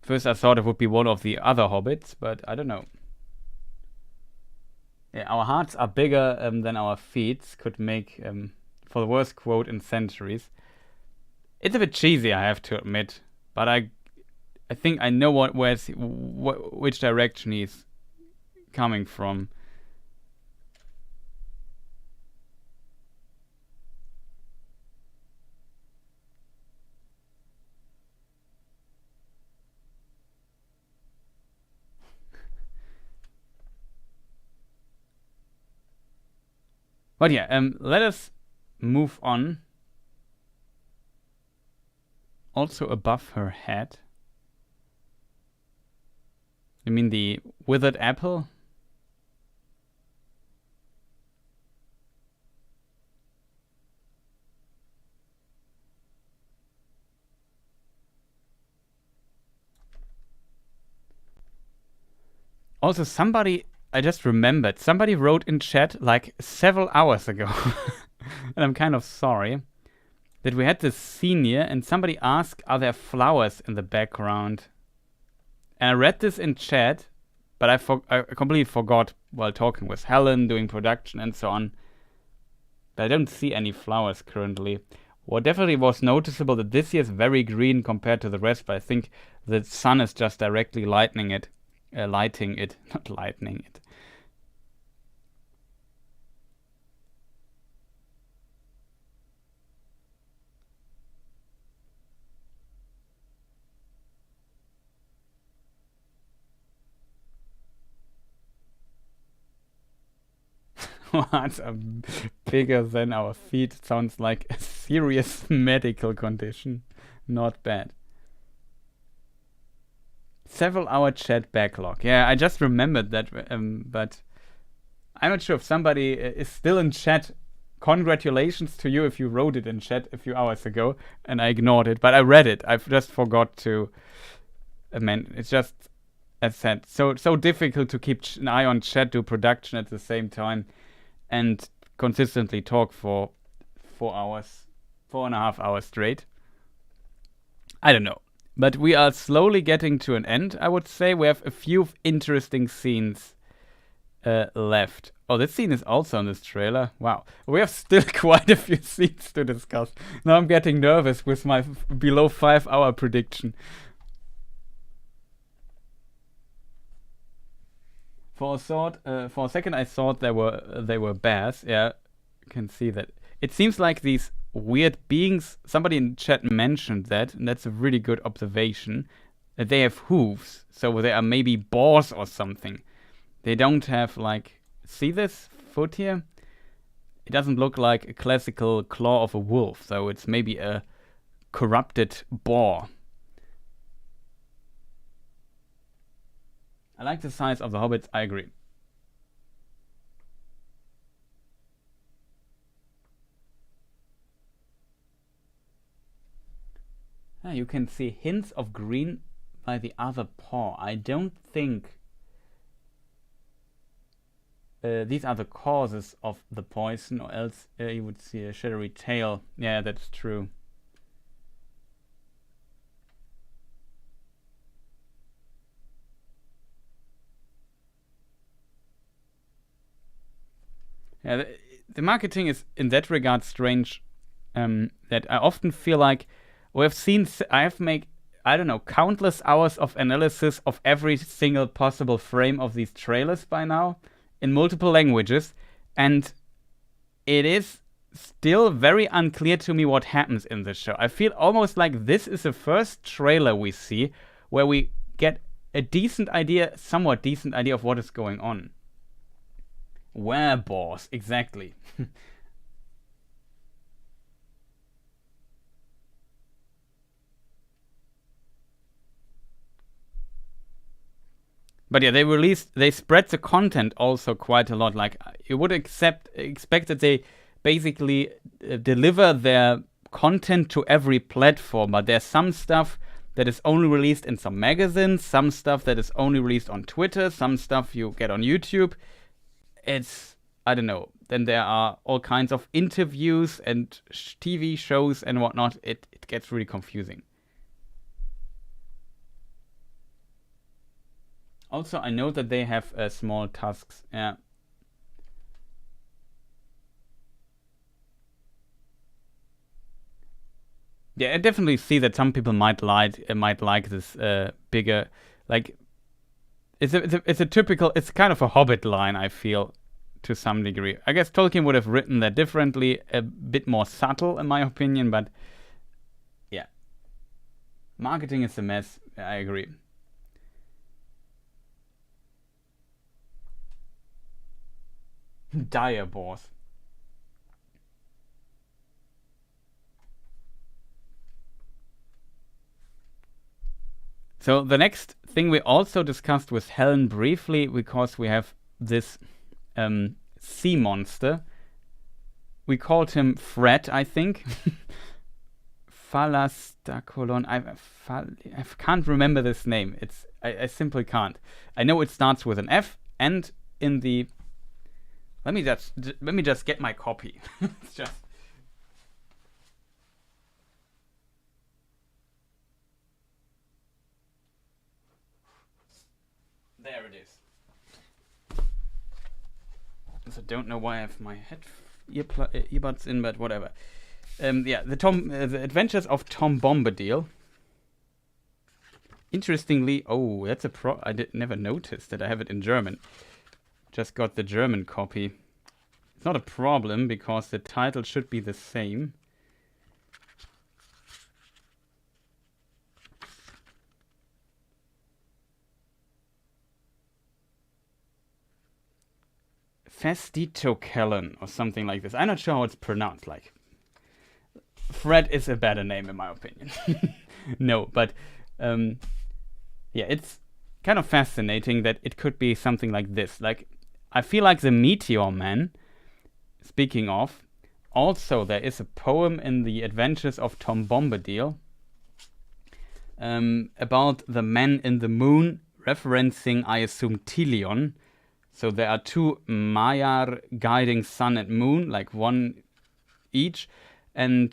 First I thought it would be one of the other hobbits, but I don't know. Yeah, our hearts are bigger than our feet. Could make for the worst quote in centuries. It's a bit cheesy, I have to admit, but I think I know which direction he's coming from. But yeah, let us move on. Also above her head. You mean the withered apple? Also, I just remembered, somebody wrote in chat like several hours ago, and I'm kind of sorry, that we had this scene here, and somebody asked, are there flowers in the background? And I read this in chat, but I completely forgot while talking with Helen, doing production and so on. But I don't see any flowers currently. What definitely was noticeable that this year is very green compared to the rest, but I think the sun is just directly lighting it, not lightening it. What? Bigger than our feet sounds like a serious medical condition. Not bad. Several hour chat backlog. Yeah, I just remembered that, but I'm not sure if somebody is still in chat. Congratulations to you if you wrote it in chat a few hours ago and I ignored it, but I read it. I've just forgot to amend. It's just, as said, so difficult to keep an eye on chat, do production at the same time, and consistently talk for 4.5 hours straight. I don't know. But we are slowly getting to an end, I would say. We have a few interesting scenes left. Oh, this scene is also in this trailer. Wow. We have still quite a few scenes to discuss. Now I'm getting nervous with my below 5 hour prediction. For a second, I thought they were bears. Yeah, you can see that. It seems like these weird beings. Somebody in chat mentioned that, and that's a really good observation. That they have hooves, so they are maybe boars or something. They don't have like. See this foot here? It doesn't look like a classical claw of a wolf, so it's maybe a corrupted boar. I like the size of the hobbits, I agree. You can see hints of green by the other paw. I don't think these are the causes of the poison, or else you would see a shadowy tail. Yeah, that's true. Yeah, the marketing is in that regard strange. That I often feel like I have made, I don't know, countless hours of analysis of every single possible frame of these trailers by now in multiple languages, and it is still very unclear to me what happens in this show. I feel almost like this is the first trailer we see where we get a somewhat decent idea of what is going on. Wereboars, exactly. But yeah, they spread the content also quite a lot. Like, you would expect that they basically deliver their content to every platform, but there's some stuff that is only released in some magazines, some stuff that is only released on Twitter, some stuff you get on YouTube. It's, I don't know. Then there are all kinds of interviews and TV shows and whatnot. It gets really confusing. Also, I know that they have small tusks. Yeah. Yeah, I definitely see that some people might like this bigger, like it's a typical. It's kind of a Hobbit line, I feel, to some degree. I guess Tolkien would have written that differently, a bit more subtle, in my opinion. But yeah, marketing is a mess. I agree. Dire boars. So the next thing we also discussed with Helen briefly, because we have this sea monster. We called him Fred, I think. Phalastacolon. I can't remember this name. I simply can't. I know it starts with an F, and in the let me just get my copy. It's just there it is. So don't know why I have my earbuds in, but whatever. Yeah, the Adventures of Tom Bombadil. Interestingly, oh, that's a I never noticed that I have it in German. Just got the German copy. It's not a problem because the title should be the same. Festito-Kellen or something like this. I'm not sure how it's pronounced. Like, Fred is a better name in my opinion. No, but yeah, it's kind of fascinating that it could be something like this. Like, I feel like the Meteor Man, speaking of, also there is a poem in the Adventures of Tom Bombadil about the man in the moon, referencing, I assume, Tilion. So there are two Maiar guiding sun and moon, like one each, and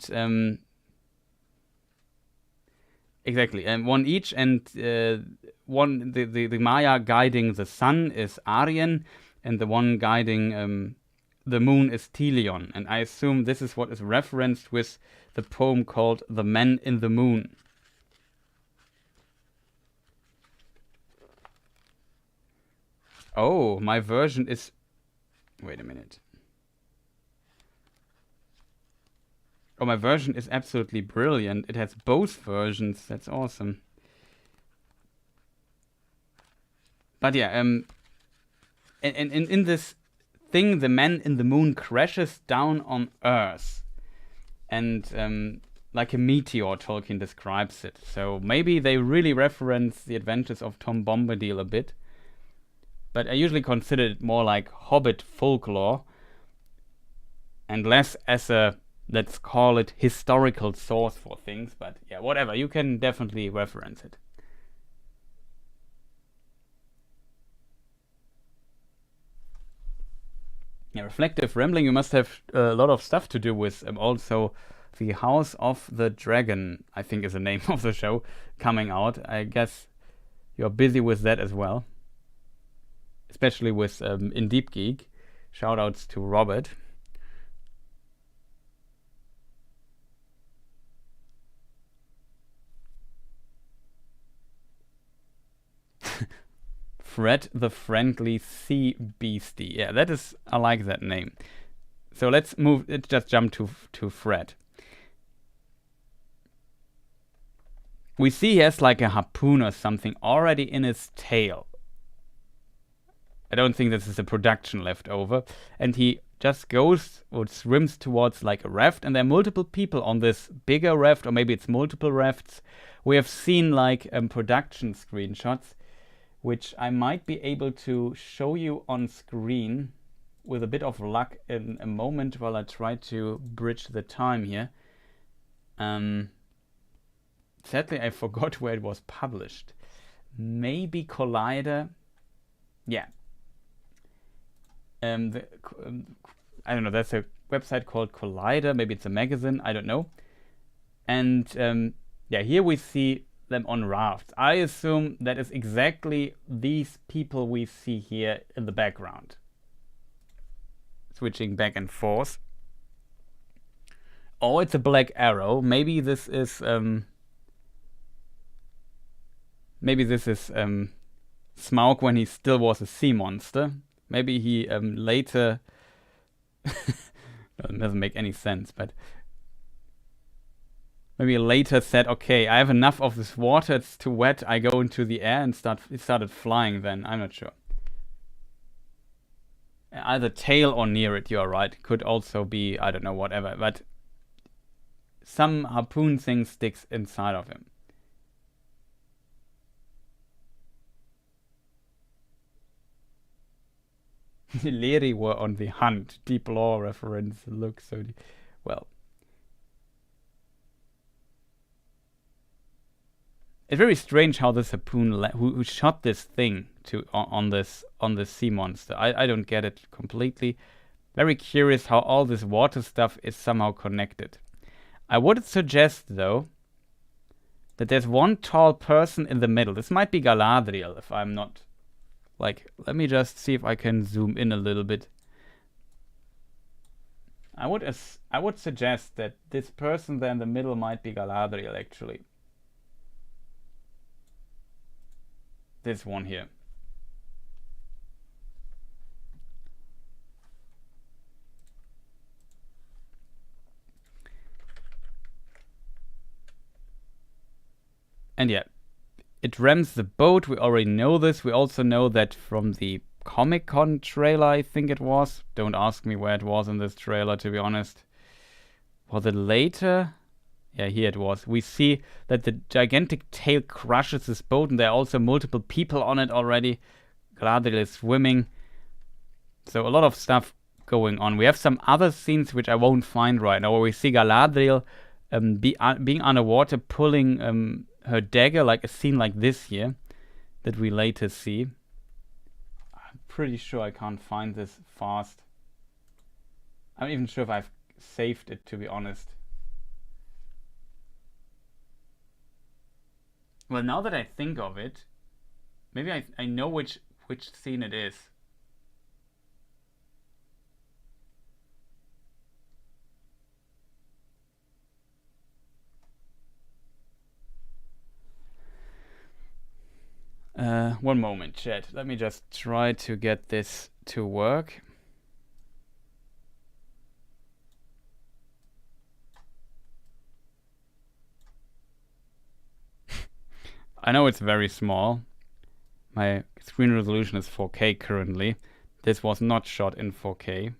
exactly, and one each, and one the Maya guiding the sun is Arien, and the one guiding the moon is Tilion. And I assume this is what is referenced with the poem called "The Man in the Moon." Oh, my version is... Wait a minute. Oh, my version is absolutely brilliant. It has both versions. That's awesome. But yeah, and in this thing, the man in the moon crashes down on Earth. And like a meteor, Tolkien describes it. So maybe they really reference the Adventures of Tom Bombadil a bit. But I usually consider it more like Hobbit folklore and less as a, let's call it, historical source for things. But yeah, whatever, you can definitely reference it. Yeah, reflective rambling, you must have a lot of stuff to do with also the House of the Dragon, I think is the name of the show, coming out. I guess you're busy with that as well. Especially with In Deep Geek. Shoutouts to Robert. Fred the Friendly Sea Beastie. Yeah, that is, I like that name. So let's just jump to Fred. We see he has like a harpoon or something already in his tail. I don't think this is a production leftover. And he just goes or swims towards like a raft, and there are multiple people on this bigger raft, or maybe it's multiple rafts. We have seen like production screenshots, which I might be able to show you on screen with a bit of luck in a moment while I try to bridge the time here. Sadly, I forgot where it was published. Maybe Collider. Yeah. I don't know, there's a website called Collider, maybe it's a magazine, I don't know. And yeah, here we see them on rafts. I assume that is exactly these people we see here in the background. Switching back and forth. Oh, it's a black arrow. Maybe this is Smaug when he still was a sea monster. Maybe he later... It doesn't make any sense, but... Maybe he later said, okay, I have enough of this water, it's too wet, I go into the air, and it started flying then. I'm not sure. Either tail or near it, you're right. Could also be, I don't know, whatever. But some harpoon thing sticks inside of him. The Leri were on the hunt. Deep lore reference. Look so deep. Well. It's very strange how this harpoon who shot this thing on this sea monster. I don't get it completely. Very curious how all this water stuff is somehow connected. I would suggest though that there's one tall person in the middle. This might be Galadriel if I'm not... Like, let me just see if I can zoom in a little bit. I would suggest that this person there in the middle might be Galadriel, actually. This one here. And yeah, it rams the boat. We already know this. We also know that from the Comic-Con trailer, I think it was. Don't ask me where it was in this trailer, to be honest. Was it later? Yeah, here it was. We see that the gigantic tail crushes this boat, and there are also multiple people on it already. Galadriel is swimming. So a lot of stuff going on. We have some other scenes which I won't find right now, where we see Galadriel being underwater, pulling her dagger, like a scene like this here, that we later see. I'm pretty sure I can't find this fast. I'm not even sure if I've saved it, to be honest. Well, now that I think of it, maybe I know which scene it is. One moment, chat. Let me just try to get this to work. I know it's very small. My screen resolution is 4K currently. This was not shot in 4K.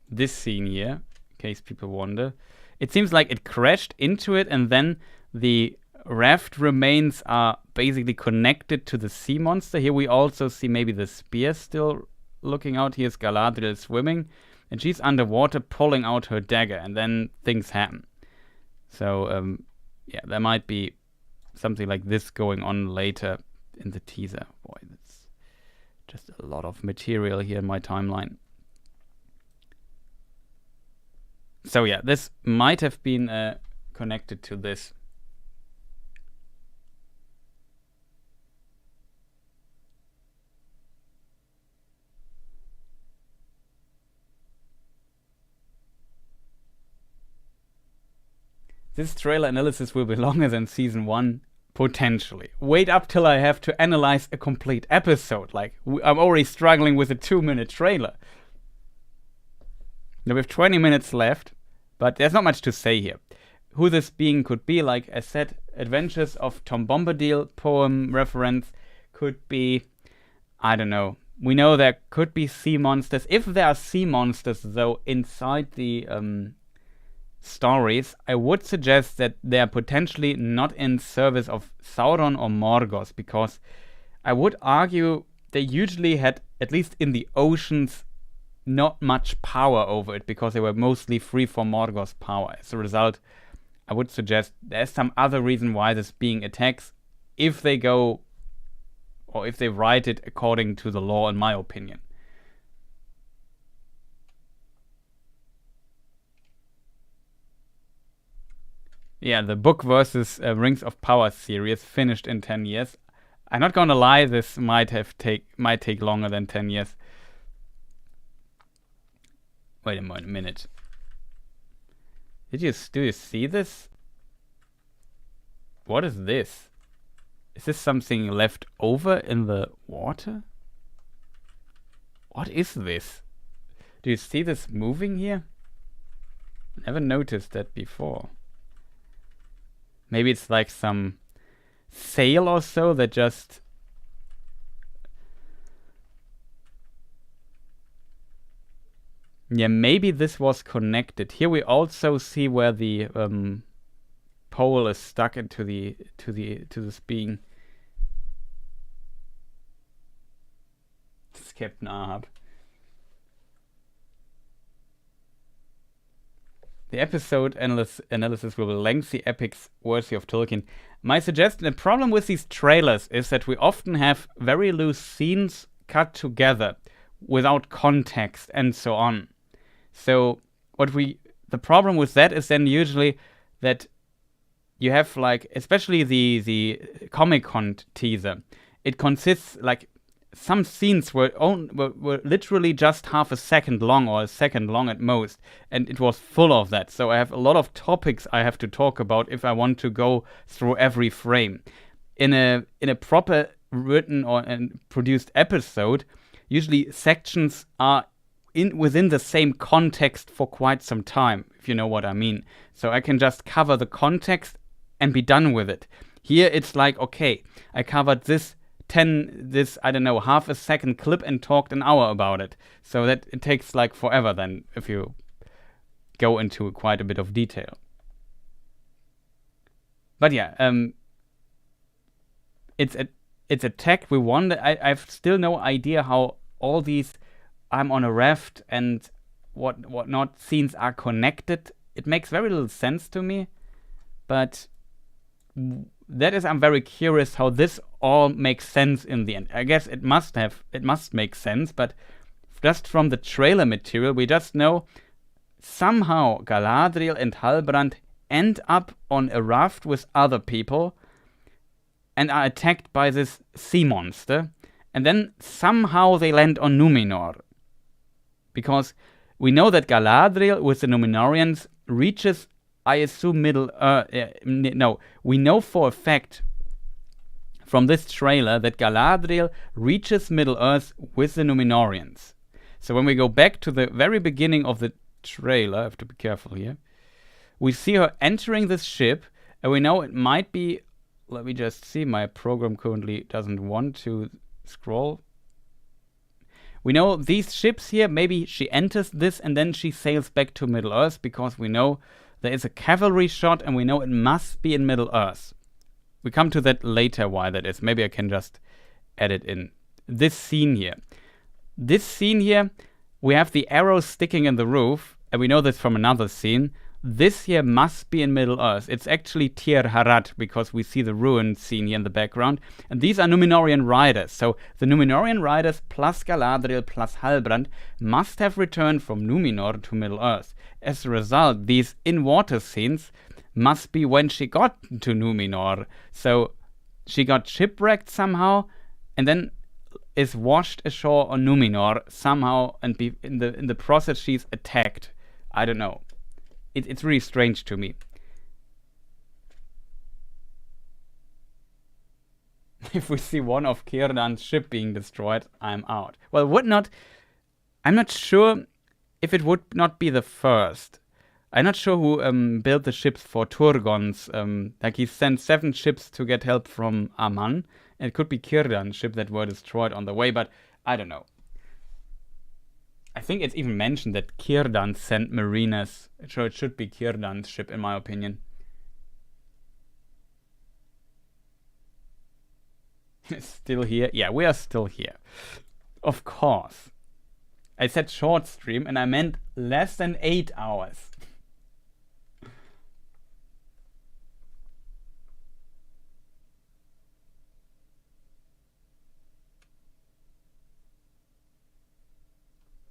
This scene here, in case people wonder. It seems like it crashed into it, and then the raft remains are basically connected to the sea monster. Here we also see maybe the spear still looking out. Here's Galadriel swimming, and she's underwater pulling out her dagger, and then things happen. So, yeah, there might be something like this going on later in the teaser. Boy, that's just a lot of material here in my timeline. So yeah, this might have been connected to this. This trailer analysis will be longer than season 1, potentially. Wait up till I have to analyze a complete episode. Like, I'm already struggling with a 2-minute trailer. Now we have 20 minutes left, but there's not much to say here. Who this being could be, like I said, Adventures of Tom Bombadil poem reference, could be, I don't know. We know there could be sea monsters. If there are sea monsters, though, inside the stories, I would suggest that they are potentially not in service of Sauron or Morgoth, because I would argue they usually had, at least in the oceans, not much power over it, because they were mostly free from Morgoth's power. As a result, I would suggest there's some other reason why this being attacks, if they go, or if they write it according to the law, in my opinion. Yeah, the book versus Rings of Power series finished in 10 years. I'm not gonna lie, this might take longer than 10 years. Wait a minute. Do you see this? What is this? Is this something left over in the water? What is this? Do you see this moving here? Never noticed that before. Maybe it's like some sail or so that just... Yeah, maybe this was connected. Here we also see where the pole is stuck into this being. This is Captain Ahab. The episode analysis will be lengthy epics worthy of Tolkien. My suggestion, the problem with these trailers is that we often have very loose scenes cut together without context and so on. So the problem with that is then usually that you have, like, especially the Comic-Con teaser, it consists, like, some scenes were literally just half a second long or a second long at most, and it was full of that. So I have a lot of topics I have to talk about if I want to go through every frame. In a proper written or produced episode, usually sections are within the same context for quite some time, if you know what I mean. So I can just cover the context and be done with it. Here it's like, okay, I covered this I don't know, half a second clip and talked an hour about it. So that it takes like forever then if you go into quite a bit of detail. But yeah, it's attacked. We wonder. I've still no idea how all these I'm on a raft and whatnot scenes are connected. It makes very little sense to me, but that is, I'm very curious how this all makes sense in the end. I guess it must make sense, but just from the trailer material, we just know somehow Galadriel and Halbrand end up on a raft with other people and are attacked by this sea monster, and then somehow they land on Numenor. Because we know that Galadriel with the Numenorians reaches, I assume, Middle-earth. No, we know for a fact from this trailer that Galadriel reaches Middle-earth with the Numenorians. So when we go back to the very beginning of the trailer, I have to be careful here, we see her entering this ship, and we know it might be, let me just see, my program currently doesn't want to scroll. We know these ships here, maybe she enters this and then she sails back to Middle-earth, because we know there is a cavalry shot and we know it must be in Middle-earth. We come to that later why that is. Maybe I can just add it in. This scene here. This scene here, we have the arrows sticking in the roof, and we know this from another scene. This here must be in Middle-earth. It's actually Tir Harat, because we see the ruined scene here in the background. And these are Numenorian riders. So the Numenorian riders plus Galadriel plus Halbrand must have returned from Numenor to Middle-earth. As a result, these in-water scenes must be when she got to Numenor. So she got shipwrecked somehow and then is washed ashore on Numenor somehow, and in the process she's attacked. I don't know. It's really strange to me. If we see one of Círdan's ship being destroyed, I'm out. Well, I'm not sure if it would not be the first. I'm not sure who built the ships for Turgon's. Like he sent 7 ships to get help from Aman. And it could be Círdan's ship that were destroyed on the way, but I don't know. I think it's even mentioned that Círdan sent mariners. So it should be Círdan's ship, in my opinion. Still here? Yeah, we are still here. Of course. I said short stream and I meant less than 8 hours.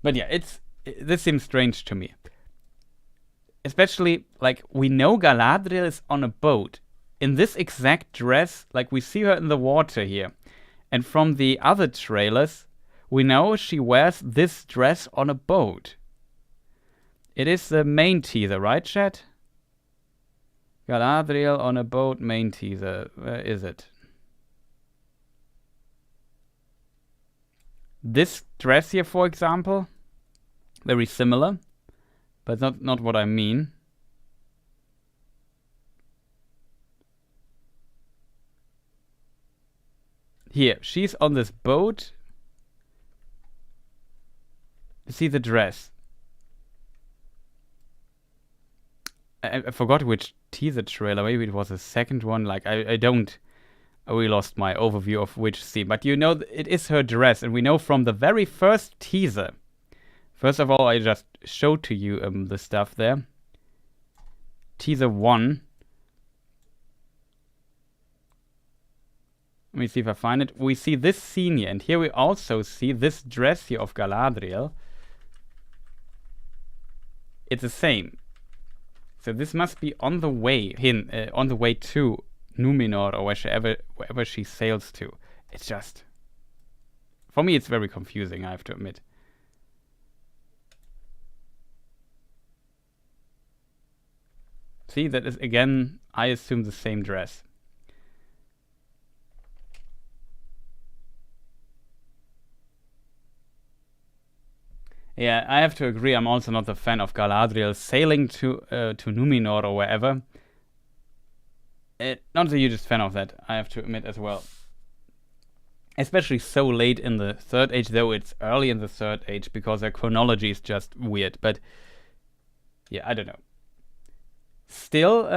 But yeah, this seems strange to me. Especially, like, we know Galadriel is on a boat. In this exact dress, like, we see her in the water here. And from the other trailers, we know she wears this dress on a boat. It is the main teaser, right, chat? Galadriel on a boat, main teaser. Where is it? This dress here, for example, very similar, but not what I mean. Here, she's on this boat. You see the dress. I forgot which teaser trailer. Maybe it was the second one. Like, I really lost my overview of which scene. But you know, it is her dress. And we know from the very first teaser. First of all, I just showed to you the stuff there. Teaser 1. Let me see if I find it. We see this scene here. And here we also see this dress here of Galadriel. It's the same. So this must be on the way on the way to Numenor or wherever she sails to. It's just For me, it's very confusing, I have to admit. See, that is, again, I assume the same dress. Yeah, I have to agree, I'm also not a fan of Galadriel sailing to Numenor or wherever. Not the hugest fan of that, I have to admit as well. Especially so late in the Third Age, though it's early in the Third Age, because their chronology is just weird. But yeah, I don't know. Still,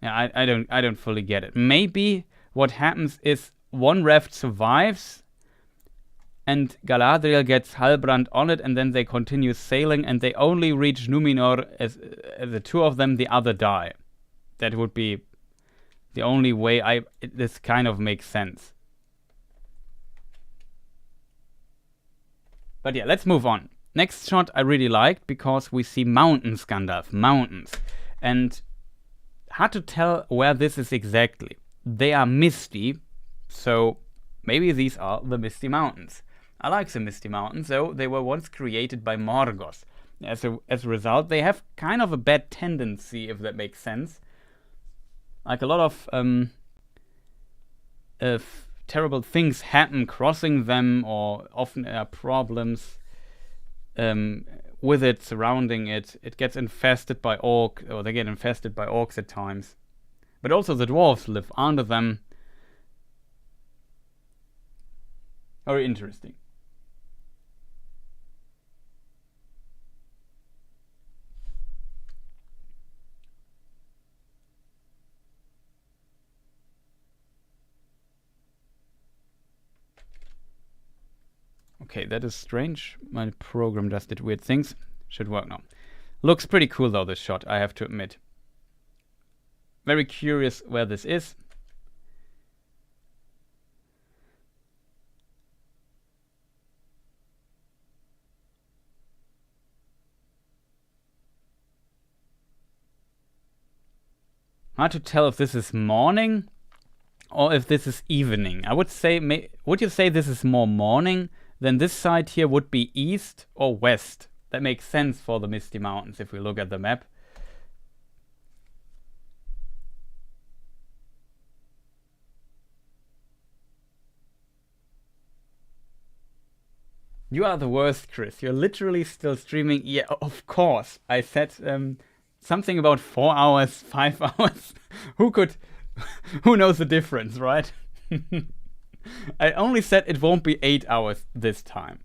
yeah, I don't fully get it. Maybe what happens is one raft survives, and Galadriel gets Halbrand on it, and then they continue sailing, and they only reach Numenor as the two of them. The other die. That would be the only way this kind of makes sense. But yeah, let's move on. Next shot I really liked because we see mountains, Gandalf. Mountains. And hard to tell where this is exactly. They are misty, so maybe these are the Misty Mountains. I like the Misty Mountains, though they were once created by Morgoth. As a result, they have kind of a bad tendency, if that makes sense. Like a lot of terrible things happen crossing them, or often there are problems with it, surrounding it. It gets infested by or they get infested by orcs at times. But also the dwarves live under them. Very interesting. Okay, that is strange. My program just did weird things. Should work now. Looks pretty cool though, this shot, I have to admit. Very curious where this is. Hard to tell if this is morning or if this is evening. I would say, would you say this is more morning? Then this side here would be east or west. That makes sense for the Misty Mountains if we look at the map. You are the worst, Chris. You're literally still streaming. Yeah, of course. I said something about 4 hours, 5 hours. Who knows the difference, right? I only said it won't be 8 hours this time.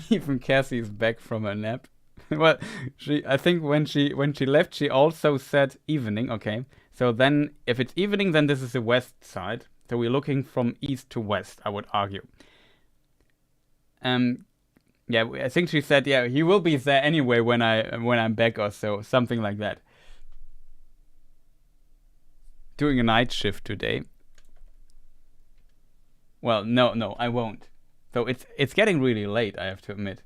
Even Cassie is back from her nap. Well, I think when she left, she also said evening. Okay, so then if it's evening, then this is the west side. So we're looking from east to west, I would argue. Yeah, I think she said, yeah, he will be there anyway when I'm back or so, something like that. Doing a night shift today. Well, no, I won't. So it's getting really late, I have to admit.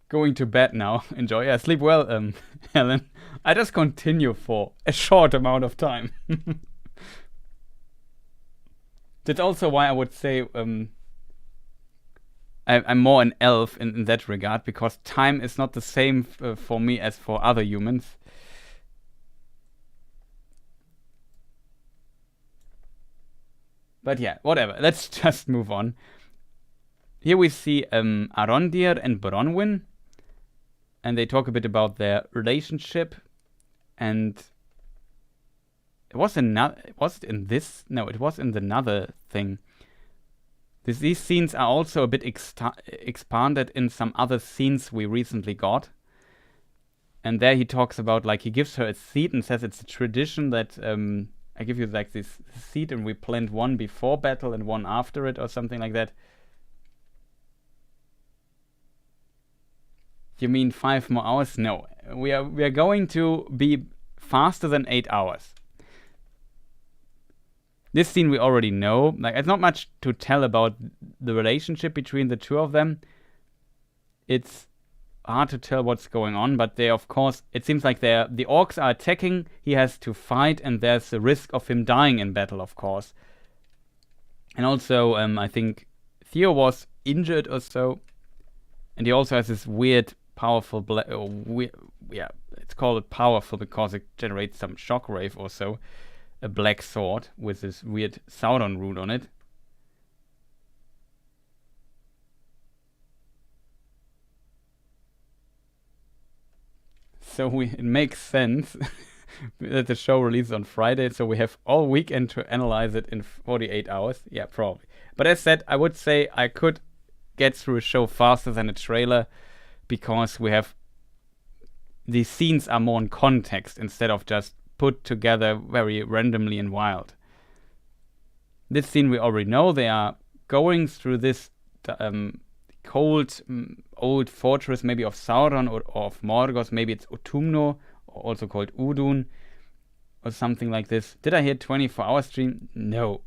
Going to bed now. Enjoy. Yeah, sleep well, Helen. I just continue for a short amount of time. That's also why I would say I'm more an elf in that regard, because time is not the same for me as for other humans. But yeah, whatever. Let's just move on. Here we see Arondir and Bronwyn, and they talk a bit about their relationship, and it was in another thing. These scenes are also a bit expanded in some other scenes we recently got. And there he talks about, like, he gives her a seed and says it's a tradition that I give you like this seed and we plant one before battle and one after it, or something like that. You mean 5 more hours? No, we are going to be faster than 8 hours. This scene we already know. Like, it's not much to tell about the relationship between the two of them. it's hard to tell what's going on, but they, of course, it seems like the orcs are attacking, he has to fight, and there's the risk of him dying in battle, of course. And also, I think Theo was injured or so, and he also has this weird, powerful, it's called powerful because it generates some shockwave or so, a black sword with this weird Sauron rune on it. So it makes sense that the show releases on Friday, so we have all weekend to analyze it in 48 hours. Yeah, probably. But as said, I would say I could get through a show faster than a trailer because we have these scenes are more in context instead of just put together very randomly and wild. This scene we already know. They are going through this cold old fortress, maybe of Sauron or of Morgoth. Maybe it's Utumno, also called Udun, or something like this. Did I hear 24-hour stream? No.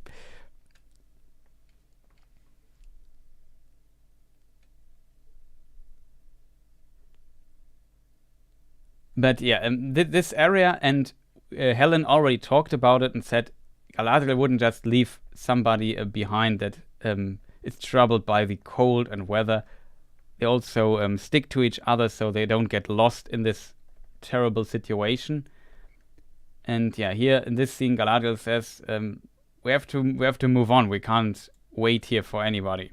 But yeah, this area, and Helen already talked about it and said Galadriel wouldn't just leave somebody behind that is troubled by the cold and weather. They also stick to each other so they don't get lost in this terrible situation. And yeah, here in this scene, Galadriel says, "We have to move on. We can't wait here for anybody."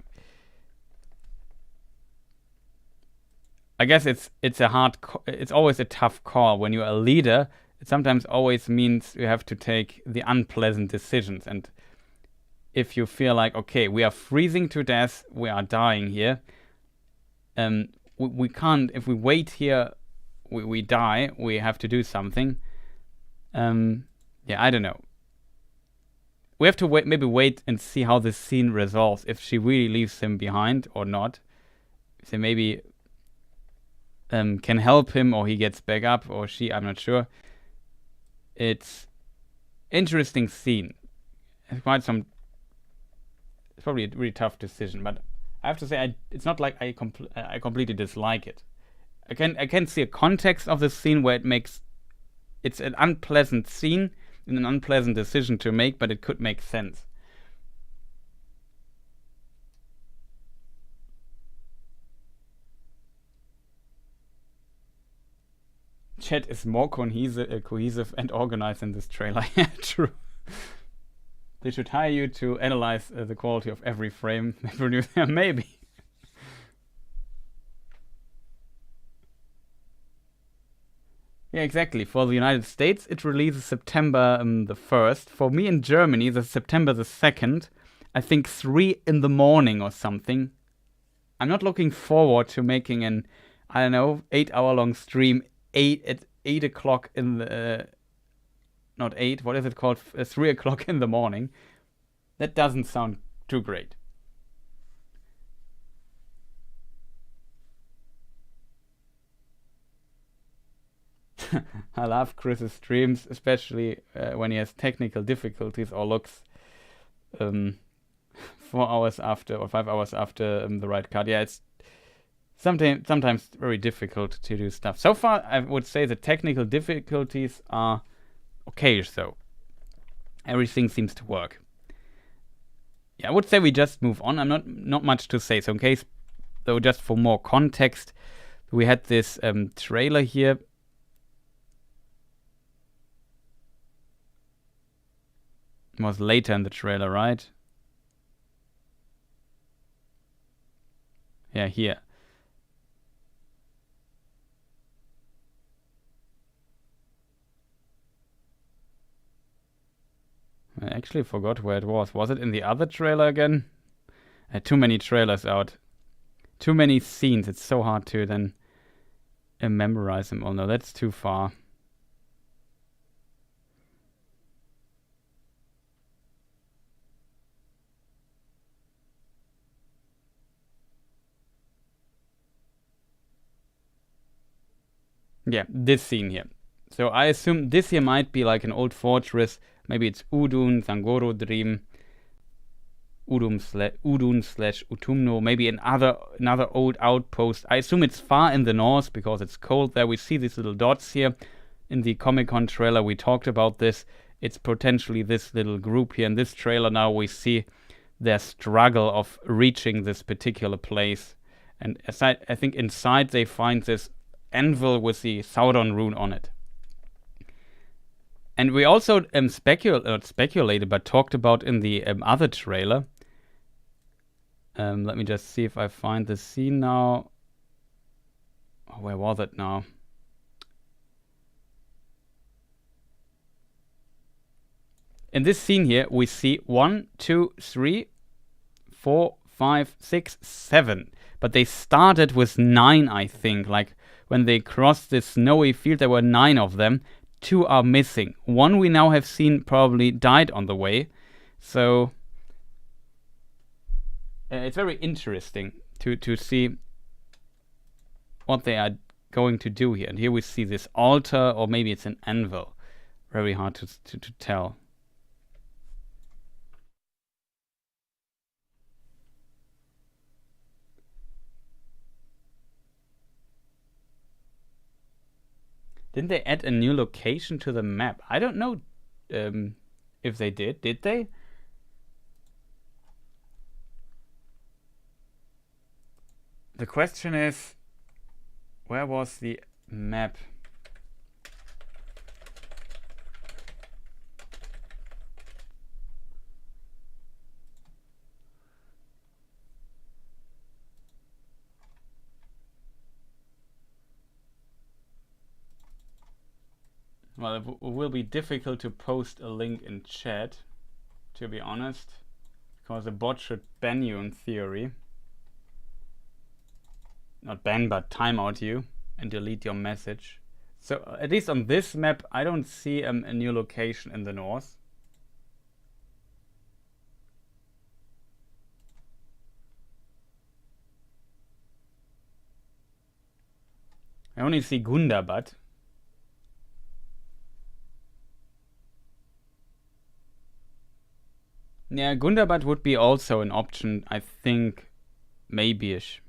I guess it's it's always a tough call when you're a leader. It sometimes always means you have to take the unpleasant decisions. And if you feel like, okay, we are freezing to death, we are dying here, we can't. If we wait here, we die. We have to do something. Yeah, I don't know. We have to wait and see how this scene resolves. If she really leaves him behind or not. So maybe can help him, or he gets back up, or she, I'm not sure. It's interesting scene. It's probably a really tough decision, but I have to say, it's not like I completely dislike it. I can see a context of the scene where it's an unpleasant scene and an unpleasant decision to make, but it could make sense. Chat is more cohesive and organized in this trailer. Yeah, true. They should hire you to analyze the quality of every frame they produce. Maybe. Yeah, exactly. For the United States, it releases September the 1st. For me in Germany, the September the 2nd. I think 3 in the morning or something. I'm not looking forward to making an, 8-hour long stream at 8 o'clock in the not 8, what is it called, 3 o'clock in the morning. That doesn't sound too great. I love Chris's streams, especially when he has technical difficulties or looks 4 hours after or 5 hours after the right cut. Yeah, it's sometimes very difficult to do stuff. So far, I would say the technical difficulties are okay, so everything seems to work. Yeah, I would say we just move on. I'm not much to say. So in case, though, just for more context, we had this trailer here. It was later in the trailer, right? Yeah, here. I actually forgot where it was. Was it in the other trailer again? I had too many trailers out. Too many scenes. It's so hard to then memorize them all. No, that's too far. Yeah, this scene here. So I assume this here might be like an old fortress. Maybe it's Udun, Thangorodrim. Udun/Utumno, maybe another old outpost. I assume it's far in the north because it's cold there. We see these little dots here. In the Comic-Con trailer we talked about this. It's potentially this little group here. In this trailer now we see their struggle of reaching this particular place. And I think inside they find this anvil with the Sauron rune on it. And we also speculated, but talked about in the other trailer. Let me just see if I find the scene now. Oh, where was it now? In this scene here, we see 1, 2, 3, 4, 5, 6, 7. But they started with 9, I think. Like when they crossed this snowy field, there were 9 of them. 2 are missing. 1 we now have seen probably died on the way. So it's very interesting to see what they are going to do here. And here we see this altar, or maybe it's an anvil. Very hard to tell. Didn't they add a new location to the map? I don't know if they did. Did they? The question is, where was the map? Well, it will be difficult to post a link in chat, to be honest, because the bot should ban you in theory. Not ban, but timeout you and delete your message. So at least on this map, I don't see a new location in the north. I only see Gundabad. Yeah, Gundabad would be also an option, I think, maybe-ish.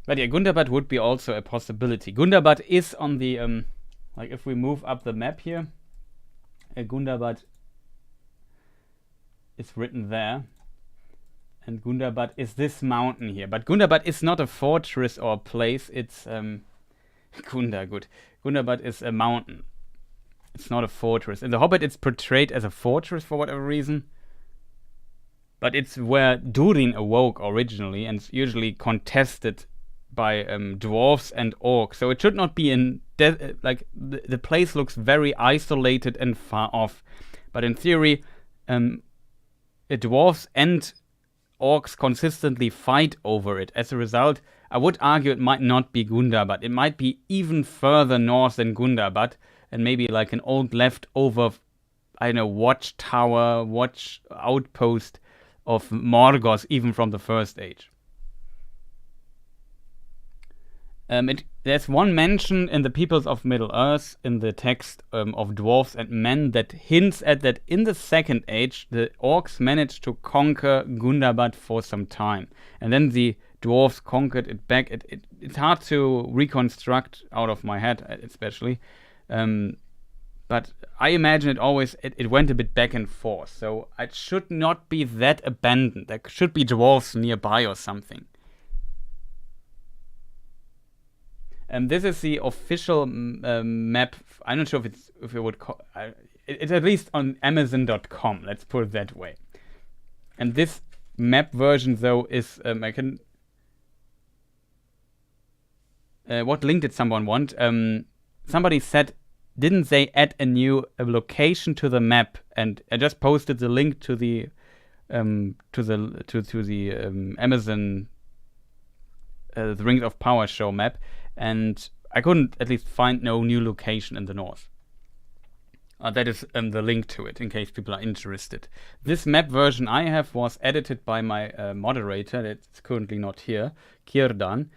But yeah, Gundabad would be also a possibility. Gundabad is on the, like if we move up the map here, Gundabad is written there. And Gundabad is this mountain here. But Gundabad is not a fortress or a place, it's, Gundabad is a mountain. It's not a fortress. In The Hobbit it's portrayed as a fortress for whatever reason. But it's where Durin awoke originally, and it's usually contested by dwarves and orcs, so it should not be in like the place looks very isolated and far off, but in theory dwarves and orcs consistently fight over it. As a result, I would argue it might not be Gundabad. It might be even further north than Gundabad, and maybe like an old leftover, I don't know, watchtower, watch outpost of Morgoth, even from the First Age. There's one mention in the Peoples of Middle-earth in the text of Dwarves and Men that hints at that in the Second Age the orcs managed to conquer Gundabad for some time, and then the dwarves conquered it back. It's hard to reconstruct out of my head, especially, but I imagine it went a bit back and forth, so it should not be that abandoned. There should be dwarves nearby or something. This is the official map. I'm not sure if it would call. It's at least on Amazon.com. Let's put it that way. And this map version, though, is I can. What link did someone want? Somebody said, didn't they add a new location to the map? And I just posted the link to the Amazon the Rings of Power show map. And I couldn't at least find no new location in the north. That is the link to it, in case people are interested. This map version I have was edited by my moderator, that's currently not here, Kirdan.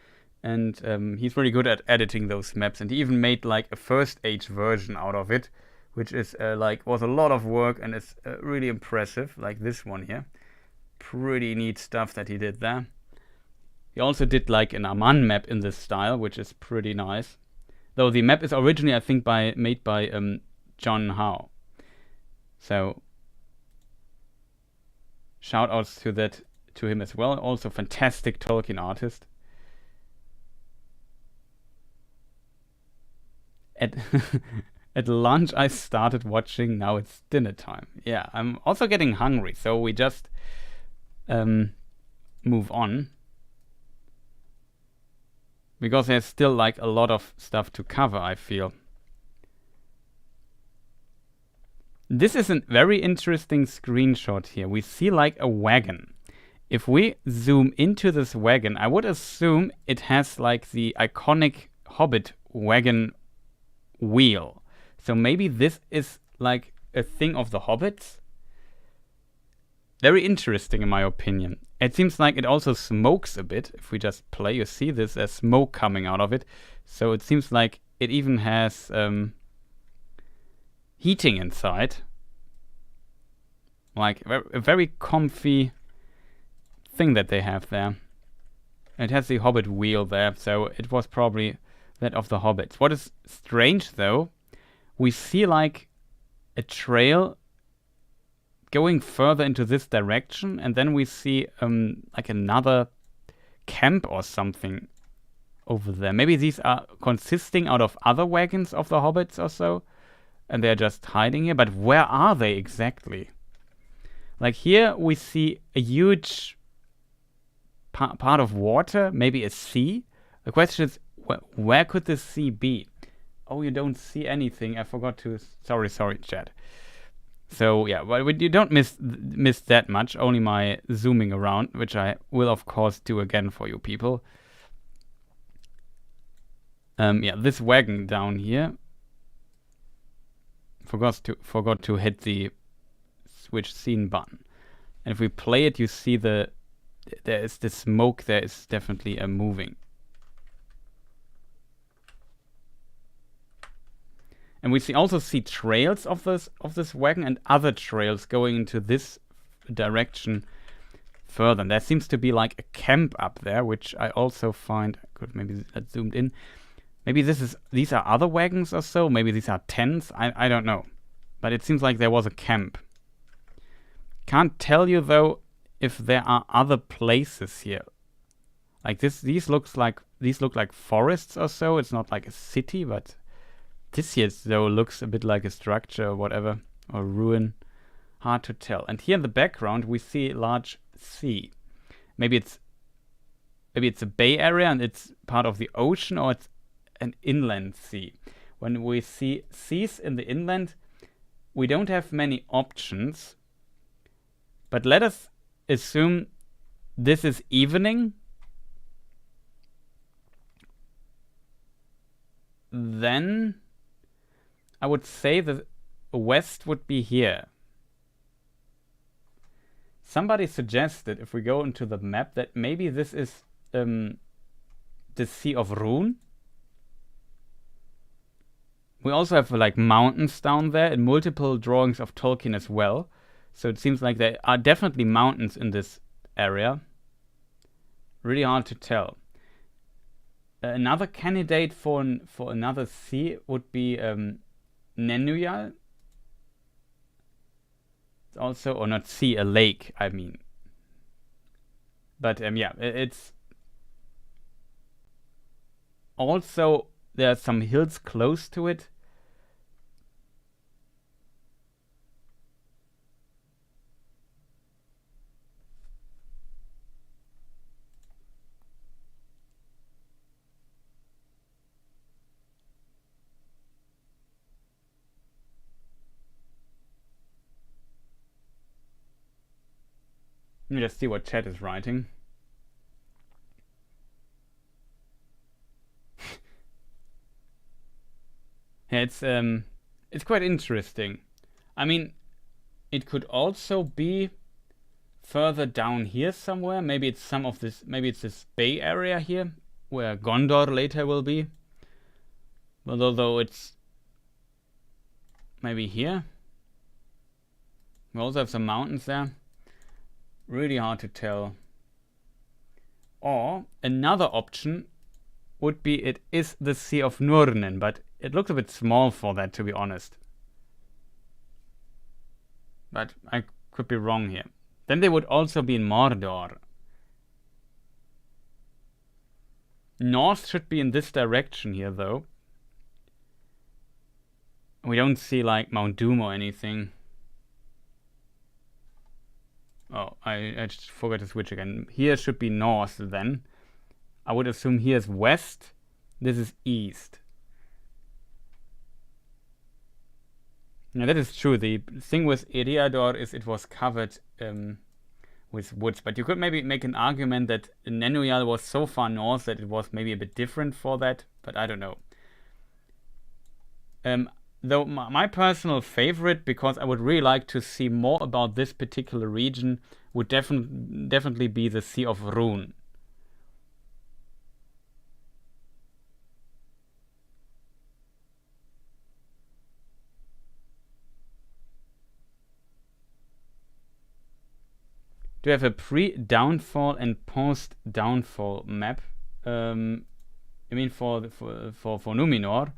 And he's really good at editing those maps. And he even made like a first age version out of it, which is was a lot of work and it's really impressive, like this one here. Pretty neat stuff that he did there. He also did like an Aman map in this style, which is pretty nice. Though the map is originally, I think, made by John Howe. So shout outs to him as well. Also fantastic Tolkien artist. At lunch I started watching, now it's dinner time. Yeah, I'm also getting hungry, so we just move on. Because there's still like a lot of stuff to cover, I feel. This is a very interesting screenshot here. We see like a wagon. If we zoom into this wagon, I would assume it has like the iconic Hobbit wagon wheel. So maybe this is like a thing of the Hobbits. Very interesting in my opinion. It seems like it also smokes a bit. If we just play, you see this, there's smoke coming out of it. So it seems like it even has heating inside. Like a very comfy thing that they have there. It has the Hobbit wheel there, so it was probably that of the Hobbits. What is strange though, we see like a trail going further into this direction, and then we see like another camp or something over there. Maybe these are consisting out of other wagons of the Hobbits or so, and they're just hiding here. But where are they exactly? Like here we see a huge part of water, maybe a sea. The question is, where could this sea be? Oh, you don't see anything. I forgot to... Sorry, chat. So yeah, but you don't miss that much, only my zooming around, which I will of course do again for you people. Yeah, this wagon down here. Forgot to hit the switch scene button. And if we play it, you see there is the smoke. There is definitely a moving. And we also see trails of this wagon and other trails going into this direction further. And there seems to be like a camp up there, which I also find good. Maybe that's zoomed in. Maybe these are other wagons or so. Maybe these are tents. I don't know. But it seems like there was a camp. Can't tell you though if there are other places here. Like these look like forests or so. It's not like a city, but this here though looks a bit like a structure or whatever, or ruin. Hard to tell. And here in the background we see a large sea. Maybe it's a bay area and it's part of the ocean, or it's an inland sea. When we see seas in the inland, we don't have many options. But let us assume this is evening. Then I would say the west would be here. Somebody suggested, if we go into the map, that maybe this is the Sea of Rhun. We also have like mountains down there in multiple drawings of Tolkien as well. So it seems like there are definitely mountains in this area. Really hard to tell. Another candidate for another sea would be Nenuyal. It's also, or not sea, a lake, I mean. But yeah, it's also, there are some hills close to it. Let me just see what chat is writing. Yeah, it's quite interesting. I mean, it could also be further down here somewhere. Maybe it's maybe it's this bay area here where Gondor later will be. But although it's maybe here. We also have some mountains there. Really hard to tell. Or another option would be it is the Sea of Nurnen, but it looks a bit small for that, to be honest. But I could be wrong here. Then they would also be in Mordor. North should be in this direction here, though. We don't see, like, Mount Doom or anything. Oh, I just forgot to switch again. Here should be north, then. I would assume here's west. This is east. Now, that is true. The thing with Eriador is it was covered with woods. But you could maybe make an argument that Nenuyal was so far north that it was maybe a bit different for that. But I don't know. Though my personal favorite, because I would really like to see more about this particular region, would definitely be the Sea of Rhun. Do you have a pre-downfall and post-downfall map? I mean for Numenor.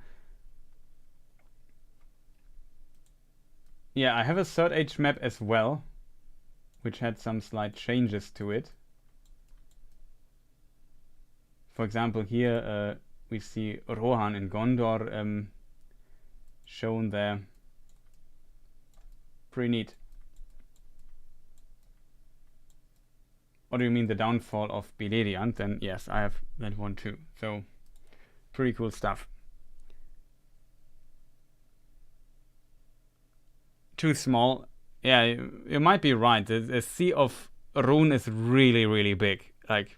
Yeah, I have a Third Age map as well, which had some slight changes to it. For example, here we see Rohan and Gondor shown there. Pretty neat. Or do you mean the downfall of Beleriand? Then yes, I have that one too. So, pretty cool stuff. Too small. Yeah, you might be right. The Sea of Rhun is really, really big. Like,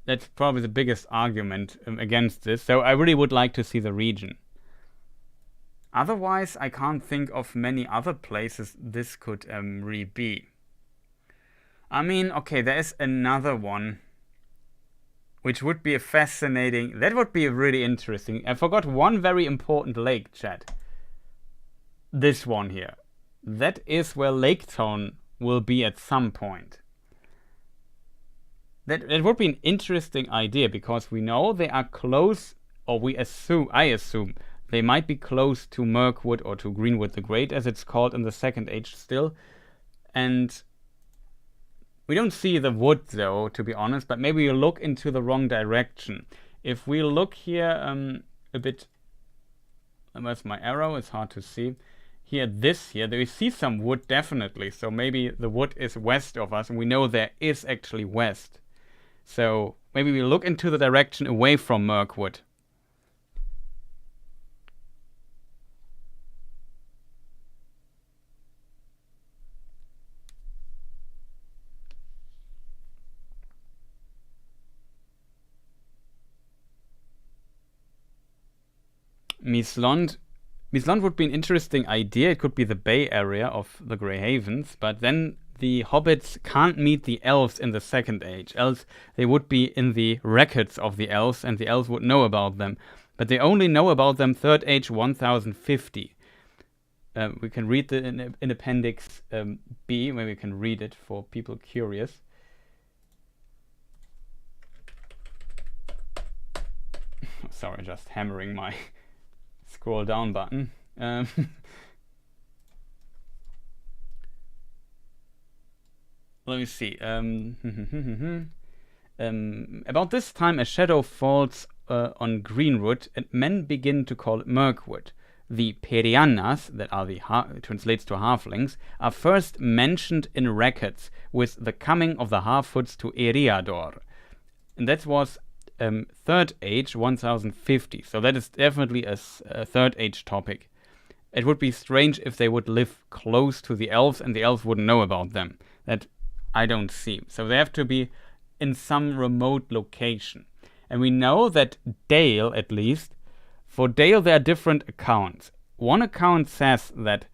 that's probably the biggest argument against this. So I really would like to see the region. Otherwise, I can't think of many other places this could really be. I mean, okay, there is another one, which would be a fascinating... That would be really interesting. I forgot one very important lake, chat. This one here. That is where Lake Town will be at some point. That would be an interesting idea, because we know they are close, or I assume, they might be close to Mirkwood or to Greenwood the Great, as it's called in the Second Age still. And we don't see the wood, though, to be honest, but maybe you look into the wrong direction. If we look here a bit... Where's my arrow? It's hard to see. Here, we see some wood, definitely. So maybe the wood is west of us, and we know there is actually west. So maybe we look into the direction away from Mirkwood. Mislond would be an interesting idea. It could be the Bay area of the Grey Havens, but then the hobbits can't meet the elves in the Second Age, else they would be in the records of the elves, and the elves would know about them. But they only know about them Third Age 1050. We can read in Appendix B, maybe we can read it for people curious. Sorry, just hammering my scroll down button. Let me see. About this time, a shadow falls on Greenwood, and men begin to call it Mirkwood. The Periannas, that are translates to halflings, are first mentioned in records with the coming of the Harfoots to Eriador, and that was Third Age 1050. So that is definitely a Third Age topic. It would be strange if they would live close to the elves and the elves wouldn't know about them. That I don't see. So they have to be in some remote location. And we know that Dale, at least, For Dale, there are different accounts. One account says that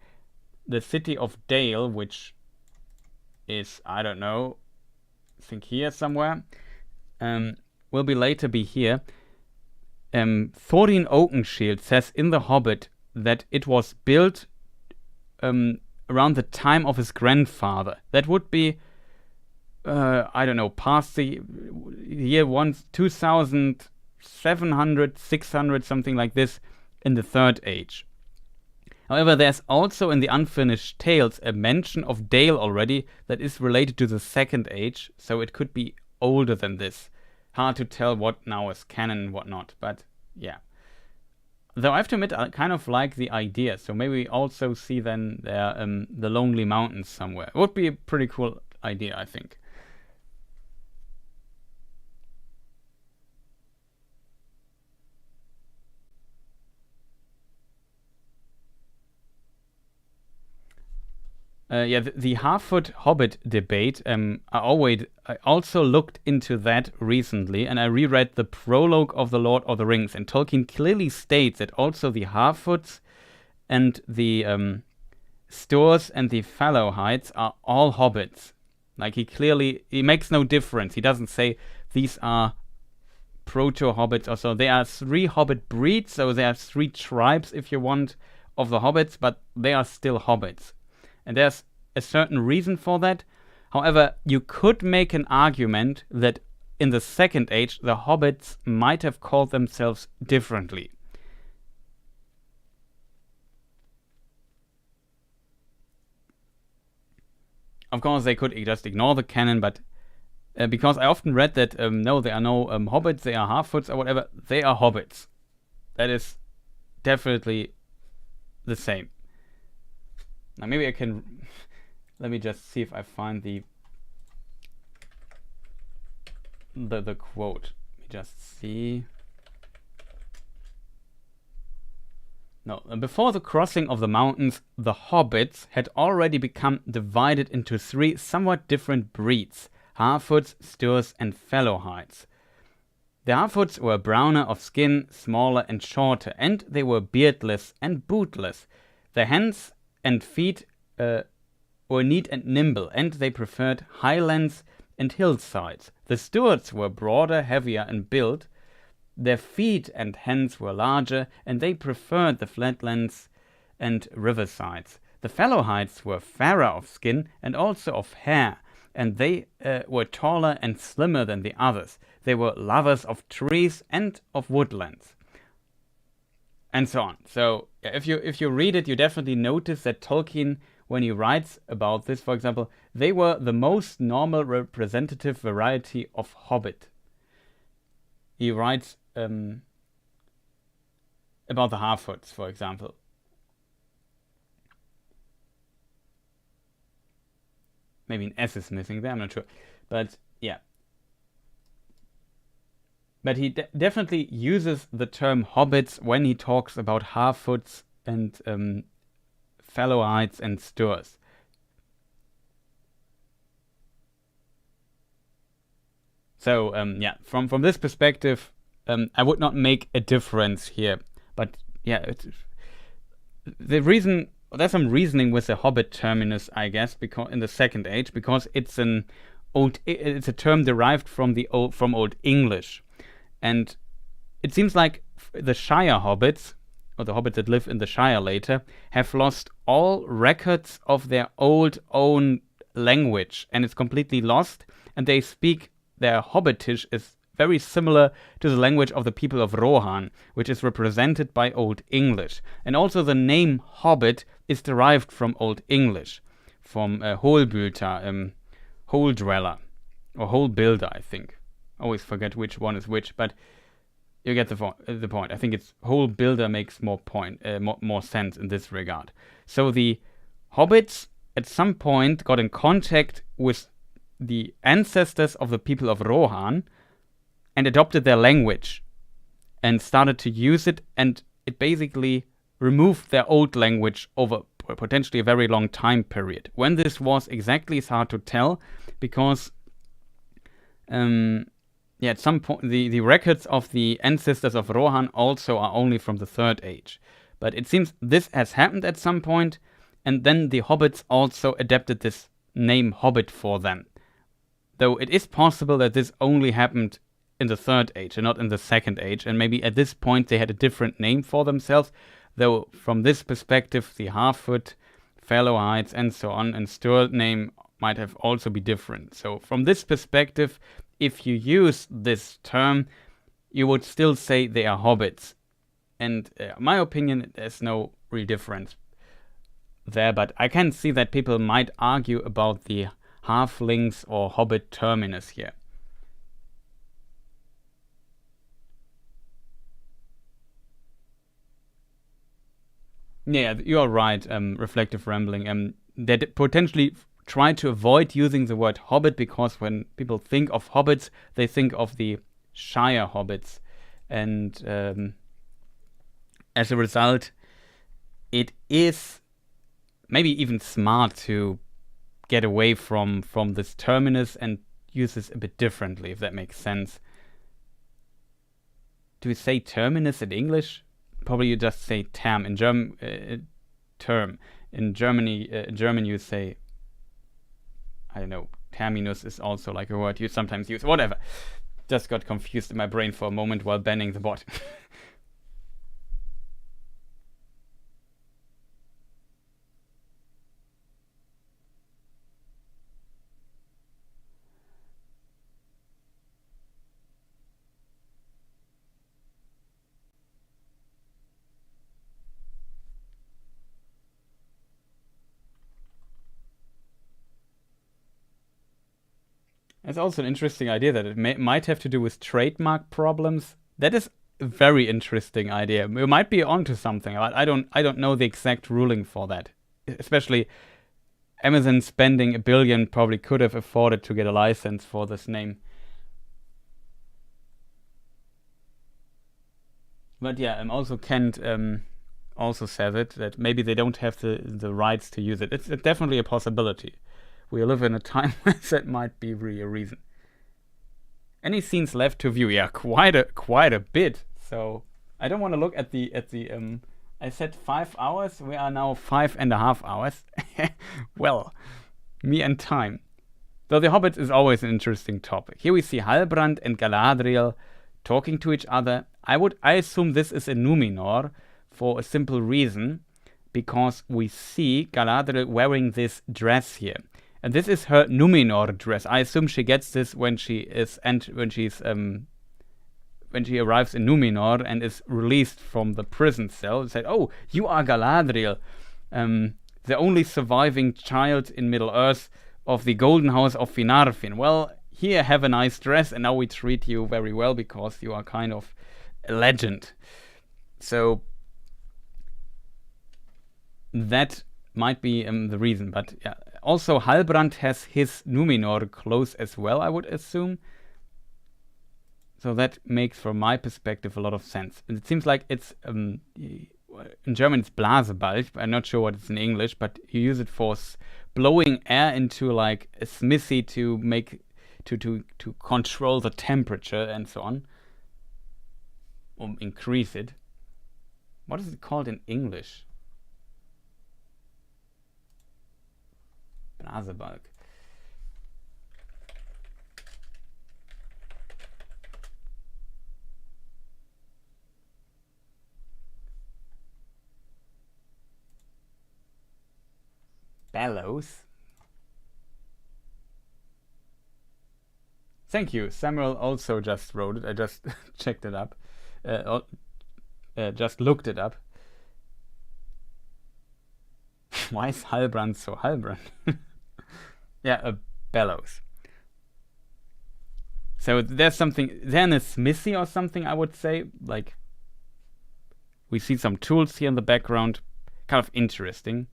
the city of Dale, which is, I don't know, I think here somewhere, will later be here. Thorin Oakenshield says in The Hobbit that it was built around the time of his grandfather. That would be, I don't know, past the year 2700, 600, something like this, in the Third Age. However, there's also in the Unfinished Tales a mention of Dale already that is related to the Second Age, so it could be older than this. Hard to tell what now is canon and what not, but yeah. Though I have to admit, I kind of like the idea, so maybe we also see then there the Lonely Mountains somewhere. It would be a pretty cool idea, I think. The half-foot Hobbit debate, I also looked into that recently, and I reread the prologue of The Lord of the Rings, and Tolkien clearly states that also the half-foots and the Stoors and the Fallowhides are all hobbits. Like, he makes no difference. He doesn't say these are proto-hobbits or so. There are 3 hobbit breeds, so there are 3 tribes, if you want, of the hobbits, but they are still hobbits. And there's a certain reason for that. However, you could make an argument that in the Second Age, the hobbits might have called themselves differently. Of course, they could just ignore the canon, but because I often read that, no, there are no hobbits, they are half-foots or whatever, they are hobbits. That is definitely the same. Now maybe I can, let me just see if I find the quote. Let me just see. No, before the crossing of the mountains, the hobbits had already become divided into 3 somewhat different breeds: half-foots, Stoors, and Fallowhides. The half-foots were browner of skin, smaller and shorter, and they were beardless and bootless. Their hands and feet were neat and nimble, and they preferred highlands and hillsides. The Stoors were broader, heavier in build. Their feet and hands were larger, and they preferred the flatlands and riversides. The Fallowhides were fairer of skin and also of hair, and they were taller and slimmer than the others. They were lovers of trees and of woodlands, and so on. So if you read it, you definitely notice that Tolkien, when he writes about this, for example, they were the most normal representative variety of hobbit. He writes about the half-foots, for example. Maybe an S is missing there, I'm not sure. But yeah. But he definitely uses the term hobbits when he talks about half-foots and Fallowhides and Stoors. So yeah, from this perspective, I would not make a difference here. But yeah, the reason, there's some reasoning with the Hobbit terminus, I guess, because in the Second Age, because it's a term derived from Old English, and it seems like the Shire hobbits, or the hobbits that live in the Shire later, have lost all records of their old own language, and it's completely lost, and they speak, their Hobbitish is very similar to the language of the people of Rohan, which is represented by Old English. And also the name Hobbit is derived from Old English, from Holbüter, hole dweller, or hole builder, I think. I always forget which one is which, but you get the point. I think it's hole builder makes more sense in this regard. So the hobbits at some point got in contact with the ancestors of the people of Rohan and adopted their language and started to use it, and it basically removed their old language over potentially a very long time period. When this was exactly is hard to tell, because yeah, at some point, the records of the ancestors of Rohan also are only from the Third Age. But it seems this has happened at some point, and then the hobbits also adapted this name Hobbit for them. Though it is possible that this only happened in the Third Age and not in the Second Age, and maybe at this point they had a different name for themselves, though from this perspective the Harfoot, Fellowhides and so on and Sturt name might have also be different. So from this perspective, if you use this term, you would still say they are hobbits. And in my opinion, there's no real difference there, but I can see that people might argue about the halflings or hobbit terminus here. Yeah, you are right, Reflective Rambling. They potentially try to avoid using the word hobbit because when people think of hobbits, they think of the Shire hobbits. And as a result, it is maybe even smart to get away from this terminus and use this a bit differently, if that makes sense. Do we say terminus in English? Probably you just say term. In term. In German you say, I don't know, terminus is also like a word you sometimes use. Whatever. Just got confused in my brain for a moment while banning the bot. It's also an interesting idea that it might have to do with trademark problems. That is a very interesting idea. We might be onto something. I don't know the exact ruling for that. Especially Amazon spending $1 billion probably could have afforded to get a license for this name. But yeah, also Kent also says it, that maybe they don't have the rights to use it. It's definitely a possibility. We live in a time where that might be really a reason. Any scenes left to view? Yeah, quite a bit. So I don't want to look at the I said 5 hours. We are now 5.5 hours. Well, me and time. Though the Hobbits is always an interesting topic. Here we see Halbrand and Galadriel talking to each other. I assume this is in Numenor for a simple reason, because we see Galadriel wearing this dress here. And this is her Numenor dress. I assume she gets this when she arrives in Numenor and is released from the prison cell. It said, "Oh, you are Galadriel, the only surviving child in Middle Earth of the Golden House of Finarfin. Well, here, have a nice dress, and now we treat you very well because you are kind of a legend." So that might be the reason, but yeah. Also, Halbrand has his Numenor clothes as well, I would assume. So that makes, from my perspective, a lot of sense. And it seems like it's, in German it's Blasebalg, I'm not sure what it's in English, but you use it for blowing air into like a smithy to make, to control the temperature and so on. Or increase it. What is it called in English? Blasebalg. Bellows. Thank you. Samuel also just wrote it. I just checked it up. Just looked it up. Why is Halbrand so Halbrand? Yeah, a bellows. So there's something, then a smithy or something, I would say. Like, we see some tools here in the background. Kind of interesting.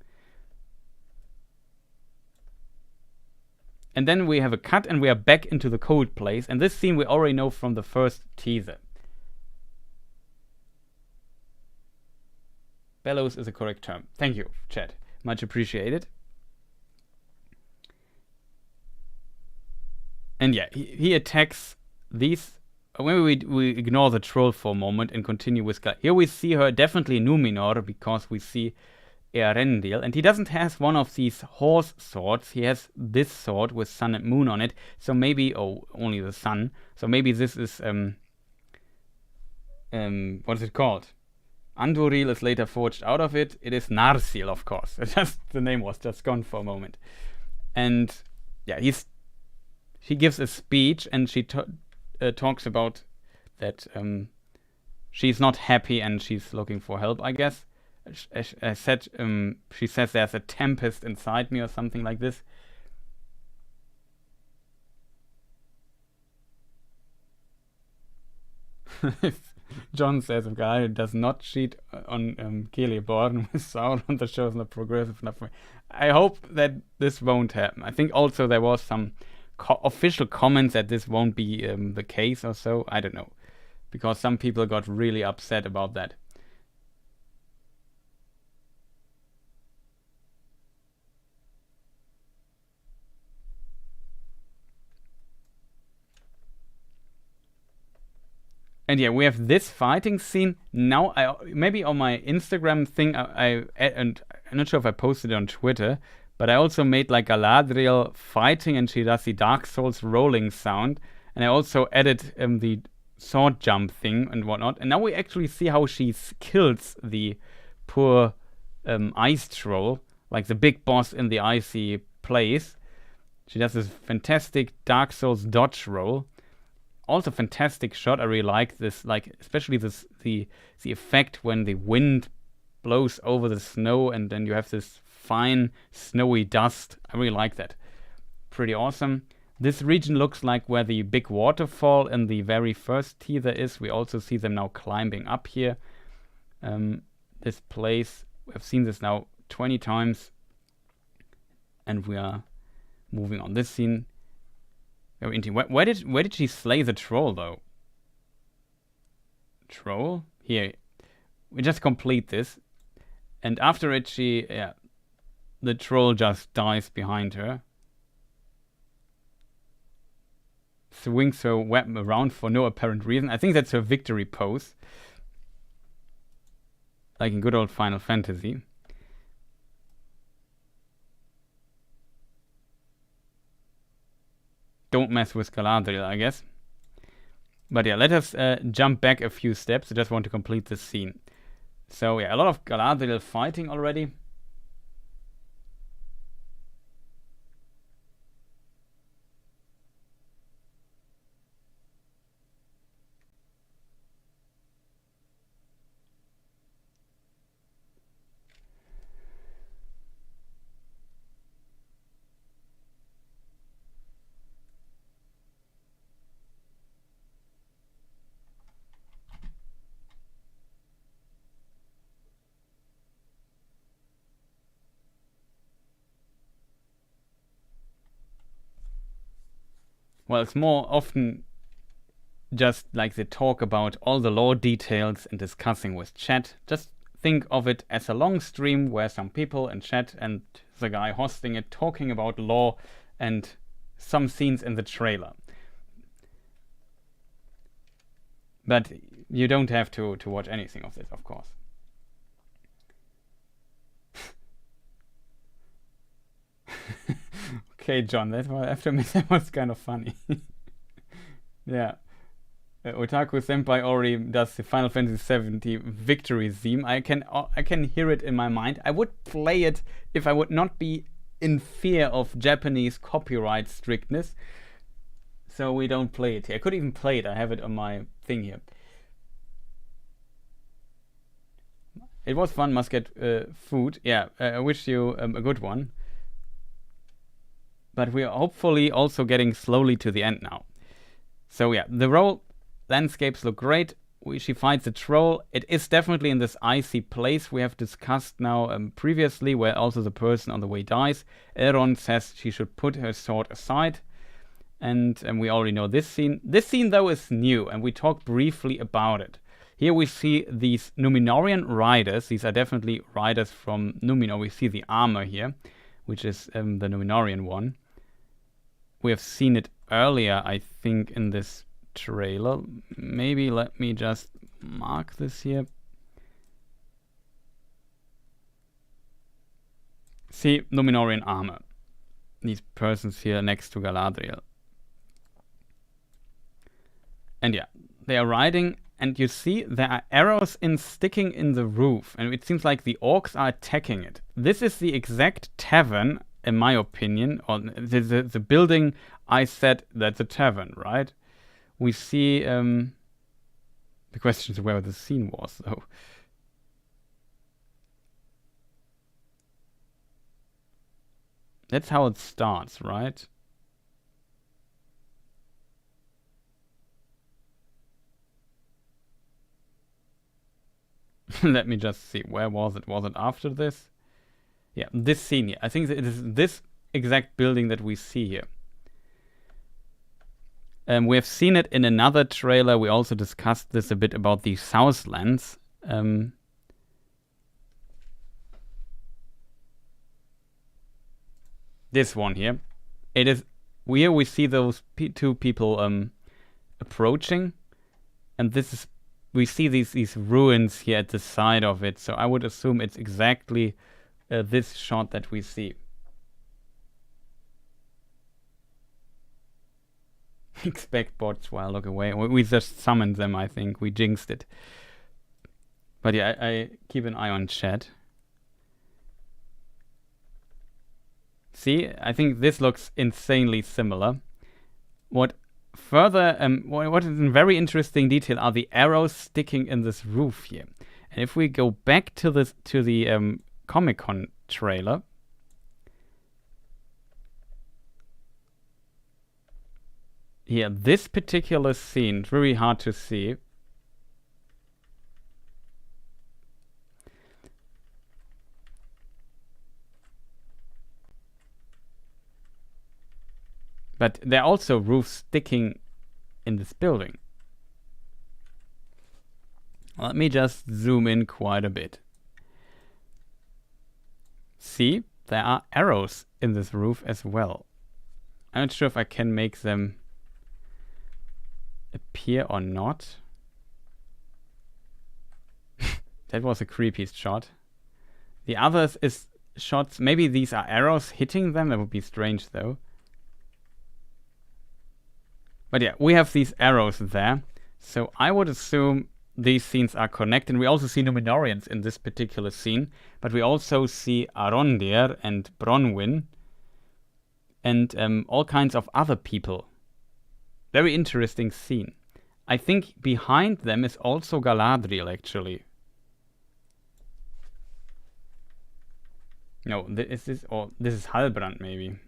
And then we have a cut and we are back into the cold place. And this scene we already know from the first teaser. Bellows is a correct term. Thank you, chat. Much appreciated. And yeah, he attacks these... Maybe we ignore the troll for a moment and continue with Galadriel. Here we see her definitely Numenor, because we see Eärendil, and he doesn't have one of these horse swords. He has this sword with sun and moon on it. So maybe... Oh, only the sun. So maybe this is... what is it called? Anduril is later forged out of it. It is Narsil, of course. The name was just gone for a moment. And yeah, she gives a speech, and she talks about that she's not happy and she's looking for help, I guess. I said, she says there's a tempest inside me or something like this. John says, a guy who does not cheat on Celeborn with Sauron, the show's not progressive enough. I hope that this won't happen. I think also there was some official comments that this won't be the case or so. I don't know. Because some people got really upset about that. And yeah, we have this fighting scene. Now, maybe on my Instagram thing, and I'm not sure if I posted it on Twitter, but I also made like Galadriel fighting, and she does the Dark Souls rolling sound. And I also added the sword jump thing and whatnot. And now we actually see how she kills the poor ice troll, like the big boss in the icy place. She does this fantastic Dark Souls dodge roll. Also fantastic shot. I really like this, like especially the effect when the wind blows over the snow and then you have this fine snowy dust. I really like that. Pretty awesome. This region looks like where the big waterfall in the very first teaser is. We also see them now climbing up here. This place, we've seen this now 20 times. And we are moving on. This scene. Where did she slay the troll though? Troll? Here. We just complete this. And after it the troll just dies behind her. Swings her weapon around for no apparent reason. I think that's her victory pose. Like in good old Final Fantasy. Don't mess with Galadriel, I guess. But yeah, let us jump back a few steps. I just want to complete this scene. So yeah, a lot of Galadriel fighting already. Well, it's more often just like they talk about all the lore details and discussing with chat. Just think of it as a long stream where some people in chat and the guy hosting it talking about lore and some scenes in the trailer. But you don't have to watch anything of this, of course. Okay, John, that was, after me, that was kind of funny. Yeah. Otaku Senpai already does the Final Fantasy 70 victory theme. I can hear it in my mind. I would play it if I would not be in fear of Japanese copyright strictness. So we don't play it here. I could even play it. I have it on my thing here. It was fun. Must get food. Yeah, I wish you a good one. But we are hopefully also getting slowly to the end now. So yeah, the roll landscapes look great. She fights the troll. It is definitely in this icy place we have discussed now previously, where also the person on the way dies. Elrond says she should put her sword aside. And we already know this scene. This scene, though, is new, and we talked briefly about it. Here we see these Numenorian riders. These are definitely riders from Numenor. We see the armor here, which is the Numenorian one. We have seen it earlier, I think, in this trailer. Maybe let me just mark this here. See, Numenorean armor. These persons here next to Galadriel. And yeah, they are riding, and you see there are arrows sticking in the roof, and it seems like the orcs are attacking it. This is the exact tavern, in my opinion, or the building I said that's a tavern, right? We see, the question is where the scene was, though. That's how it starts, right? Let me just see. Where was it? Was it after this? Yeah, this scene here. I think it is this exact building that we see here. We have seen it in another trailer. We also discussed this a bit about the Southlands. This one here. It is here we see those two people approaching, and this is we see these ruins here at the side of it. So I would assume it's exactly this shot that we see. Expect bots while look away. We just summoned them, I think. We jinxed it. But yeah, I keep an eye on chat. See, I think this looks insanely similar. What further, what is a very interesting detail are the arrows sticking in this roof here. And if we go back to the Comic-Con trailer, here, this particular scene, it's very hard to see. But there are also roofs sticking in this building. Let me just zoom in quite a bit. See, there are arrows in this roof as well. I'm not sure if I can make them appear or not. That was a creepy shot. The others is shots, maybe these are arrows hitting them. That would be strange though. But yeah, we have these arrows there. So I would assume these scenes are connected. We also see Numenorians in this particular scene. But we also see Arondir and Bronwyn. And all kinds of other people. Very interesting scene. I think behind them is also Galadriel, actually. No, this is Halbrand, maybe.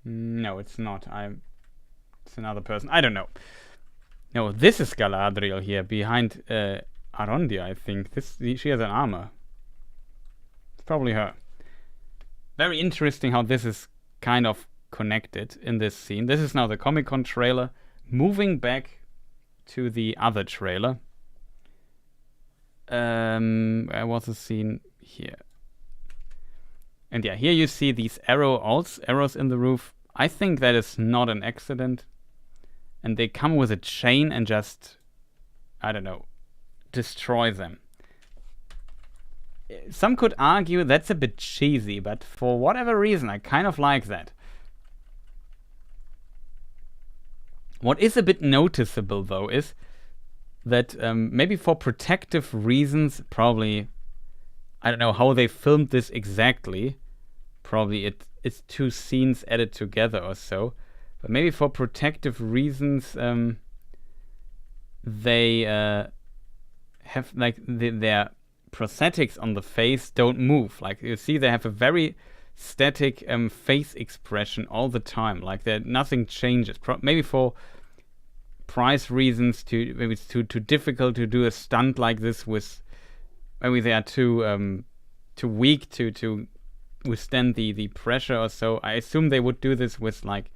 No, it's not. It's another person. I don't know. No, this is Galadriel here behind Arondir, I think. She has an armor. It's probably her. Very interesting how this is kind of connected in this scene. This is now the Comic-Con trailer. Moving back to the other trailer. Where was the scene? Here. And yeah, here you see these arrows in the roof. I think that is not an accident. And they come with a chain and just, I don't know, destroy them. Some could argue that's a bit cheesy, but for whatever reason, I kind of like that. What is a bit noticeable, though, is that maybe for protective reasons, probably, I don't know how they filmed this exactly. Probably it's two scenes added together or so. But maybe for protective reasons, they have like their prosthetics on the face don't move. Like you see, they have a very static face expression all the time. Like nothing changes. Maybe for price reasons, maybe it's too difficult to do a stunt like this with. Maybe they are too weak to withstand the pressure or so. I assume they would do this with like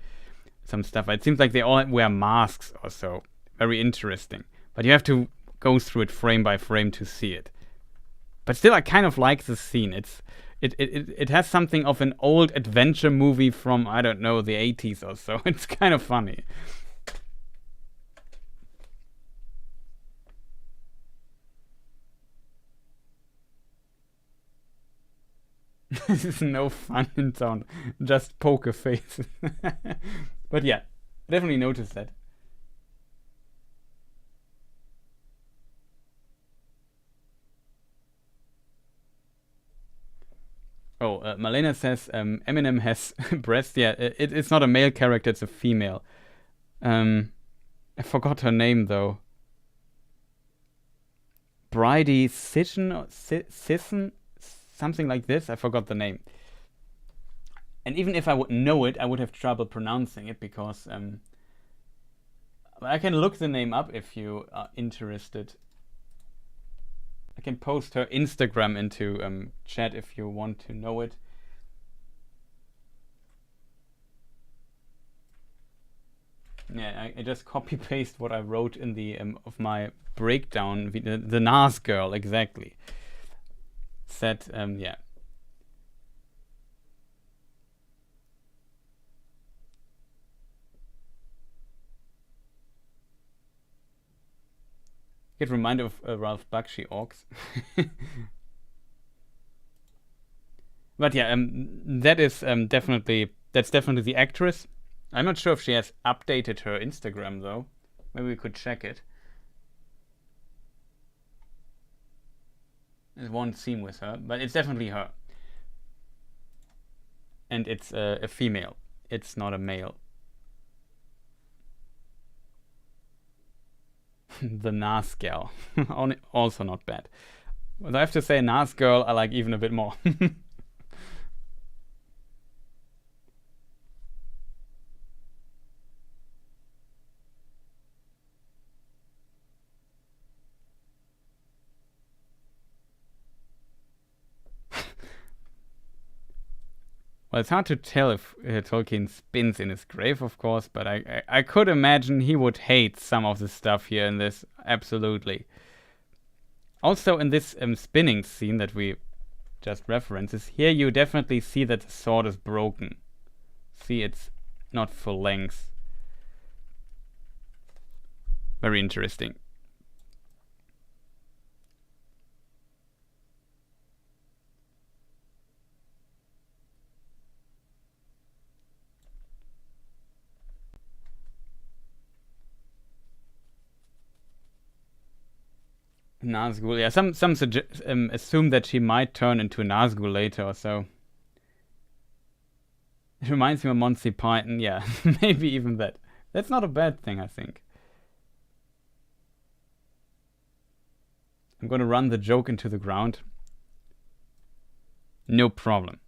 some stuff. It seems like they all wear masks or so. Very interesting. But you have to go through it frame by frame to see it. But still, I kind of like the scene. It has something of an old adventure movie from, I don't know, the 80s or so. It's kind of funny. This is no fun in town. Just poker face. But yeah, definitely noticed that. Oh, Malena says Eminem has breasts. Yeah, it's not a male character, it's a female. I forgot her name though. Bridie Sisson or Sisson? Something like this. I forgot the name. And even if I would know it, I would have trouble pronouncing it because I can look the name up if you are interested. I can post her Instagram into chat if you want to know it. Yeah, I just copy paste what I wrote in the of my breakdown. The Nas girl, exactly. Said yeah. Get reminded of Ralph Bakshi orcs. But yeah, that's definitely the actress. I'm not sure if she has updated her Instagram though. Maybe we could check it. There's one scene with her, but it's definitely her. And it's a female. It's not a male. The Nas girl. Also not bad. But I have to say, Nas girl I like even a bit more. Well, it's hard to tell if Tolkien spins in his grave, of course, but I could imagine he would hate some of the stuff here in this, absolutely. Also in this spinning scene that we just references, here you definitely see that the sword is broken. See, it's not full length. Very interesting. Nazgul, yeah. Some assume that she might turn into a Nazgul later or so. It reminds me of Monty Python, yeah. Maybe even that. That's not a bad thing, I think. I'm gonna run the joke into the ground. No problem.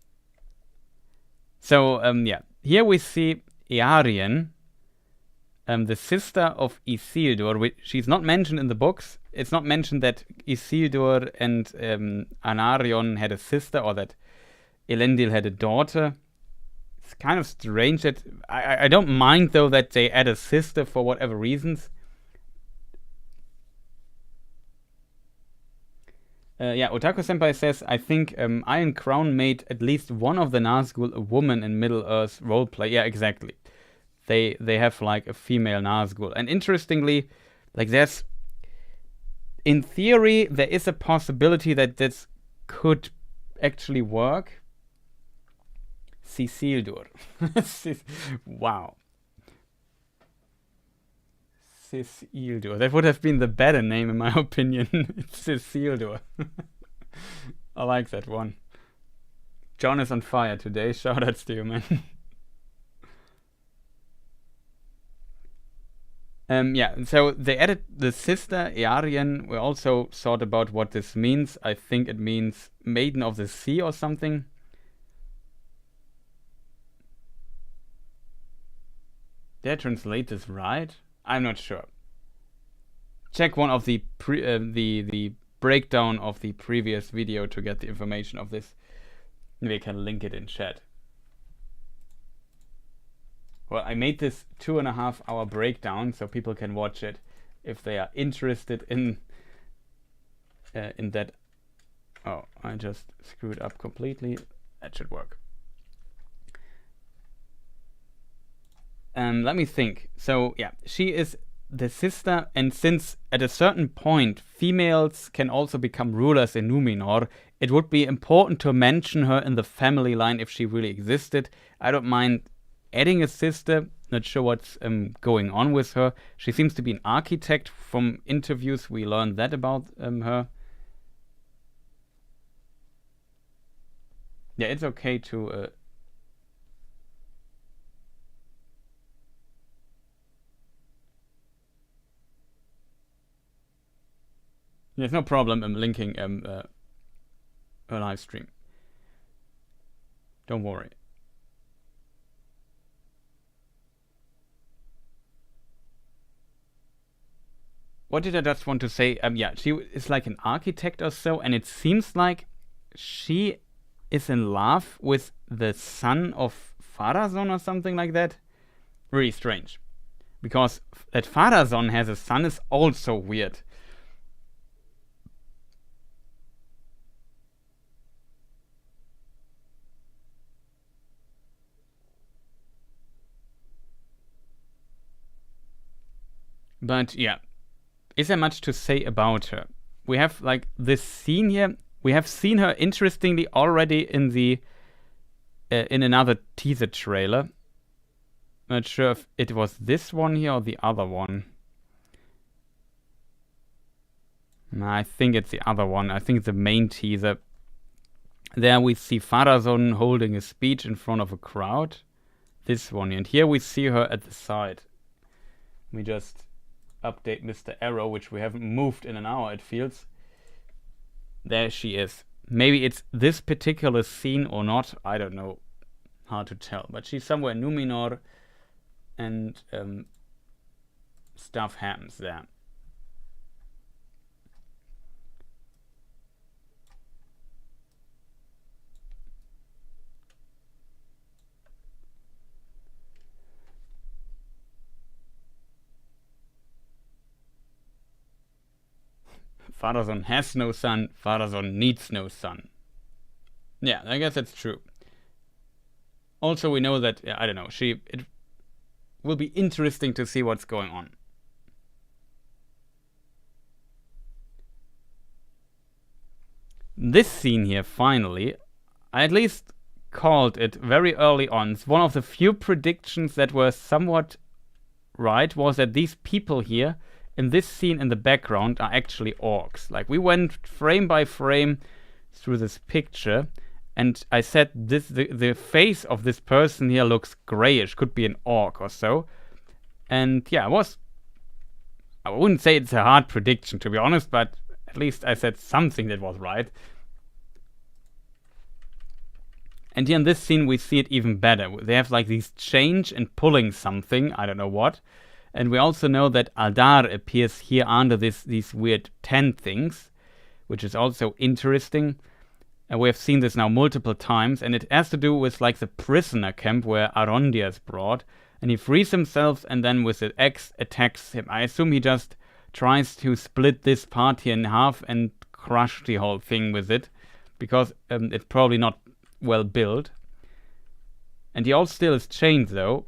So, yeah. Here we see Eärien, the sister of Isildur. She's not mentioned in the books. It's not mentioned that Isildur and Anarion had a sister or that Elendil had a daughter. It's kind of strange that... I don't mind, though, that they add a sister for whatever reasons. Yeah, Otaku Senpai says, I think Iron Crown made at least one of the Nazgul a woman in Middle-earth roleplay. Yeah, exactly. They have, like, a female Nazgul. And interestingly, like, there's... In theory, there is a possibility that this could actually work. Isildur. Wow. Isildur. That would have been the better name, in my opinion. It's Isildur. I like that one. John is on fire today. Shoutouts to you, man. Yeah, so they added the sister, Eärien. We also thought about what this means. I think it means Maiden of the Sea or something. Did I translate this right? I'm not sure. Check one of the the breakdown of the previous video to get the information of this. Maybe I can link it in chat. Well, I made this 2.5 hour breakdown so people can watch it if they are interested in that Oh, I just screwed up completely. That should work. Let me think. So, yeah, she is the sister, and since at a certain point females can also become rulers in Numenor, it would be important to mention her in the family line if she really existed. I don't mind adding a sister. Not sure what's going on with her. She seems to be an architect. From interviews, we learned that about her. Yeah, it's okay to... There's no problem linking her live stream. Don't worry. What did I just want to say? Yeah, she is like an architect or so, and it seems like she is in love with the son of Pharazôn or something like that. Really strange. Because that Pharazôn has a son is also weird. But yeah, is there much to say about her? We have like this scene here. We have seen her interestingly already in the in another teaser trailer. Not sure if it was this one here or the other one. I think it's the other one. I think it's the main teaser. There we see Pharazôn holding a speech in front of a crowd. This one, and here we see her at the side. We just update Mr. Arrow, which we haven't moved in an hour, it feels. There she is. Maybe it's this particular scene or not. I don't know. Hard to tell. But she's somewhere in Numenor, and stuff happens there. Pharazôn has no son, Pharazôn needs no son. Yeah, I guess that's true. Also, we know that, I don't know, it will be interesting to see what's going on. This scene here, finally, I at least called it very early on. It's one of the few predictions that were somewhat right, was that these people here in this scene in the background are actually orcs. Like, we went frame by frame through this picture, and I said the face of this person here looks grayish, could be an orc or so. And yeah, I wouldn't say it's a hard prediction, to be honest, but at least I said something that was right. And here in this scene we see it even better. They have like these change and pulling something, I don't know what. And we also know that Aldar appears here under these weird tent things, which is also interesting. And we have seen this now multiple times, and it has to do with like the prisoner camp where Arondir is brought, and he frees himself and then with the axe attacks him. I assume he just tries to split this party in half and crush the whole thing with it, because it's probably not well built. And he also still is chained though.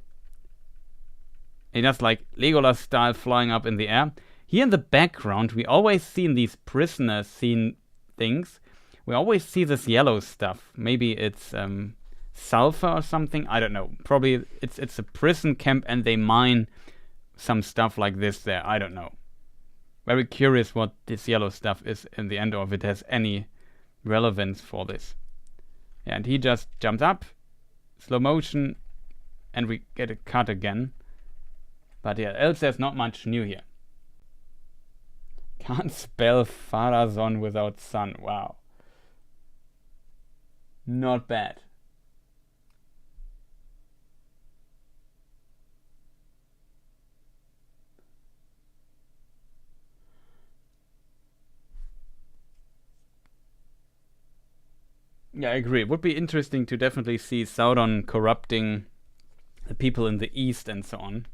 He does like Legolas style flying up in the air. Here in the background, we always see in these prisoner scene things, we always see this yellow stuff. Maybe it's sulfur or something. I don't know. Probably it's a prison camp and they mine some stuff like this there. I don't know. Very curious what this yellow stuff is in the end, or if it has any relevance for this. Yeah, and he just jumps up, slow motion, and we get a cut again. But yeah, else there's not much new here. Can't spell Pharazôn without son. Wow. Not bad. Yeah, I agree. It would be interesting to definitely see Sauron corrupting the people in the east and so on.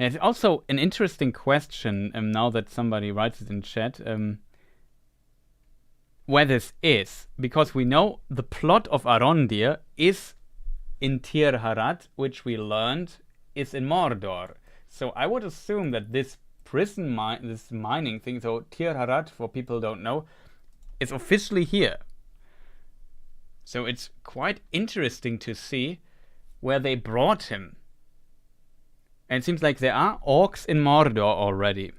It's also an interesting question, now that somebody writes it in chat, where this is. Because we know the plot of Arondir is in Tir Harad, which we learned is in Mordor. So I would assume that this prison this mining thing, so Tir Harad, for people who don't know, is officially here. So it's quite interesting to see where they brought him. And it seems like there are orcs in Mordor already.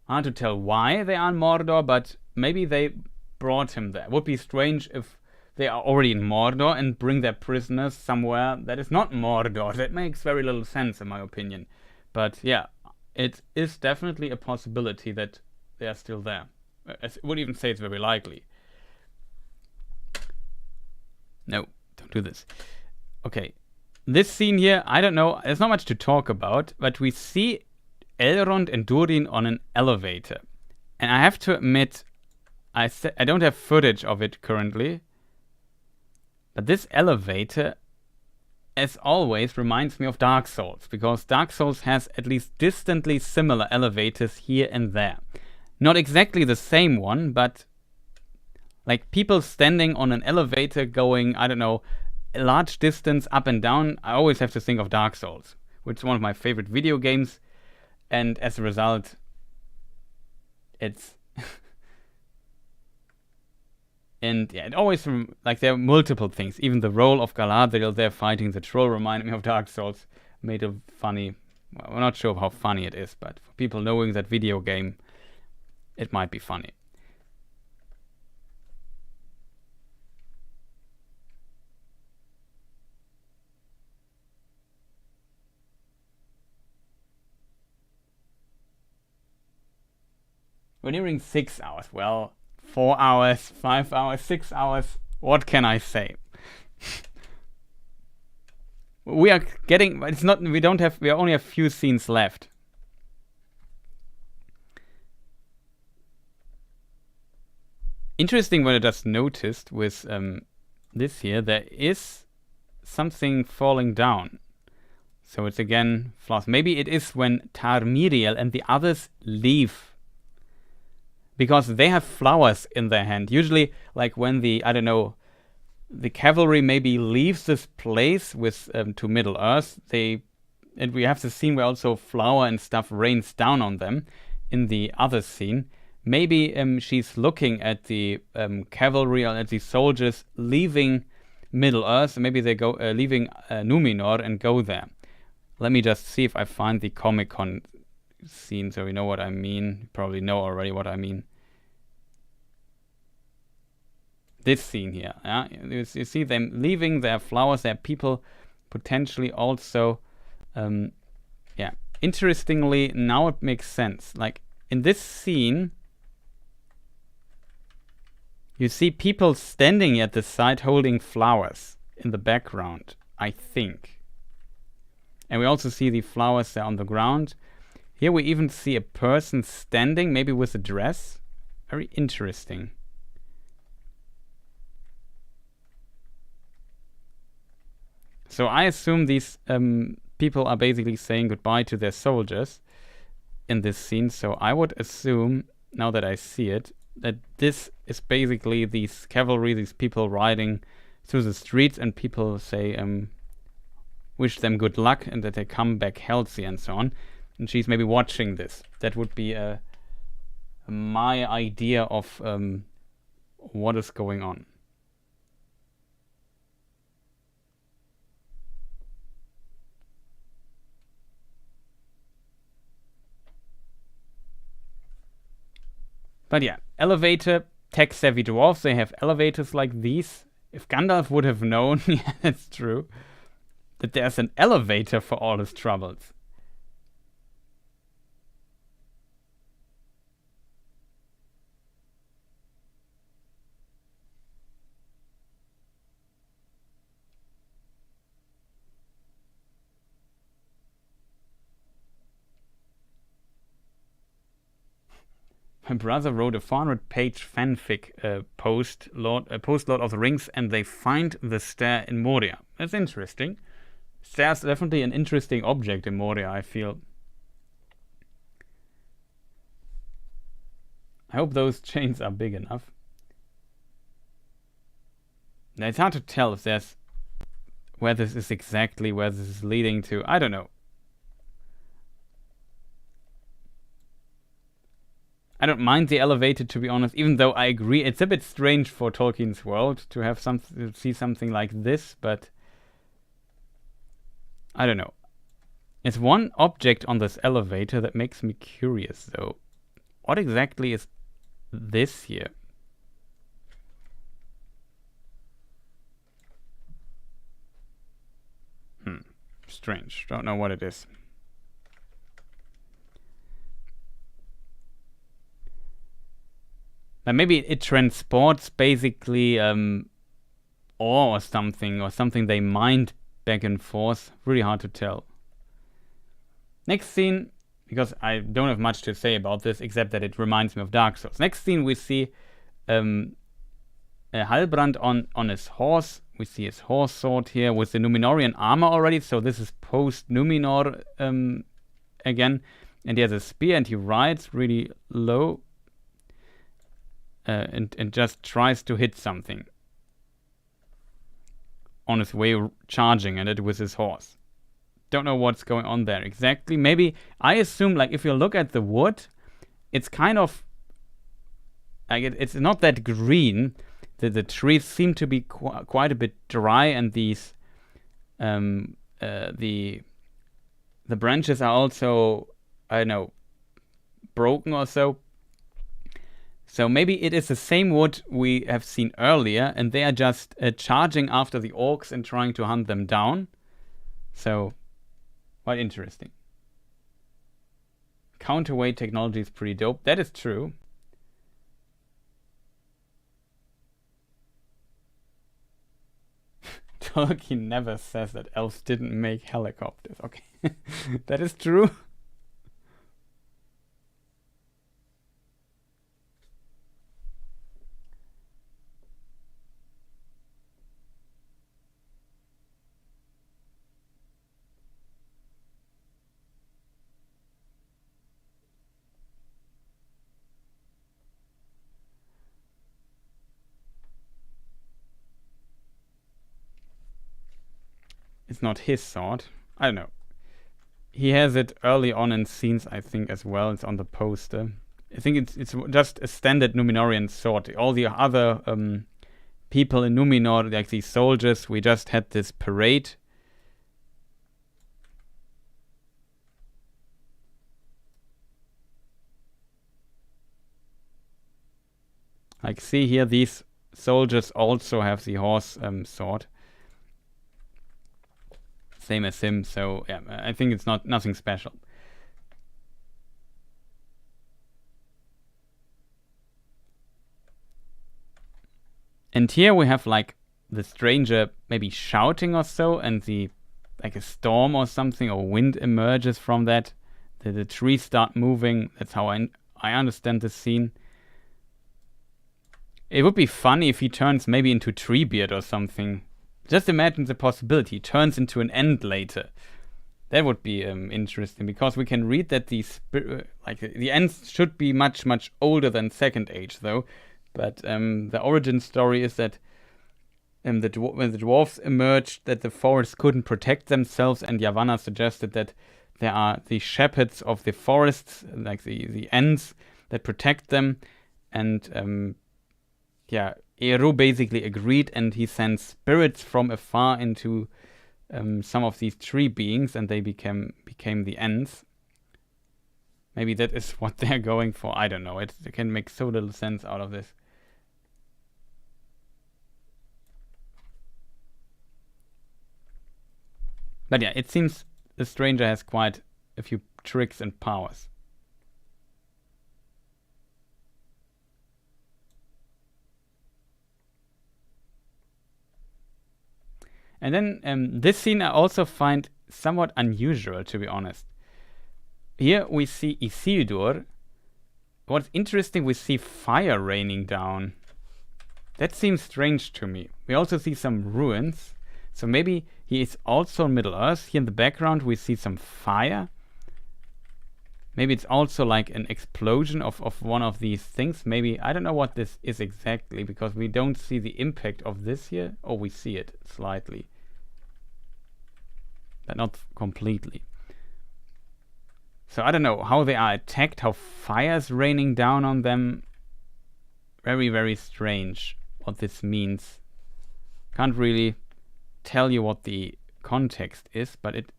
Hard to tell why they are in Mordor, but maybe they brought him there. Would be strange if they are already in Mordor and bring their prisoners somewhere that is not Mordor. That makes very little sense in my opinion. But yeah, it is definitely a possibility that they are still there. I would even say it's very likely. No, don't do this. Okay. This scene here, I don't know, there's not much to talk about, but we see Elrond and Durin on an elevator. And I have to admit, I don't have footage of it currently, but this elevator, as always, reminds me of Dark Souls, because Dark Souls has at least distantly similar elevators here and there. Not exactly the same one, but like people standing on an elevator going, I don't know, a large distance up and down. I always have to think of Dark Souls, which is one of my favorite video games, and as a result, it's and yeah, it always like there are multiple things. Even the role of Galadriel there fighting the troll reminded me of Dark Souls. Made a funny. Well, I'm not sure how funny it is, but for people knowing that video game, it might be funny. We're nearing 6 hours. Well, 4 hours, 5 hours, 6 hours. What can I say? We are getting. It's not. We don't have. We only have few scenes left. Interesting what I just noticed with this here. There is something falling down. So it's again flaws. Maybe it is when Tarmiriel and the others leave. Because they have flowers in their hand. Usually, like when the the cavalry maybe leaves this place with to Middle Earth, and we have the scene where also flower and stuff rains down on them. In the other scene, maybe she's looking at the cavalry or at the soldiers leaving Middle Earth. Maybe they go leaving Numenor and go there. Let me just see if I find the Comic-Con scene so you know what I mean. You probably know already what I mean. This scene here, yeah, you see them leaving their flowers, their people potentially also, yeah. Interestingly, now it makes sense. Like in this scene, you see people standing at the side holding flowers in the background, I think. And we also see the flowers there on the ground. Here we even see a person standing, maybe with a dress. Very interesting. So I assume these people are basically saying goodbye to their soldiers in this scene. So I would assume, now that I see it, that this is basically these cavalry, these people riding through the streets, and people say, wish them good luck and that they come back healthy and so on. And she's maybe watching this. That would be my idea of what is going on. But yeah, elevator, tech-savvy dwarves, they have elevators like these. If Gandalf would have known, yeah, that's true, that there's an elevator for all his troubles. My brother wrote a 400-page fanfic post Lord of the Rings, and they find the stair in Moria. That's interesting. There's definitely an interesting object in Moria, I feel. I hope those chains are big enough. Now, it's hard to tell if there's where this is exactly, where this is leading to. I don't know. I don't mind the elevator, to be honest, even though I agree it's a bit strange for Tolkien's world to have see something like this, but I don't know. It's one object on this elevator that makes me curious, though. What exactly is this here? Strange. Don't know what it is. Now maybe it transports basically ore or something they mined back and forth. Really hard to tell. Next scene, because I don't have much to say about this except that it reminds me of Dark Souls. Next scene we see Halbrand on his horse. We see his horse sword here with the Numenorian armor already, so this is post-Numenor again. And he has a spear and he rides really low and just tries to hit something on his way charging at it with his horse. Don't know what's going on there exactly. Maybe, I assume, like, if you look at the wood, it's kind of, like, it's not that green. The trees seem to be quite a bit dry, and these the branches are also, I don't know, broken or so. So maybe it is the same wood we have seen earlier, and they are just charging after the orcs and trying to hunt them down. So, quite interesting. Counterweight technology is pretty dope. That is true. Tolkien never says that elves didn't make helicopters. Okay, that is true. It's not his sword. I don't know. He has it early on in scenes, I think, as well. It's on the poster. I think it's just a standard Numenorian sword. All the other people in Numenor, like these soldiers, we just had this parade. Like, see here, these soldiers also have the horse sword. Same as him, so yeah, I think it's nothing special. And here we have like the stranger maybe shouting or so, and like a storm or something, or wind emerges from that. The trees start moving. That's how I understand the scene. It would be funny if he turns maybe into Treebeard or something. Just imagine the possibility. He turns into an Ent later. That would be interesting, because we can read that the Ents should be much, much older than Second Age, though. But the origin story is that when the dwarves emerged, that the forest couldn't protect themselves, and Yavanna suggested that there are the shepherds of the forests, like the Ents, that protect them, and Eru basically agreed, and he sent spirits from afar into some of these tree beings, and they became the Ents. Maybe that is what they're going for. I don't know. It can make so little sense out of this. But yeah, it seems the stranger has quite a few tricks and powers. And then this scene I also find somewhat unusual, to be honest. Here we see Isildur. What's interesting, we see fire raining down. That seems strange to me. We also see some ruins. So maybe he is also in Middle Earth. Here in the background we see some fire. Maybe it's also like an explosion of one of these things. Maybe, I don't know what this is exactly, because we don't see the impact of this here. Oh, we see it slightly, but not completely. So I don't know how they are attacked, how fire's raining down on them. Very, very strange what this means. Can't really tell you what the context is, but it's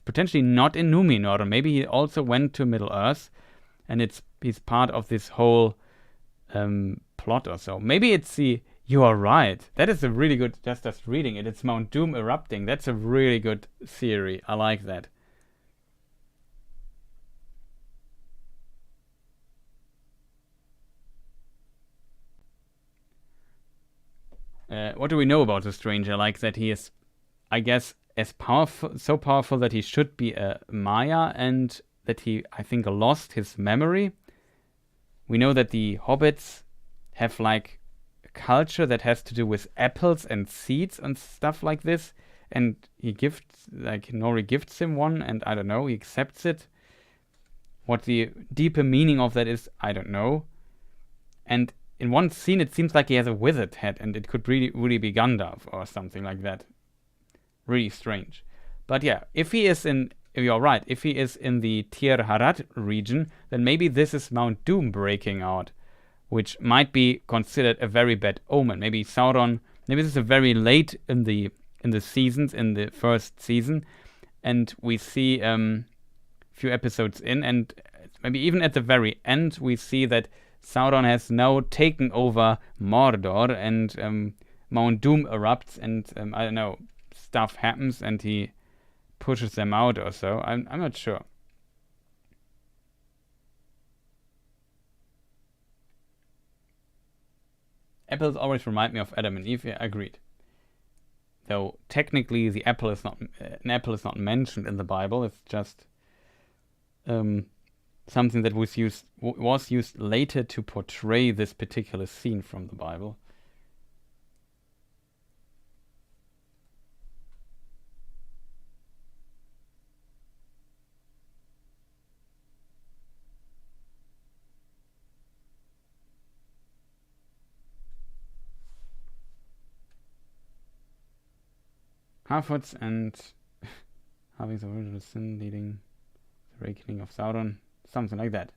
potentially not in Numenor. Maybe he also went to Middle Earth, and he's part of this whole plot or so. Maybe it's you are right. That is a really good, just reading it. It's Mount Doom erupting. That's a really good theory. I like that. What do we know about the stranger? Like that he is, I guess, as powerful, so powerful that he should be a Maya, and that he, I think, lost his memory. We know that the hobbits have like a culture that has to do with apples and seeds and stuff like this, and Nori gifts him one, and I don't know, he accepts it. What the deeper meaning of that is, I don't know. And in one scene it seems like he has a wizard head, and it could really be Gandalf or something like that. Really strange. But yeah, if you're right, if he is in the Tir Harad region, then maybe this is Mount Doom breaking out, which might be considered a very bad omen. Maybe Sauron, maybe this is very late in the seasons, in the first season, and we see few episodes in, and maybe even at the very end we see that Sauron has now taken over Mordor, and Mount Doom erupts, and I don't know, stuff happens, and he pushes them out or so. I'm not sure. Apples always remind me of Adam and Eve. Yeah, agreed. Though technically the apple is not an apple is not mentioned in the Bible. It's just something that was used later to portray this particular scene from the Bible. Harfoots and having the original sin leading the awakening of Sauron. Something like that.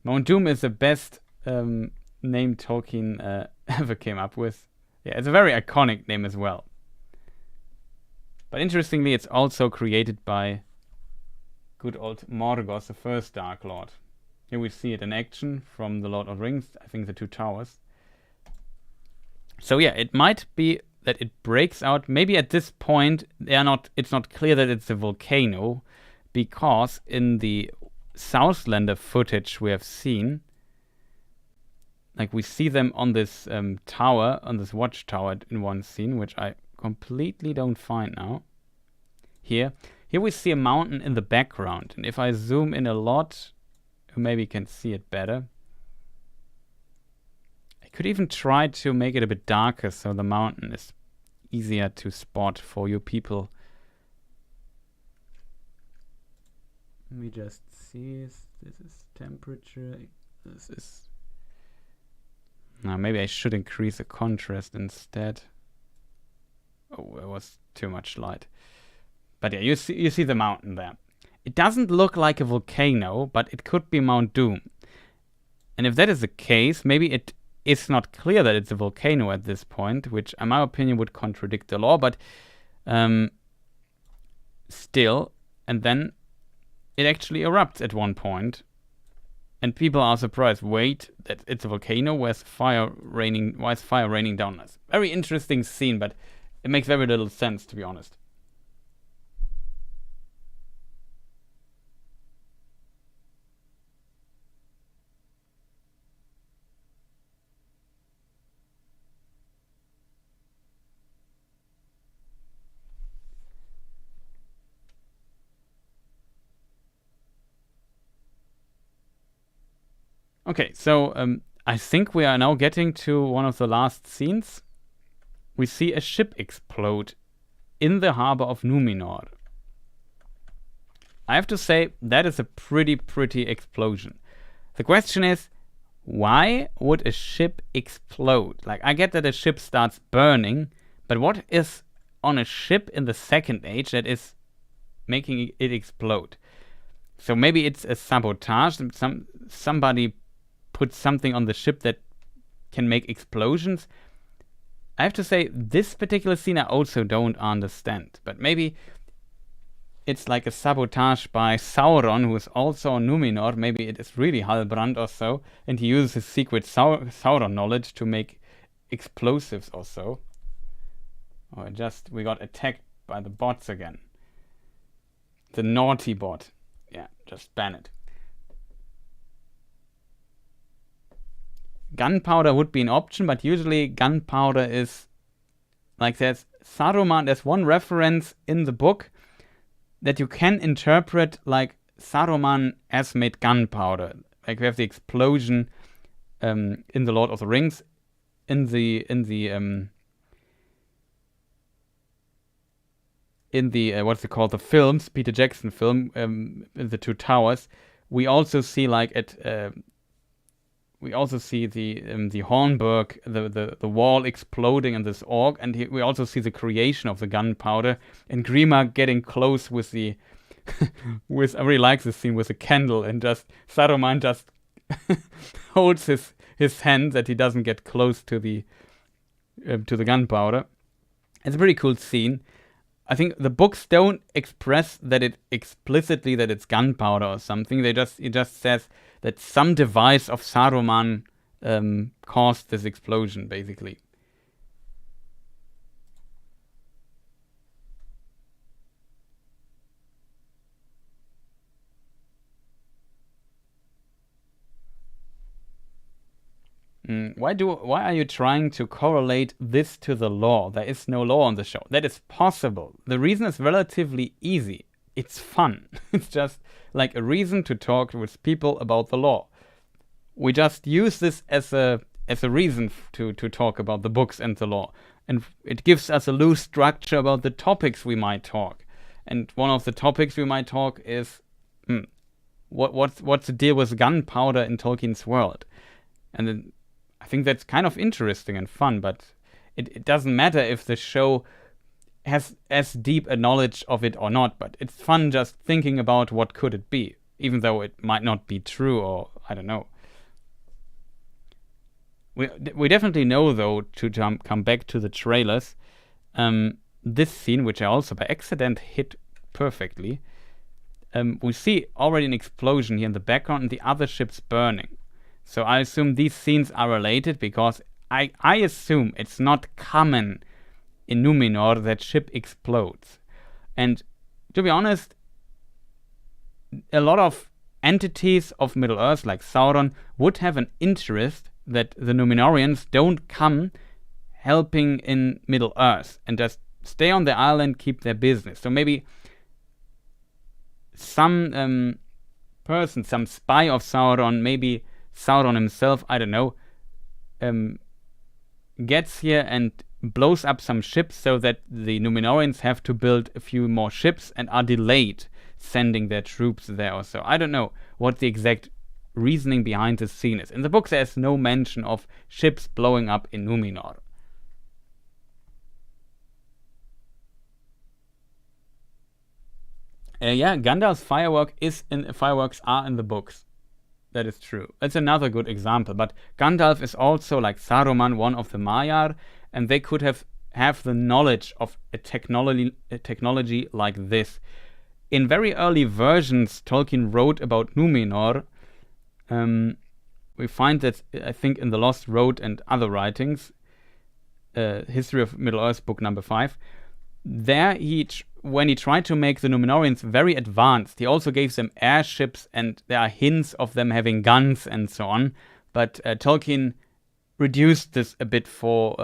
Mount Doom is the best name Tolkien ever came up with. Yeah, it's a very iconic name as well. But interestingly, it's also created by good old Morgoth, the first Dark Lord. Here we see it in action from the Lord of the Rings, I think the Two Towers. So yeah, it might be that it breaks out. Maybe at this point it's not clear that it's a volcano, because in the Southlander footage we have seen, like we see them on this tower, on this watchtower in one scene, which I completely don't find now. Here we see a mountain in the background, and if I zoom in a lot, you maybe can see it better. I could even try to make it a bit darker so the mountain is easier to spot for you people. Let me just see. This is temperature. This is... Now maybe I should increase the contrast instead. Oh, it was too much light. But yeah, you see the mountain there. It doesn't look like a volcano, but it could be Mount Doom. And if that is the case, maybe it is not clear that it's a volcano at this point, which in my opinion would contradict the law, but still, and then it actually erupts at one point, and people are surprised. Wait, that it's a volcano? Why is fire raining down on us? Very interesting scene, but it makes very little sense, to be honest. Okay, so I think we are now getting to one of the last scenes. we see a ship explode in the harbor of Numenor. I have to say, that is a pretty explosion. The question is, why would a ship explode? Like, I get that a ship starts burning, but what is on a ship in the Second Age that is making it explode? So maybe it's a sabotage. Somebody put something on the ship that can make explosions. I have to say, this particular scene I also don't understand. But maybe it's like a sabotage by Sauron, who is also on Numenor. Maybe it is really Halbrand or so, and he uses his secret Sauron knowledge to make explosives or so. Or we got attacked by the bots again. The naughty bot. Yeah, just ban it. Gunpowder would be an option, but usually gunpowder is like there's one reference in the book that you can interpret like Saruman has made gunpowder. Like we have the explosion in the Lord of the Rings, in the what's it called, the films, Peter Jackson film, The Two Towers. We also see like we also see the Hornburg, the wall exploding in this orc, and we also see the creation of the gunpowder, and Grima getting close with the I really like this scene with the candle, and just Saruman just holds his hand that he doesn't get close to the gunpowder. It's a pretty cool scene. I think the books don't express that it explicitly that it's gunpowder or something. It just says that some device of Saruman caused this explosion, basically. Why are you trying to correlate this to the law? There is no law on the show. That is possible. The reason is relatively easy. It's fun. It's just like a reason to talk with people about the law. We just use this as a reason to talk about the books and the law. And it gives us a loose structure about the topics we might talk. And one of the topics we might talk is what's the deal with gunpowder in Tolkien's world? And then I think that's kind of interesting and fun, but it doesn't matter if the show has as deep a knowledge of it or not, but it's fun just thinking about what could it be, even though it might not be true, or I don't know. We definitely know, though, to come back to the trailers, this scene, which I also by accident hit perfectly, we see already an explosion here in the background and the other ships burning. So I assume these scenes are related, because I assume it's not common in Numenor that ship explodes. And to be honest, a lot of entities of Middle-earth, like Sauron, would have an interest that the Numenorians don't come helping in Middle-earth and just stay on the island, keep their business. So maybe some person, some spy of Sauron, maybe Sauron himself, I don't know, gets here and blows up some ships so that the Numenorians have to build a few more ships and are delayed sending their troops there or so. I don't know what the exact reasoning behind this scene is. In the book, there's no mention of ships blowing up in Numenor. Yeah, Gandalf's fireworks are in the books. That is true. It's another good example. But Gandalf is also, like Saruman, one of the Maiar, and they could have the knowledge of a technology like this. In very early versions, Tolkien wrote about Numenor. We find that, I think, in The Lost Road and other writings, History of Middle-earth, book number 5, there when he tried to make the Numenorians very advanced, he also gave them airships, and there are hints of them having guns and so on. But Tolkien reduced this a bit for,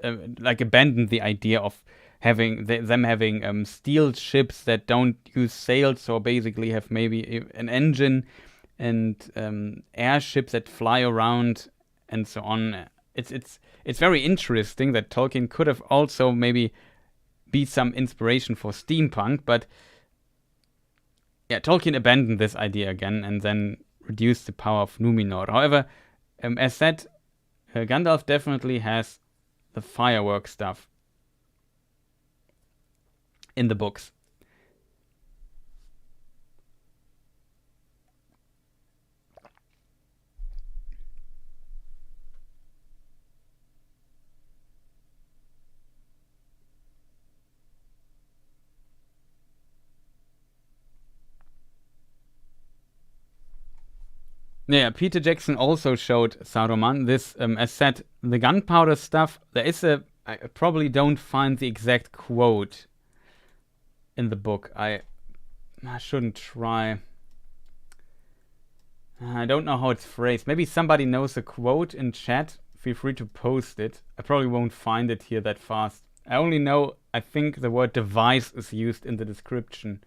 abandoned the idea of having them having steel ships that don't use sails, or basically have maybe an engine, and airships that fly around and so on. it's very interesting that Tolkien could have also maybe be some inspiration for steampunk, but yeah, Tolkien abandoned this idea again and then reduced the power of Numenor. However, as said, Gandalf definitely has the firework stuff in the books. Yeah, Peter Jackson also showed Saruman. This, as said, the gunpowder stuff, there is I probably don't find the exact quote in the book. I shouldn't try. I don't know how it's phrased. Maybe somebody knows a quote in chat. Feel free to post it. I probably won't find it here that fast. I only know, I think the word device is used in the description.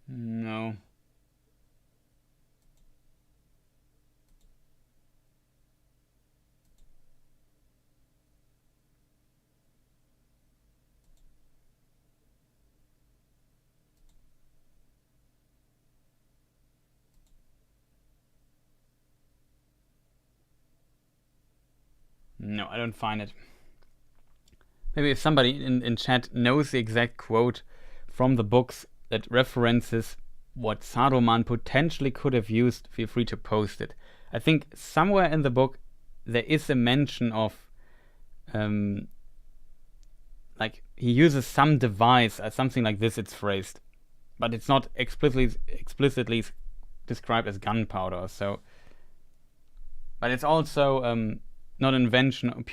No. No, I don't find it. Maybe if somebody in chat knows the exact quote from the books that references what Saruman potentially could have used, feel free to post it. I think somewhere in the book there is a mention of like he uses some device, something like this it's phrased, but it's not explicitly described as gunpowder. So, but it's also not an invention.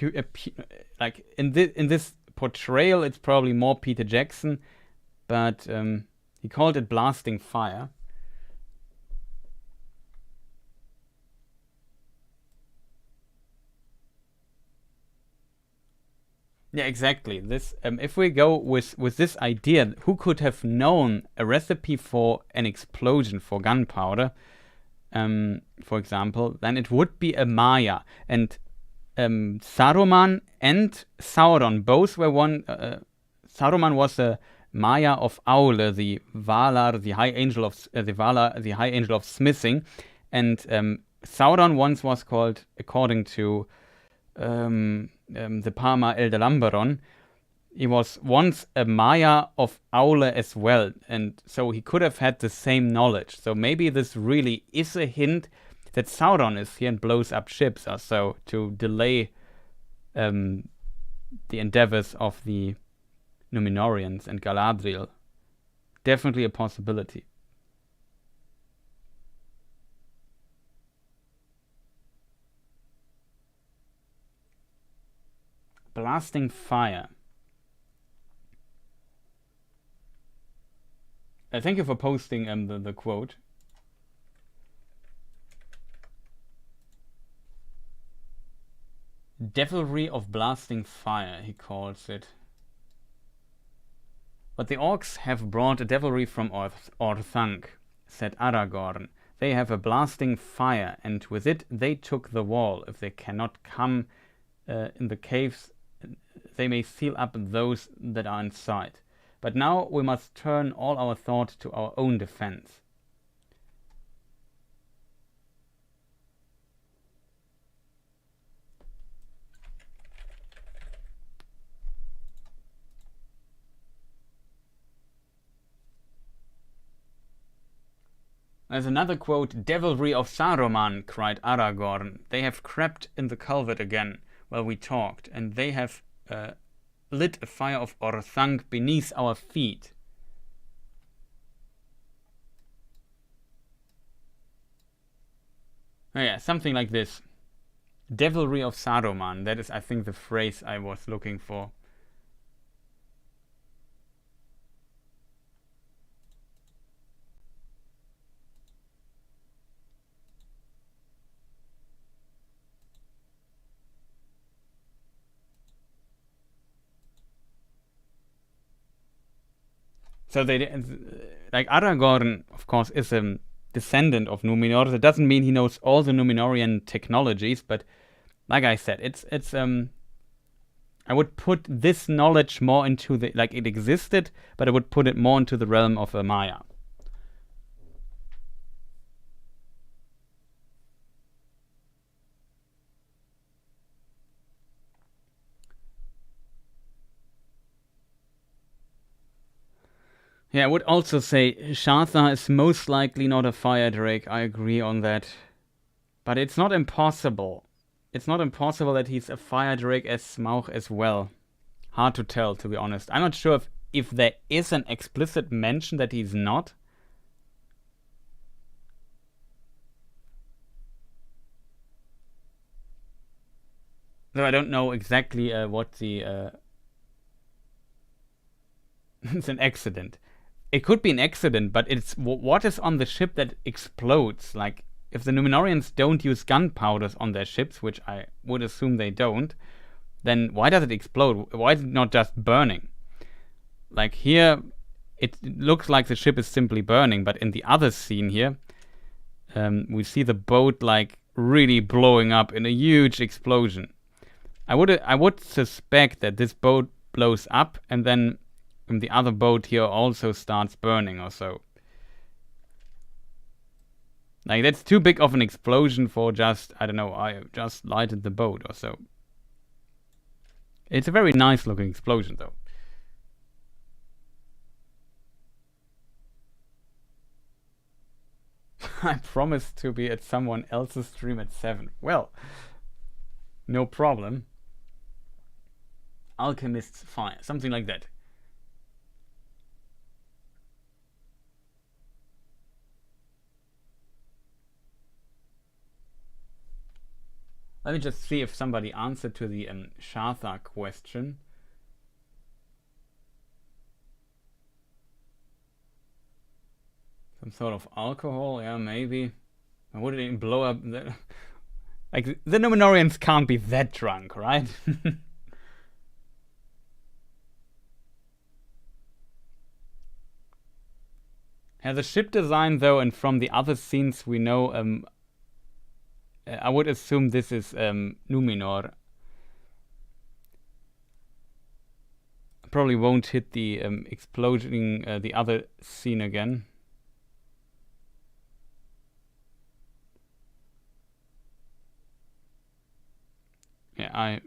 Like in this portrayal, it's probably more Peter Jackson, but he called it blasting fire. Yeah, exactly. This, if we go with this idea, who could have known a recipe for an explosion for gunpowder, for example, then it would be a Maya. And Saruman and Sauron both were one. Saruman was a Maya of Aule, the Valar, the high angel of the high angel of smithing, and Sauron once was called, according to the Parma Eldalamberon, he was once a Maya of Aule as well, and so he could have had the same knowledge. So maybe this really is a hint that Sauron is here and blows up ships, or so, to delay the endeavors of the Numenorians and Galadriel. Definitely a possibility. Blasting fire. Thank you for posting the quote. Devilry of blasting fire, he calls it. But the orcs have brought a devilry from Orthanc, said Aragorn. They have a blasting fire, and with it they took the wall. If they cannot come in the caves, they may seal up those that are inside. But now we must turn all our thought to our own defense. There's another quote, "Devilry of Saruman," cried Aragorn. "They have crept in the culvert again while we talked, and they have lit a fire of Orthanc beneath our feet." Oh yeah, something like this. Devilry of Saruman. That is, I think, the phrase I was looking for. So they, like Aragorn, of course, is a descendant of Numenor. That doesn't mean he knows all the Numenorian technologies, but like I said, it's I would put this knowledge more into the, like, it existed, but I would put it more into the realm of Maya. Yeah, I would also say Shatha is most likely not a fire drake. I agree on that. But it's not impossible. It's not impossible that he's a fire drake as Smaug as well. Hard to tell, to be honest. I'm not sure if there is an explicit mention that he's not. Though I don't know exactly what the... it's an accident. It could be an accident, but it's what is on the ship that explodes? Like, if the Numenorians don't use gunpowders on their ships, which I would assume they don't, then why does it explode? Why is it not just burning? Like here, it looks like the ship is simply burning, but in the other scene here, we see the boat like really blowing up in a huge explosion. I would suspect that this boat blows up and then the other boat here also starts burning or so. Like, that's too big of an explosion for just, I don't know, I just lighted the boat or so. It's a very nice looking explosion though. I promised to be at someone else's stream at 7. Well, no problem. Alchemist's Fire, something like that. Let me just see if somebody answered to the Shatha question. Some sort of alcohol, yeah, maybe. Would it even blow up? Like, the Numenorians can't be that drunk, right? Yeah, the ship design, though, and from the other scenes we know, I would assume this is Numenor. Probably won't hit the explosion, the other scene again. Yeah, I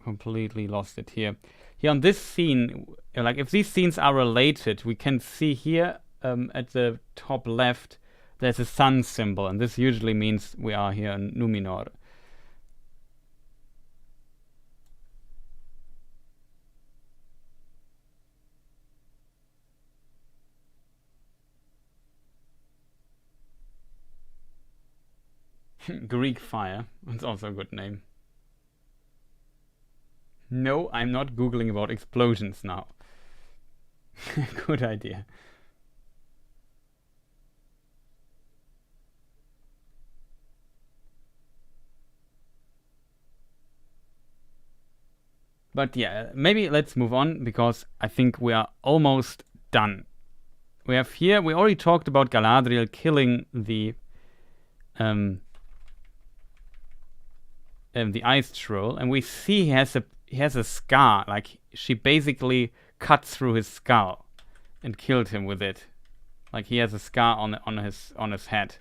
completely lost it here. Here on this scene, like, if these scenes are related, we can see here at the top left there's a sun symbol, and this usually means we are here in Numenor. Greek fire, that's also a good name. No, I'm not googling about explosions now. Good idea. But yeah, maybe let's move on, because I think we are almost done. We have here, we already talked about Galadriel killing the ice troll, and we see he has a scar. Like, she basically cut through his skull and killed him with it. Like, he has a scar on his head.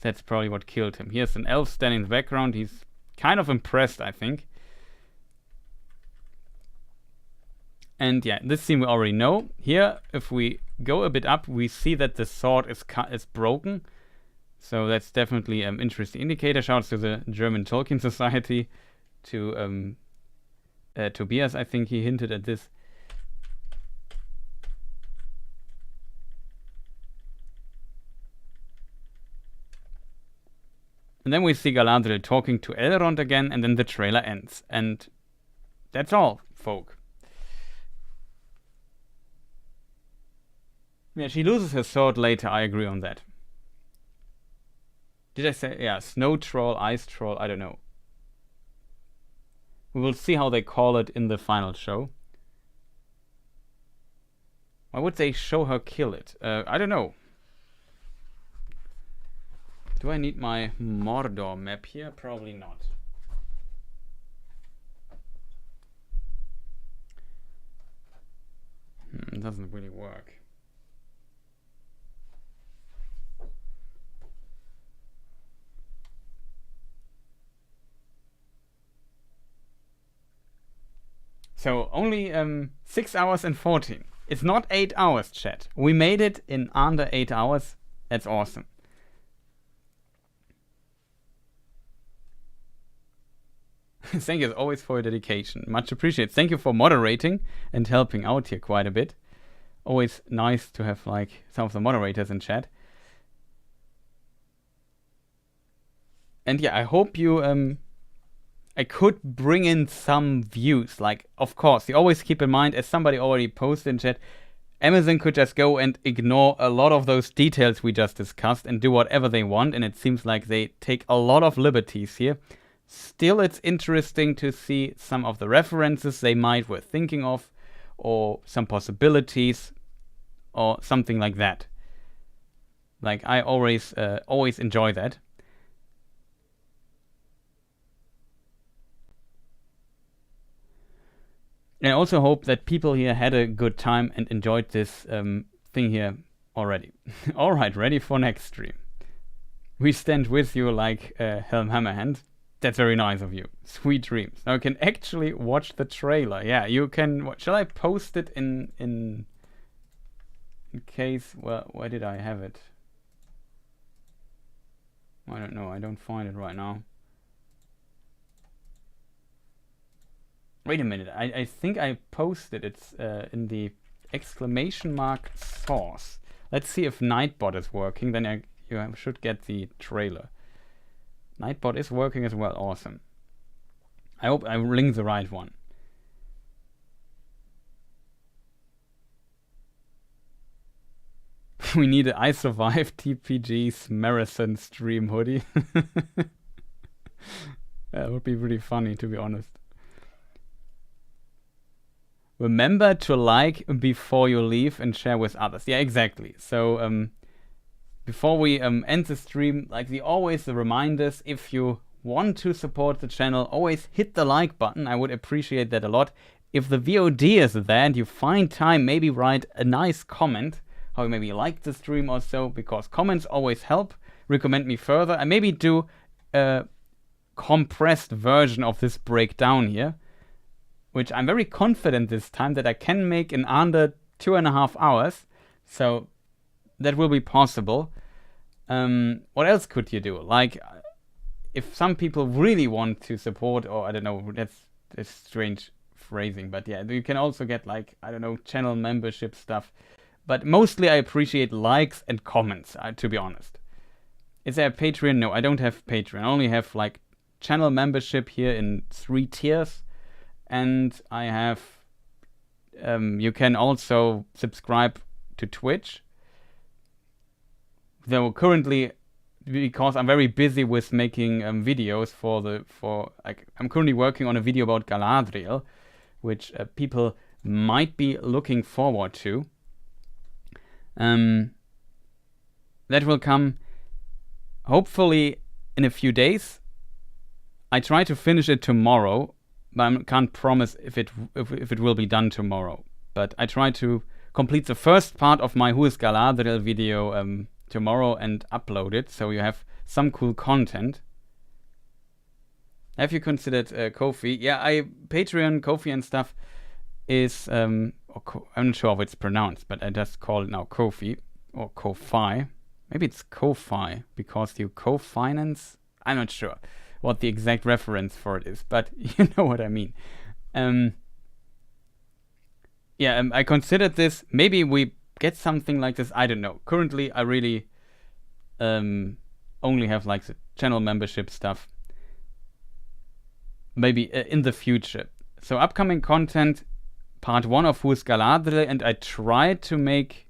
That's probably what killed him. Here's an elf standing in the background. He's kind of impressed, I think. And yeah, this scene we already know. Here, if we go a bit up, we see that the sword is broken. So that's definitely an interesting indicator. Shouts to the German Tolkien Society, to Tobias, I think he hinted at this. And then we see Galadriel talking to Elrond again, and then the trailer ends. And that's all, folk. Yeah, she loses her sword later, I agree on that. Did I say, yeah, snow troll, ice troll, I don't know. We will see how they call it in the final show. Why would they show her kill it? I don't know. Do I need my Mordor map here? Probably not. It doesn't really work. So only 6 hours and 14. It's not 8 hours, chat. We made it in under 8 hours. That's awesome. Thank you as always for your dedication. Much appreciated. Thank you for moderating and helping out here quite a bit. Always nice to have like some of the moderators in chat. And yeah, I hope you I could bring in some views. Like, of course, you always keep in mind, as somebody already posted in chat, Amazon could just go and ignore a lot of those details we just discussed and do whatever they want, and it seems like they take a lot of liberties here. Still, it's interesting to see some of the references they might were thinking of, or some possibilities, or something like that. Like, I always enjoy that. And I also hope that people here had a good time and enjoyed this thing here already. Alright, ready for next stream. We stand with you like Helm Hammerhand. That's very nice of you. Sweet dreams. Now you can actually watch the trailer. Yeah, you can. Shall I post it in case? Well, where did I have it? I don't know. I don't find it right now. Wait a minute. I think I posted it in the exclamation mark source. Let's see if Nightbot is working. Then you should get the trailer. Nightbot is working as well. Awesome. I hope I linked the right one. We need an I Survived TPG's marathon stream hoodie. That would be really funny, to be honest. Remember to like before you leave and share with others. Yeah, exactly. So before we end the stream, like the reminders, if you want to support the channel, always hit the like button. I would appreciate that a lot. If the VOD is there and you find time, maybe write a nice comment, how you maybe like the stream or so, because comments always help. Recommend me further, and maybe do a compressed version of this breakdown here, which I'm very confident this time that I can make in under 2.5 hours. So that will be possible. What else could you do? Like, if some people really want to support, or I don't know, that's strange phrasing, but yeah, you can also get, like, I don't know, channel membership stuff. But mostly I appreciate likes and comments, to be honest. Is there a Patreon? No, I don't have Patreon. I only have, like, channel membership here in 3 tiers. And I have, you can also subscribe to Twitch. Though currently, because I'm very busy with making videos I'm currently working on a video about Galadriel, which people might be looking forward to. That will come hopefully in a few days. I try to finish it tomorrow, but I can't promise if it will be done tomorrow. But I try to complete the first part of my Who is Galadriel video tomorrow and upload it, so you have some cool content. Have you considered Ko-fi? Yeah, Patreon, Ko-fi and stuff is I'm not sure how it's pronounced, but I just call it now Ko-fi or Ko-fi. Maybe it's Ko-fi because you co-finance. I'm not sure what the exact reference for it is, but you know what I mean. I considered this. Maybe we get something like this. I don't know. Currently, I really only have like the channel membership stuff. Maybe in the future. So upcoming content, part 1 of Who's Galadriel, and I tried to make...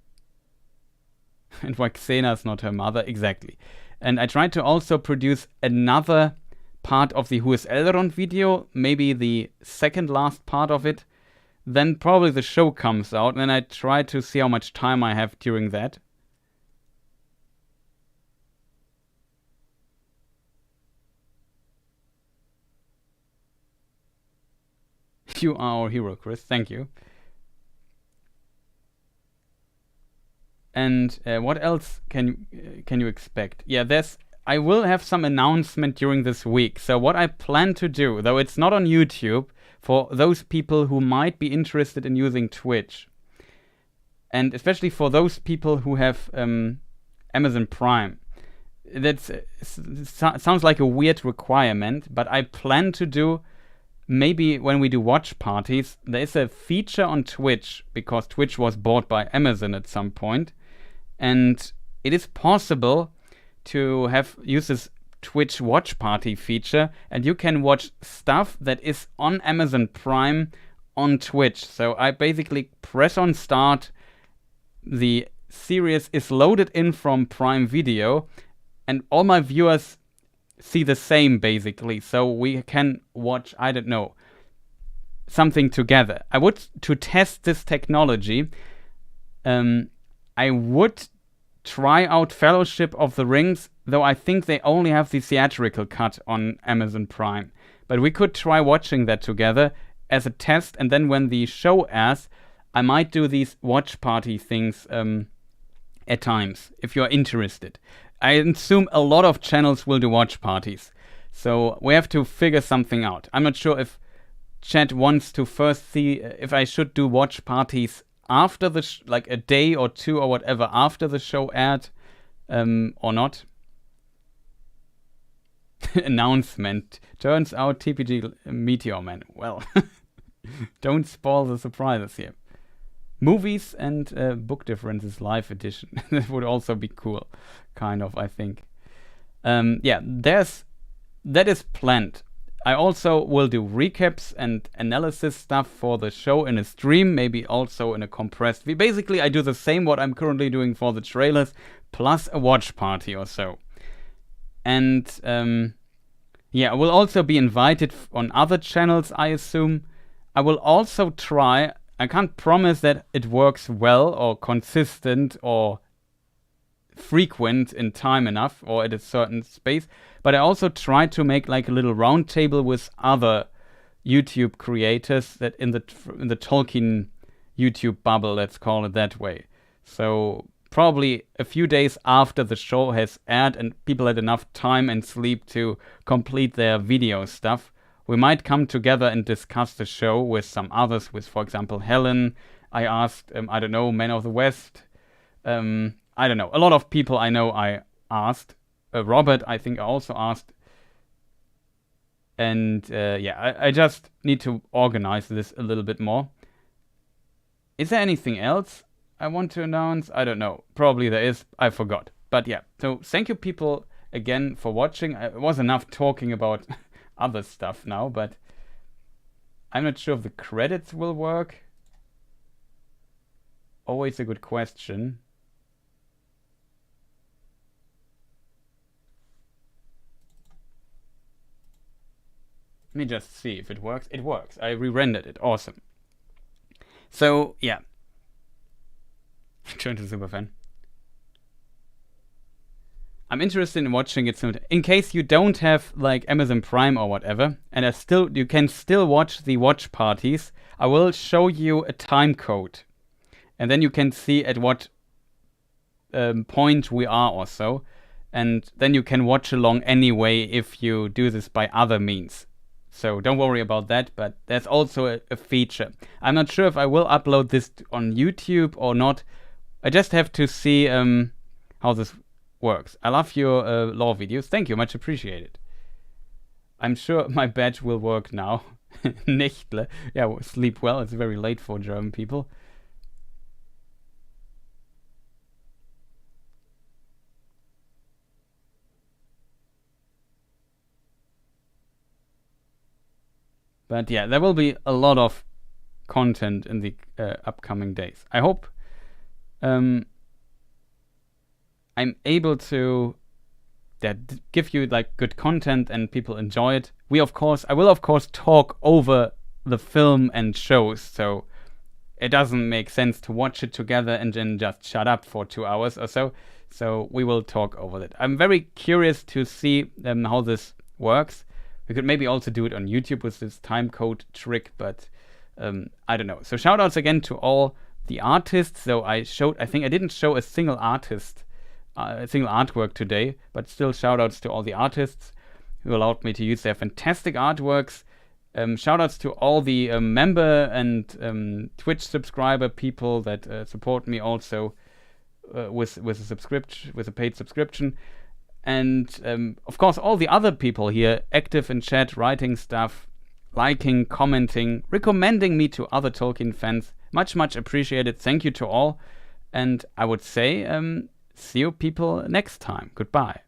and why Xena's not her mother, exactly. And I tried to also produce another part of the Who is Elrond video, maybe the second last part of it. Then probably the show comes out, and I try to see how much time I have during that. You are our hero, Chris. Thank you. And what else can you expect? Yeah, I will have some announcement during this week. So what I plan to do, though it's not on YouTube, for those people who might be interested in using Twitch, and especially for those people who have Amazon Prime, that sounds like a weird requirement, but I plan to do, maybe when we do watch parties, there is a feature on Twitch, because Twitch was bought by Amazon at some point, and it is possible to use this Twitch watch party feature, and you can watch stuff that is on Amazon Prime on Twitch. So I basically press on start, the series is loaded in from Prime Video, and all my viewers see the same basically. So we can watch, I don't know, something together. To test this technology, I would try out Fellowship of the Rings, though I think they only have the theatrical cut on Amazon Prime. But we could try watching that together as a test, and then when the show airs, I might do these watch party things at times, if you're interested. I assume a lot of channels will do watch parties, so we have to figure something out. I'm not sure if chat wants to first see if I should do watch parties after like a day or two or whatever after the show aired, or not. Announcement. Turns out TPG Meteor Man. Well, don't spoil the surprises here. Movies and book differences live edition. That would also be cool, kind of, I think. Yeah, that is planned. I also will do recaps and analysis stuff for the show in a stream, maybe also in a compressed. Basically, I do the same what I'm currently doing for the trailers, plus a watch party or so. And yeah, I will also be invited on other channels, I assume. I will also try, I can't promise that it works well or consistent or frequent in time enough or at a certain space, but I also try to make like a little round table with other YouTube creators that in the Tolkien YouTube bubble, let's call it that way. So probably a few days after the show has aired and people had enough time and sleep to complete their video stuff, we might come together and discuss the show with some others, with, for example, Helen. I asked, I don't know, Men of the West. I don't know. A lot of people I know I asked. Robert, I think I also asked. And yeah, I just need to organize this a little bit more. Is there anything else I want to announce? I don't know. Probably there is. I forgot. But yeah, so thank you people again for watching. It was enough talking about other stuff now, but I'm not sure if the credits will work. Always a good question. Let me just see if it works. It works. I re-rendered it. Awesome. So, yeah. Turn to Superfan. I'm interested in watching it soon. In case you don't have like Amazon Prime or whatever, and you can still watch the watch parties, I will show you a time code. And then you can see at what point we are or so. And then you can watch along anyway if you do this by other means. So don't worry about that, but there's also a feature. I'm not sure if I will upload this on YouTube or not. I just have to see how this works. I love your lore videos. Thank you, much appreciated. I'm sure my badge will work now. Nächtle. Yeah, sleep well. It's very late for German people. But yeah, there will be a lot of content in the upcoming days. I hope I'm able to give you like good content and people enjoy it. I will of course talk over the film and shows, so it doesn't make sense to watch it together and then just shut up for 2 hours or so. So we will talk over that. I'm very curious to see how this works. We could maybe also do it on YouTube with this time code trick, but I don't know. So shout outs again to all the artists. So I think I didn't show a single artist, a single artwork today, but still shout outs to all the artists who allowed me to use their fantastic artworks. Shout outs to all the member and Twitch subscriber people that support me also with a paid subscription. And of course all the other people here active in chat, writing stuff, liking, commenting, recommending me to other Tolkien fans. Much appreciated. Thank you to all. And I would say see you people next time. Goodbye.